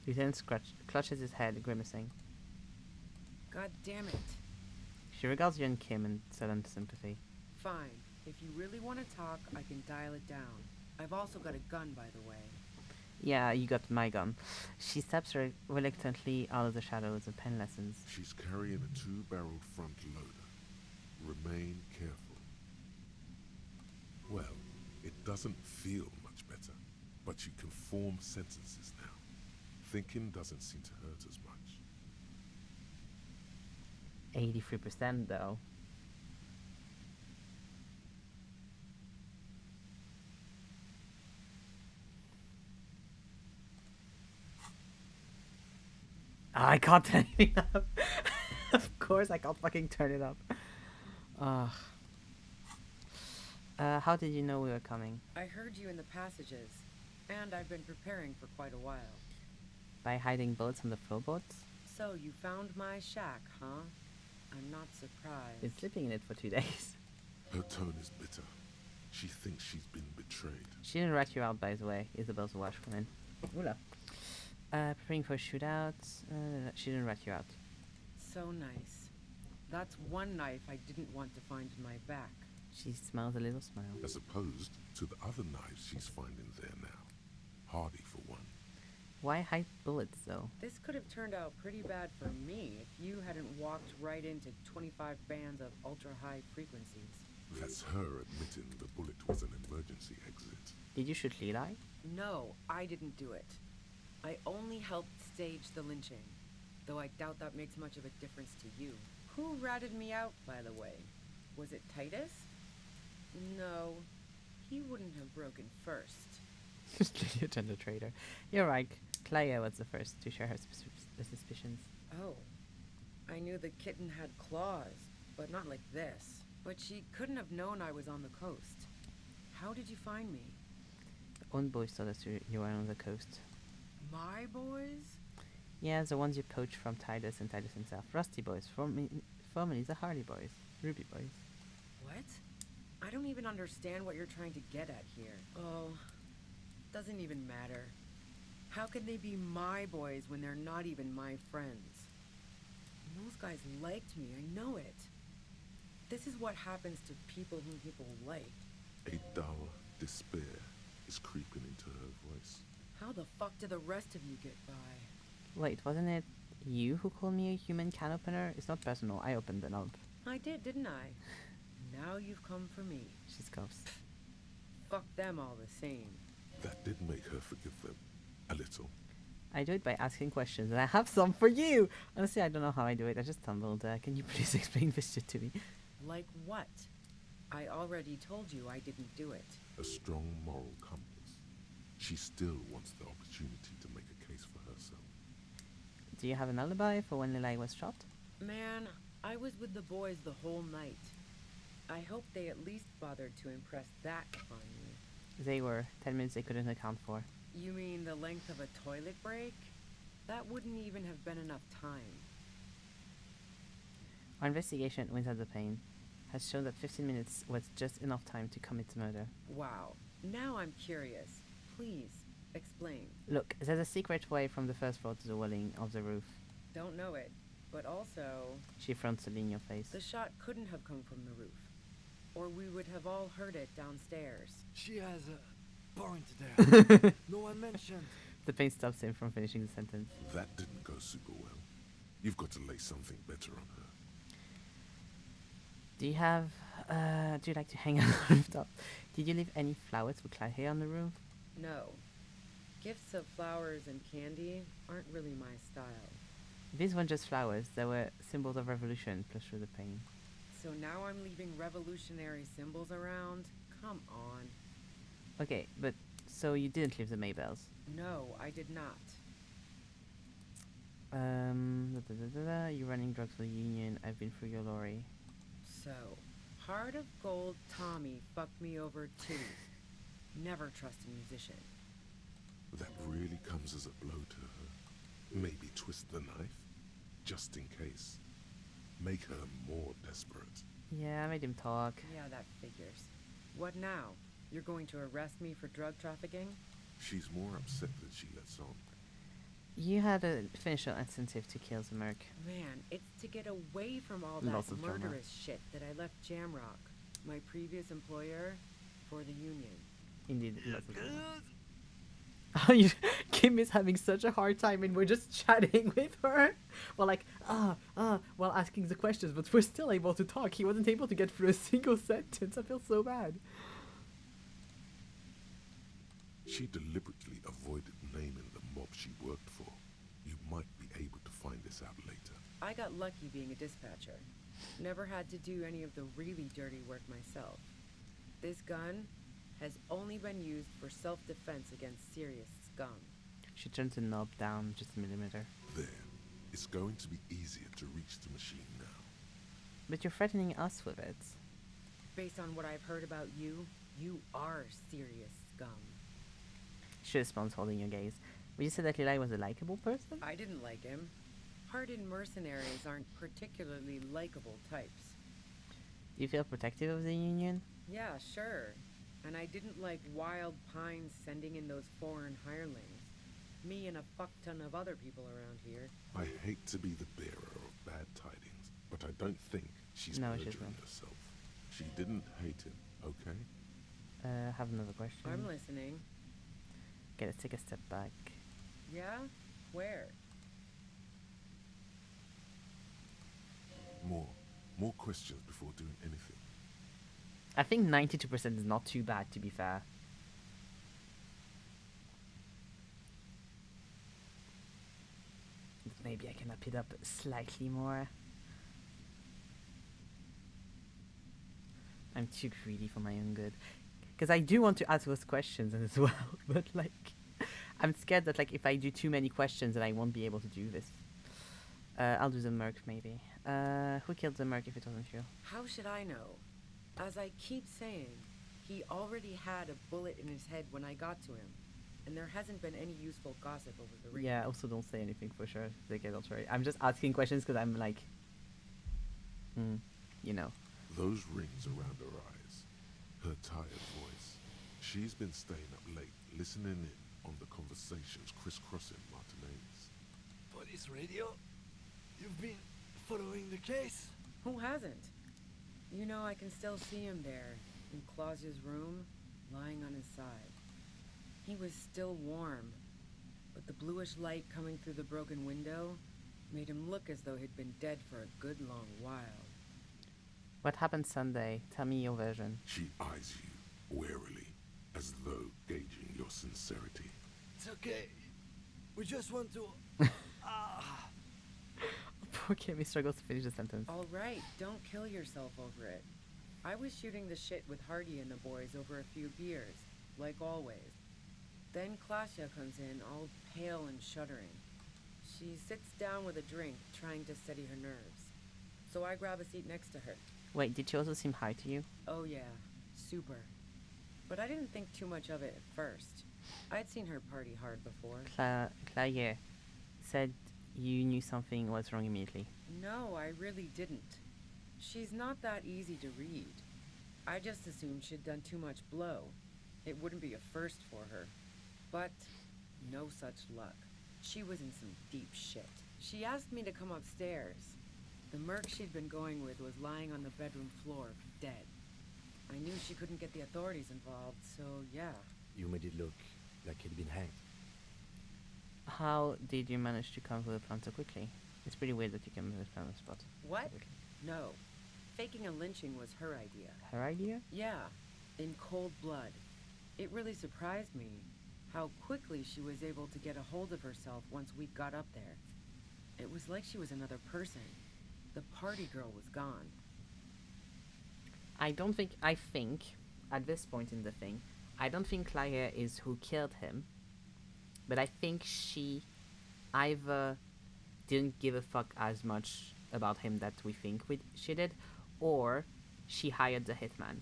Lieutenant clutches his head, grimacing. God damn it. She regards young Kim in sudden sympathy. Fine. If you really want to talk, I can dial it down. I've also got a gun, by the way. Yeah, you got my gun. She steps reluctantly out of the shadows of pen lessons. She's carrying a 2-barreled front loader. Remain careful. Well, it doesn't feel much better. but you can form sentences now. Thinking doesn't seem to hurt as much. 83% though. I can't turn it up. Of course I can't fucking turn it up. Ugh. How did you know we were coming? I heard you in the passages, and I've been preparing for quite a while. By hiding bullets on the floorboards? So you found my shack, huh? I'm not surprised. Been sleeping in it for 2 days. Her tone is bitter. She thinks she's been betrayed. She didn't rat you out, by the way. Isabel's watch come in. Oola. Preparing for a shootout. She didn't rat you out. So nice. That's one knife I didn't want to find in my back. She smiles a little smile. As opposed to the other knives she's finding there now. Hardy for one. Why hide bullets, though? This could have turned out pretty bad for me if you hadn't walked right into 25 bands of ultra-high frequencies. That's her admitting the bullet was an emergency exit. Did you shoot Levi? No, I didn't do it. I only helped stage the lynching, though I doubt that makes much of a difference to you. Who ratted me out, by the way? Was it Titus? No, he wouldn't have broken first. Just a gender traitor. You're right. Clea was the first to share her suspicions. Oh, I knew the kitten had claws, but not like this. But she couldn't have known I was on the coast. How did you find me? The own boys told us you were on the coast. My boys? Yeah, the ones you poached from Titus and Titus himself. Rusty boys, formerly the Hardy boys. Ruby boys. What? I don't even understand what you're trying to get at here. Oh, doesn't even matter. How can they be my boys when they're not even my friends? And those guys liked me, I know it. This is what happens to people whom people like. A dull despair is creeping into her voice. How the fuck do the rest of you get by? Wait, wasn't it you who called me a human can opener? It's not personal, I opened the knob. I did, didn't I? Now you've come for me. She scoffs. Fuck them all the same. That did make her forgive them. A little. I do it by asking questions, and I have some for you! Honestly, I don't know how I do it, I just stumbled. Can you please explain this shit to me? Like what? I already told you I didn't do it. A strong moral compass. She still wants the opportunity to make a case for herself. Do you have an alibi for when Lily was shot? Man, I was with the boys the whole night. I hope they at least bothered to impress that on you. They were. 10 minutes they couldn't account for. You mean the length of a toilet break? That wouldn't even have been enough time. Our investigation without the pain has shown that 15 minutes was just enough time to commit murder. Wow. Now I'm curious. Please, explain. Look, there's a secret way from the first floor to the walling of the roof. Don't know it, but also... She fronts it in your face. The shot couldn't have come from the roof. Or we would have all heard it downstairs. She has a point there. No one mentioned. The pain stops him from finishing the sentence. That didn't go super well. You've got to lay something better on her. Do you like to hang out on the rooftop? Did you leave any flowers for Clyde here on the roof? No. Gifts of flowers and candy aren't really my style. These weren't just flowers, they were symbols of revolution plus through the pain. So now I'm leaving revolutionary symbols around? Come on. Okay, but so you didn't leave the Maybells? No, I did not. You're running drugs for the union. I've been through your lorry. So, Heart of Gold Tommy fucked me over too. Never trust a musician. That really comes as a blow to her. Maybe twist the knife, just in case. Make her more desperate. Yeah, I made him talk. Yeah, that figures. What now? You're going to arrest me for drug trafficking? She's more upset than she lets on. You had a financial incentive to kill the merc. Man, it's to get away from all Lots that of drama. murderous shit that I left Jamrock, my previous employer, for the union. Indeed, lots of drama. Kim is having such a hard time and we're just chatting with her. We're like, while asking the questions, but we're still able to talk. He wasn't able to get through a single sentence. I feel so bad. She deliberately avoided naming the mob she worked for. You might be able to find this out later. I got lucky being a dispatcher. Never had to do any of the really dirty work myself. This gun has only been used for self-defense against serious scum. She turns the knob down just a millimeter. There. It's going to be easier to reach the machine now. But you're threatening us with it. Based on what I've heard about you, you are serious scum. She responds, holding your gaze. Would you say that Lili was a likable person? I didn't like him. Hardened mercenaries aren't particularly likable types. Do you feel protective of the Union? Yeah, sure. And I didn't like Wild Pines sending in those foreign hirelings. Me and a fuck ton of other people around here. I hate to be the bearer of bad tidings, but I don't think she's murdering herself. She didn't hate him, okay? I have another question. I'm listening. Okay, let's take a step back. Yeah? Where? More questions before doing anything. I think 92% is not too bad, to be fair. Maybe I can up it up slightly more. I'm too greedy for my own good. Because I do want to ask those questions as well, but like, I'm scared that like if I do too many questions then I won't be able to do this. I'll do the Merc maybe. Who killed the Merc if it wasn't you? How should I know? As I keep saying, he already had a bullet in his head when I got to him. And there hasn't been any useful gossip over the ring. Yeah, also don't say anything for sure. They get ultra. I'm just asking questions because I'm like, you know. Those rings around her eyes, her tired voice. She's been staying up late, listening in on the conversations crisscrossing Martinez. Police radio? You've been following the case? Who hasn't? You know, I can still see him there, in Clausia's room, lying on his side. He was still warm, but the bluish light coming through the broken window made him look as though he'd been dead for a good long while. What happened Sunday? Tell me your version. She eyes you warily, as though gauging your sincerity. It's okay. We just want to... Poor Kimmy struggles to finish the sentence. All right, don't kill yourself over it. I was shooting the shit with Hardy and the boys over a few beers, like always. Then Klasia comes in, all pale and shuddering. She sits down with a drink, trying to steady her nerves. So I grab a seat next to her. Wait, did she also seem high to you? Oh yeah, super. But I didn't think too much of it at first. I'd seen her party hard before. Claire said you knew something was wrong immediately. No, I really didn't. She's not that easy to read. I just assumed she'd done too much blow. It wouldn't be a first for her. But no such luck. She was in some deep shit. She asked me to come upstairs. The merc she'd been going with was lying on the bedroom floor, dead. I knew she couldn't get the authorities involved, so yeah. You made it look like he'd been hanged. How did you manage to come to the plan so quickly? It's pretty weird that you came to this plan on the spot. What? No. Faking a lynching was her idea. Her idea? Yeah. In cold blood. It really surprised me how quickly she was able to get a hold of herself once we got up there. It was like she was another person. The party girl was gone. I think, at this point in the thing, I don't think Claire is who killed him, but I think she either didn't give a fuck as much about him that we think she did, or she hired the hitman,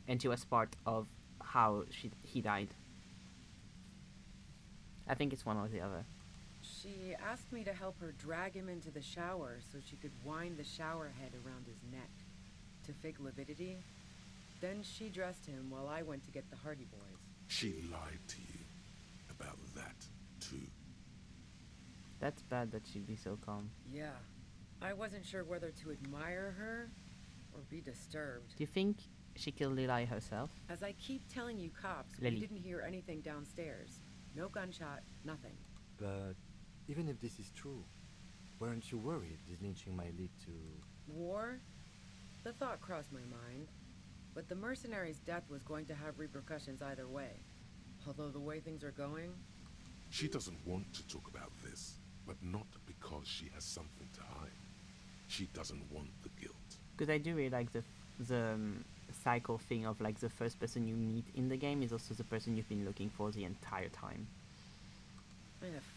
and she was part of how he died. I think it's one or the other. She asked me to help her drag him into the shower so she could wind the shower head around his neck to fake lividity. Then she dressed him while I went to get the Hardy Boys. She lied to you about that, too. That's bad that she'd be so calm. Yeah. I wasn't sure whether to admire her or be disturbed. Do you think she killed Lili herself? As I keep telling you cops, Lily. we didn't hear anything downstairs. No gunshot, nothing. But even if this is true, weren't you worried this lynching might lead to... War? The thought crossed my mind. But the mercenary's death was going to have repercussions either way. Although the way things are going... She doesn't want to talk about this, but not because she has something to hide. She doesn't want the guilt. Because I do really like the cycle thing of like the first person you meet in the game is also the person you've been looking for the entire time.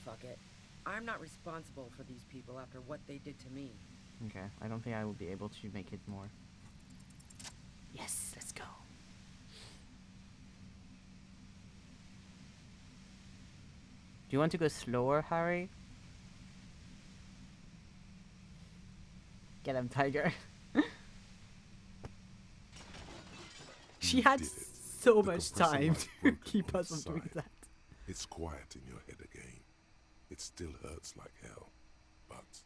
Fuck it. I'm not responsible for these people after what they did to me. Okay, I don't think I will be able to make it more. Yes, let's go. Do you want to go slower, Harry? Get him, Tiger. She had so much time to keep us from doing that. It's quiet in your head again. It still hurts like hell, but...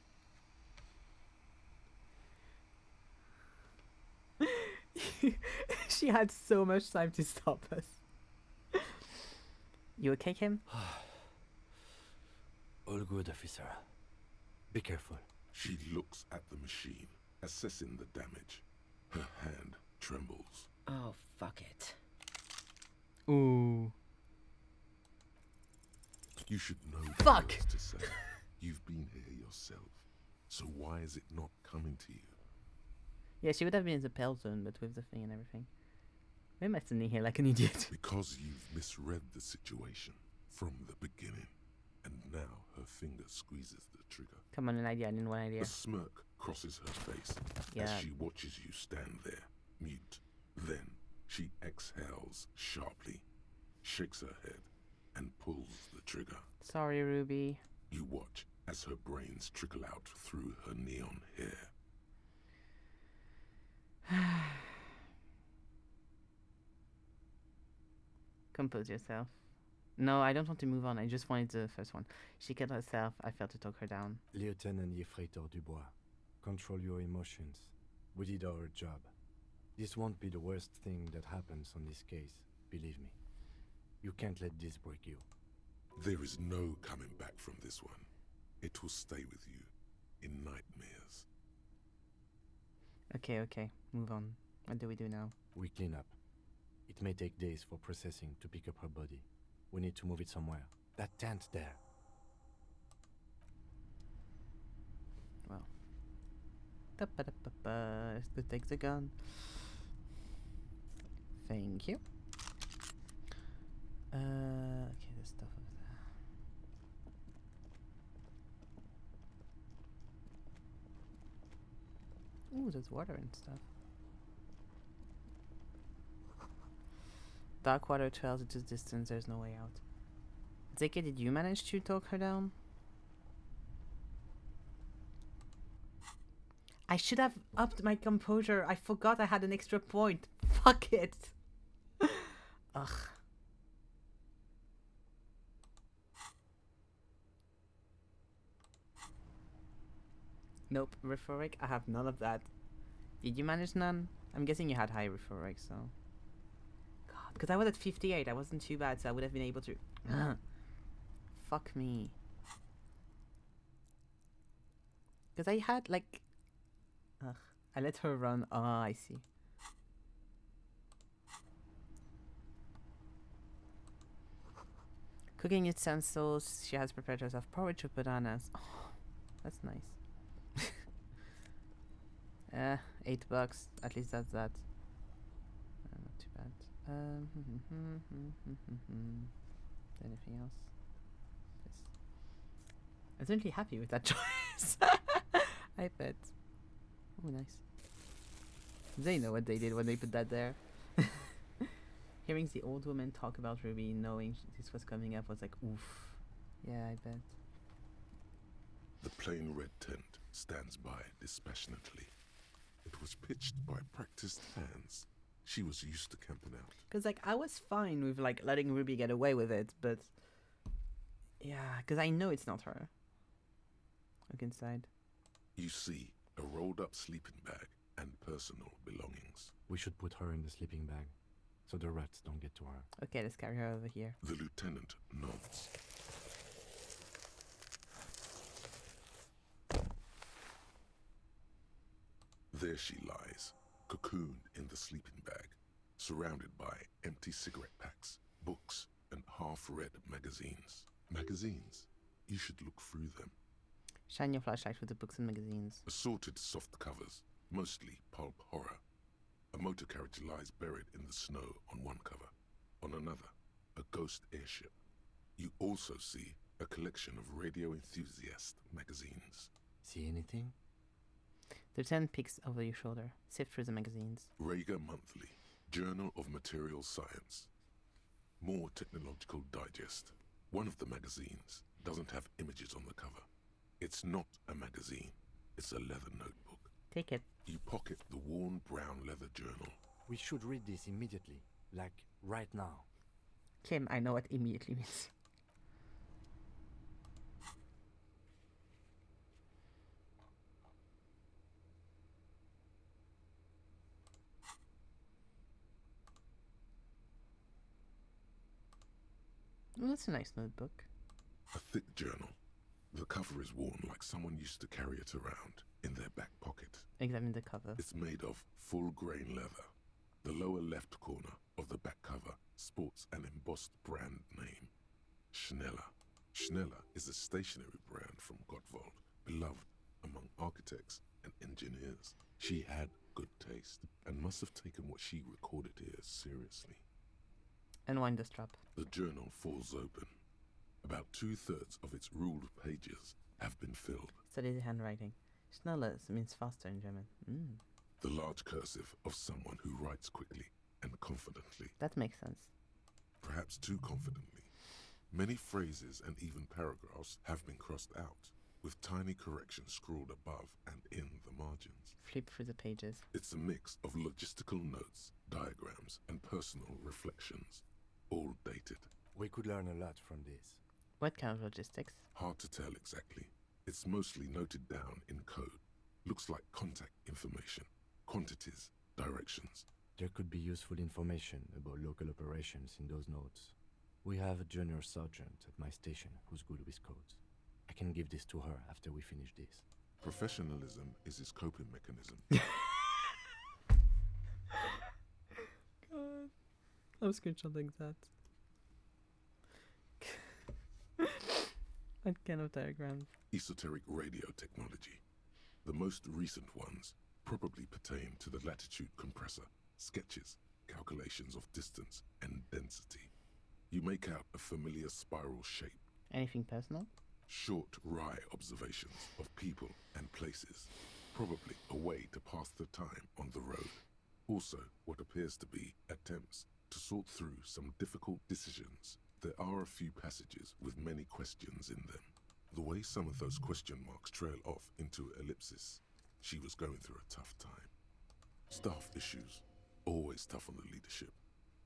She had so much time to stop us. You okay, Kim? All good, officer. Be careful. She looks at the machine, assessing the damage. Her hand trembles. Oh, fuck it. Ooh. You should know Fuck. what to say. You've been here yourself, so why is it not coming to you? Yeah, she would have been in the pale zone, but with the thing and everything. Why am I standing here like an idiot? Because you've misread the situation from the beginning, and now her finger squeezes the trigger. Come on, an idea. I need one idea. A smirk crosses her face as she watches you stand there, mute. Then she exhales sharply, shakes her head, and pulls the trigger. Sorry, Ruby. You watch as her brains trickle out through her neon hair. Compose yourself. No, I don't want to move on. I just wanted the first one. She killed herself. I failed to talk her down. Lieutenant Yefreitor Dubois, control your emotions. We did our job. This won't be the worst thing that happens on this case, believe me. You can't let this break you. There is no coming back from this one. It will stay with you in nightmares. Okay. Move on. What do we do now? We clean up. It may take days for processing to pick up her body. We need to move it somewhere. That tent there. Well. Let's go take the gun. Thank you. Okay, there's stuff over there. Ooh, there's water and stuff. Dark water trails into distance, there's no way out. Zeke, did you manage to talk her down? I should have upped my composure. I forgot I had an extra point. Fuck it. Ugh. Nope, rhetoric. I have none of that. Did you manage none? I'm guessing you had high rhetoric, so... God, because I was at 58. I wasn't too bad, so I would have been able to... Fuck me. Because I had, like... Ugh. I let her run. Ah, I see. Cooking utensils. She has prepared herself porridge with bananas. Oh, that's nice. $8. At least that's that. Not too bad. Anything else? Yes. I'm certainly happy with that choice. I bet. Oh, nice. They know what they did when they put that there. Hearing the old woman talk about Ruby, knowing this was coming up, was like, oof. Yeah, I bet. The plain red tent stands by dispassionately. It was pitched by practiced hands. She was used to camping out. Because, like, I was fine with, like, letting Ruby get away with it, but... Yeah, because I know it's not her. Look inside. You see a rolled-up sleeping bag and personal belongings. We should put her in the sleeping bag, so the rats don't get to her. Okay, let's carry her over here. The lieutenant nods. There she lies, cocooned in the sleeping bag, surrounded by empty cigarette packs, books, and half-read magazines. Magazines? You should look through them. Shine your flashlight with the books and magazines. Assorted soft covers, mostly pulp horror. A motor carriage lies buried in the snow on one cover. On another, a ghost airship. You also see a collection of radio enthusiast magazines. See anything? The lieutenant peeks over your shoulder. Sift through the magazines. Rager Monthly, Journal of Material Science. More Technological Digest. One of the magazines doesn't have images on the cover. It's not a magazine. It's a leather notebook. Take it. You pocket the worn brown leather journal. We should read this immediately. Like, right now. Kim, I know what immediately means. Well, that's a nice notebook. A thick journal. The cover is worn like someone used to carry it around in their back pocket. Examine the cover. It's made of full-grain leather. The lower left corner of the back cover sports an embossed brand name, Schneller. Schneller is a stationery brand from Gottwald, beloved among architects and engineers. She had good taste and must have taken what she recorded here seriously. Unwind the strap. The journal falls open. About 2/3 of its ruled pages have been filled. Study the handwriting. Schneller means faster in German. The large cursive of someone who writes quickly and confidently. That makes sense. Perhaps too confidently. Many phrases and even paragraphs have been crossed out, with tiny corrections scrawled above and in the margins. Flip through the pages. It's a mix of logistical notes, diagrams, and personal reflections, all dated. We could learn a lot from this. What kind of logistics? Hard to tell exactly. It's mostly noted down in code. Looks like contact information, quantities, directions. There could be useful information about local operations in those notes. We have a junior sergeant at my station who's good with codes. I can give this to her after we finish this. Professionalism is his coping mechanism. God. I'm screenshotting that. What kind of diagrams? Esoteric radio technology. The most recent ones probably pertain to the latitude compressor, sketches, calculations of distance and density. You make out a familiar spiral shape. Anything personal? Short, wry observations of people and places, probably a way to pass the time on the road. Also, what appears to be attempts to sort through some difficult decisions. There are a few passages with many questions in them. The way some of those question marks trail off into ellipsis, she was going through a tough time. Staff issues, always tough on the leadership.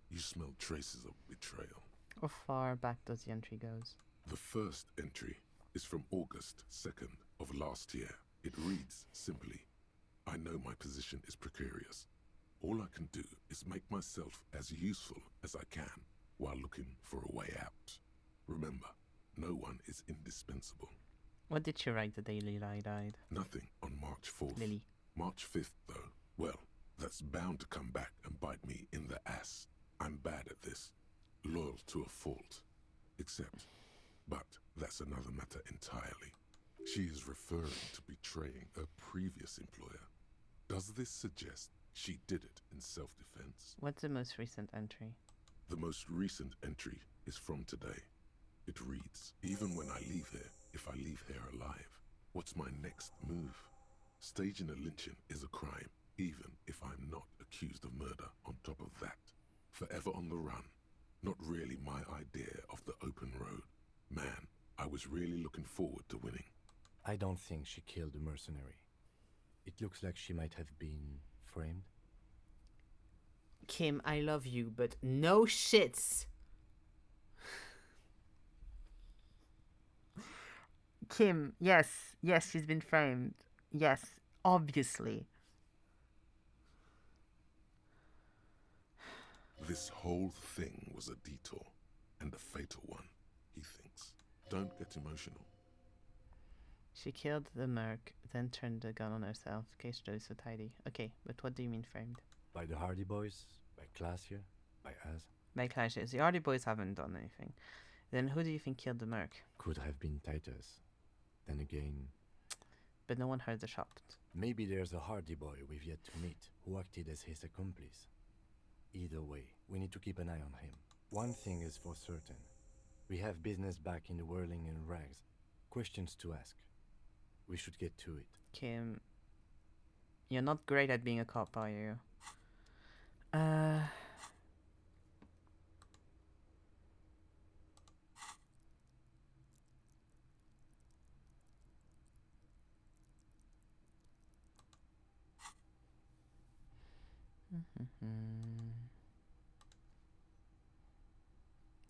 You smell traces of betrayal. How far back does the entry goes? The first entry is from August 2nd of last year. It reads simply, I know my position is precarious. All I can do is make myself as useful as I can while looking for a way out. Remember, no one is indispensable. What did she write the day Lily died? Nothing on March 4th. Lily. March 5th, though. Well, that's bound to come back and bite me in the ass. I'm bad at this. Loyal to a fault. But that's another matter entirely. She is referring to betraying a previous employer. Does this suggest she did it in self-defense? What's the most recent entry? The most recent entry is from today. It reads, even when I leave here, if I leave here alive, what's my next move? Staging a lynching is a crime, even if I'm not accused of murder on top of that. Forever on the run. Not really my idea of the open road. Man, I was really looking forward to winning. I don't think she killed the mercenary. It looks like she might have been framed. Kim, I love you, but no shits. Kim, yes, she's been framed. Yes, obviously. This whole thing was a detour, and a fatal one, he thinks. Don't get emotional. She killed the merc, then turned the gun on herself. Case Joe is so tidy. Okay, but what do you mean framed? By the Hardy Boys? By Classier? By us? By clashes. The Hardy Boys haven't done anything. Then who do you think killed the Merc? Could have been Titus. Then again... But no one heard the shot. Maybe there's a Hardy Boy we've yet to meet, who acted as his accomplice. Either way, we need to keep an eye on him. One thing is for certain. We have business back in the whirling in rags. Questions to ask. We should get to it. Kim, you're not great at being a cop, are you?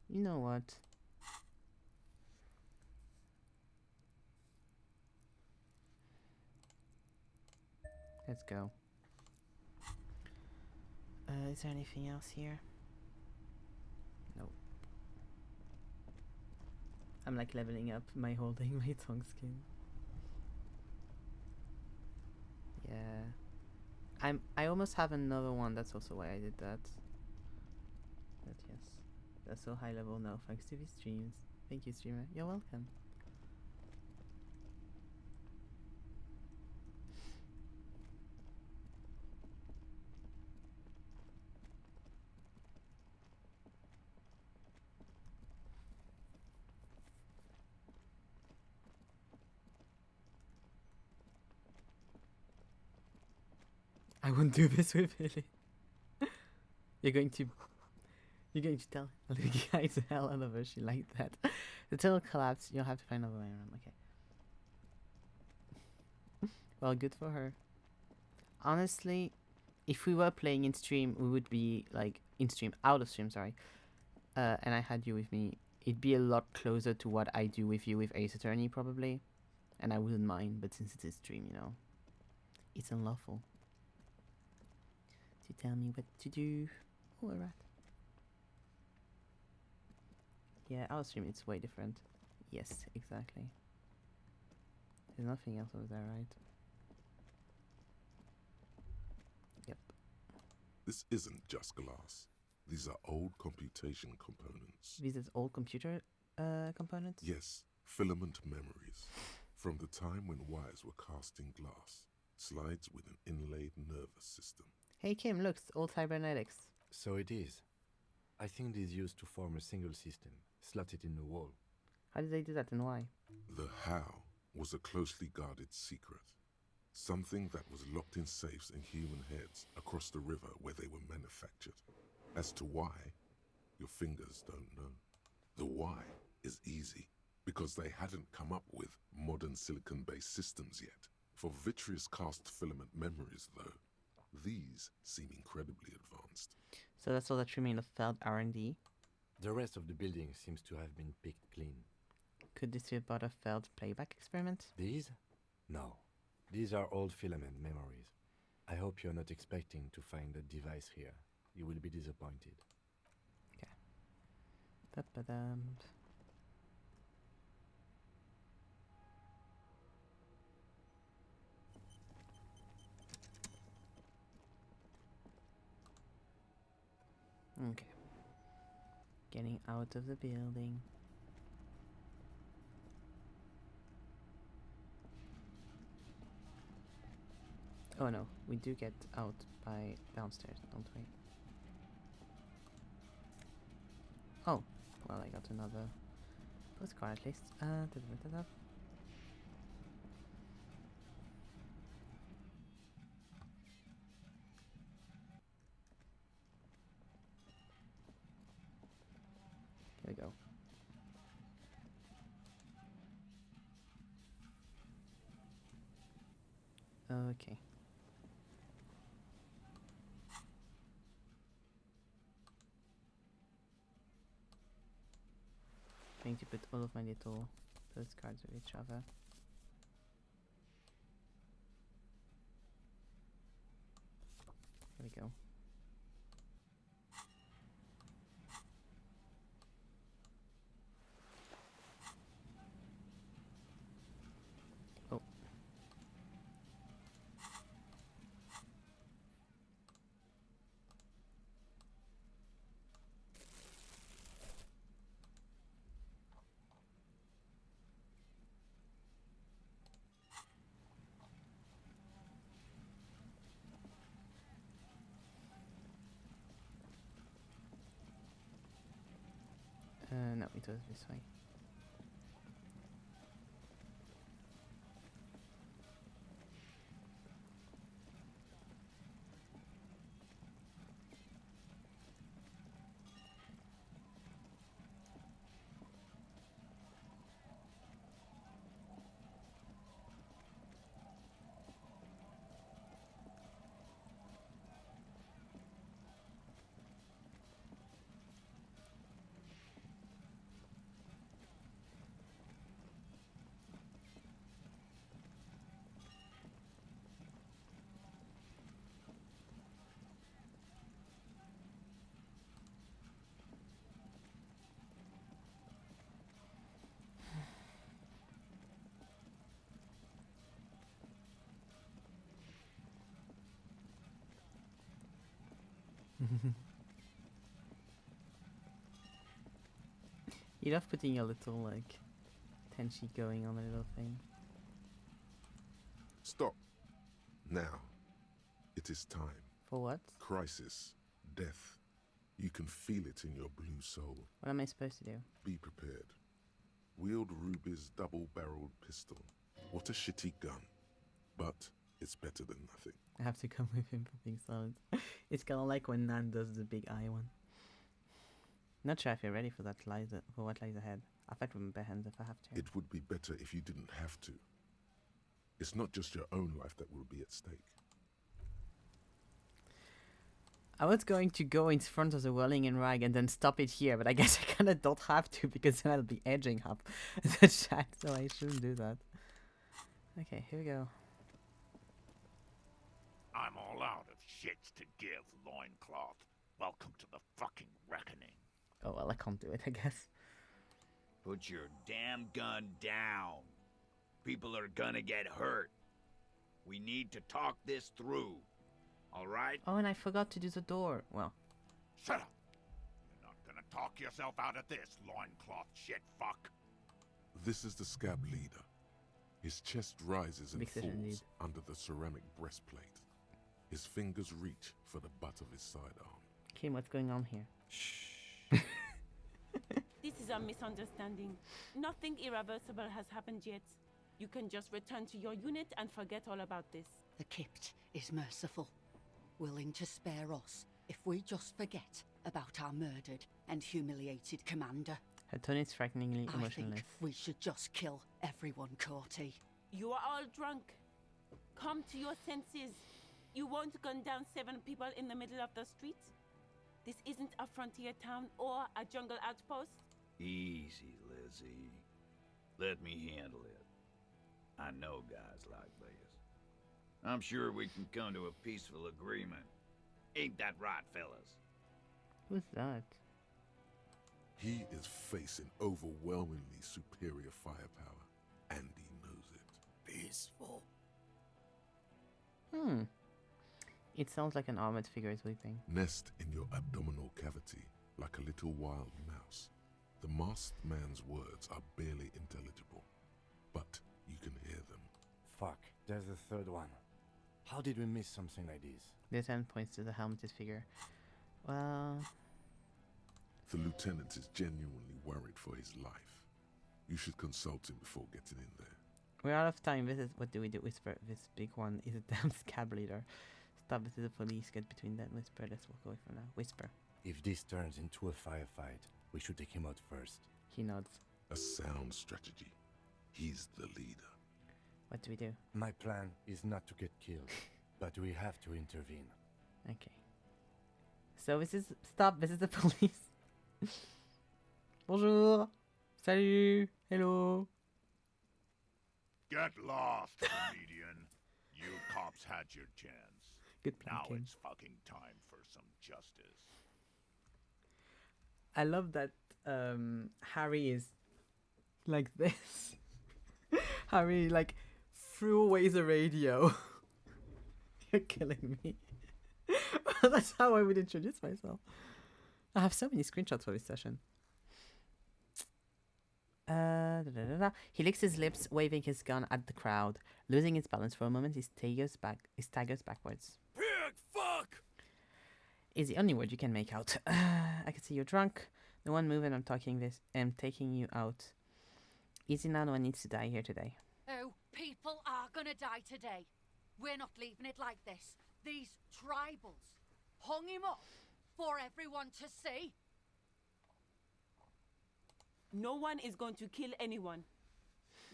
You know what? Let's go. Is there anything else here? Nope. I'm like leveling up my holding my tongue skin. Yeah. I almost have another one, that's also why I did that. But yes. That's so high level now, thanks to these streams. Thank you, streamer. You're welcome. I won't do this with Billy. You're going to tell the guy to hell out of her. She like that. The tunnel collapsed. You'll have to find another way around. Okay. Well, good for her. Honestly, if we were playing in stream, we would be like out of stream. Sorry. And I had you with me. It'd be a lot closer to what I do with you with Ace Attorney probably, and I wouldn't mind. But since it is stream, you know, it's unlawful to tell me what to do. Oh, a rat. Yeah, our stream, it's way different. Yes, exactly. There's nothing else over there, right? Yep. This isn't just glass. These are old computation components. These are old computer components? Yes, filament memories. From the time when wires were cast in glass. Slides with an inlaid nervous system. Hey Kim, look, it's old cybernetics. So it is. I think these used to form a single system, slotted in the wall. How did they do that and why? The how was a closely guarded secret. Something that was locked in safes in human heads across the river where they were manufactured. As to why, your fingers don't know. The why is easy, because they hadn't come up with modern silicon-based systems yet. For vitreous cast filament memories, though, these seem incredibly advanced. So that's all that remained of failed R&D? The rest of the building seems to have been picked clean. Could this be about a failed playback experiment? These? No. These are old filament memories. I hope you're not expecting to find a device here. You will be disappointed. Okay. Da-ba-dum. Okay. Getting out of the building. Oh no, we do get out by downstairs, don't we? Oh, well, I got another postcard at least. Da-da-da-da-da. Here we go. Okay. Going to put all of my little postcards with each other. There we go. Oh. goes this way. You love putting a little like tension going on a little thing. Stop. Now. It is time. For what? Crisis. Death. You can feel it in your blue soul. What am I supposed to do? Be prepared. Wield Ruby's double-barreled pistol. What a shitty gun. But it's better than nothing. I have to come with him for being silent. It's kind of like when Nan does the big eye one. Not sure if you're ready for that for what lies ahead. I'll fight with my bare hands if I have to. It would be better if you didn't have to. It's not just your own life that will be at stake. I was going to go in front of the whirling and rag and then stop it here, but I guess I kind of don't have to because then I'll be edging up the chat, so I shouldn't do that. Okay, here we go. I'm all out of shits to give, loincloth. Welcome to the fucking reckoning. Oh, well, I can't do it, I guess. Put your damn gun down. People are gonna get hurt. We need to talk this through. All right? Oh, and I forgot to do the door. Well. Shut up! You're not gonna talk yourself out of this, loincloth shit fuck. This is the scab leader. His chest rises and Big session falls indeed. under the ceramic breastplate. His fingers reach for the butt of his sidearm. Kim, what's going on here? This is a misunderstanding. Nothing irreversible has happened yet. You can just return to your unit and forget all about this. The Kypt is merciful, willing to spare us if we just forget about our murdered and humiliated commander. Her tone is frighteningly I emotionless. think we should just kill everyone, Corty. You are all drunk. Come to your senses. You won't gun down 7 people in the middle of the street. This isn't a frontier town or a jungle outpost. Easy, Lizzie. Let me handle it. I know guys like this. I'm sure we can come to a peaceful agreement. Ain't that right, fellas? Who's that? He is facing overwhelmingly superior firepower, and he knows it. Peaceful. It sounds like an armored figure is weeping. Nest in your abdominal cavity like a little wild mouse. The masked man's words are barely intelligible, but you can hear them. Fuck, there's a third one. How did we miss something like this? Lieutenant points to the helmeted figure. Well... The lieutenant is genuinely worried for his life. You should consult him before getting in there. We're out of time. What do we do? Whisper. This big one is a damn scab leader. Stop it to the police. Get between them. Whisper. Let's walk away from now. Whisper. If this turns into a firefight, we should take him out first. He nods. A sound strategy. He's the leader. What do we do? My plan is not to get killed, but we have to intervene. Okay. So this is... Stop. This is the police. Bonjour. Salut. Hello. Get lost, comedian. You cops had your chance. Good plan, Now Kim. it's fucking time for some justice. I love that Harry is like this. Harry like threw away the radio. You're killing me. That's how I would introduce myself. I have so many screenshots for this session. He licks his lips, waving his gun at the crowd. Losing his balance for a moment, he staggers backwards. Pig fuck! Is the only word you can make out. I can see you're drunk. The one moving, I'm taking you out. Easy now, no one needs to die here today. Oh, people are gonna die today. We're not leaving it like this. These tribals hung him up for everyone to see. No one is going to kill anyone.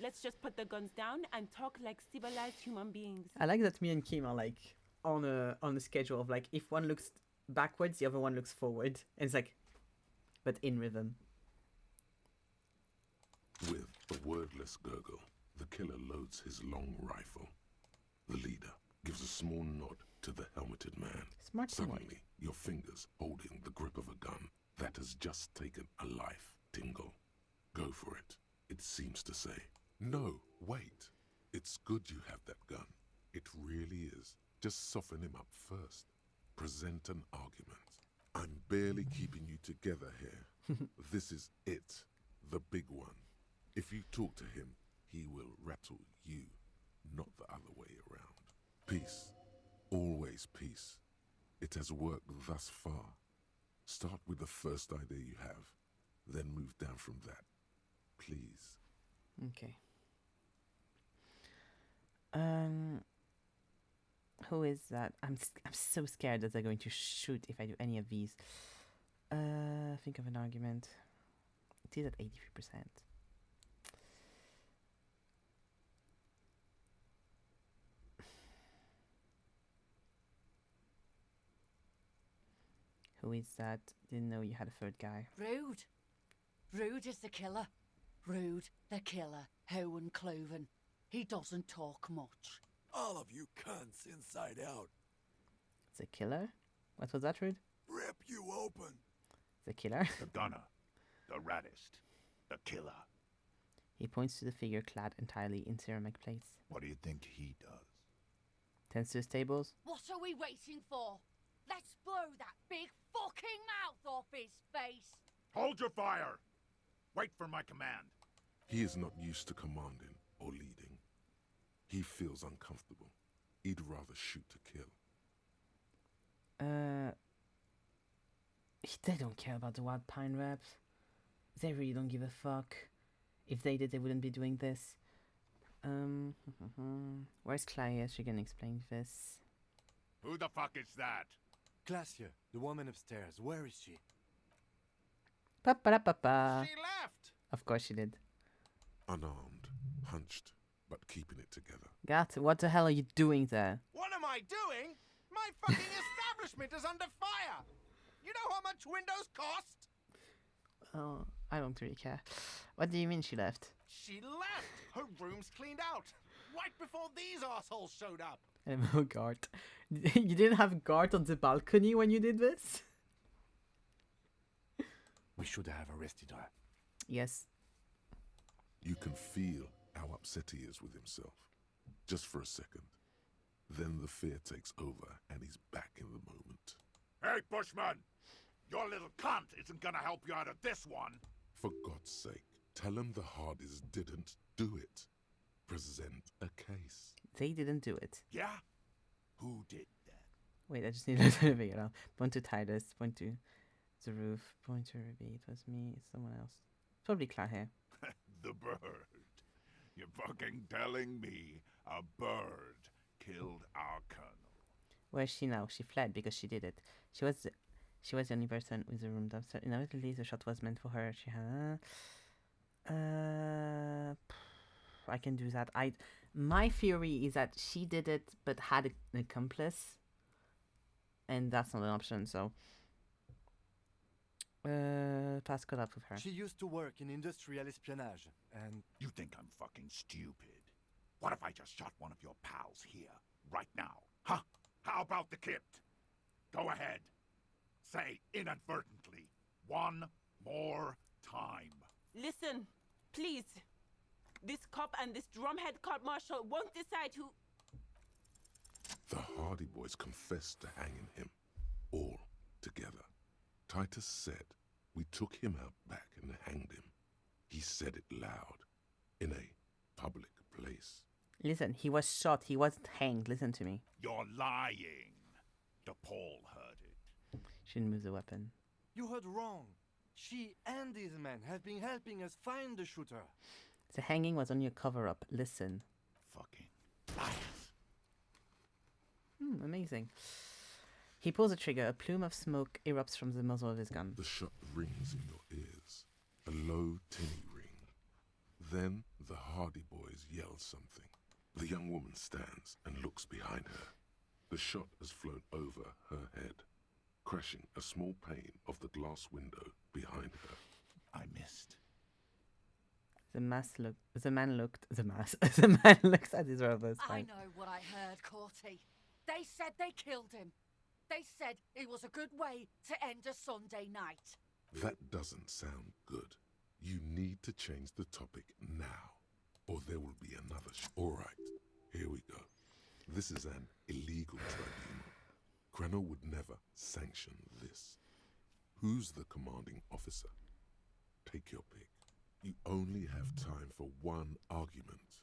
Let's just put the guns down and talk like civilized human beings. I like that me and Kim are like on a schedule of like if one looks backwards, the other one looks forward. And it's like, but in rhythm. With a wordless gurgle, the killer loads his long rifle. The leader gives a small nod to the helmeted man. Smart. Suddenly, your fingers holding the grip of a gun that has just taken a life tingle. Go for it, it seems to say. No, wait. It's good you have that gun. It really is. Just soften him up first. Present an argument. I'm barely keeping you together here. This is it, the big one. If you talk to him, he will rattle you, not the other way around. Peace. Always peace. It has worked thus far. Start with the first idea you have, then move down from that. Please. Okay. Who is that? I'm so scared that they're going to shoot if I do any of these. Think of an argument. It is at 83%. Who is that? Didn't know you had a third guy. Rude. Rude is the killer. Rude, the killer, Owen Cloven. He doesn't talk much. All of you cunts inside out. The killer? What was that, Rude? Rip you open. The killer? The gunner. The raddest. The killer. He points to the figure clad entirely in ceramic plates. What do you think he does? Tends to the stables. What are we waiting for? Let's blow that big fucking mouth off his face. Hold your fire! Wait for my command. He is not used to commanding or leading. He feels uncomfortable. He'd rather shoot to kill. They don't care about the Wild Pine reps. They really don't give a fuck. If they did, they wouldn't be doing this. Where's Claudia? She can explain this. Who the fuck is that? Glacia, the woman upstairs. Where is she? Pa-pa-da-pa-pa. She left! Of course she did. Unarmed, hunched, but keeping it together. Gat, what the hell are you doing there? What am I doing? My fucking establishment is under fire! You know how much windows cost? Oh, I don't really care. What do you mean she left? She left! Her room's cleaned out! Right before these assholes showed up! Oh, guard. You didn't have a guard on the balcony when you did this? We should have arrested her. Yes. You can feel how upset he is with himself. Just for a second. Then the fear takes over and he's back in the moment. Hey, Bushman! Your little cunt isn't gonna help you out of this one! For God's sake, tell him the Hardys didn't do it. Present a case. They didn't do it. Yeah? Who did that? Wait, I just need to figure it out. Point to Titus, point to the roof, point to Ruby. It was me, it's someone else. Probably Claire. The bird. You're fucking telling me a bird killed our colonel. Where is she now? She fled because she did it. She was the only person with the room dumpster. Inevitably, the shot was meant for her. She had. I can do that. My theory is that she did it, but had an accomplice, and that's not an option. So, pass caught up with her. She used to work in industrial espionage, and you think I'm fucking stupid? What if I just shot one of your pals here, right now? Huh? How about the kit? Go ahead. Say inadvertently. One more time. Listen, please. This cop and this drumhead court marshal won't decide who... The Hardy Boys confessed to hanging him. All together. Titus said, we took him out back and hanged him. He said it loud. In a public place. Listen, he was shot. He wasn't hanged. Listen to me. You're lying. DePaul heard it. She didn't move the weapon. You heard wrong. She and these men have been helping us find the shooter. The hanging was only a cover-up. Listen. Fucking liars. Amazing. He pulls the trigger. A plume of smoke erupts from the muzzle of his gun. The shot rings in your ears. A low, tinny ring. Then the Hardy Boys yell something. The young woman stands and looks behind her. The shot has flown over her head, crashing a small pane of the glass window behind her. I missed. The man looks at his rubber. I know what I heard, Corty. They said they killed him. They said it was a good way to end a Sunday night. That doesn't sound good. You need to change the topic now, or there will be another All right, here we go. This is an illegal tribunal. Krenner would never sanction this. Who's the commanding officer? Take your pick. You only have time for one argument.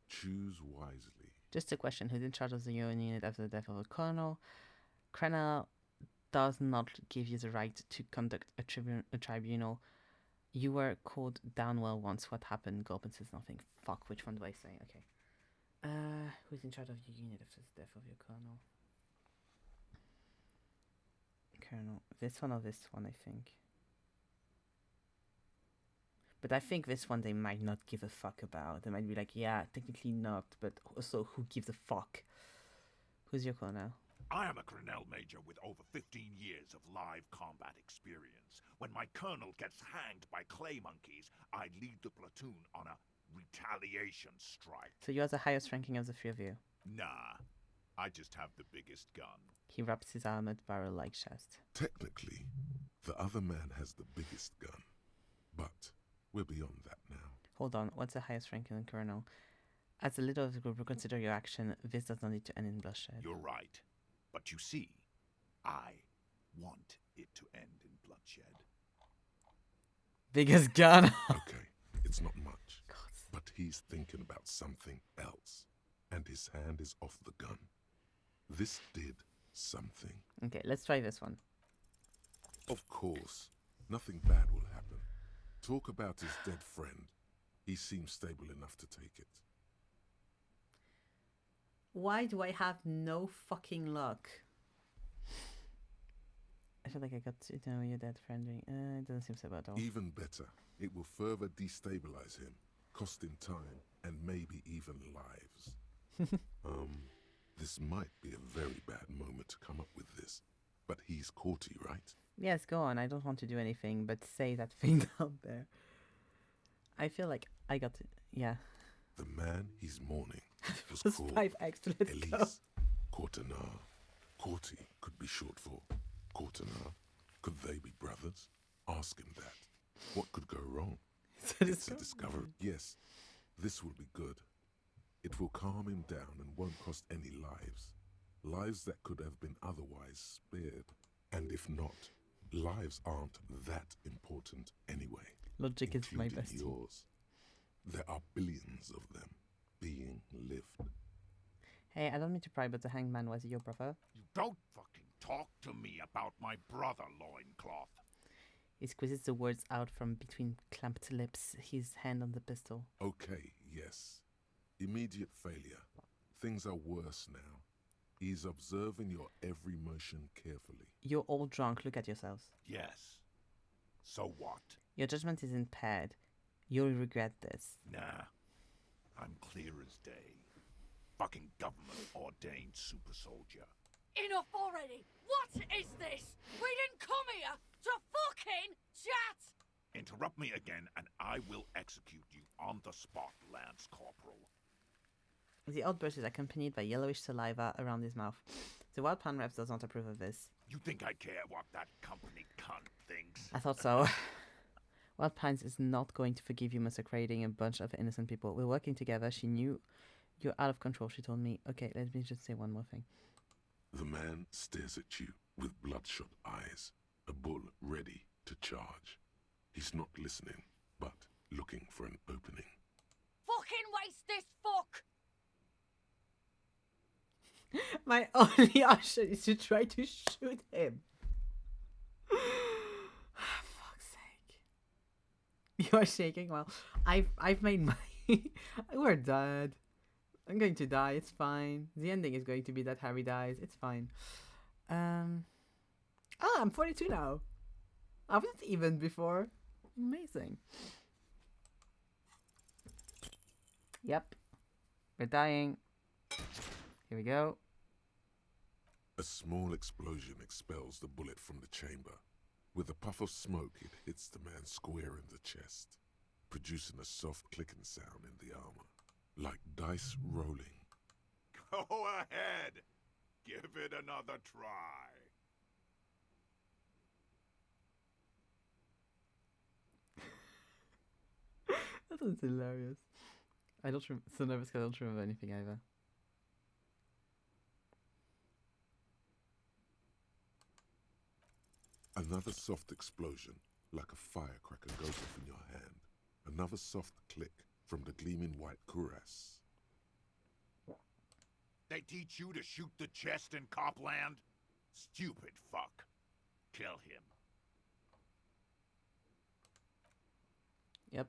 Choose wisely. Just a question. Who's in charge of the UN unit after the death of a colonel? Krenner does not give you the right to conduct a tribunal. You were called Downwell once. What happened? Gulpin says nothing. Fuck, which one do I say? Okay. Who's in charge of your unit after the death of your colonel? Colonel. This one or this one, I think. But I think this one they might not give a fuck about. They might be like, yeah, technically not, but also who gives a fuck? Who's your colonel? I am a Grinnell Major with over 15 years of live combat experience. When my colonel gets hanged by clay monkeys, I lead the platoon on a retaliation strike. So you're the highest ranking of the three of you. Nah, I just have the biggest gun. He rubs his armored barrel-like chest. Technically, the other man has the biggest gun, but we're beyond that now. Hold on, what's the highest ranking colonel? As the leader of the group, we consider your action. This does not need to end in bloodshed. You're right. But you see, I want it to end in bloodshed. Biggest gun. Okay, it's not much. But he's thinking about something else. And his hand is off the gun. This did something. Okay, let's try this one. Of course, nothing bad will happen. Talk about his dead friend. He seems stable enough to take it. Why do I have no fucking luck? I feel like I got to know your dead friend. It doesn't seem so bad at all. Even better, it will further destabilize him, cost him time, and maybe even lives. This might be a very bad moment to come up with this, but he's Corty, right? Yes, go on. I don't want to do anything but say that thing down there. I feel like I got to... Yeah. The man he's mourning was Plus called 5x, let's go. Elise Courtenay. Corty could be short for Courtenay. Could they be brothers? Ask him that. What could go wrong? It's a discovery. Yes, this will be good. It will calm him down and won't cost any lives. Lives that could have been otherwise spared. And if not, lives aren't that important anyway. Logic is my including bestie. Yours. There are billions of them being lived. Hey, I don't mean to pry, but the hanged man was your brother? You don't fucking talk to me about my brother, loincloth. He squeezes the words out from between clamped lips, his hand on the pistol. Okay, yes. Immediate failure. Things are worse now. He's observing your every motion carefully. You're all drunk, look at yourselves. Yes. So what? Your judgment is impaired. You'll regret this. Nah. I'm clear as day. Fucking government-ordained super soldier. Enough already! What is this? We didn't come here to fucking chat! Interrupt me again and I will execute you on the spot, Lance Corporal. The outburst is accompanied by yellowish saliva around his mouth. The Wild Pan Reps does not approve of this. You think I care what that company cunt thinks? I thought so. Wild Pines is not going to forgive you massacring a bunch of innocent people. We're working together. She knew you're out of control, she told me. Okay, let me just say one more thing. The man stares at you with bloodshot eyes, a bull ready to charge. He's not listening, but looking for an opening. Fucking waste this fuck! My only option is to try to shoot him. Fuck's You are shaking. Well, I've made my. We're dead. I'm going to die. It's fine. The ending is going to be that Harry dies. It's fine. I'm 42 now. I wasn't even before. Amazing. Yep. We're dying. Here we go. A small explosion expels the bullet from the chamber. With a puff of smoke, it hits the man square in the chest, producing a soft clicking sound in the armor, like dice rolling. Go ahead. Give it another try. That was hilarious. I don't so nervous because I don't remember anything either. Another soft explosion, like a firecracker, goes off in your hand. Another soft click from the gleaming white cuirass. They teach you to shoot the chest in Copland? Stupid fuck. Kill him. Yep.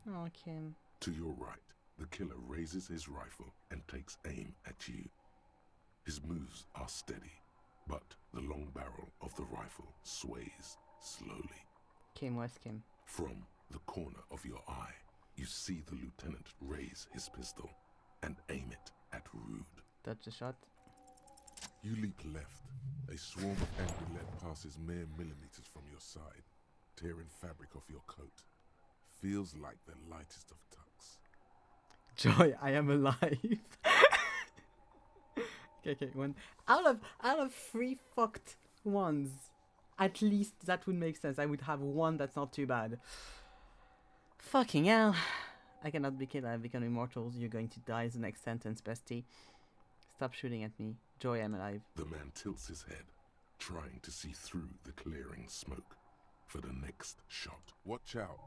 Oh, Kim. To your right, the killer raises his rifle and takes aim at you. His moves are steady, but the long barrel of the rifle sways slowly. Kim, where's Kim? From the corner of your eye, you see the lieutenant raise his pistol and aim it at Rude. Dodge the shot. You leap left. A swarm of angry lead passes mere millimeters from your side, tearing fabric off your coat. Feels like the lightest of tucks. Joy, I am alive. Okay, one out of 3 fucked ones, at least that would make sense. I would have one that's not too bad. Fucking hell. I cannot be killed. I have become immortal. You're going to die is the next sentence, bestie. Stop shooting at me. Joy, I'm alive. The man tilts his head, trying to see through the clearing smoke for the next shot. Watch out.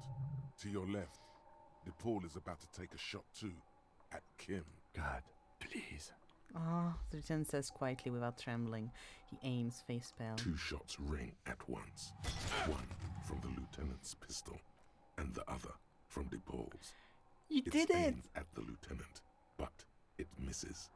To your left, DePaul is about to take a shot too, at Kim. God, please. Ah, the lieutenant says quietly without trembling. He aims face pale. 2 shots ring at once. One from the lieutenant's pistol, and the other from DePaul's. You did it! Aimed at the lieutenant, but it misses.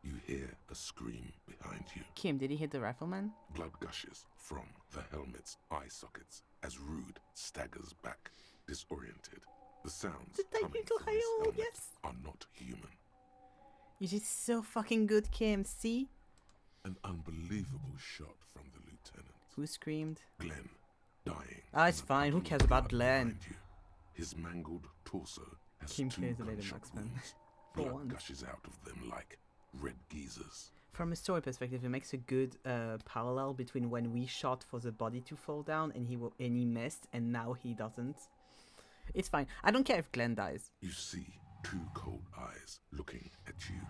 You hear a scream behind you. Kim, did he hit the rifleman? Blood gushes from the helmet's eye sockets as Rude staggers back, disoriented. The sounds coming from his helmet are not human. You did so fucking good, Kim. See? An unbelievable shot from the lieutenant. Who screamed? Glenn, dying. Ah, it's fine. Who cares about Glenn? His mangled torso has Kim 2 plays a later gunshot marksman. wounds. For Blood once. gushes out of them like red geysers. From a story perspective, it makes a good parallel between when we shot for the body to fall down and he missed, and now he doesn't. It's fine. I don't care if Glenn dies. You see 2 cold eyes looking at you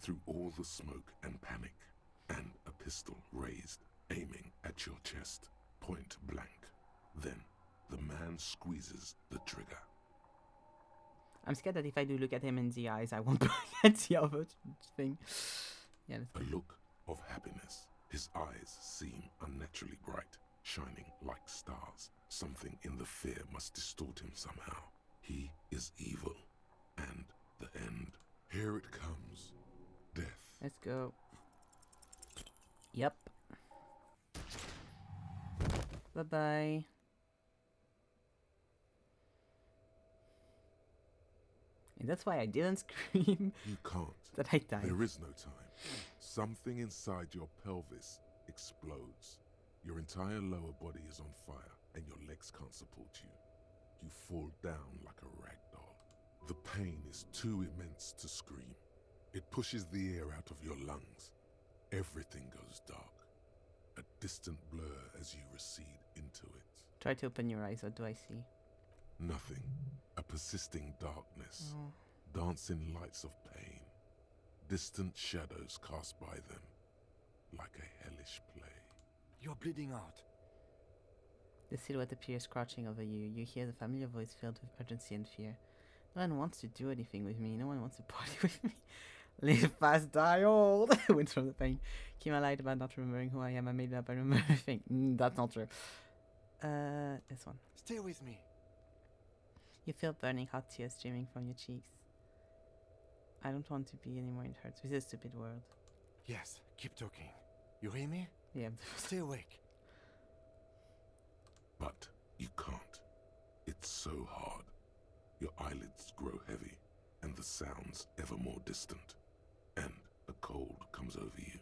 through all the smoke and panic, and a pistol raised, aiming at your chest, point blank. Then the man squeezes the trigger. I'm scared that if I do look at him in the eyes, I won't look at the other thing. Yeah, A look of happiness. His eyes seem unnaturally bright, shining like stars. Something in the fear must distort him somehow. He is evil, and the end. Here it comes. Death. Let's go. Yep. Bye-bye. And that's why I didn't scream. You can't. That I died. There is no time. Something inside your pelvis explodes. Your entire lower body is on fire, and your legs can't support you. You fall down like a rag doll. The pain is too immense to scream. It pushes the air out of your lungs. Everything goes dark. A distant blur as you recede into it. Try to open your eyes. What do I see? Nothing. A persisting darkness. Oh. Dancing lights of pain. Distant shadows cast by them. Like a hellish play. You're bleeding out. The silhouette appears crouching over you. You hear the familiar voice filled with urgency and fear. No one wants to do anything with me. No one wants to party with me. Live fast, die old. Wins from the pain. Kim, I lied about not remembering who I am. I made it up. I remember everything. That's not true. This one. Stay with me. You feel burning hot tears streaming from your cheeks. I don't want to be anymore. It hurts. This is a stupid world. Yes, keep talking. You hear me? Yeah. Stay awake. But you can't. It's so hard. Your eyelids grow heavy, and the sounds ever more distant. And a cold comes over you.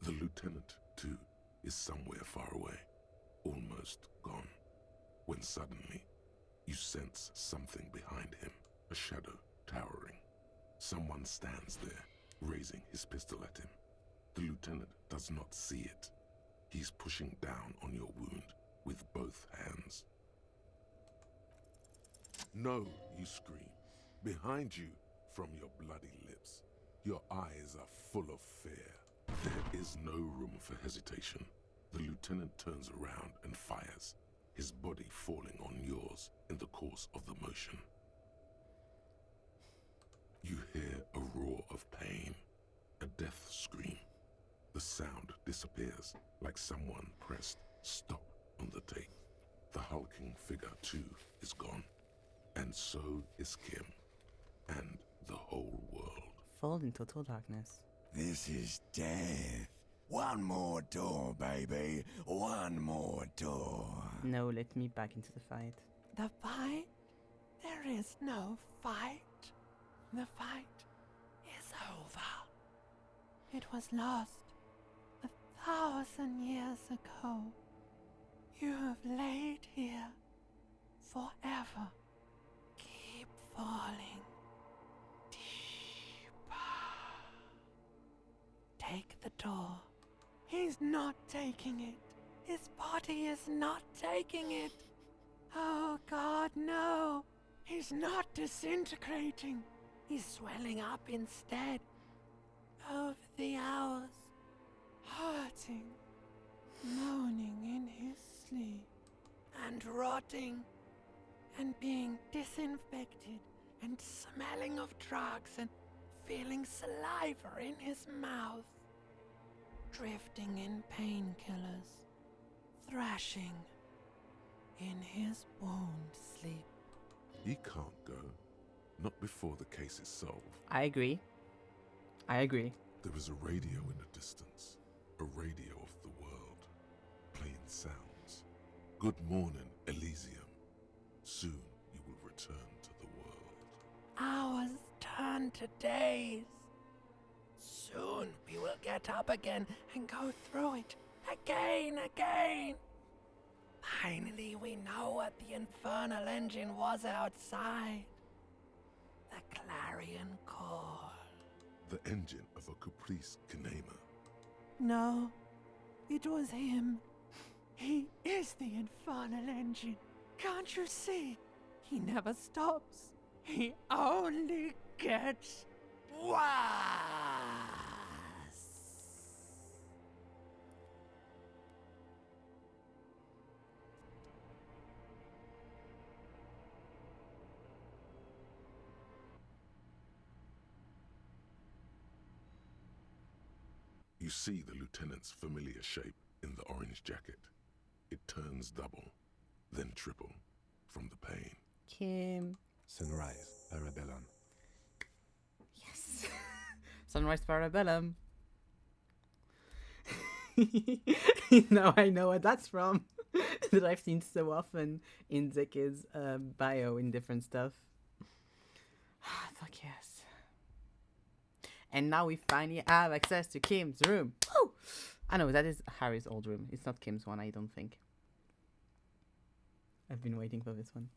The lieutenant, too, is somewhere far away, almost gone, when suddenly you sense something behind him, a shadow towering. Someone stands there, raising his pistol at him. The lieutenant does not see it. He's pushing down on your wound with both hands. No, you scream. Behind you, from your bloody lips, your eyes are full of fear. There is no room for hesitation. The lieutenant turns around and fires, his body falling on yours in the course of the motion. You hear a roar of pain, a death scream. The sound disappears like someone pressed stop on the tape. The hulking figure, too, is gone. And so is Kim. And the whole world. Fall in total darkness. This is death. One more door, baby. One more door. No, let me back into the fight. The fight? There is no fight. The fight is over. It was lost 1,000 years ago. You have laid here forever. Keep falling deeper. Take the door. He's not taking it. His body is not taking it. Oh God, no. He's not disintegrating. He's swelling up instead. Over the hours, hurting, moaning in his sleep, and rotting, and being disinfected, and smelling of drugs, and feeling saliva in his mouth, drifting in painkillers, thrashing in his wound sleep. He can't go. Not before the case is solved. I agree. There is a radio in the distance. A radio of the world. Playing sounds. Good morning, Elysium. Soon you will return to the world. Hours turn to days. Soon we will get up again and go through it again. Finally, we know what the infernal engine was outside. The clarion call. The engine of a Caprice Kinema. No, it was him. He is the infernal engine. Can't you see? He never stops. He only gets worse. You see the lieutenant's familiar shape in the orange jacket. It turns double, then triple, from the pain. Kim. Sunrise, Parabellum. Yes. Sunrise Parabellum. Now I know what that's from. That I've seen so often in Zeke's bio in different stuff. Fuck yes. And now we finally have access to Kim's room. Woo! I know, that is Harry's old room. It's not Kim's one, I don't think. I've been waiting for this one.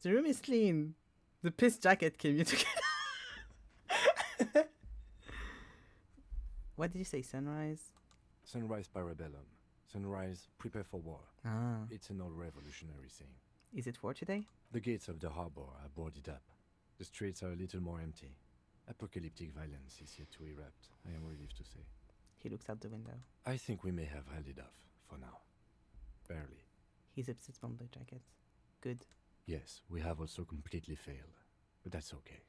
The room is clean. The piss jacket, Kim, you took it. What did you say, sunrise? Sunrise Parabellum. Sunrise, prepare for war. Ah. It's an old revolutionary saying. Is it war today? The gates of the harbor are boarded up. The streets are a little more empty. Apocalyptic violence is yet to erupt, I am relieved to say. He looks out the window. I think we may have held it off, for now. Barely. He zips his bomber jacket. Good. Yes, we have also completely failed. But that's okay.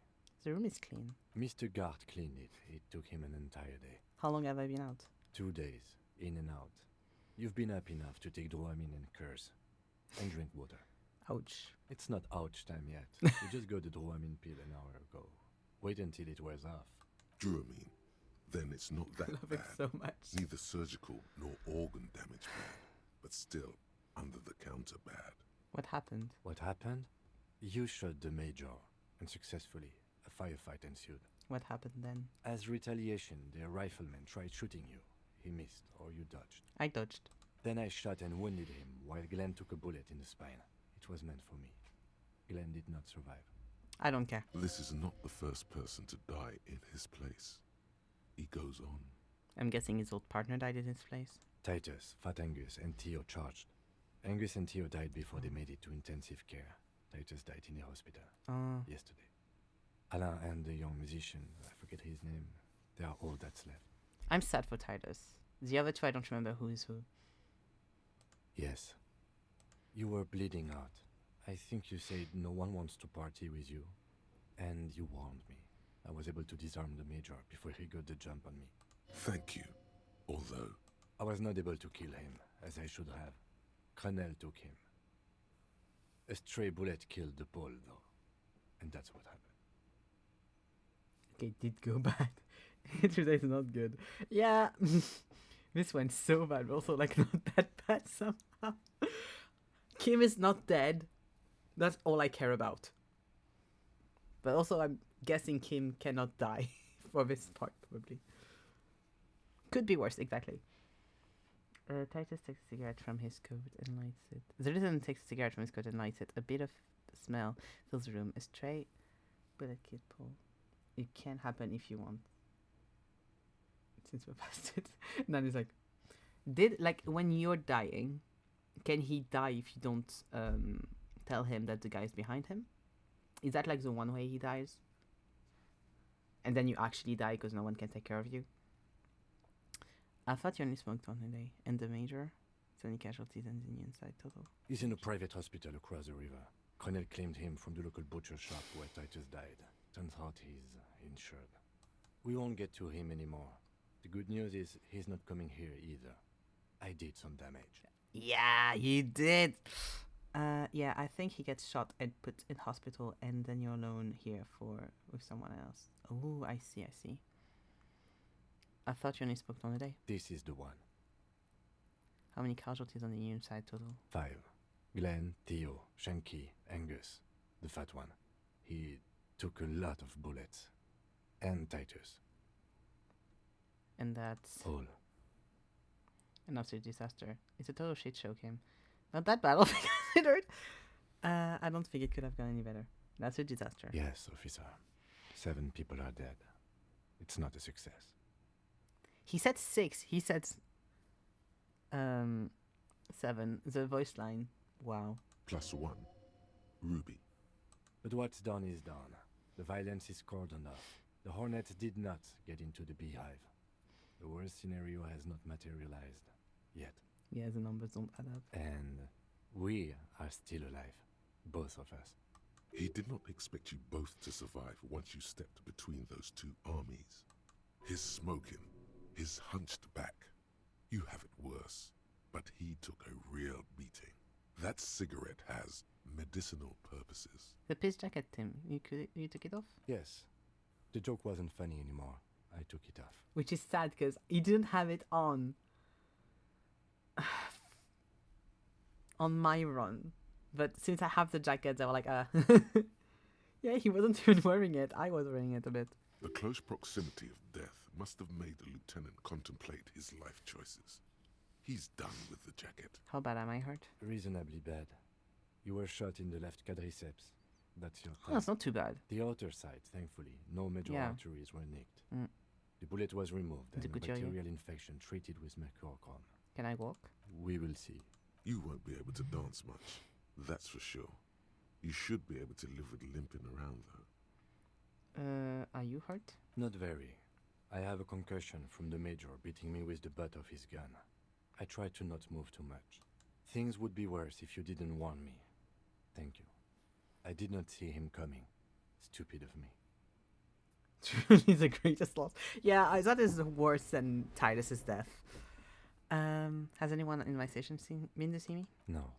The room is clean. Mr. Gart cleaned it. It took him an entire day. How long have I been out? 2 days, in and out. You've been up enough to take Dramamine and curse. and drink water. Ouch. It's not ouch time yet. We just got the Dramamine pill an hour ago. Wait until it wears off. Dramamine? Then it's not that love bad. it so much. Neither surgical nor organ damage bad, but still under the counter bad. What happened? What happened? You shot the major, and successfully, a firefight ensued. What happened then? As retaliation, their rifleman tried shooting you. He missed, or you dodged. I dodged. Then I shot and wounded him, while Glenn took a bullet in the spine. It was meant for me. Glenn did not survive. I don't care. This is not the first person to die in his place. He goes on. I'm guessing his old partner died in his place. Titus, Fat Angus, and Theo charged. Angus and Theo died before they made it to intensive care. Titus died in the hospital yesterday. Alain and the young musician, I forget his name, they are all that's left. I'm sad for Titus. The other two, I don't remember who is who. Yes. You were bleeding out. I think you said no one wants to party with you. And you warned me. I was able to disarm the major before he got the jump on me. Thank you. Although I was not able to kill him, as I should have. Crenel took him. A stray bullet killed the pole, though. And that's what happened. Okay, it did go bad. Today's not good. Yeah, this went so bad, but also like not that bad somehow. Kim is not dead. That's all I care about. But also, I'm guessing Kim cannot die for this part, probably. Could be worse, exactly. Titus takes a cigarette from his coat and lights it. The citizen takes a cigarette from his coat and lights it. A bit of smell fills the room. A stray bullet kid pull. It can happen if you want. Since we're past it. And then he's like, when you're dying, can he die if you don't tell him that the guy's behind him? Is that like the one way he dies? And then you actually die because no one can take care of you? I thought you only smoked one a day. And the major? So many casualties and the inside total. He's in a private hospital across the river. Crenel claimed him from the local butcher shop where Titus died. Turns out he's insured. We won't get to him anymore. The good news is he's not coming here either. I did some damage. Yeah, you did. Yeah, I think he gets shot and put in hospital, and then you're alone here with someone else. Oh, I see. I thought you only spoke one a day. This is the one. How many casualties on the Union side total? 5. Glenn, Theo, Shanky, Angus, the fat one. He took a lot of bullets. And Titus. And that's... all. An absolute disaster. It's a total shit show, Kim. Not that bad, all things considered. I don't think it could have gone any better. That's a disaster. Yes, officer. 7 people are dead. It's not a success. He said 6. He said 7. The voice line. Wow. +1. Ruby. But what's done is done. The violence is cordoned off. The Hornets did not get into the beehive. The worst scenario has not materialized. Yet. Yeah, the numbers don't add up. And we are still alive. Both of us. He did not expect you both to survive once you stepped between those two armies. His smoking, his hunched back. You have it worse, but he took a real beating. That cigarette has medicinal purposes. The piss jacket, Tim. You took it off? Yes. The joke wasn't funny anymore. I took it off. Which is sad because he didn't have it on my run. But since I have the jacket, they were like, yeah, he wasn't even wearing it. I was wearing it a bit. The close proximity of death must have made the lieutenant contemplate his life choices. He's done with the jacket. How bad am I hurt? Reasonably bad. You were shot in the left quadriceps. That's your Oh, that's not too bad. The outer side, thankfully. No major arteries were nicked. Mm. The bullet was removed and a good area. bacterial infection treated with mercurochrome. Can I walk? We will see. You won't be able to dance much. That's for sure. You should be able to live with limping around, though. Are you hurt? Not very. I have a concussion from the major beating me with the butt of his gun. I tried to not move too much. Things would be worse if you didn't warn me. Thank you. I did not see him coming. Stupid of me. Truly the greatest loss. Yeah, that is worse than Titus's death. Has anyone in my station been to see me? No.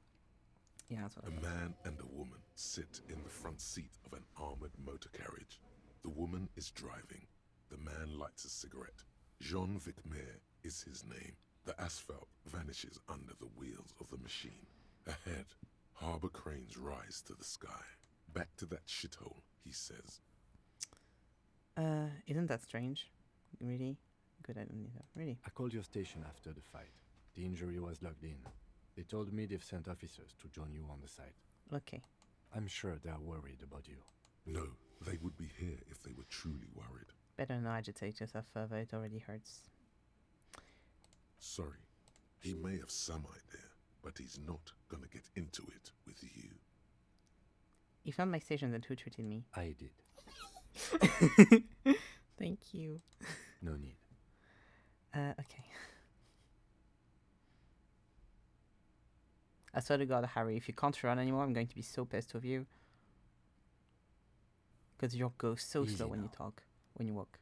Yeah, that's what I A thought. man and a woman sit in the front seat of an armored motor carriage. The woman is driving. The man lights a cigarette. Jean Vicmer is his name. The asphalt vanishes under the wheels of the machine. Ahead, harbor cranes rise to the sky. Back to that shithole, he says. Isn't that strange? Really? Good, I don't need that. Really? I called your station after the fight. The injury was logged in. They told me they've sent officers to join you on the site. Okay. I'm sure they're worried about you. No, they would be here if they were truly worried. Better not agitate yourself further, it already hurts. Sorry, he may have some idea, but he's not gonna get into it with you. You found my station, then who treated me? I did. Thank you. No need. Okay. I swear to God, Harry, if you can't run anymore, I'm going to be so pissed with you. Because you go so Easy slow when now. you talk, when you walk.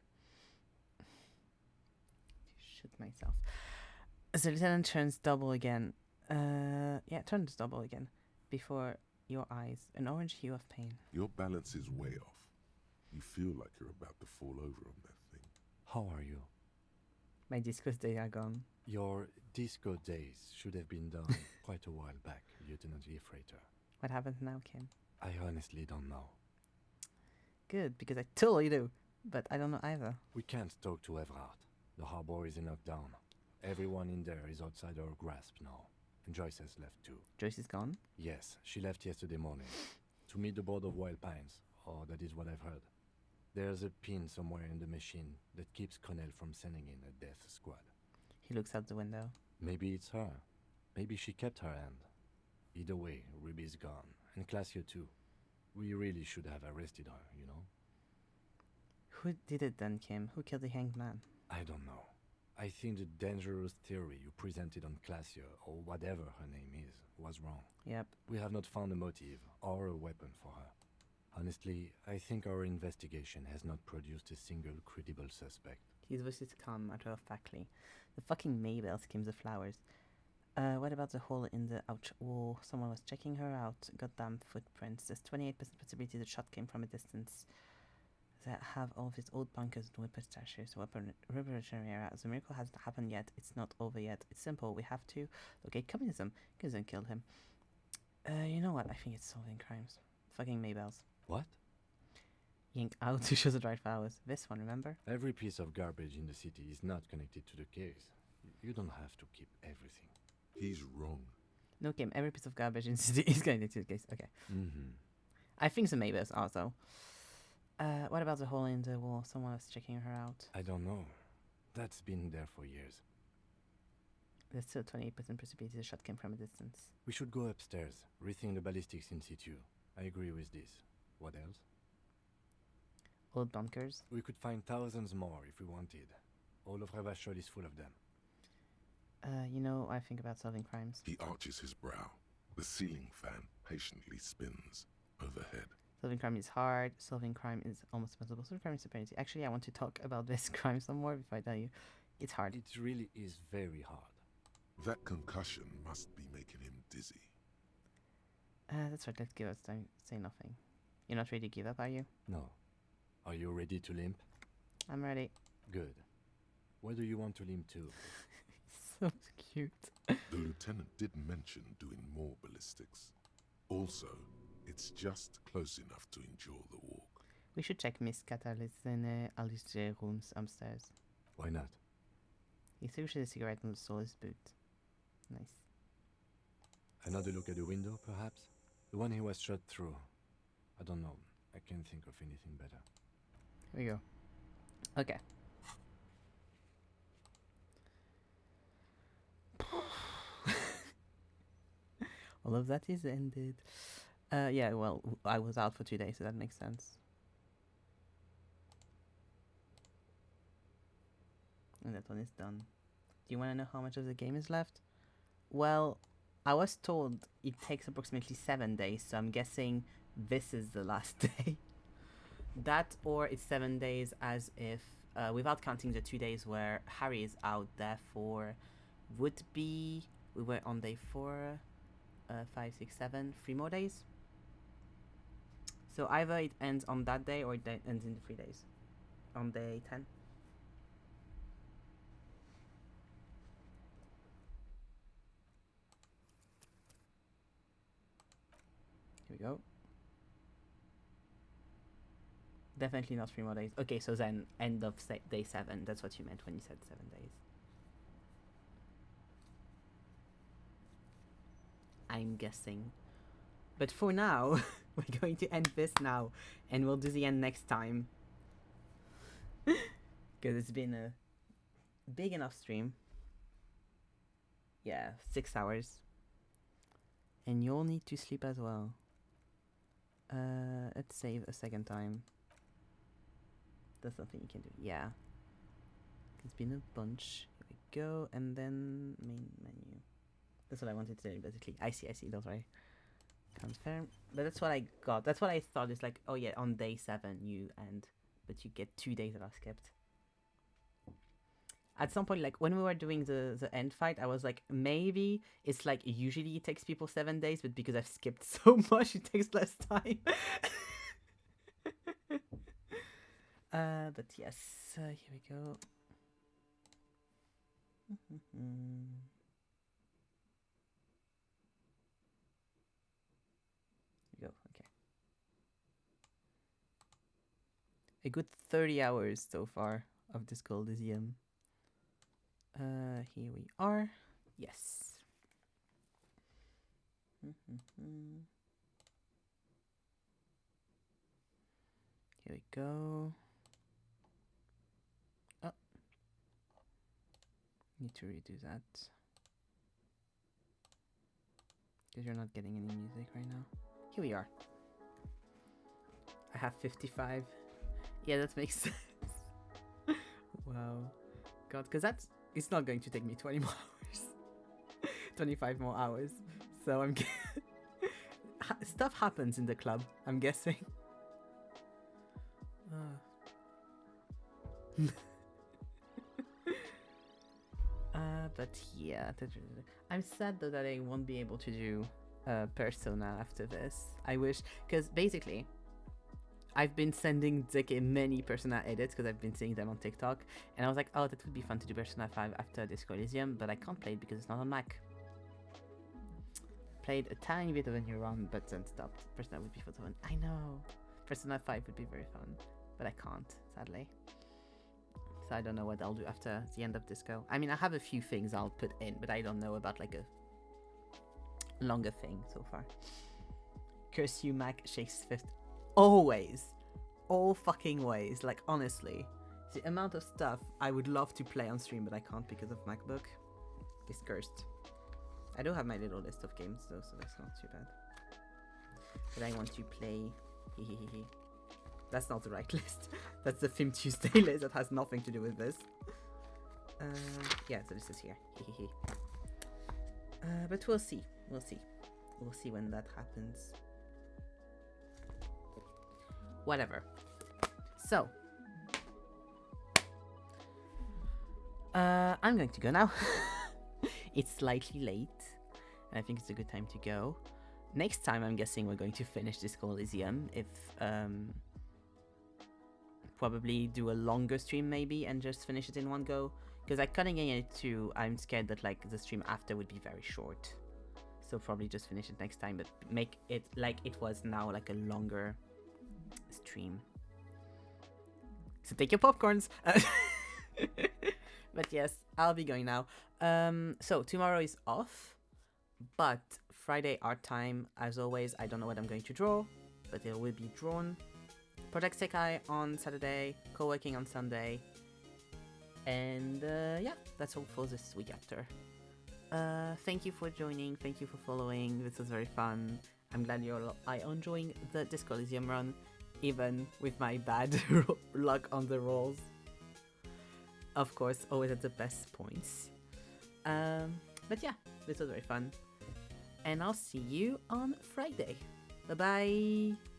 Shoot myself. The lieutenant turns double again. Yeah, turns double again. Before your eyes, an orange hue of pain. Your balance is way off. You feel like you're about to fall over on that thing. How are you? My disco's days are gone. Your disco days should have been done quite a while back, Lieutenant Freighter. What happens now, Kim? I honestly don't know. Good, because I totally do. But I don't know either. We can't talk to Everard. The harbor is in lockdown. Everyone in there is outside our grasp now. And Joyce has left too. Joyce is gone? Yes, she left yesterday morning. To meet the board of Wild Pines. Or that is what I've heard. There's a pin somewhere in the machine that keeps Connell from sending in a death squad. He looks out the window. Maybe it's her. Maybe she kept her hand. Either way, Ruby's gone. And Classio too. We really should have arrested her, you know? Who did it then, Kim? Who killed the hanged man? I don't know. I think the dangerous theory you presented on Classio, or whatever her name is, was wrong. Yep. We have not found a motive or a weapon for her. Honestly, I think our investigation has not produced a single credible suspect. His voice is calm, matter-of-factly. The fucking Maybell skims the flowers. What about the hole in the ouch wall? Someone was checking her out. Goddamn footprints. There's 28% possibility the shot came from a distance. They have all of these old bunkers with pistachios, revolutionary era. The miracle hasn't happened yet. It's not over yet. It's simple. We have to locate communism. Communism killed him. You know what? I think it's solving crimes. Fucking Maybells. What? Yank out to show the dried flowers. This one, remember? Every piece of garbage in the city is not connected to the case. You don't have to keep everything. He's wrong. No, Kim. Every piece of garbage in the city is connected to the case. Okay. Mm-hmm. I think the Maybells also. What about the hole in the wall? Someone was checking her out. I don't know. That's been there for years. There's still 28% possibility the shot came from a distance. We should go upstairs, rethink the ballistics in situ. I agree with this. What else? Old bunkers. We could find thousands more if we wanted. All of Revachol is full of them. You know, I think about solving crimes. He arches his brow. The ceiling fan patiently spins overhead. Solving crime is hard. Solving crime is almost impossible. Solving crime is superiority. Actually, I want to talk about this crime some more before I tell you. It's hard. It really is very hard. That concussion must be making him dizzy. That's right. Let's give us time. Say nothing. You're not ready to give up, are you? No. Are you ready to limp? I'm ready. Good. Where do you want to limp to? So cute. The lieutenant did mention doing more ballistics. Also, it's just close enough to endure the walk. We should check Miss Catalys's Alice rooms upstairs. Why not? He switches a cigarette on the sole of his boot. Nice. Another look at the window, perhaps? The one he was shot through. I don't know. I can't think of anything better. Here we go. Okay. All of that is ended. Yeah, well, I was out for 2 days, so that makes sense. And that one is done. Do you want to know how much of the game is left? Well, I was told it takes approximately 7 days, so I'm guessing this is the last day. That, or it's 7 days as if, without counting the 2 days where Harry is out, therefore would be, we were on day 4, 5, 6, 7, 3 more days. So either it ends on that day or it ends in the 3 days. On day 10. Here we go. Definitely not 3 more days. Okay, so then end of day 7. That's what you meant when you said 7 days. I'm guessing. But for now, we're going to end this now. And we'll do the end next time. Because it's been a big enough stream. Yeah, 6 hours. And you'll need to sleep as well. Let's save a second time. That's something you can do. Yeah. It's been a bunch. Here we go. And then main menu. That's what I wanted to do, basically. I see. Don't worry. Confirm. But that's what I got. That's what I thought. It's like, oh yeah, on day 7 you end. But you get 2 days that are skipped. At some point, like when we were doing the end fight, I was like, maybe it's like usually it takes people 7 days, but because I've skipped so much, it takes less time. But yes, here we go. Here we go. Okay. A good 30 hours so far of this Elysium. Here we are. Yes. Here we go. Oh. Need to redo that. Because you're not getting any music right now. Here we are. I have 55. Yeah, that makes sense. Wow. God, because it's not going to take me 20 more hours. 25 more hours. So I'm stuff happens in the club, I'm guessing. But yeah, I'm sad though that I won't be able to do Persona after this. I wish, because basically I've been sending Zeke many Persona edits because I've been seeing them on TikTok, and I was like, oh, that would be fun to do Persona 5 after Disco Elysium, but I can't play it because it's not on Mac. Played a tiny bit of a new run, but then stopped. Persona would be fun. I know. Persona 5 would be very fun, but I can't, sadly. So I don't know what I'll do after the end of Disco. I mean, I have a few things I'll put in, but I don't know about like a longer thing so far. Curse you, Mac shakes fist. Always. All fucking ways. Like, honestly. The amount of stuff I would love to play on stream, but I can't because of MacBook is cursed. I do have my little list of games though, so that's not too bad. But I want to play... That's not the right list. That's the Film Tuesday list that has nothing to do with this. Yeah, so this is here. But we'll see. We'll see when that happens. Whatever. So. I'm going to go now. It's slightly late. And I think it's a good time to go. Next time, I'm guessing we're going to finish this Elysium. If, probably do a longer stream maybe and just finish it in one go. Because like cutting it too, I'm scared that like the stream after would be very short. So probably just finish it next time, but make it like it was now, like a longer stream. So take your popcorns. But yes, I'll be going now. So tomorrow is off, but Friday art time, as always. I don't know what I'm going to draw, but it will be drawn. Project Sekai on Saturday, co-working on Sunday, and yeah, that's all for this week after. Thank you for joining, thank you for following, this was very fun. I'm glad you're enjoying the Disco Elysium run, even with my bad luck on the rolls. Of course, always at the best points. But yeah, this was very fun, and I'll see you on Friday. Bye bye!